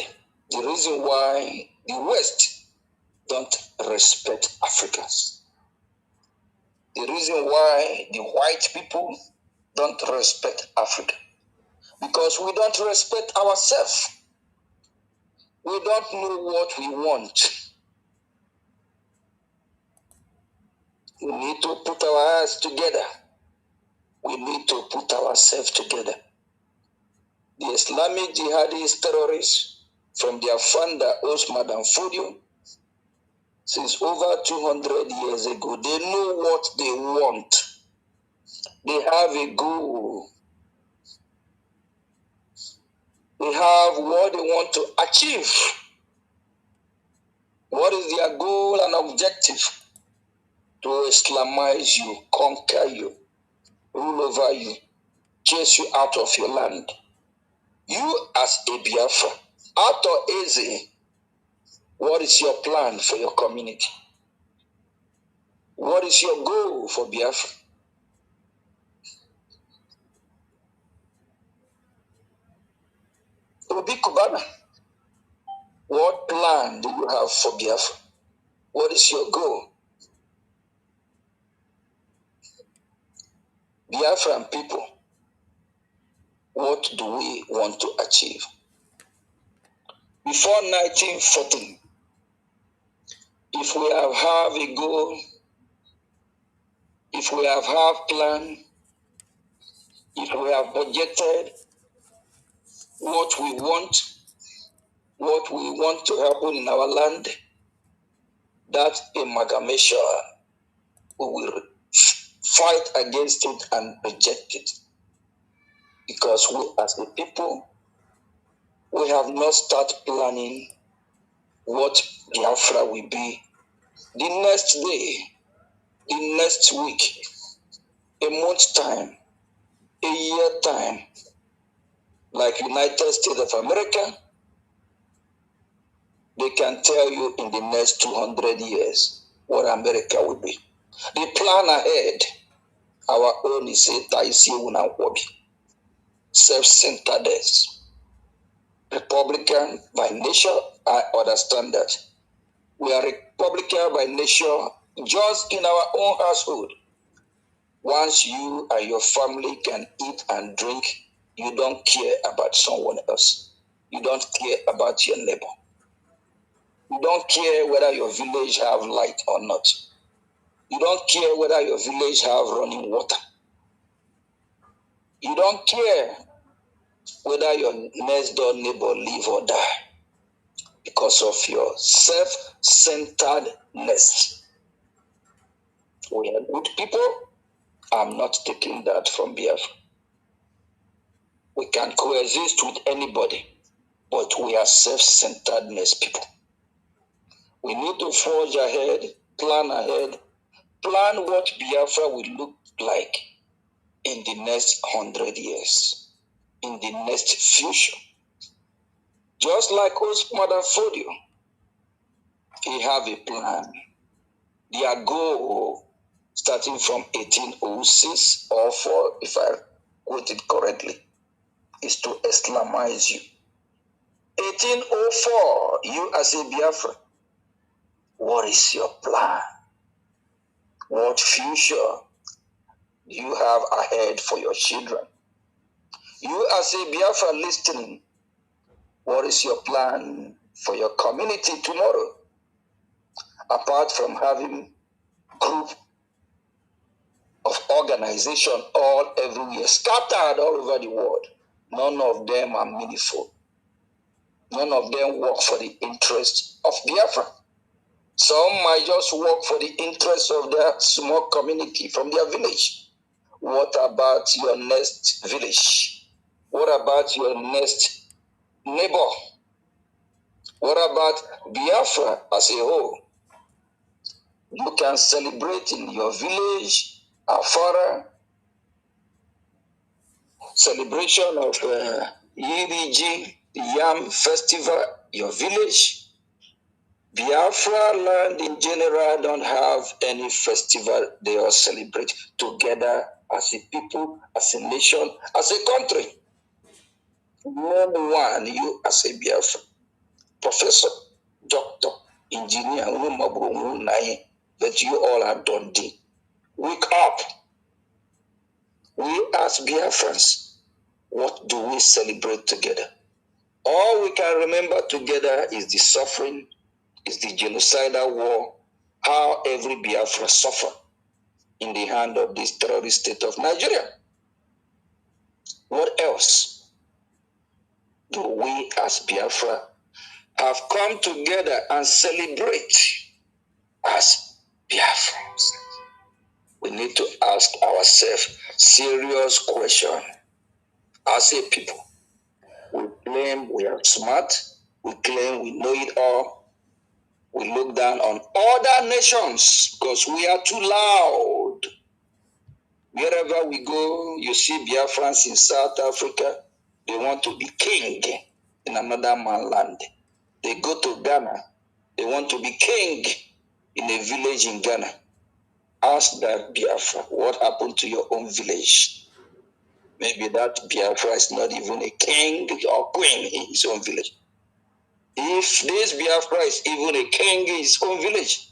the reason why the West don't respect Africans, the reason why the white people don't respect Africa, because we don't respect ourselves. We don't know what we want. We need to put our heads together. We need to put ourselves together. The Islamic jihadist terrorists, from their founder Osman Dan Fodio, since over 200 years ago, they know what they want. They have a goal. They They have what they want to achieve. What is their goal and objective? To Islamize you, conquer you, rule over you, chase you out of your land. You as a Biafra, out or easy, what is your plan for your community? What is your goal for Biafra? Obi Kubana, what plan do you have for Biafra? What is your goal? Biafran people, what do we want to achieve? Before 1914, if we have a goal, if we have plan, if we have budgeted what we want to happen in our land, that amalgamation, we will fight against it and reject it. Because we as a people, we have not started planning what Biafra will be the next day, the next week, a month time, a year time. Like United States of America, they can tell you in the next 200 years what America will be. They plan ahead. Our own is self-centeredness. Republican by nature, I understand that. We are Republican by nature, just in our own household. Once you and your family can eat and drink, you don't care about someone else. You don't care about your neighbor. You don't care whether your village have light or not. You don't care whether your village have running water. You don't care whether your next door neighbor live or die because of your self-centeredness. We are good people. I'm not taking that from Biafra. We can coexist with anybody, but we are self-centeredness people. We need to forge ahead, plan what Biafra will look like in the next 100 years, in the next future. Just like Osman Fodio, he have a plan. Their goal, starting from 1806 or 4, if I quote it correctly, is to Islamize you. 1804, you as a Biafra, what is your plan? What future do you have ahead for your children? You as a Biafra listening, what is your plan for your community tomorrow? Apart from having group of organization all everywhere, scattered all over the world, none of them are meaningful. None of them work for the interests of Biafra. Some might just work for the interests of their small community from their village. What about your next village? What about your next neighbor? What about Biafra as a whole? You can celebrate in your village, Afara, celebration of EDG, Yam Festival, your village. Biafra land in general don't have any festival they all celebrate together as a people, as a nation, as a country. No one, you as a Biafra, professor, doctor, engineer, but you all are done. Wake up. We as Biafrans, what do we celebrate together? All we can remember together is the suffering, is the genocidal war, how every Biafra suffered in the hand of this terrorist state of Nigeria. What else do we as Biafra have come together and celebrate as Biafrans? We need to ask ourselves serious question. As a people, we claim we are smart. We claim we know it all. We look down on other nations because we are too loud. Wherever we go, you see Biafrans in South Africa. They want to be king in another man's land. They go to Ghana. They want to be king in a village in Ghana. Ask that Biafra, what happened to your own village? Maybe that Biafra is not even a king or queen in his own village. If this Biafra is even a king in his own village,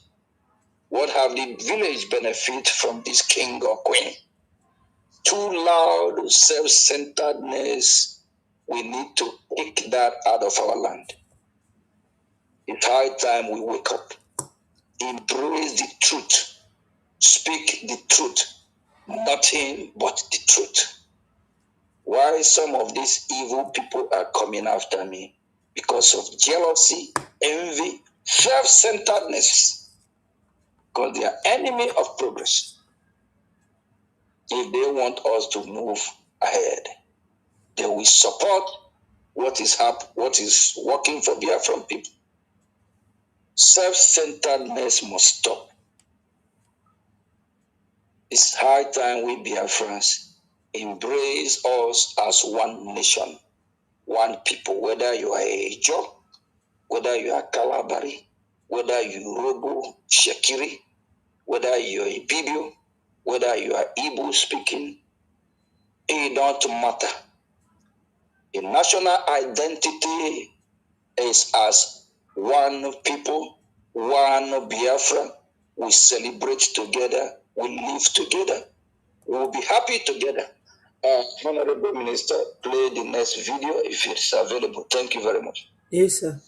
what have the village benefit from this king or queen? Too loud self-centeredness. We need to take that out of our land. It's high time we wake up. Embrace the truth. Speak the truth. Nothing but the truth. Why some of these evil people are coming after me? Because of jealousy, envy, self-centeredness. Because they are enemy of progress. If they want us to move ahead, they will support what is working for Biafran people. Self-centeredness must stop. It's high time we Biafrans embrace us as one nation, one people, whether you are a Ijo, whether you are Kalabari, whether you Robo, Shekiri, whether you are a Bibio, whether you are Igbo speaking, it don't matter. The national identity is as one people, one Biafra. We celebrate together, we live together, we'll be happy together. Honorable Minister, play the next video if it's available. Thank you very much. Yes, sir.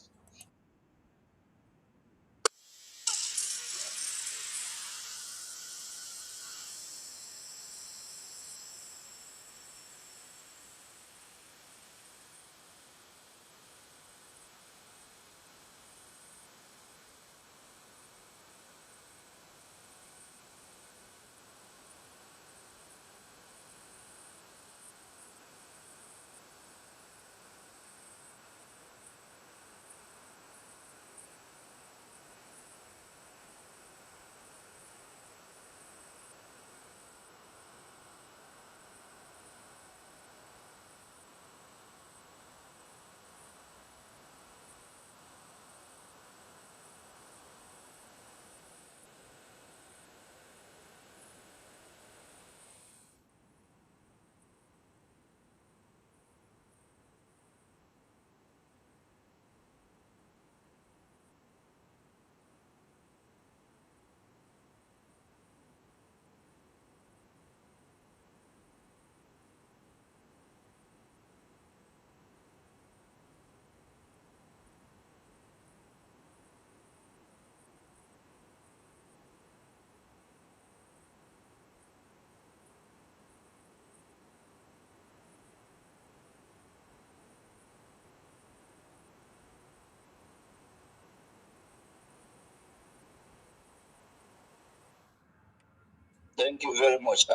Thank you very much.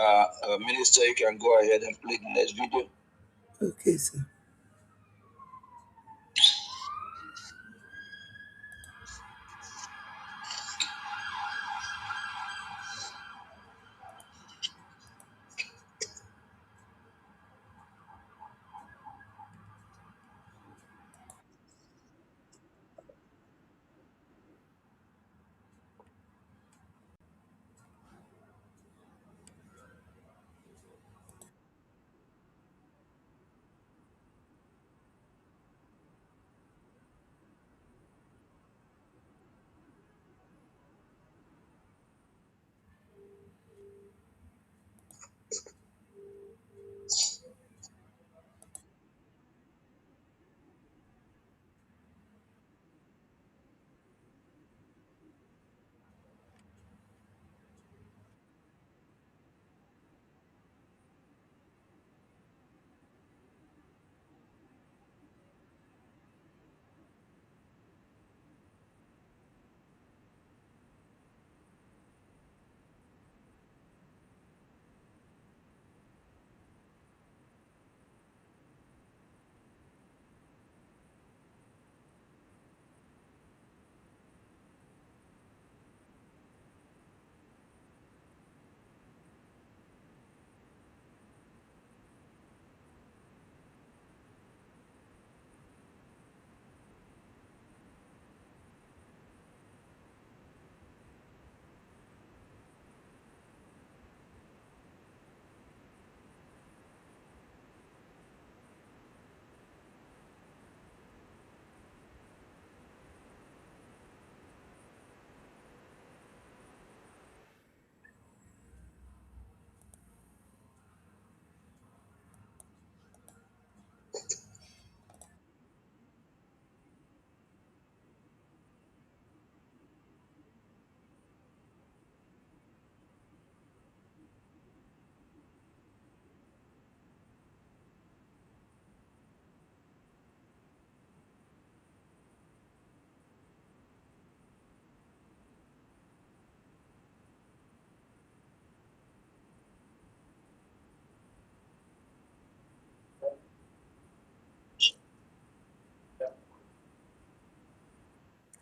Minister, you can go ahead and play the next video. Okay, sir.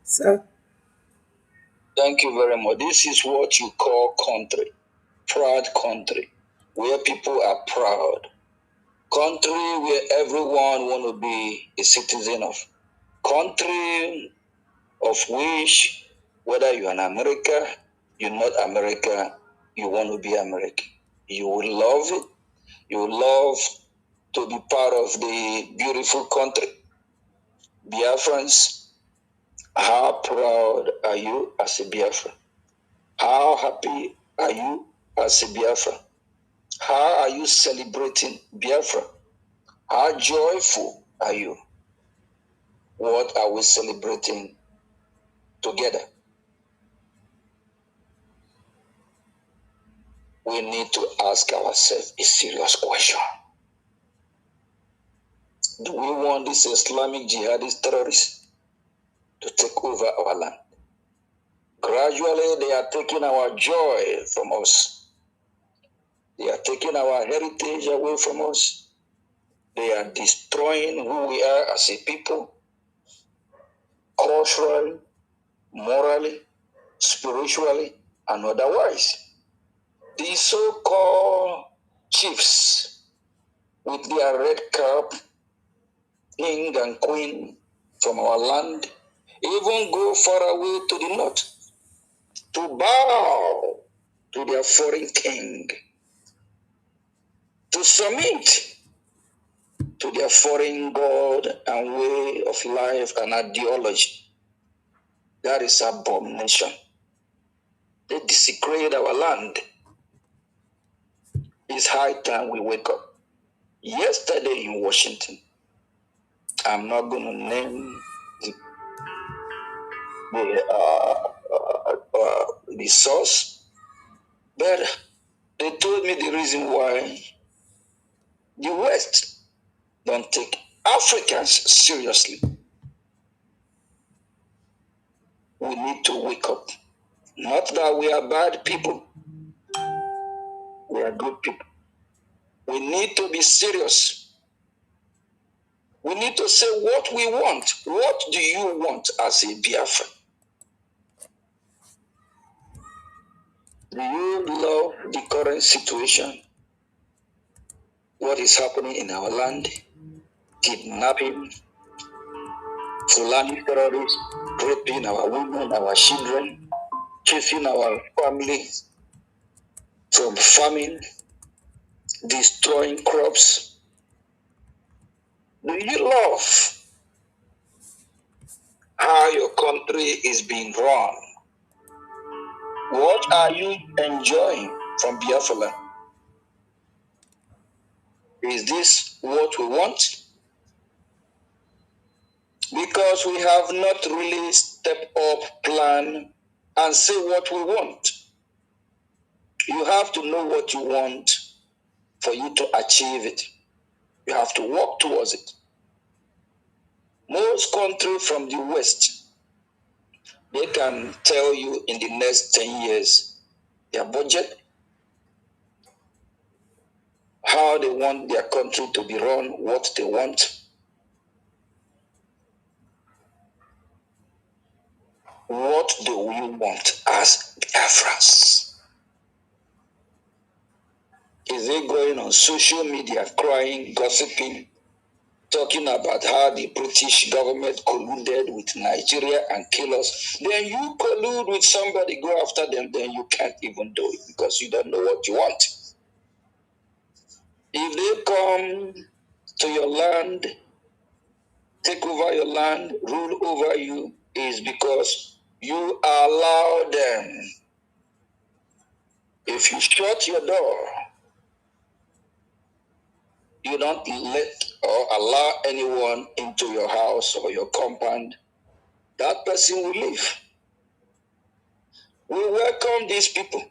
Sir. Thank you very much. This is what you call country, proud country, where people are proud. Country where everyone want to be a citizen of. Country of which, whether you're in America, you're not America, you want to be American. You will love it. You will love to be part of the beautiful country. Biafrans, how proud are you as a Biafran? How happy are you as a Biafran? How are you celebrating Biafra? How joyful are you? What are we celebrating together? We need to ask ourselves a serious question. Do we want these Islamic jihadist terrorists to take over our land? Gradually, they are taking our joy from us. They are taking our heritage away from us. They are destroying who we are as a people, culturally, morally, spiritually, and otherwise. These so-called chiefs with their red cap, king and queen from our land, even go far away to the north to bow to their foreign king, to submit to their foreign god and way of life and ideology. That is abomination. They desecrate our land. It's high time we wake up. Yesterday in Washington, I'm not going to name the source, but they told me the reason why the West don't take Africans seriously. We need to wake up. Not that we are bad people. We are good people. We need to be serious. We need to say what we want. What do you want as a Biafra? Do you love the current situation? What is happening in our land? Kidnapping, Fulani terrorists, raping our women, our children, chasing our families from farming, destroying crops. Do you love how your country is being run? What are you enjoying from Biafra? Is this what we want? Because we have not really stepped up, plan, and say what we want. You have to know what you want for you to achieve it. You have to work towards it. Most countries from the West, they can tell you in the next 10 years their budget, how they want their country to be run, what they want. What do we want as Biafrans? Is it going on social media crying, gossiping, talking about how the British government colluded with Nigeria and kill us? Then you collude with somebody, go after them, then you can't even do it because you don't know what you want. If they come to your land, take over your land, rule over you, is because you allow them. If you shut your door, you don't let or allow anyone into your house or your compound, that person will leave. We welcome these people.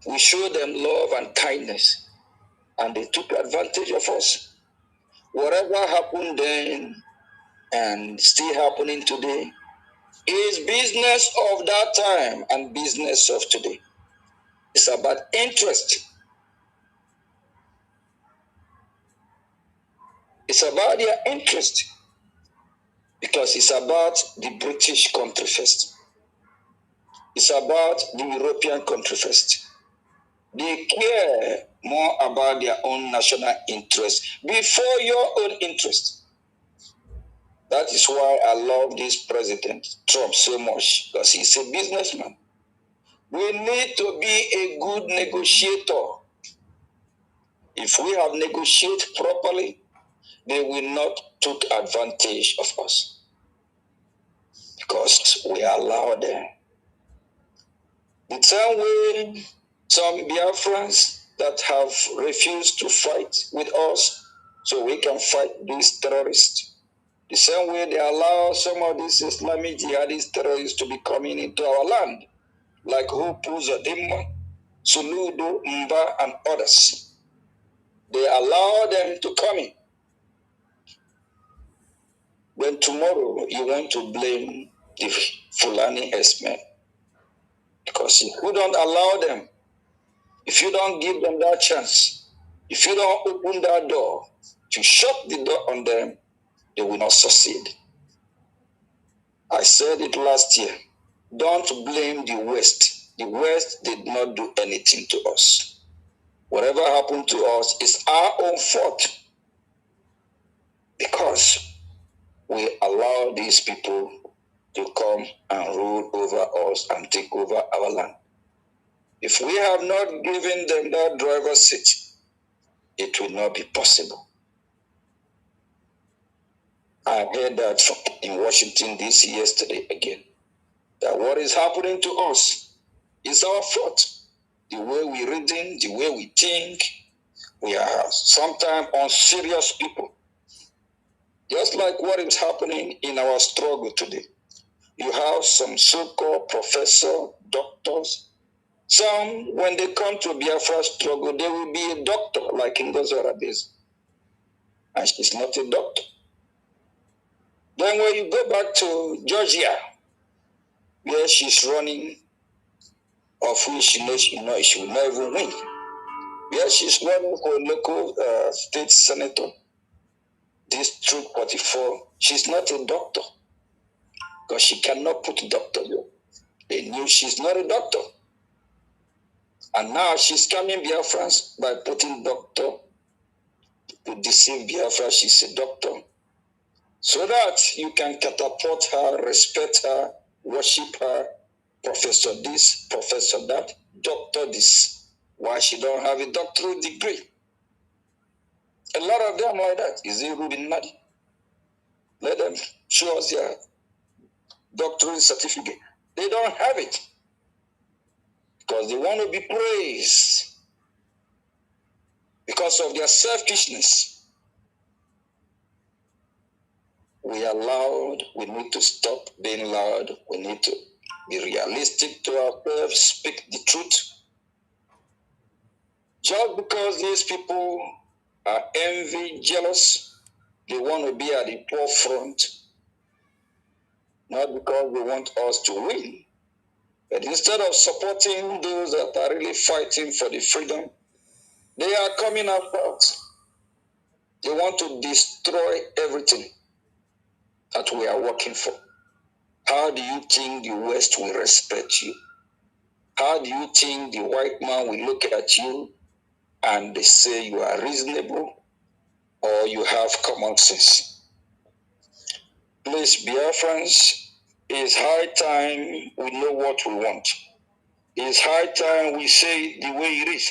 We show them love and kindness, and they took advantage of us. Whatever happened then and still happening today is business of that time and business of today. It's about interest. It's about their interest. because it's about the British country first. It's about the European country first. They care more about their own national interest before your own interest. That is why I love this President Trump so much, because he's a businessman. We need to be a good negotiator. If we have negotiated properly, they will not take advantage of us, because we allow them. The same way some Biafrans that have refused to fight with us so we can fight these terrorists. The same way they allow some of these Islamic jihadist terrorists to be coming into our land, like Hupu Zadimma, Suludo, Mba, and others. They allow them to come in. When tomorrow you want to blame the Fulani herdsmen, because if you don't allow them, if you don't give them that chance, if you don't open that door, to shut the door on them, they will not succeed. I said it last year. Don't blame the West. The West did not do anything to us. Whatever happened to us is our own fault, because we allow these people to come and rule over us and take over our land. If we have not given them that driver's seat, it will not be possible. I heard that in Washington, D.C. yesterday again, that what is happening to us is our fault. The way we reason, the way we think, we are sometimes unserious people. Just like what is happening in our struggle today. You have some so-called professor, doctors. Some, when they come to Biafra struggle, they will be a doctor, like in those Arabs. And she's not a doctor. Then when you go back to Georgia, where she's running, of which she knows she will not even win. Where she's running for local state senator, District 44, she's not a doctor, because she cannot put doctor there. They knew she's not a doctor. And now she's coming Biafrans by putting doctor to deceive Biafra. She's a doctor. So that you can catapult her, respect her, worship her, professor this, professor that, doctor this. Why she don't have a doctorate degree? A lot of them like that. Is it Ruben Nadi? Let them show us their doctorate certificate. They don't have it, because they want to be praised because of their selfishness. We are loud. We need to stop being loud. We need to be realistic to ourselves, speak the truth. Just because these people are envy, jealous, they want to be at the forefront, not because they want us to win. But instead of supporting those that are really fighting for the freedom, they are coming apart. They want to destroy everything that we are working for. How do you think the West will respect you? How do you think the white man will look at you and they say you are reasonable or you have common sense? Please, Biafrans, it's high time we know what we want. It's high time we say it the way it is.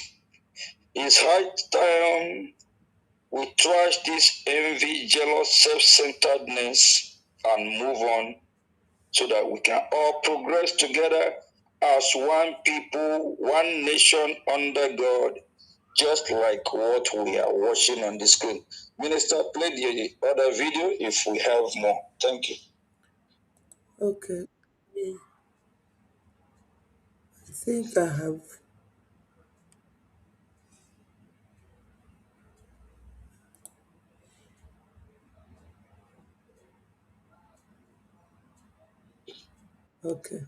It's high time we trash this envy, jealous, self-centeredness and move on, so that we can all progress together as one people, one nation under God, just like what we are watching on the screen. Minister, play the other video if we have more. Thank you. Okay. I think I have. Okay.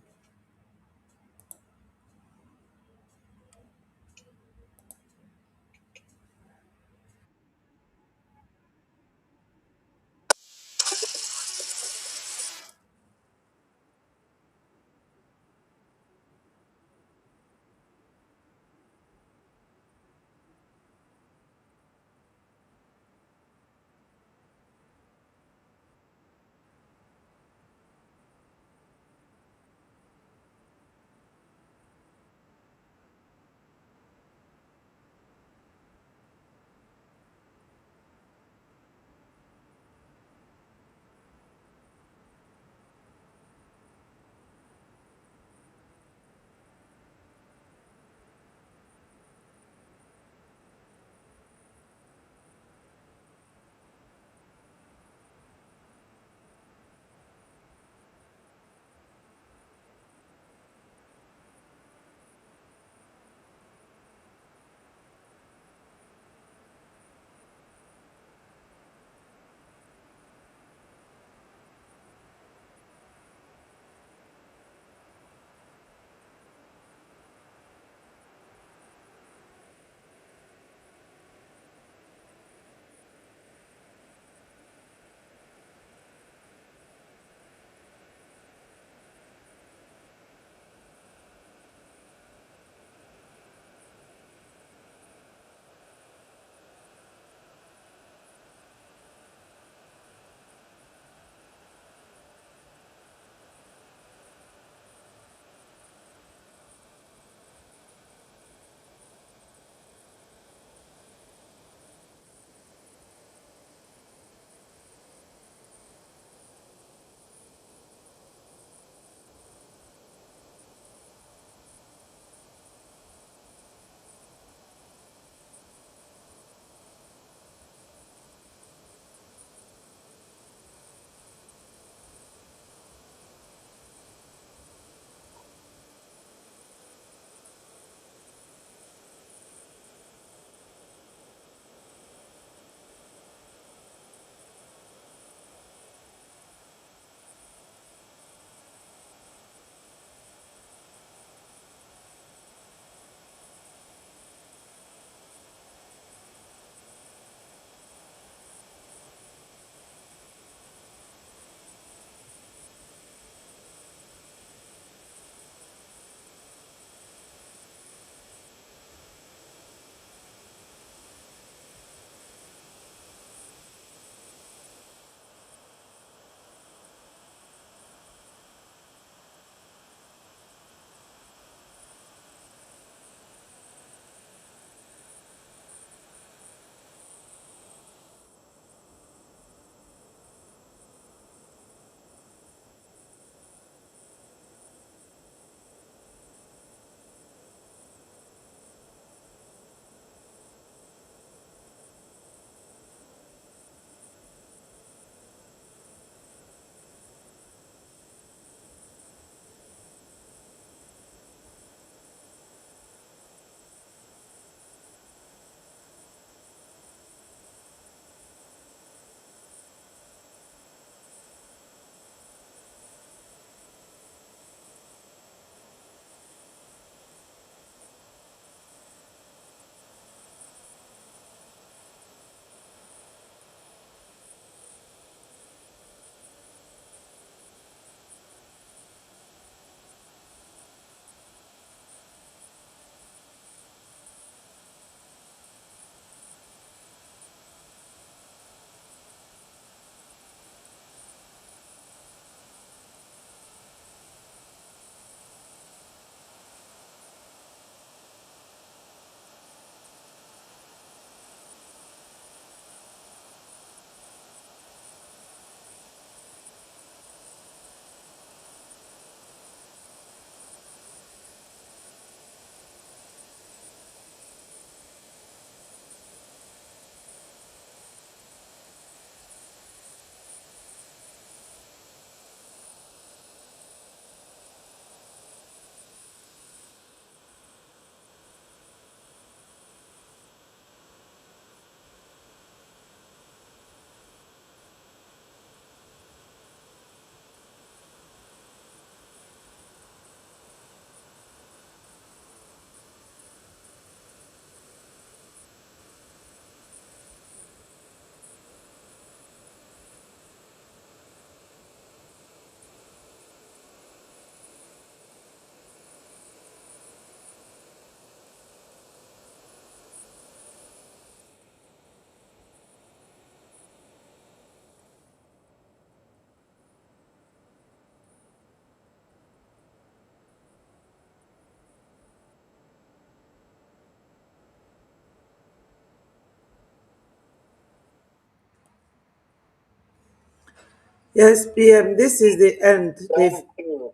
Yes, PM, this is the end.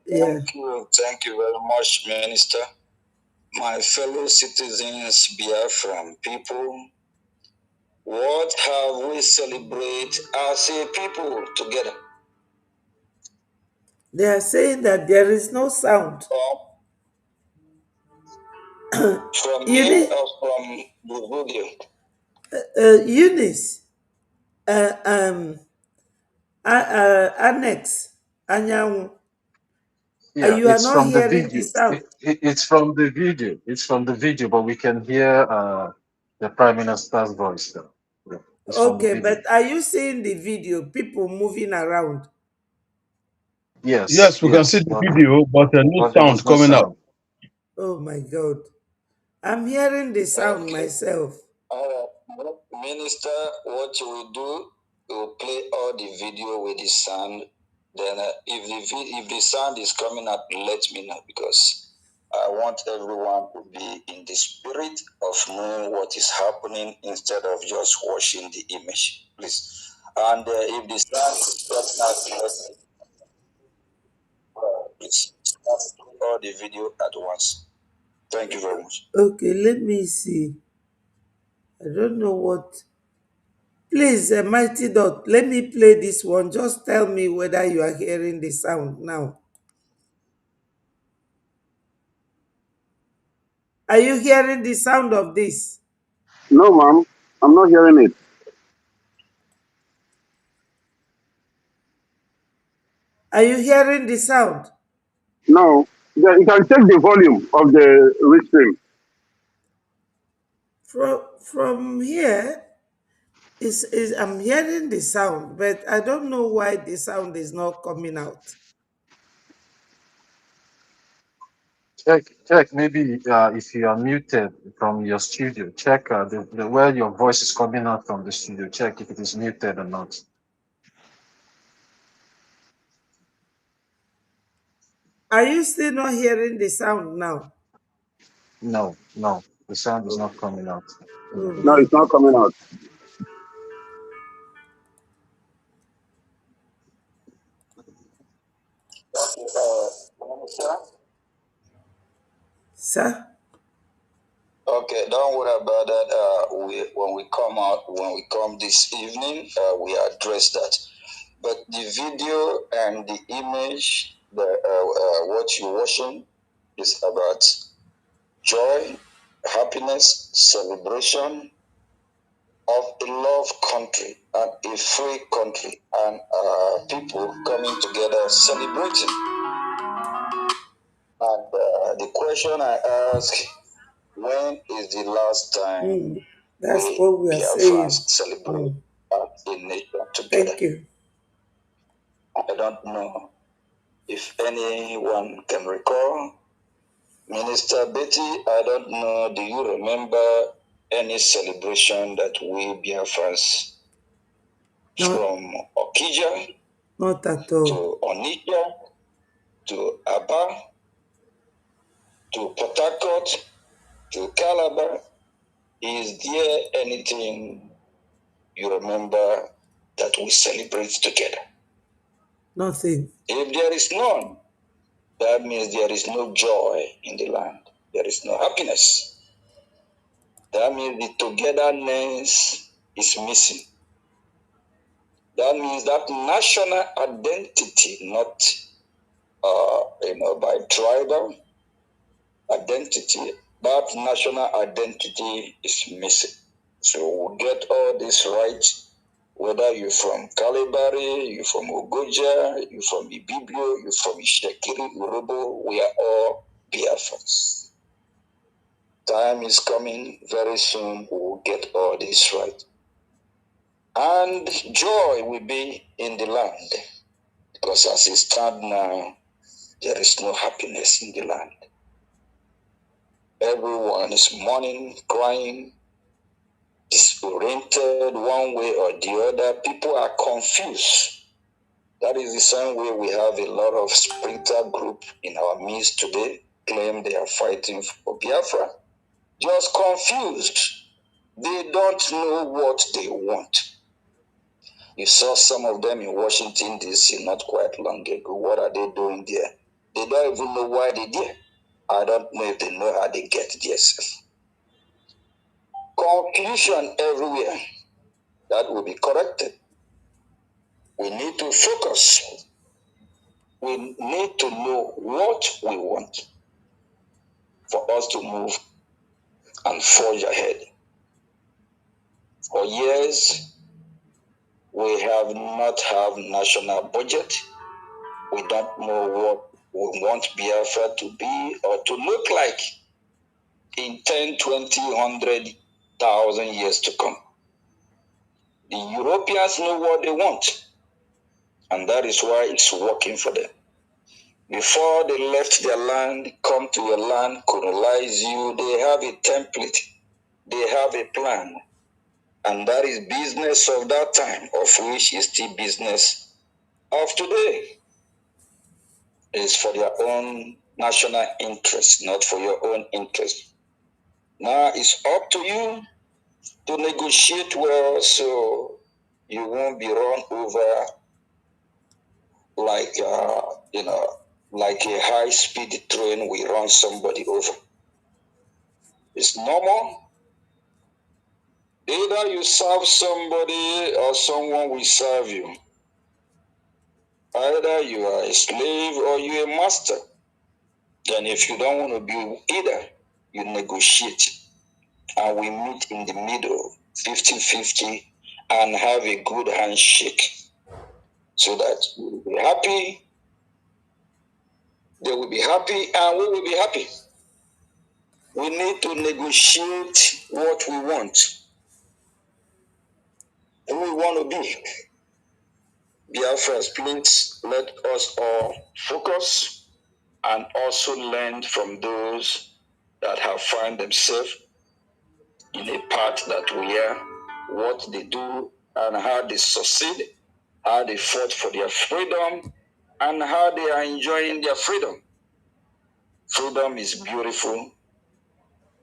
Yeah. Thank you very much, Minister. My fellow citizens, Biafran people, what have we celebrate as a people together? They are saying that there is no sound. From here or from the video? Eunice, Annex, Anyanwu, Yeah, you are it's not from the hearing the video. sound. It's from the video. It's from the video, but we can hear the Prime Minister's voice though. Yeah, it's from the Okay, video. but are you seeing the video? People moving around. Yes, Yes, we can see the video, but no there sound is no coming out. sound. Oh my God. I'm hearing the sound myself. Minister, what you will do, you will play all the video with the sound. Then, if the sound is coming up, let me know, because I want everyone to be in the spirit of knowing what is happening instead of just watching the image, please. And if the sound is coming up, please start all the video at once. Thank you very much. Okay, let me see. I don't know what. Please, Mighty Dot, let me play this one. Just tell me whether you are hearing the sound now. Are you hearing the sound of this? No, ma'am, I'm not hearing it. Are you hearing the sound? No, you can check the volume of the restream. From here, I'm hearing the sound, but I don't know why the sound is not coming out. Check. Maybe if you are muted from your studio, check the where your voice is coming out from the studio. Check if it is muted or not. Are you still not hearing the sound now? No, the sound is not coming out. Oh No, my. it's not coming out. Sir? Okay, don't worry about that. When we come this evening, we address that. But the video and the image, what you're watching, is about joy, happiness, celebration of a loved country and a free country, and people coming together celebrating. And the question I ask: when is the last time That's what we are Biafrans saying. celebrate as a nation together? Thank you. I don't know if anyone can recall. Minister Betty, I don't know, do you remember any celebration that we Biafrans from Okija Not at all. to Onitsha to Aba to Port Harcourt to Calabar, is there anything you remember that we celebrate together? Nothing. If there is none, that means there is no joy in the land. There is no happiness. That means the togetherness is missing. That means that national identity, not by tribal identity, that national identity is missing. So we get all this right, whether you're from Kalibari, you're from Ogoja, you're from Ibibio, you're from Ishekiri, Urobo, we are all Biafrans. Time is coming very soon, we will get all this right. And joy will be in the land, because as it stands now, there is no happiness in the land. Everyone is mourning, crying, disoriented one way or the other. People are confused. That is the same way we have a lot of splinter group in our midst today, claim they are fighting for Biafra. Just confused. They don't know what they want. You saw some of them in Washington, D.C. not quite long ago. What are they doing there? They don't even know why they're there. I don't know if they know how they get there. Conclusion everywhere. That will be corrected. We need to focus. We need to know what we want for us to move and forge ahead. For years, we have not have national budget. We don't know what we want Biafra to be or to look like in 10, 20, 100,000 years to come. The Europeans know what they want, and that is why it's working for them. Before they left their land, come to your land, colonize you, they have a template, they have a plan, and that is business of that time, of which is still business of today. It's for their own national interest, not for your own interest. Now it's up to you to negotiate well so you won't be run over like like a high-speed train will run somebody over. It's normal. Either you serve somebody or someone will serve you. Either you are a slave or you are a master. Then if you don't want to be either, you negotiate. And we meet in the middle, 50-50, and have a good handshake so that we will be happy, they will be happy, and we will be happy. We need to negotiate what we want, who we want to be. Biafrans, please let us all focus and also learn from those that have found themselves in a path that we are, what they do and how they succeed, how they fought for their freedom, and how they are enjoying their freedom. Freedom is beautiful,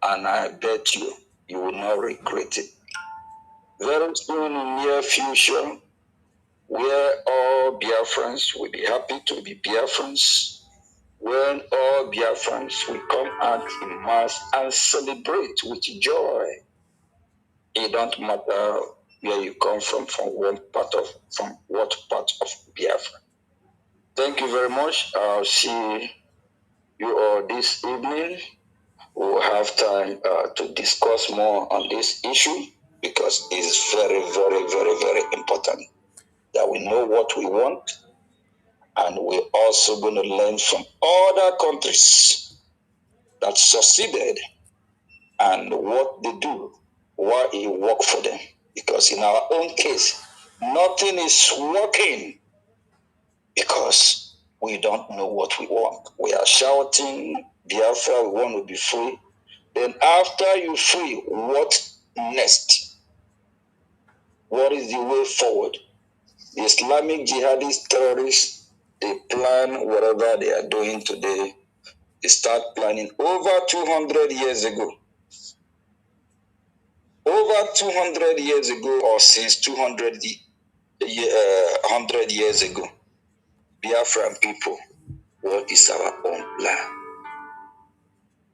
and I bet you will not regret it. Very soon in near future, where all Biafrans will be happy to be Biafrans, when all Biafrans will come out in mass and celebrate with joy. It don't matter where you come from what part of Biafra. Thank you very much. I'll see you all this evening. We'll have time to discuss more on this issue because it's very, very, very, very important that we know what we want, and we're also going to learn from other countries that succeeded and what they do, why it worked for them. Because in our own case, nothing is working because we don't know what we want. We are shouting, Biafra, we want to be free. Then after you're free, what next? What is the way forward? The Islamic jihadist terrorists, they plan whatever they are doing today. They start planning over 200 years ago. Over 200 years ago, or since 100 years ago, Biafran people, what is our own plan?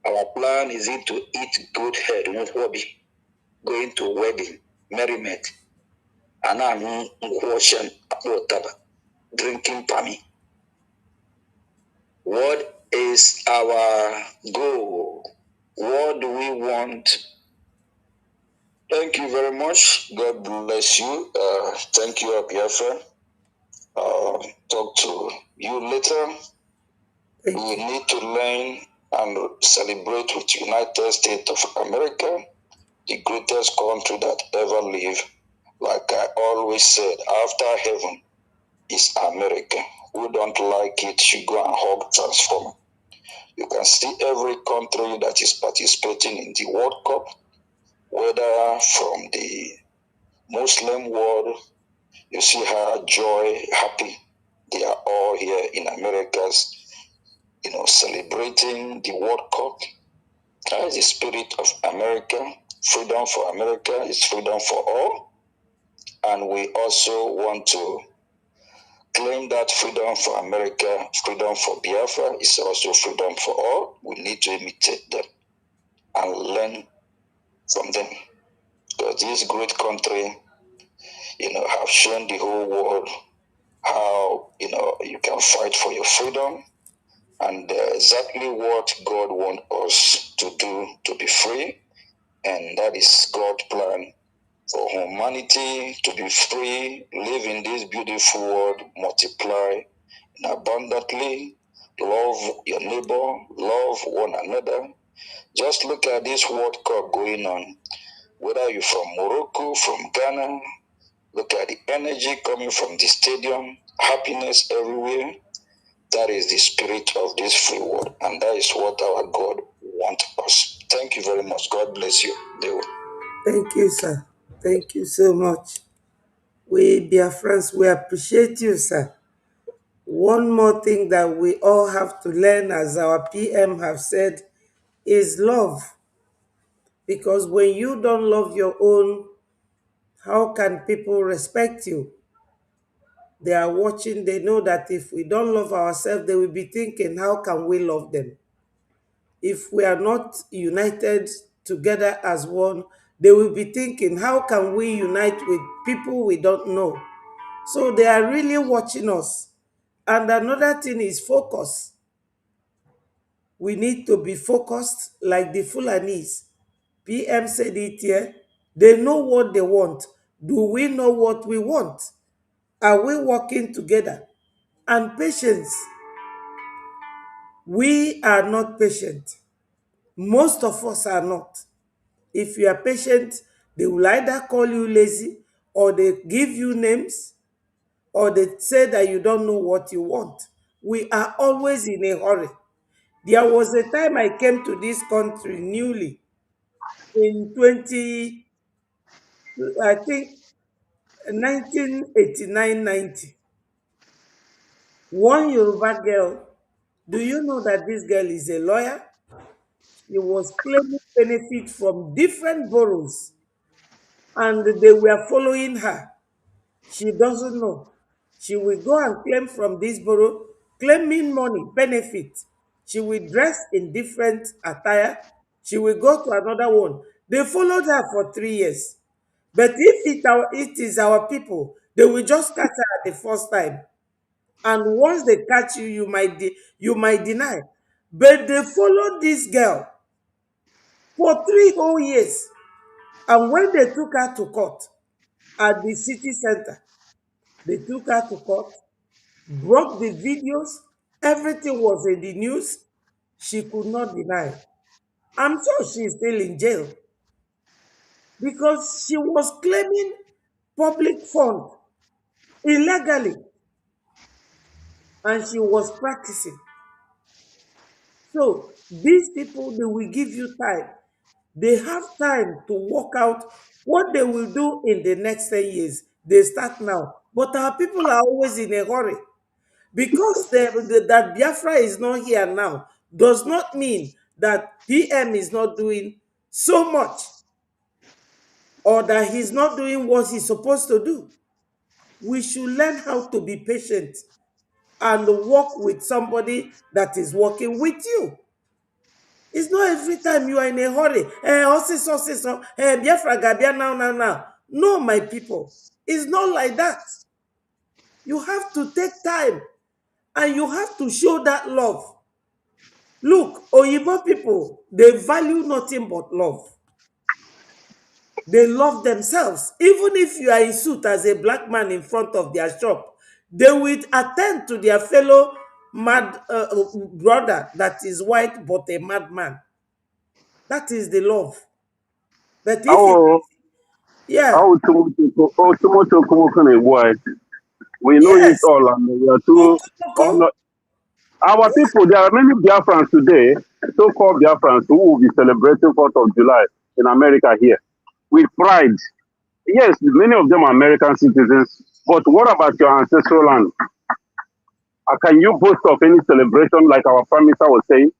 Our plan is it to eat good head, going to wedding, merriment, and drinking pami. What is our goal? What do we want? Thank you very much. God bless you. Thank you, Biafra. Talk to you later. We need to learn and celebrate with United States of America, the greatest country that ever lived. Like I always said, after heaven is America. Who don't like it should go and hug Transformer. You can see every country that is participating in the World Cup, whether from the Muslim world, you see how joy, happy. They are all here in America's, celebrating the World Cup. That is the spirit of America. Freedom for America is freedom for all. And we also want to claim that freedom for America, freedom for Biafra is also freedom for all. We need to imitate them and learn from them. Because this great country, have shown the whole world how, you can fight for your freedom, and exactly what God wants us to do to be free. And that is God's plan for humanity to be free, live in this beautiful world, multiply abundantly, love your neighbor, love one another. Just look at this World Cup going on. Whether you're from Morocco, from Ghana, look at the energy coming from the stadium, happiness everywhere. That is the spirit of this free world, and that is what our God wants us. Thank you very much. God bless you. Thank you, sir. Thank you so much. We Biafrans, we appreciate you, sir. One more thing that we all have to learn, as our PM have said, is love. Because when you don't love your own, how can people respect you? They are watching, they know that if we don't love ourselves, they will be thinking, how can we love them? If we are not united together as one, they will be thinking, how can we unite with people we don't know? So they are really watching us. And another thing is focus. We need to be focused like the Fulanis. PM said it here. They know what they want. Do we know what we want? Are we working together? And patience. We are not patient. Most of us are not. If you are patient, they will either call you lazy, or they give you names, or they say that you don't know what you want. We are always in a hurry. There was a time I came to this country newly in I think 1989-90. One Yoruba girl, do you know that this girl is a lawyer? She was claiming benefit from different boroughs, and they were following her. She doesn't know. She will go and claim from this borough, claiming money, benefit. She will dress in different attire. She will go to another one. They followed her for 3 years. But if it is our people, they will just catch her at the first time. And once they catch you, you might deny. But they followed this girl for 3 whole years. And when they took her to court at the city center, they took her to court, brought the videos, everything was in the news. She could not deny. I'm sure she's still in jail because she was claiming public fund illegally, and she was practicing. So these people, they will give you time. They have time to work out what they will do in the next 10 years. They start now. But our people are always in a hurry. Because that Biafra is not here now does not mean that PM is not doing so much, or that he's not doing what he's supposed to do. We should learn how to be patient and work with somebody that is working with you. It's not every time you are in a hurry. Biafra Gabia now. No, my people. It's not like that. You have to take time, and you have to show that love. Look, Oyibo people, they value nothing but love. They love themselves. Even if you are in suit as a black man in front of their shop, they will attend to their fellow mad brother that is white but a madman. That is the love. But if yeah. We know it all, and we are too. Our people, there are many Biafrans today, so-called Biafrans, who will be celebrating 4th of July in America here with pride. Yes, many of them are American citizens, but what about your ancestral land? Can you boast of any celebration like our Prime Minister was saying?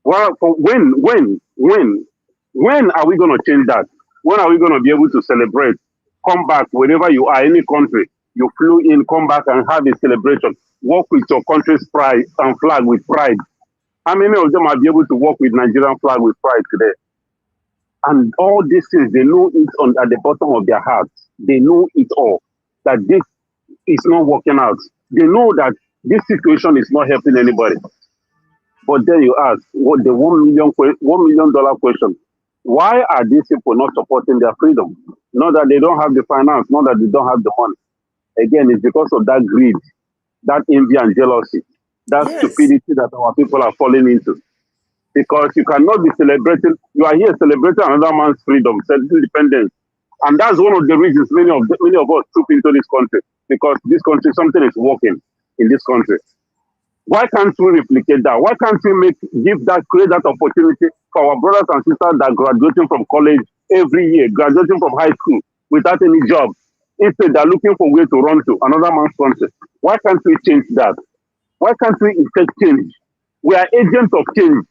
Well, when are we going to change that? When are we going to be able to celebrate come back wherever you are, any country, you flew in, come back and have a celebration. Walk with your country's pride and flag with pride. How many of them are be able to walk with Nigerian flag with pride today? And all these things, they know it at the bottom of their hearts. They know it all, that this is not working out. They know that this situation is not helping anybody. But then you ask, what the $1 million question, why are these people not supporting their freedom? Not that they don't have the finance, not that they don't have the money. Again, it's because of that greed, that envy and jealousy, that stupidity that our people are falling into. Because you cannot be celebrating, you are here celebrating another man's freedom, self-independence. And that's one of the reasons many of us troop into this country. Because this country, something is working in this country. Why can't we replicate that? Why can't we create that opportunity for our brothers and sisters that are graduating from college every year, graduating from high school without any job? Instead, they're looking for a way to run to another man's country. Why can't we change that? Why can't we effect change? We are agents of change.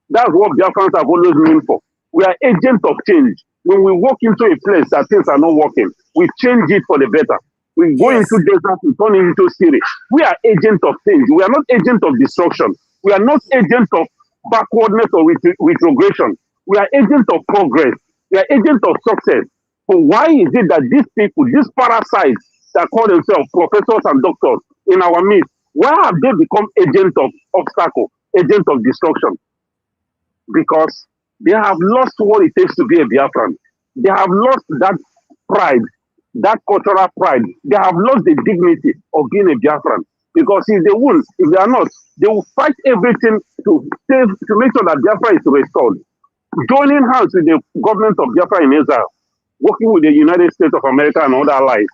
That's what Biafrans have always known for. We are agents of change. When we walk into a place that things are not working, we change it for the better. We go into desert, we turn it into city. We are agents of change. We are not agents of destruction. We are not agents of backwardness or retrogression. We are agents of progress. We are agents of success. So why is it that these people, these parasites that call themselves professors and doctors in our midst, why have they become agents of obstacle, agents of destruction? Because they have lost what it takes to be a Biafran. They have lost that pride, that cultural pride. They have lost the dignity of being a Biafran. Because if they won't, if they are not, they will fight everything to make sure that Biafra is restored. Joining hands with the government of Biafra in Israel, working with the United States of America and other allies,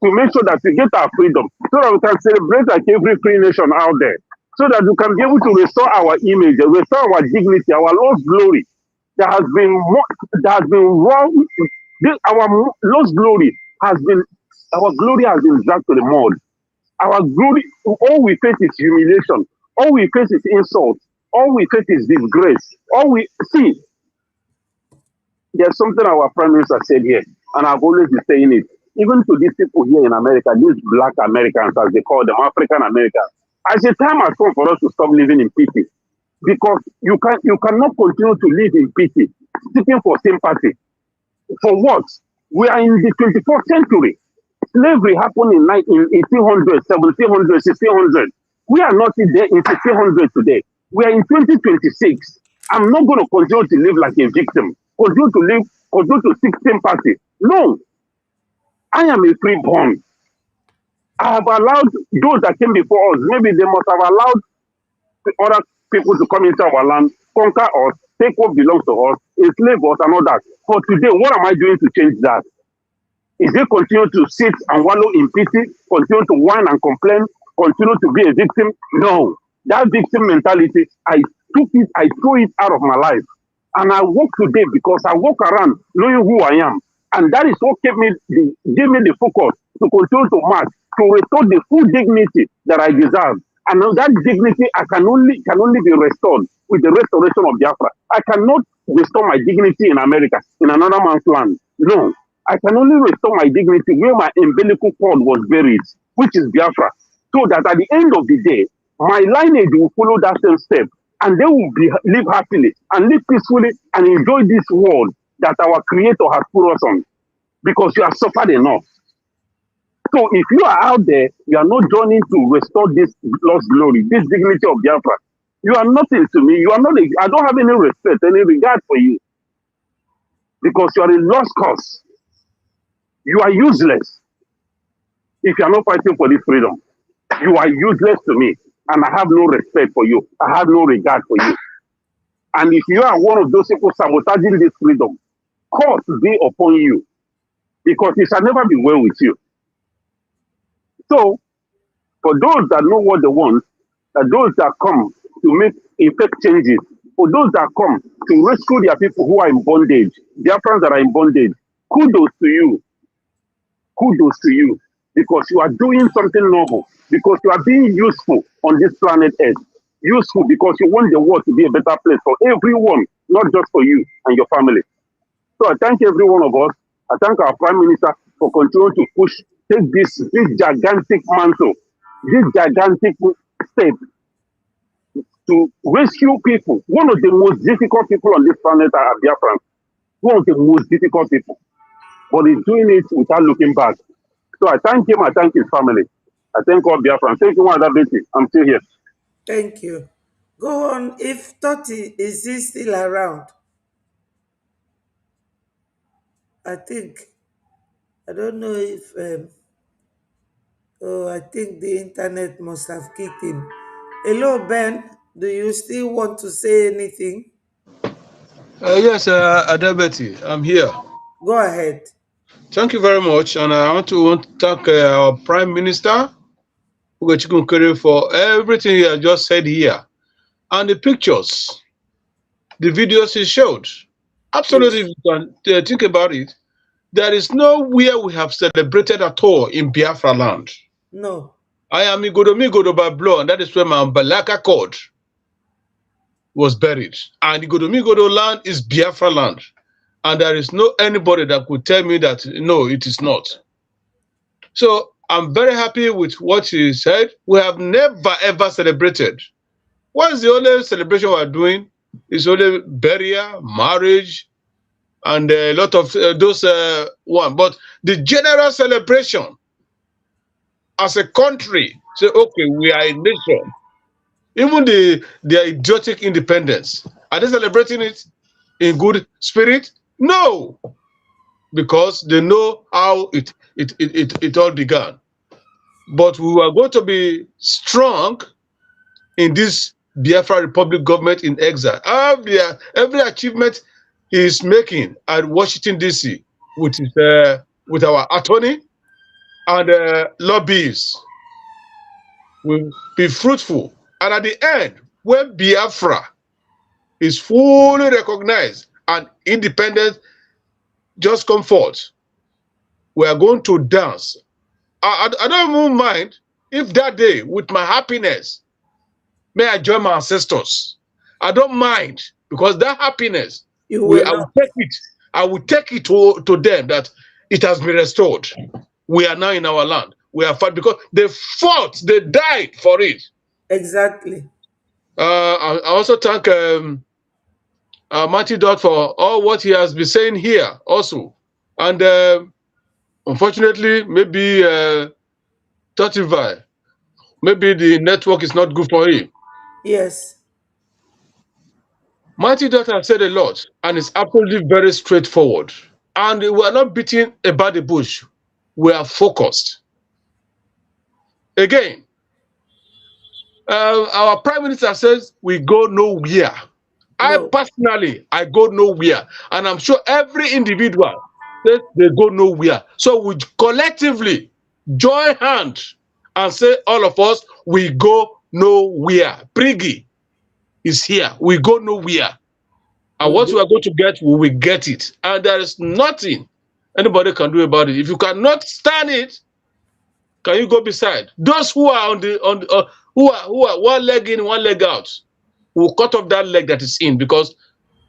to make sure that we get our freedom, so that we can celebrate like every free nation out there, so that we can be able to restore our image, restore our dignity, our lost glory. Our lost glory has been dragged to the mud. Our glory, all we face is humiliation. All we face is insult. All we face is disgrace. There's something our Prime Minister said here, and I've always been saying it. Even to these people here in America, these black Americans, as they call them, African Americans, as the time has come for us to stop living in pity. Because you cannot continue to live in pity, seeking for sympathy. For what? We are in the 24th century. Slavery happened in 1800, 1700, 1600. We are not there in 1600 today. We are in 2026. I'm not going to continue to live like a victim. Continue to seek sympathy. No. I am a freeborn. I have allowed those that came before us, maybe they must have allowed other people to come into our land, conquer us, take what belongs to us, enslave us and all that. For today, what am I doing to change that? Is it continue to sit and wallow in pity, continue to whine and complain, continue to be a victim? No. That victim mentality, I threw it out of my life. And I walk today because I walk around knowing who I am. And that is what gave me the focus to continue to march, to restore the full dignity that I deserve. And that dignity can only be restored with the restoration of Biafra. I cannot restore my dignity in America, in another man's land. No. I can only restore my dignity where my umbilical cord was buried, which is Biafra. So that at the end of the day, my lineage will follow that same step. And they will live happily and live peacefully and enjoy this world that our Creator has put us on. Because you have suffered enough. So if you are out there, you are not joining to restore this lost glory, this dignity of Biafra. You are nothing to me. I don't have any respect, any regard for you. Because you are a lost cause. You are useless if you are not fighting for this freedom. You are useless to me. And I have no respect for you. I have no regard for you. And if you are one of those people sabotaging this freedom, curse be upon you. Because it shall never be well with you. So, for those that know what they want, those that come to make effect changes, for those that come to rescue their people who are in bondage, their friends that are in bondage, kudos to you. Kudos to you. Because you are doing something noble. Because you are being useful on this planet Earth. Useful because you want the world to be a better place for everyone, not just for you and your family. So I thank every one of us. I thank our Prime Minister for continuing to push, take this gigantic mantle, this gigantic step to rescue people. One of the most difficult people on this planet are Biafrans. One of the most difficult people. But he's doing it without looking back. So I thank him, I thank his family. I thank all Biafrans. Thank you, Mother Betty. I'm still here. Thank you. Go on. If Toti is he still around? I think. I don't know if. Oh, I think the internet must have kicked him. Hello, Ben. Do you still want to say anything? Yes, Adabeti, I'm here. Go ahead. Thank you very much, and I want to thank our Prime Minister Ugachukwu Nkere for everything he has just said here, and the pictures, the videos he showed. Absolutely, if you can think about it, there is nowhere we have celebrated at all in Biafra land. No. I am Igodomi by blood, and that is where my Balaka cord was buried. And Igodomi land is Biafra land. And there is no anybody that could tell me that, no, it is not. So I'm very happy with what he said. We have never, ever celebrated. What is the only celebration we are doing? It's only burial, marriage, and a lot of those one. But the general celebration as a country, say, okay, we are a nation. Even their idiotic independence, are they celebrating it in good spirit? No, because they know how it all began. But we are going to be strong in this Biafra Republic government in exile. Every achievement he is making at Washington, D.C. with our attorney and lobbyists will be fruitful. And at the end, when Biafra is fully recognized and independent just come forth, we are going to dance. I don't even mind if that day, with my happiness, may I join my ancestors. I don't mind, because that happiness, I will take it. I will take it to them that it has been restored. We are now in our land. We are fought because they fought, they died for it. Exactly. I also thank Marty Dot for all what he has been saying here also. And unfortunately, maybe Totify, maybe the network is not good for him. Yes. Marty Dot has said a lot, and it's absolutely very straightforward. And we are not beating about the bush. We are focused. Again, our Prime Minister says we go nowhere. I personally, I go nowhere. And I'm sure every individual says they go nowhere. So we collectively join hands and say, all of us, we go nowhere. Brgie is here. We go nowhere. And what we are going to get, we will get it. And there is nothing anybody can do about it. If you cannot stand it, can you go beside? Those who are who are one leg in, one leg out, we'll cut off that leg that is in, because,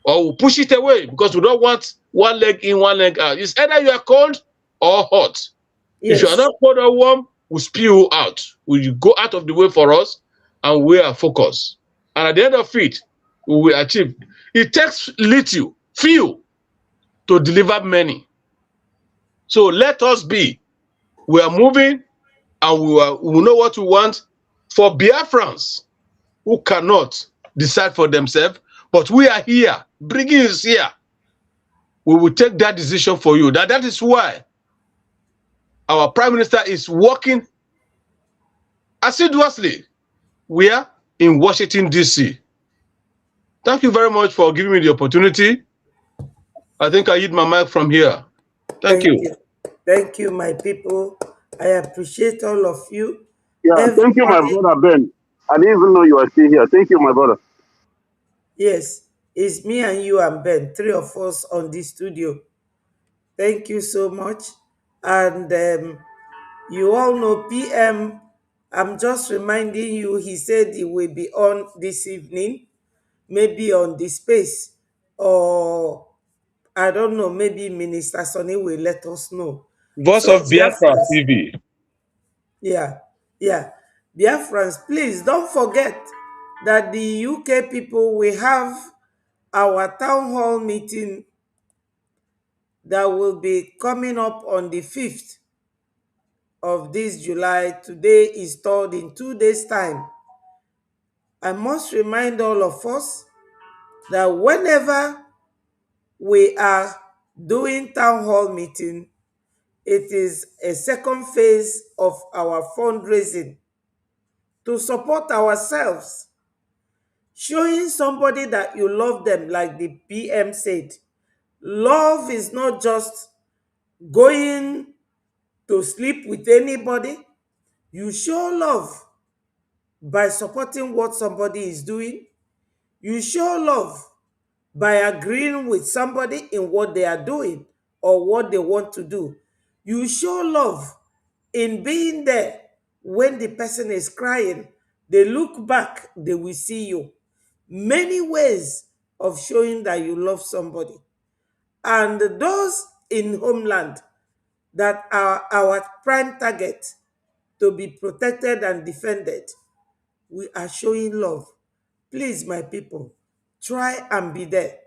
or we'll push it away, because we don't want one leg in, one leg out. It's either you are cold or hot. If you are not cold or warm, we'll spew you out. Will you go out of the way for us, and we are focused. And at the end of it, we will achieve. It takes little, few, to deliver many. So let us be. We are moving, and we know what we want. For Biafrans who cannot decide for themselves, but we are here. Brgie is here. We will take that decision for you. That is why our Prime Minister is working assiduously. We are in Washington, D.C. Thank you very much for giving me the opportunity. I think I yield my mic from here. Thank you. Thank you, my people. I appreciate all of you. Yeah, thank you, my brother Ben. I didn't even know you were still here. Thank you, my brother. Yes, it's me and you and Ben, three of us on this studio. Thank you so much. And you all know PM, I'm just reminding you, he said he will be on this evening, maybe on the space, or I don't know, maybe Minister Sonny will let us know. Voice So of Biafra Biafrans, TV. yeah, yeah. Biafrans, please don't forget that the UK people, we have our town hall meeting that will be coming up on the 5th of this July. Today is third, in 2 days' time. I must remind all of us that whenever we are doing town hall meeting, it is a second phase of our fundraising to support ourselves, showing somebody that you love them, like the PM said. Love is not just going to sleep with anybody. You show love by supporting what somebody is doing. You show love by agreeing with somebody in what they are doing or what they want to do. You show love in being there when the person is crying. They look back, they will see you. Many ways of showing that you love somebody. And those in homeland that are our prime target to be protected and defended, we are showing love. Please, my people, try and be there.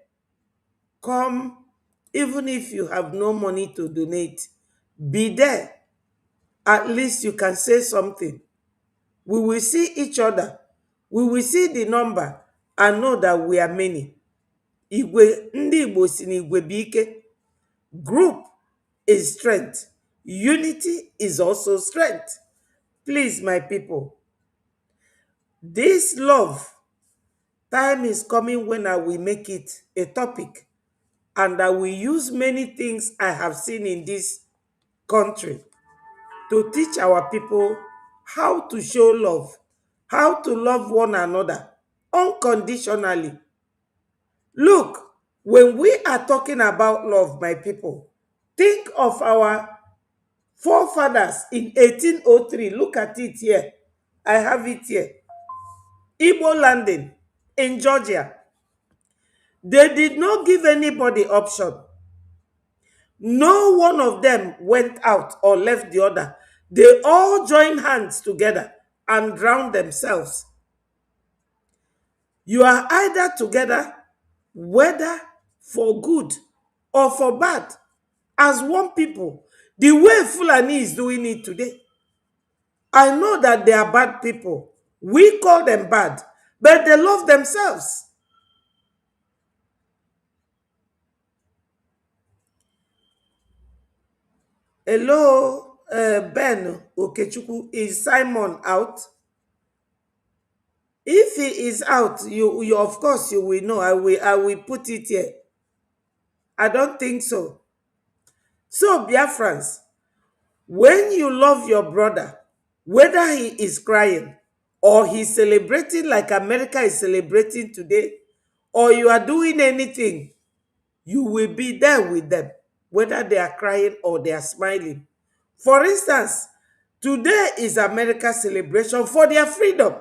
Come, even if you have no money to donate, be there. At least you can say something. We will see each other. We will see the number and know that we are many. Igwe ndị Igbo si n'igwe bụ ike. Group is strength. Unity is also strength. Please, my people, this love, time is coming when I will make it a topic, and I will use many things I have seen in this country to teach our people how to show love, how to love one another unconditionally. Look, when we are talking about love, my people, think of our forefathers in 1803. Look at it here. I have it here. Igbo landing in Georgia. They did not give anybody option. No one of them went out or left the other. They all joined hands together and drowned themselves. You are either together, whether for good or for bad, as one people, the way Fulani is doing it today. I know that they are bad people. We call them bad, but they love themselves. Hello, Ben Okechukwu, is Simon out? If he is out, you of course you will know. I will put it here. I don't think so. So, Biafrans, when you love your brother, whether he is crying or he's celebrating like America is celebrating today, or you are doing anything, you will be there with them, whether they are crying or they are smiling. For instance, today is America's celebration for their freedom.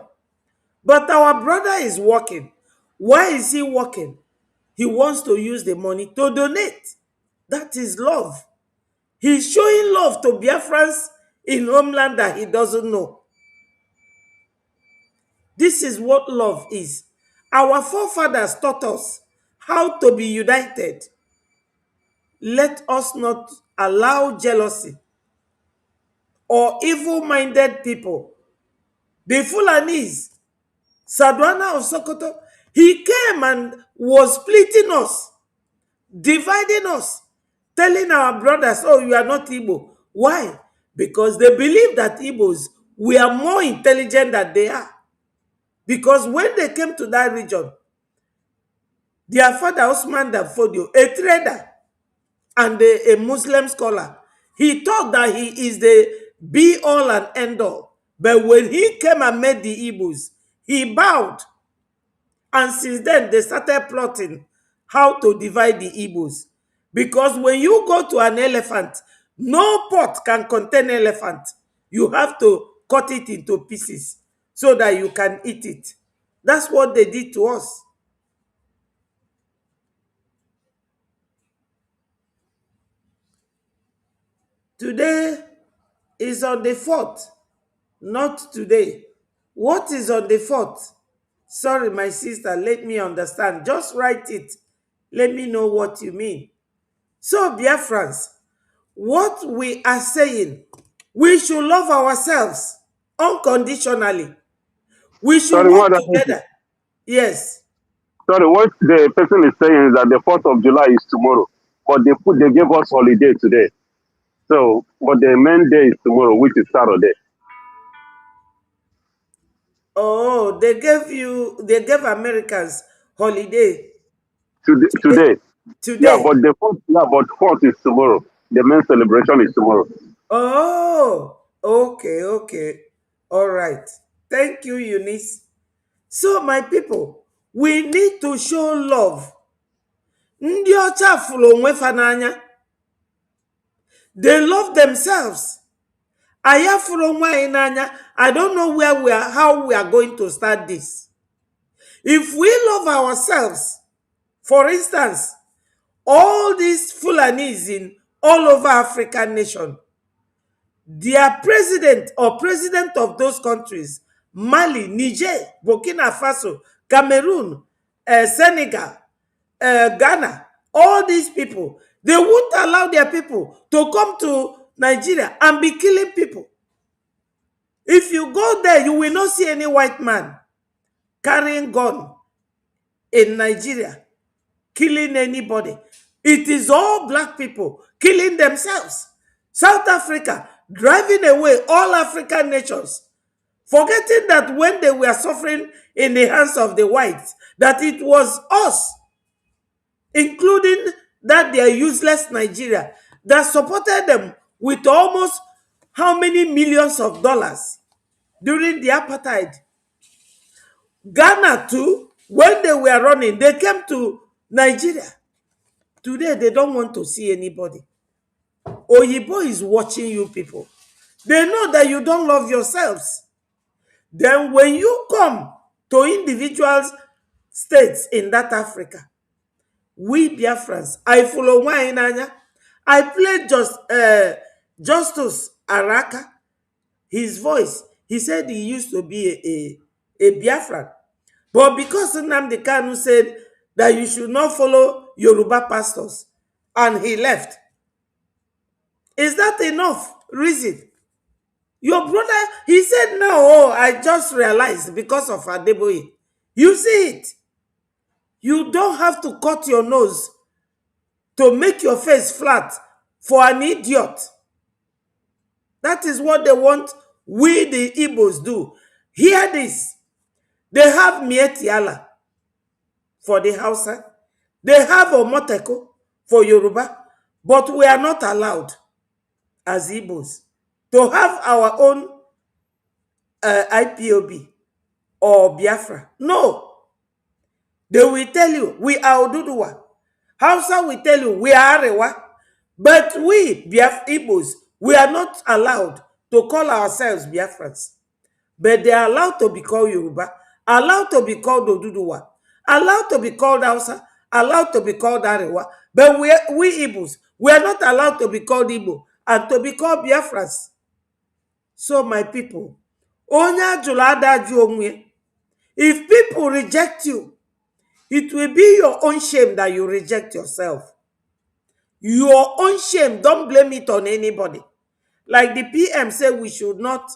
But our brother is working. Why is he working? He wants to use the money to donate. That is love. He's showing love to Biafrans in homeland that he doesn't know. This is what love is. Our forefathers taught us how to be united. Let us not allow jealousy or evil-minded people. The Fulanis, Sadwana of Sokoto, he came and was splitting us, dividing us, telling our brothers, oh, you are not Igbo. Why? Because they believe that Igbos, we are more intelligent than they are. Because when they came to that region, their father, Osman Danfodio, a trader and a Muslim scholar, he thought that he is the be-all and end-all. But when he came and met the Igbos, he bowed. And since then, they started plotting how to divide the Igbos. Because when you go to an elephant, no pot can contain elephant. You have to cut it into pieces so that you can eat it. That's what they did to us. Today is on the 4th, not today. What is on the 4th? Sorry, my sister, let me understand. Just write it. Let me know what you mean. So, Biafrans, what we are saying, we should love ourselves unconditionally. We should Sorry, work what I think together. Yes. sorry, what the person is saying is that the 4th of July is tomorrow, but they gave us holiday today. So, but the main day is tomorrow, which is Saturday. Oh, they gave Americans holiday Today. Yeah, today. but the 4th is tomorrow. The main celebration is tomorrow. Oh, okay, okay. All right. Thank you, Eunice. So, my people, we need to show love. Ndị ọcha fụrụ onwe fa n'anya. They love themselves. Aya fụrụ onwe anyị n'anya. I don't know how we are going to start this. If we love ourselves, for instance, all these Fulanis in all over African nation, their president or president of those countries, Mali, Niger, Burkina Faso, Cameroon, Senegal, Ghana, all these people, they won't allow their people to come to Nigeria and be killing people. If you go there, you will not see any white man carrying gun in Nigeria, killing anybody. It is all black people killing themselves. South Africa driving away all African nations, forgetting that when they were suffering in the hands of the whites, that it was us, including that their useless Nigeria, that supported them with almost how many millions of dollars during the apartheid. Ghana too, when they were running, they came to Nigeria. Today, they don't want to see anybody. Oyibo is watching you people. They know that you don't love yourselves. Then when you come to individual states in that Africa, we Biafrans, I follow Wainanya. I played Justus Araka, his voice. He said he used to be a Biafran. But because Nnamdi Kanu said that you should not follow Yoruba pastors, and he left. Is that enough reason? Your brother, he said, no, oh, I just realized because of Adeboye. You see it. You don't have to cut your nose to make your face flat for an idiot. That is what they want we the Igbos do. Hear this. They have Mietiala for the Hausa. They have Omoteko for Yoruba. But we are not allowed as Igbos to have our own IPOB or Biafra. No. They will tell you, we are Oduduwa. Hausa will tell you, we are Arewa. But we, Igbos, we are not allowed to call ourselves Biafrans. But they are allowed to be called Yoruba, allowed to be called Oduduwa, allowed to be called Hausa, allowed to be called Arewa. But we Igbos, we are not allowed to be called Igbo and to be called Biafrans. So my people, if people reject you, it will be your own shame that you reject yourself. Your own shame. Don't blame it on anybody. Like the PM said we should not,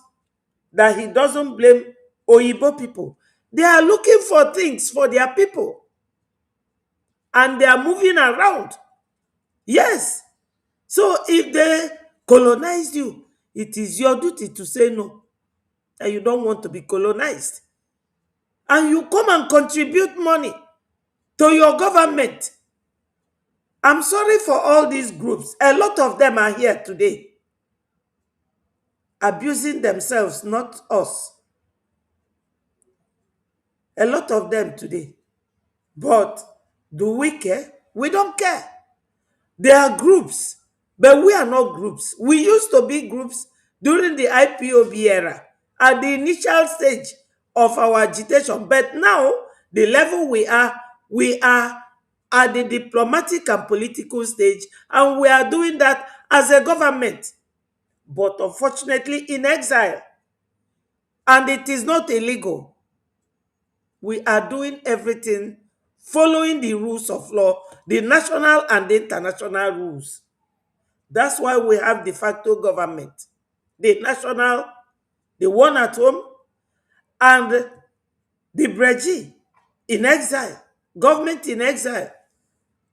that he doesn't blame Oyibo people. They are looking for things for their people. And they are moving around. Yes. So if they colonized you, it is your duty to say no. That you don't want to be colonized. And you come and contribute money to your government. I'm sorry for all these groups. A lot of them are here today, abusing themselves, not us. A lot of them today. But do we care? We don't care. They are groups, but we are not groups. We used to be groups during the IPOB era, at the initial stage of our agitation. But now, the level we are at the diplomatic and political stage, and we are doing that as a government. but unfortunately in exile. And it is not illegal. We are doing everything following the rules of law, the national and the international rules. That's why we have de facto government. The national, the one at home, and the Brgie in exile, government in exile.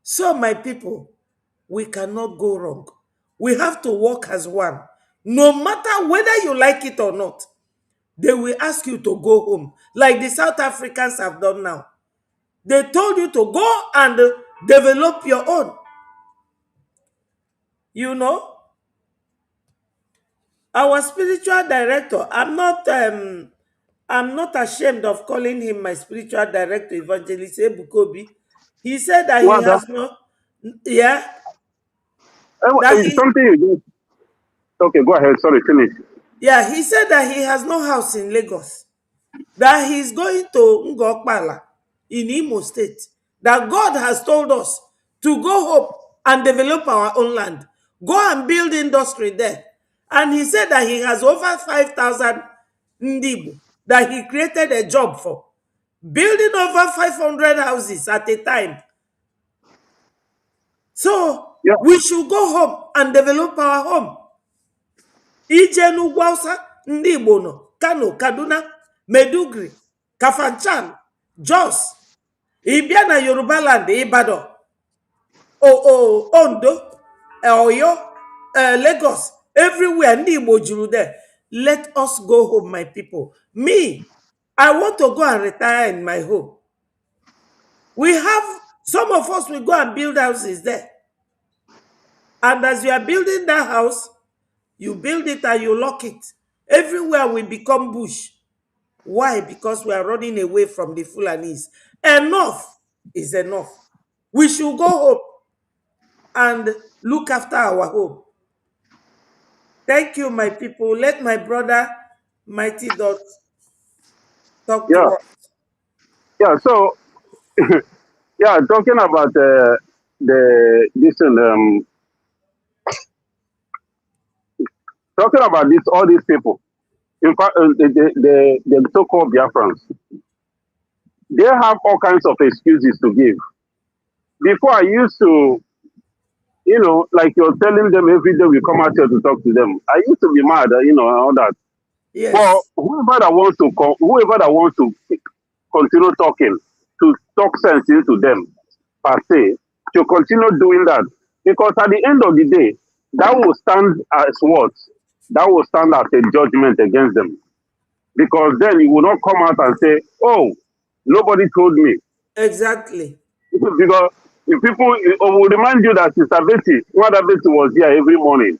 So, my people, we cannot go wrong. We have to work as one. No matter whether you like it or not, they will ask you to go home, like the South Africans have done now. They told you to go and develop your own. You know, our spiritual director, I'm not ashamed of calling him my spiritual director, Evangelist Ebukobi. He said that he Wanda, has no, yeah, that he, something you just, okay, go ahead. Sorry, finish. yeah, he said that he has no house in Lagos, that he's going to Ngokpala in Imo State, that God has told us to go home and develop our own land, go and build industry there. And he said that he has over 5,000 Ndibo that he created a job for, building over 500 houses at a time. So Yeah, we should go home and develop our home. Ije n'ugwu Hausa, ndị Igbo nọ Kano, Kaduna, Meduguri, Kafanchan, Jos, ịbịa na Yoruba land, Ibadan, Ondo, Oyo, Lagos, everywhere ndị Igbo juru there. Let us go home, my people. Me, I want to go and retire in my home. We have, some of us will go and build houses there. And as you are building that house, you build it and you lock it. Everywhere will become bush. Why? Because we are running away from the Fulanis. Enough is enough. We should go home and look after our home. Thank you, my people. Let my brother, Mighty Dot, talk to yeah, us. yeah. So, yeah, talking about talking about this, all these people. In fact, the so-called Biafrans, they have all kinds of excuses to give. Before I used to, like you're telling them every day we come out here to talk to them. I used to be mad, and all that. Yes. But whoever that wants to continue talking, to talk sense into them, per se, to continue doing that. Because at the end of the day, that will stand as what? That will stand as a judgment against them. Because then you will not come out and say, oh, nobody told me. Exactly. Because if people will remind you that Sister Betty, Mother Betty was here every morning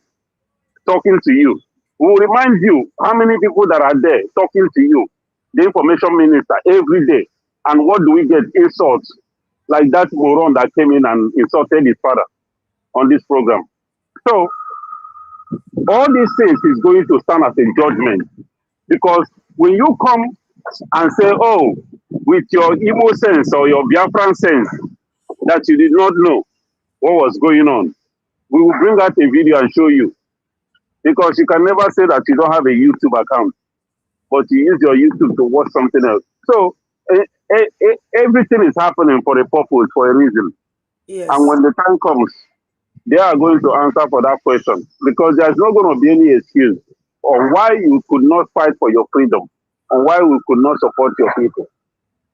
talking to you. We will remind you how many people that are there talking to you, the information minister, every day. And what do we get? Insults. Like that moron that came in and insulted his father on this program. So, all these things is going to stand as a judgment. Because when you come and say, oh, with your Igbo sense or your Biafran sense, that you did not know what was going on, we will bring out a video and show you. Because you can never say that you don't have a YouTube account, but you use your YouTube to watch something else. So everything is happening for a purpose, for a reason. Yes. And when the time comes, they are going to answer for that question. Because there's not going to be any excuse on why you could not fight for your freedom and why we could not support your people.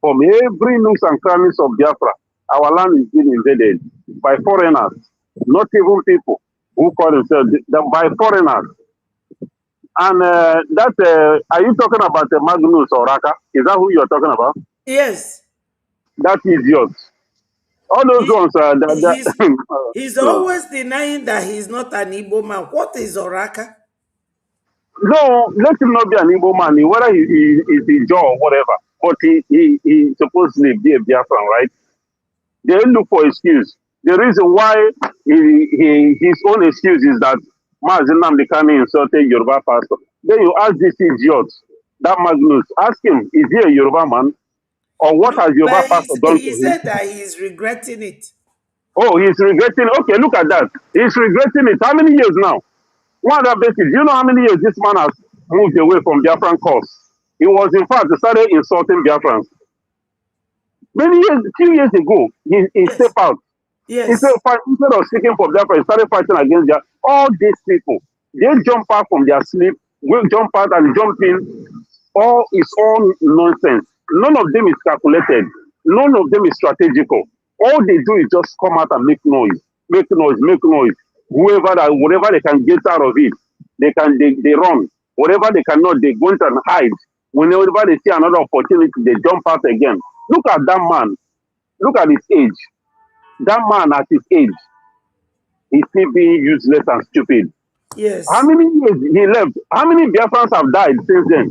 From every nooks and crannies of Biafra, our land is being invaded by foreigners, not even people who call themselves, by foreigners. And are you talking about Magnus or Raka? Is that who you're talking about? Yes. That idiot. All those ones he's always denying that he's not an Igbo man. What is Oraka? No, let him not be an Igbo man, whether he is a Jaw or whatever. But he supposedly be a Biafran, right? They look for excuse. The reason why his own excuse is that Mazen Namdekani insulted Yoruba pastor. Then you ask this idiot, that Magnus, ask him, is he a Yoruba man? Or what has Yoruba pastor done to him? He said that he's regretting it. Oh, he's regretting. Okay, look at that. He's regretting it. How many years now? One other basis, do you know how many years this man has moved away from Biafran cause? He was, in fact, started insulting Biafrans. Many years, few years ago, he stepped out. Yes. Instead of speaking for Biafra, he started fighting against Biafra. All these people, they jump out from their sleep, will jump out and jump in. All is all nonsense. None of them is calculated. None of them is strategical. All they do is just come out and make noise, make noise, make noise. Whatever they can get out of it, they run. Whatever they cannot, they go and hide. Whenever they see another opportunity, they jump out again. Look at that man. Look at his age. That man at his age is still being useless and stupid. Yes. How many years he left? How many Biafrans have died since then?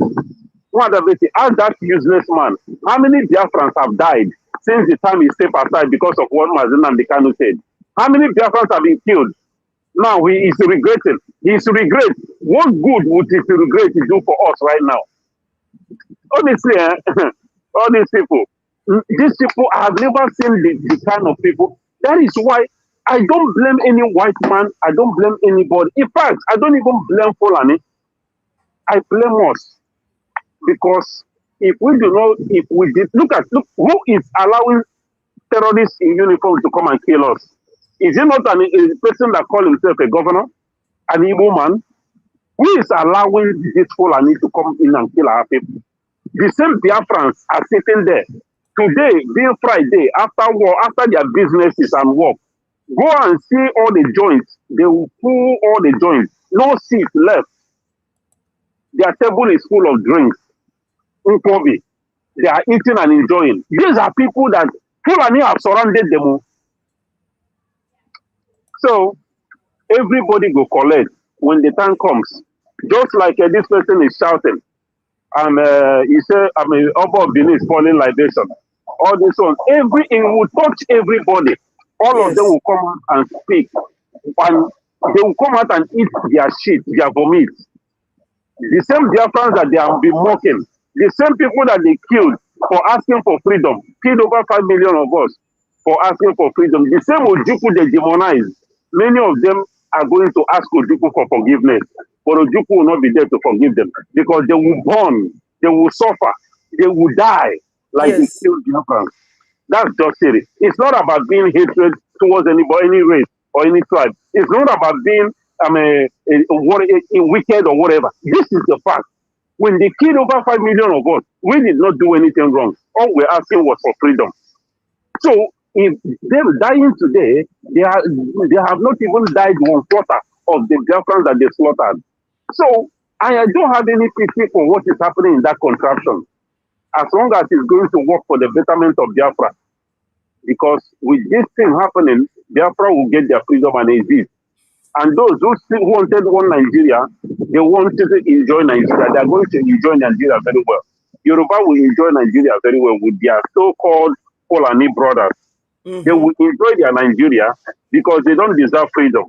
What have they ask that useless man? How many Biafrans have died since the time he stepped aside because of what Mazen and Kanu said? How many Biafrans have been killed? Now he is regretting. He is regret. What good would his regret do for us right now? Honestly, all these people, I have never seen the kind of people. That is why I don't blame any white man. I don't blame anybody. In fact, I don't even blame Fulani. I blame us. Because if we do not, if we did, look, who is allowing terrorists in uniform to come and kill us? Is it not a person that calls himself a governor, an Igbo man? Who is allowing this Fulani to come in and kill our people? The same Biafrans are sitting there. Today, being Friday, after war, after their businesses and work, go and see all the joints. They will pull all the joints. No seat left. Their table is full of drinks. They are eating and enjoying. These are people that Fulani have surrounded them. So everybody go collect when the time comes. Just like this person is shouting, and he said, "I mean, Oba of Benin is falling libation." All this one, it will touch everybody. All of them will come out and speak, and they will come out and eat their shit, their vomit. The same Biafrans that they have been mocking, the same people that they killed for asking for freedom, killed over 5 million of us for asking for freedom. The same Ojukwu they demonized. Many of them are going to ask Ojukwu for forgiveness, but Ojukwu will not be there to forgive them because they will burn, they will suffer, they will die like they killed Biafrans. That's just it. It's not about being hatred towards anybody, any race or any tribe. It's not about being wicked or whatever. This is the fact. When they killed over 5 million of us, we did not do anything wrong. All we're asking was for freedom. So if they're dying today, they have not even died 1/4 of the Biafrans that they slaughtered. So I don't have any pity for what is happening in that contraption, as long as it's going to work for the betterment of Biafra. Because with this thing happening, Biafra will get their freedom and exist. And those who still wanted one Nigeria, they wanted to enjoy Nigeria. They are going to enjoy Nigeria very well. Yoruba will enjoy Nigeria very well with their so-called Fulani brothers. They will enjoy their Nigeria because they don't deserve freedom.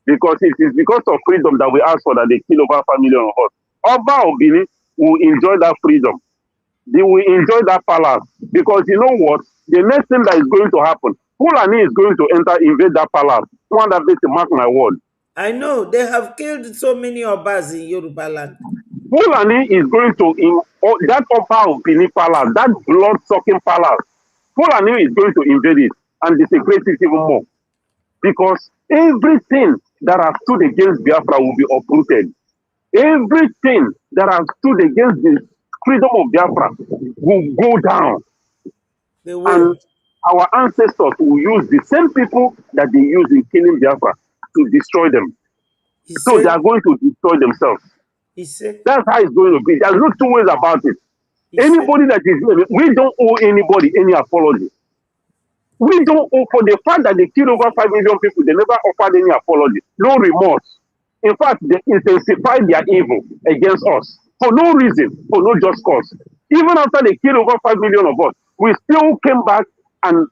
Because it is because of freedom that we ask for that they kill over 5 million of us. Oba Obini will enjoy that freedom. They will enjoy that palace. Because you know what? The next thing that is going to happen, Fulani is going to invade that palace. One that to mark my word. I know they have killed so many Obas in Yoruba land. Fulani is going to that Oba of Benin palace, that blood-sucking palace. Fulani is going to invade it and desecrate it even more. Because everything that has stood against Biafra will be uprooted. Everything that has stood against the freedom of Biafra will go down. They will. And our ancestors will use the same people that they use in killing Biafra to destroy them. So they are going to destroy themselves. That's how it's going to be. There's no two ways about it. Anybody that is doing it, we don't owe anybody any apology. We don't owe for the fact that they killed over 5 million people. They never offered any apology. No remorse. In fact, they intensified their evil against us for no reason, for no just cause. Even after they killed over 5 million of us, we still came back and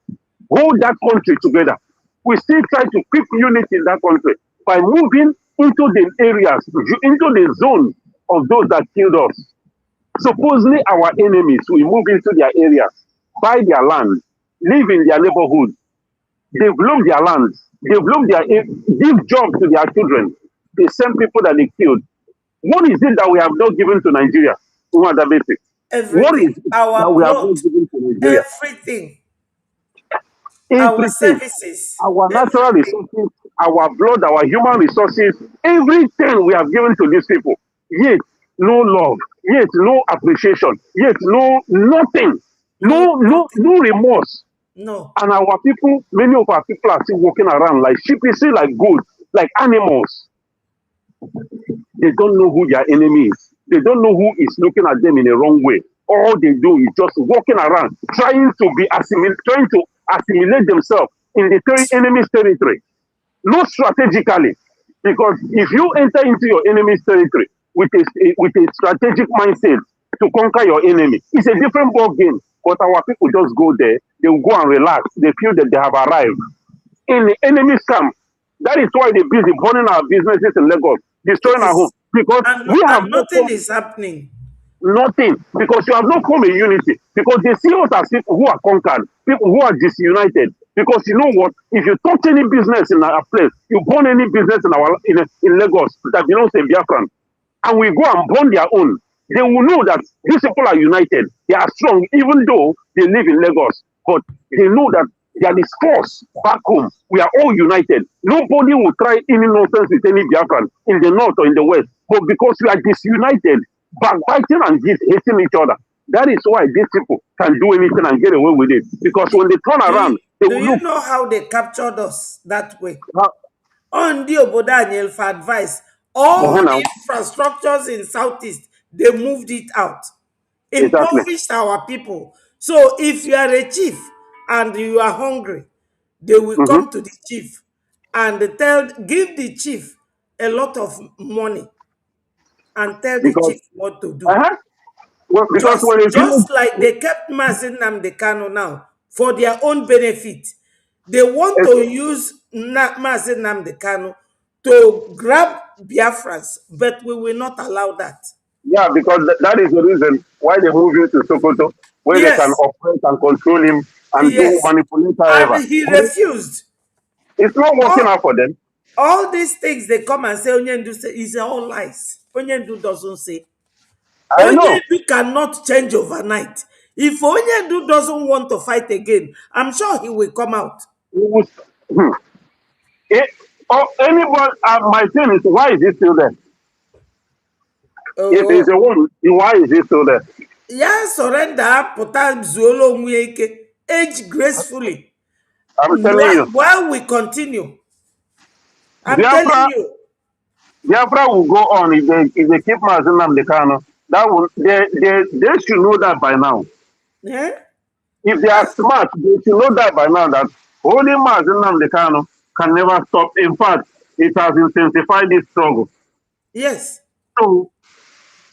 hold that country together. We still try to keep unity in that country by moving into the areas, into the zone of those that killed us. Supposedly our enemies will move into their areas, buy their land, live in their neighborhood, develop their lands, give jobs to their children. the same people that they killed. What is it that we have not given to Nigeria? What is Everything. it that Our we have blood, not given to Nigeria? everything. Our Everything. services, Our natural everything. resources, our blood, our human resources, everything we have given to these people. Yet, no love. Yet, no appreciation. Yet, no nothing. No remorse. No. And our people, many of our people are still walking around like sheep, like goats, like animals. They don't know who their enemy is. They don't know who is looking at them in a wrong way. All they do is just walking around, trying to assimilate themselves in the enemy's territory. Not strategically, because if you enter into your enemy's territory with a strategic mindset to conquer your enemy, it's a different ball game. But our people just go there, they will go and relax. They feel that they have arrived in the enemy's camp. That is why they're busy burning our businesses in Lagos, destroying our home. Yes. Because we have And not nothing come, is happening. nothing. Because you have not come in unity. Because they see us as people who are conquered, people who are disunited. Because you know what? If you touch any business in our place, you burn any business in Lagos that belongs to Biafran, and we go and burn their own, they will know that these people are united. They are strong, even though they live in Lagos. But they know that there is force back home. We are all united. Nobody will try any nonsense with any Biafran in the north or in the west. But because we are disunited, backbiting and hating each other, that is why these people can do anything and get away with it. Because when they turn around, they Do will you look. know how they captured us that way? On the Obodaniel for advice, all Now, the infrastructures in Southeast, they moved it out, exactly. impoverished our people. So if you are a chief and you are hungry, they will Mm-hmm. come to the chief and give the chief a lot of money and tell the Because, chief what to do. uh-huh. Well, because Just, when a village, just like they kept Mazin Nnamdi Kanu now for their own benefit. They want to use Mazin Nnamdi Kanu to grab Biafrans, but we will not allow that. yeah, because that is the reason why they move him to Sokoto, where they can Yes, operate and control him and do yes. manipulate however. And he But refused. it's not working All, out for them. all these things they come and say Onyendu say is all lies. Onyendu doesn't say. I know. Onyendu cannot change overnight. If Onyendu doesn't want to fight again, I'm sure he will come out. Hmm. Anybody, my thing is, why is he still there? If he's a woman, why is he still there? Ya surrender pụta zuolo onwe ike, age gracefully. I'm telling you, While we continue, I'm telling Biafra, you. Biafra will go on if they keep Mazin Nnamdi Kanu. That will they should know that by now. Yeah? If they are smart, they should know that by now that holding Mazin Nnamdi Kanu can never stop. In fact, it has intensified this struggle. Yes. So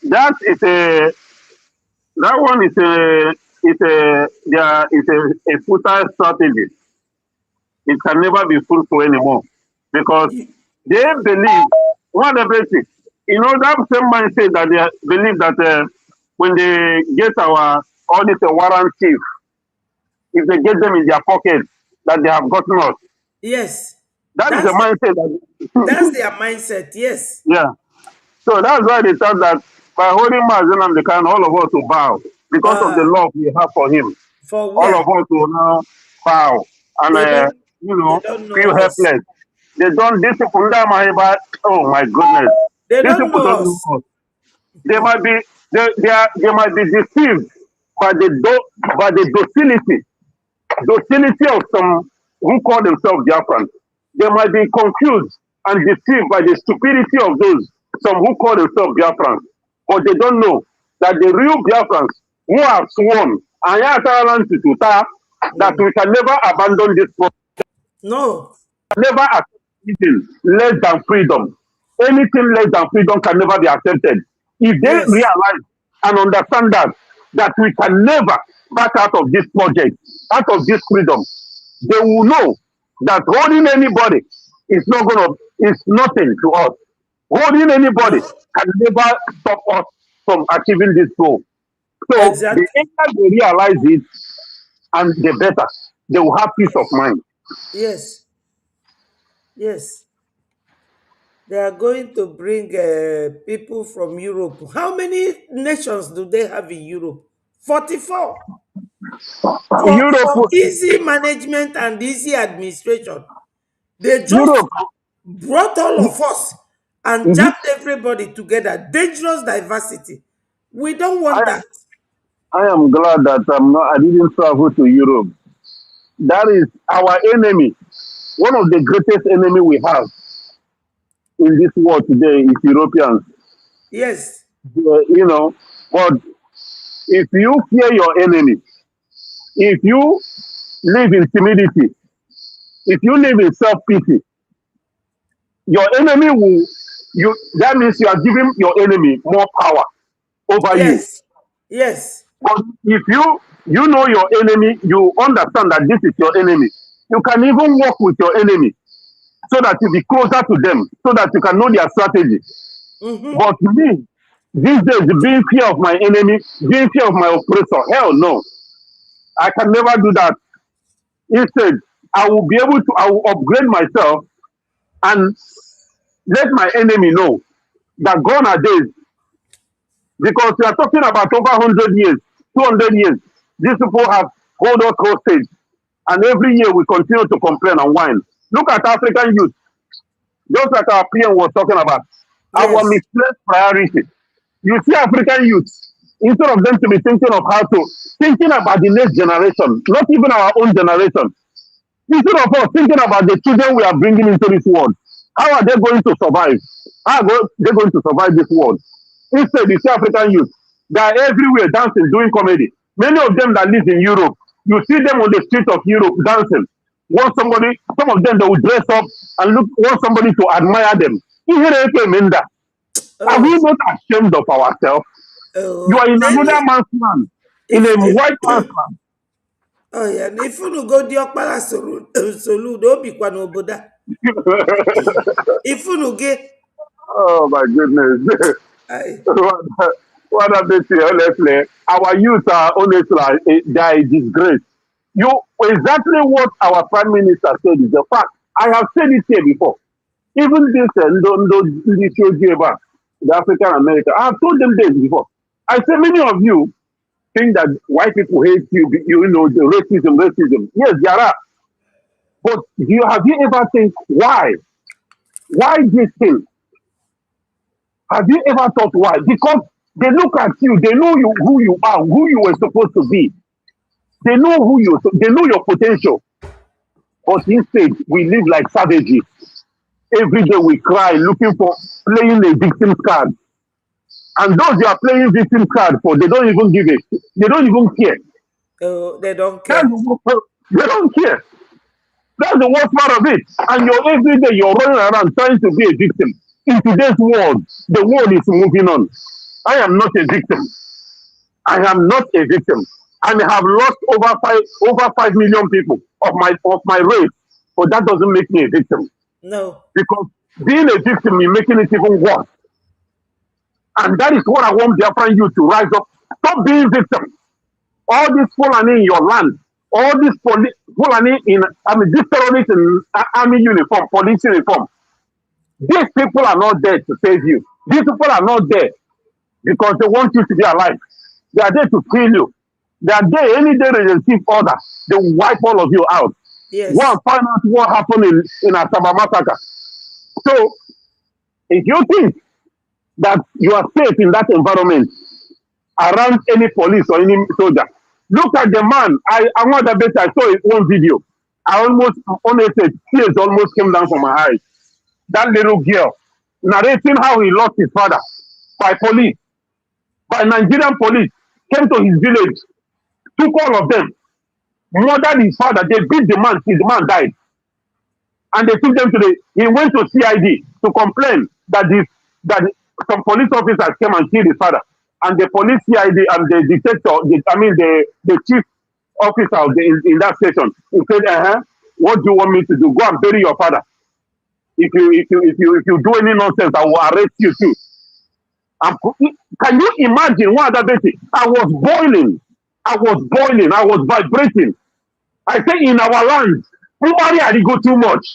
that is that one is a futile strategy. It can never be fruitful anymore because they believe one everything. You know that same mindset that they believe that when they get all these warrant chief, if they get them in their pocket, that they have gotten us. Yes. That is the mindset. That's their mindset, yes. Yeah. So that's why they thought that by holding Mazin Nnamdi Kanu, all of us will bow because of the love we have for him. For All where? of us will now bow and They don't feel know us. helpless. They don't. These people, oh my goodness, They these don't people know don't know us. us. They might be they might be deceived by the docility of some who call themselves Biafrans. They might be confused and deceived by the stupidity of those some who call themselves Biafrans. But they don't know that the real Biafrans who have sworn that we can never abandon this project. No. Never accept anything less than freedom. Anything less than freedom can never be accepted. If they Yes. realize and understand that we can never back out of this project, out of this freedom, they will know that holding anybody is nothing to us. Holding anybody can never stop us from achieving this goal. So Exactly. the earlier they realize it, and the better, they will have peace of mind. Yes. Yes. They are going to bring people from Europe. How many nations do they have in Europe? 44. For Europe, easy management and easy administration. They just Europe. brought all of us and Mhm. jabbed everybody together. Dangerous diversity. We don't I want that. I am glad that I didn't travel to Europe. That is our enemy. One of the greatest enemy we have in this world today is Europeans. Yes. You know, but if you fear your enemy, if you live in timidity, if you live in self pity, your enemy will you. That means you are giving your enemy more power over you. Yes. Yes. But if you know your enemy, you understand that this is your enemy. You can even work with your enemy so that you be closer to them, so that you can know their strategy. Mm-hmm. But me, these days, being fear of my enemy, being fear of my oppressor, hell no, I can never do that. Instead, I will upgrade myself and let my enemy know that gone are days. Because we are talking about over 100 years, 200 years. These people have hold us hostage. And every year we continue to complain and whine. Look at African youth, just like our PM was talking about. Our Yes. misplaced priority. You see African youth, instead of them to be thinking of how to, thinking about the next generation, not even our own generation. Instead of us thinking about the children we are bringing into this world, how are they going to survive? How are they going to survive this world? Instead, you see African youth, they are everywhere dancing, doing comedy. Many of them that live in Europe, you see them on the streets of Europe dancing. Want somebody, some of them they will dress up and want somebody to admire them. Are we Oh. not ashamed of ourselves? You Oh. are in Then another man's land, in if a white man's land. oh yeah, if you go diokpala solu, don't be kwa n'obodo. If you get Oh my goodness. I What a bit honestly. Our youth are honestly they are a disgrace. You exactly what our prime minister said is the fact. I have said it here before. Even this this show gave us the African American. I have told them this before. I said many of you think that white people hate you, you know, the racism. Yes, there are. But have you ever think why? Why this thing? Have you ever thought why? Because they look at you, they know you who you are, who you were supposed to be. They know they know your potential. But instead, we live like savages. Every day we cry looking for playing a victim card. And those you are playing victim card for, they don't even give it. They don't even care. they don't That's care. they don't care. That's the worst part of it. And you're every day you're running around trying to be a victim. In today's world, the world is moving on. I am not a victim. I am not a victim. I may have lost over 5 million people of my race, but that doesn't make me a victim. No. Because being a victim is making it even worse. And that is what I want Biafran youth to rise up. Stop being victim. All this Fulani in your land, all this Fulani this terrorist in army uniform, police uniform. These people are not there to save you. These people are not there because they want you to be alive. They are there to kill you. They are there any day they receive order. They will wipe all of you out. Yes. Go and find out what happened in Asaba massacre. So, if you think that you are safe in that environment around any police or any soldier, look at the man. I want that better. I saw one video. I almost, honestly, tears almost came down from my eyes. That little girl narrating how he lost his father by police, by Nigerian police, came to his village, took all of them, murdered his father. They beat the man till the man died. And they took them he went to CID to complain that some police officers came and killed his father. And the police CID and the detector, the chief officer in that station, he said, what do you want me to do? Go and bury your father. If you do any nonsense, I will arrest you too. Can you imagine what other Betty? I was boiling. I was vibrating. I say in our land, nobody had to go too much.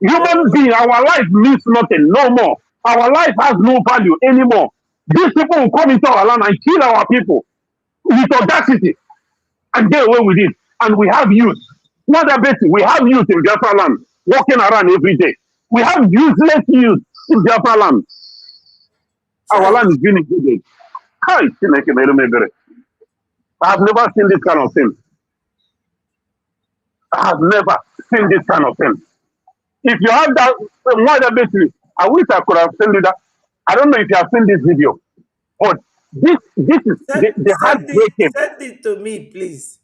Human being, our life means nothing no more. Our life has no value anymore. These people will come into our land and kill our people with audacity and get away with it. And we have youth. Not that basic. We have youth in Biafra land walking around every day. We have useless youth in Biafra land. Our land is being invaded. Hi, Chineke mere m ebere. I have never seen this kind of thing. I have never seen this kind of thing. If you have that, more than basically, I wish I could have seen that. I don't know if you have seen this video, but this is the heartbreaking. Send it to me, please.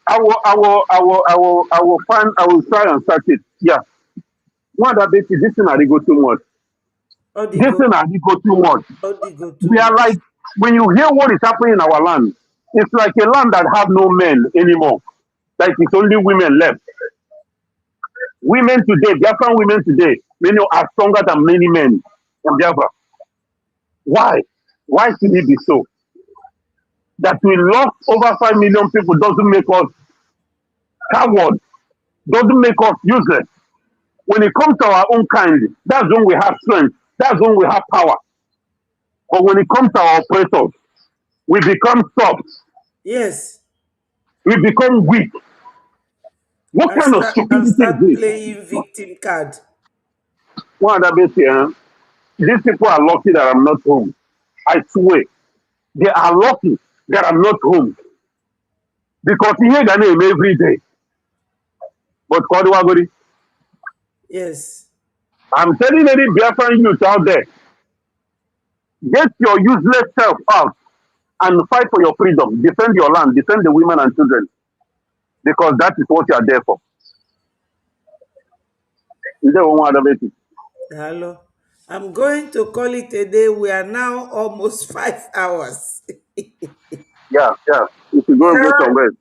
I will try and search it. Yeah. More than basically, this thing I go too much. This thing I go too much. We are like, when you hear what is happening in our land, it's like a land that have no men anymore. Like it's only women left. Women today, Biafran women today, many are stronger than many men in Biafra. Why? Why should it be so? That we lost over 5 million people doesn't make us cowards, doesn't make us useless. When it comes to our own kind, that's when we have strength, that's when we have power. But when it comes to our oppressors, we become soft. Yes. We become weak. What kind of stupidity is this? Playing victim card. One other bit here. These people are lucky that I'm not home. I swear. They are lucky that I'm not home. Because he hear the name every day. But Kodwagori, yes. I'm telling any Biafran youth out there, get your useless self out and fight for your freedom. Defend your land, defend the women and children. Because that is what you are there for. Is there one other bit? Hello. I'm going to call it a day. We are now almost 5 hours. Yeah. You should go and get some rest.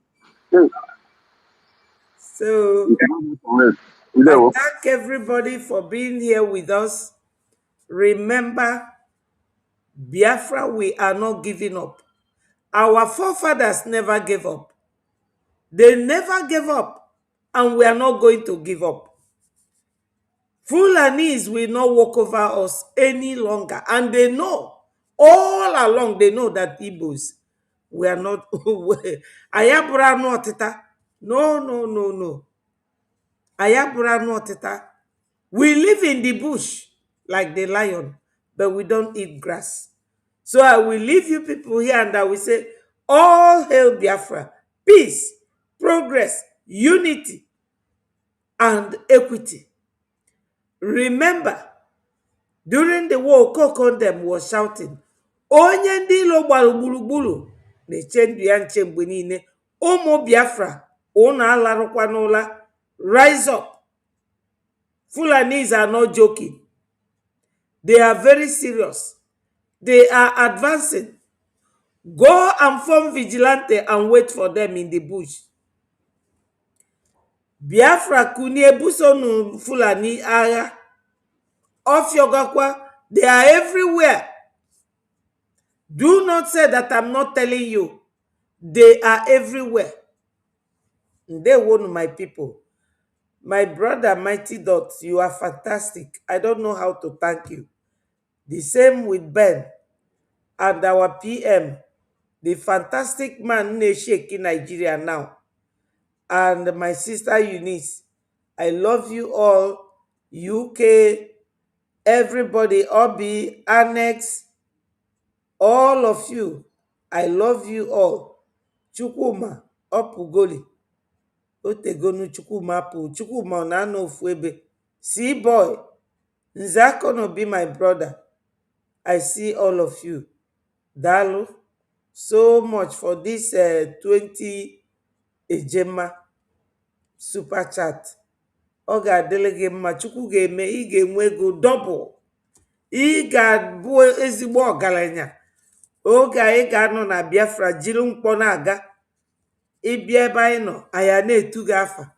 So, I thank everybody for being here with us. Remember, Biafra, we are not giving up. Our forefathers never gave up. They never gave up, and we are not going to give up. Fulanis will not walk over us any longer, and they know, all along, they know that Igbos, we are not. Ayabra no tita. No. Ayabra no tita. We live in the bush like the lion, but we don't eat grass. So I will leave you people here and I will say, all hail Biafra, peace, progress, unity, and equity. Remember, during the war, Kokondem was shouting, Onye ndị ilo gbara gburugburu na-eche ndụ ya nche mgbe niile. Ụmụ Biafra, unu alarụkwa n'ụla. Rise up. Fulanis are not joking. They are very serious. They are advancing. Go and form vigilante and wait for them in the bush. Biafra kunie busonu Fulani agha. Ofiogakwa, they are everywhere. Do not say that I'm not telling you. They are everywhere. They won my people. My brother, Mighty Dot, you are fantastic. I don't know how to thank you. The same with Ben and our PM, the fantastic man Neshek in Nigeria now. And my sister Eunice. I love you all. UK, everybody, Obi, Annex, all of you. I love you all. Chukwuma, Opugoli. Otegonu Chukwuma Apu. Chukwuma Onano Fuebe. See boy. Nzakono be my brother. I see all of you. Dalu, so much for this 20 Ejema super chat. Ọ ga-adịrị gị mma. Chukwu ga-eme ị ga-enwe ego double. Ị ga-abụ ezigbo ọgaranya. Oge anyị ga-anọ na Biafra jiri mkpọ na-aga. Ịbịa ebe anyị nọ, anyị na-etu gị afa.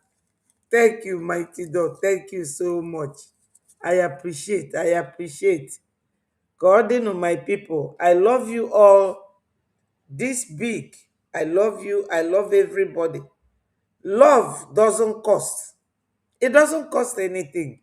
Thank you, Mighty Dog. Thank you so much. I appreciate. Ka ọ dịnụ my people. I love you all. This big. I love you. I love everybody. Love doesn't cost. It doesn't cost anything.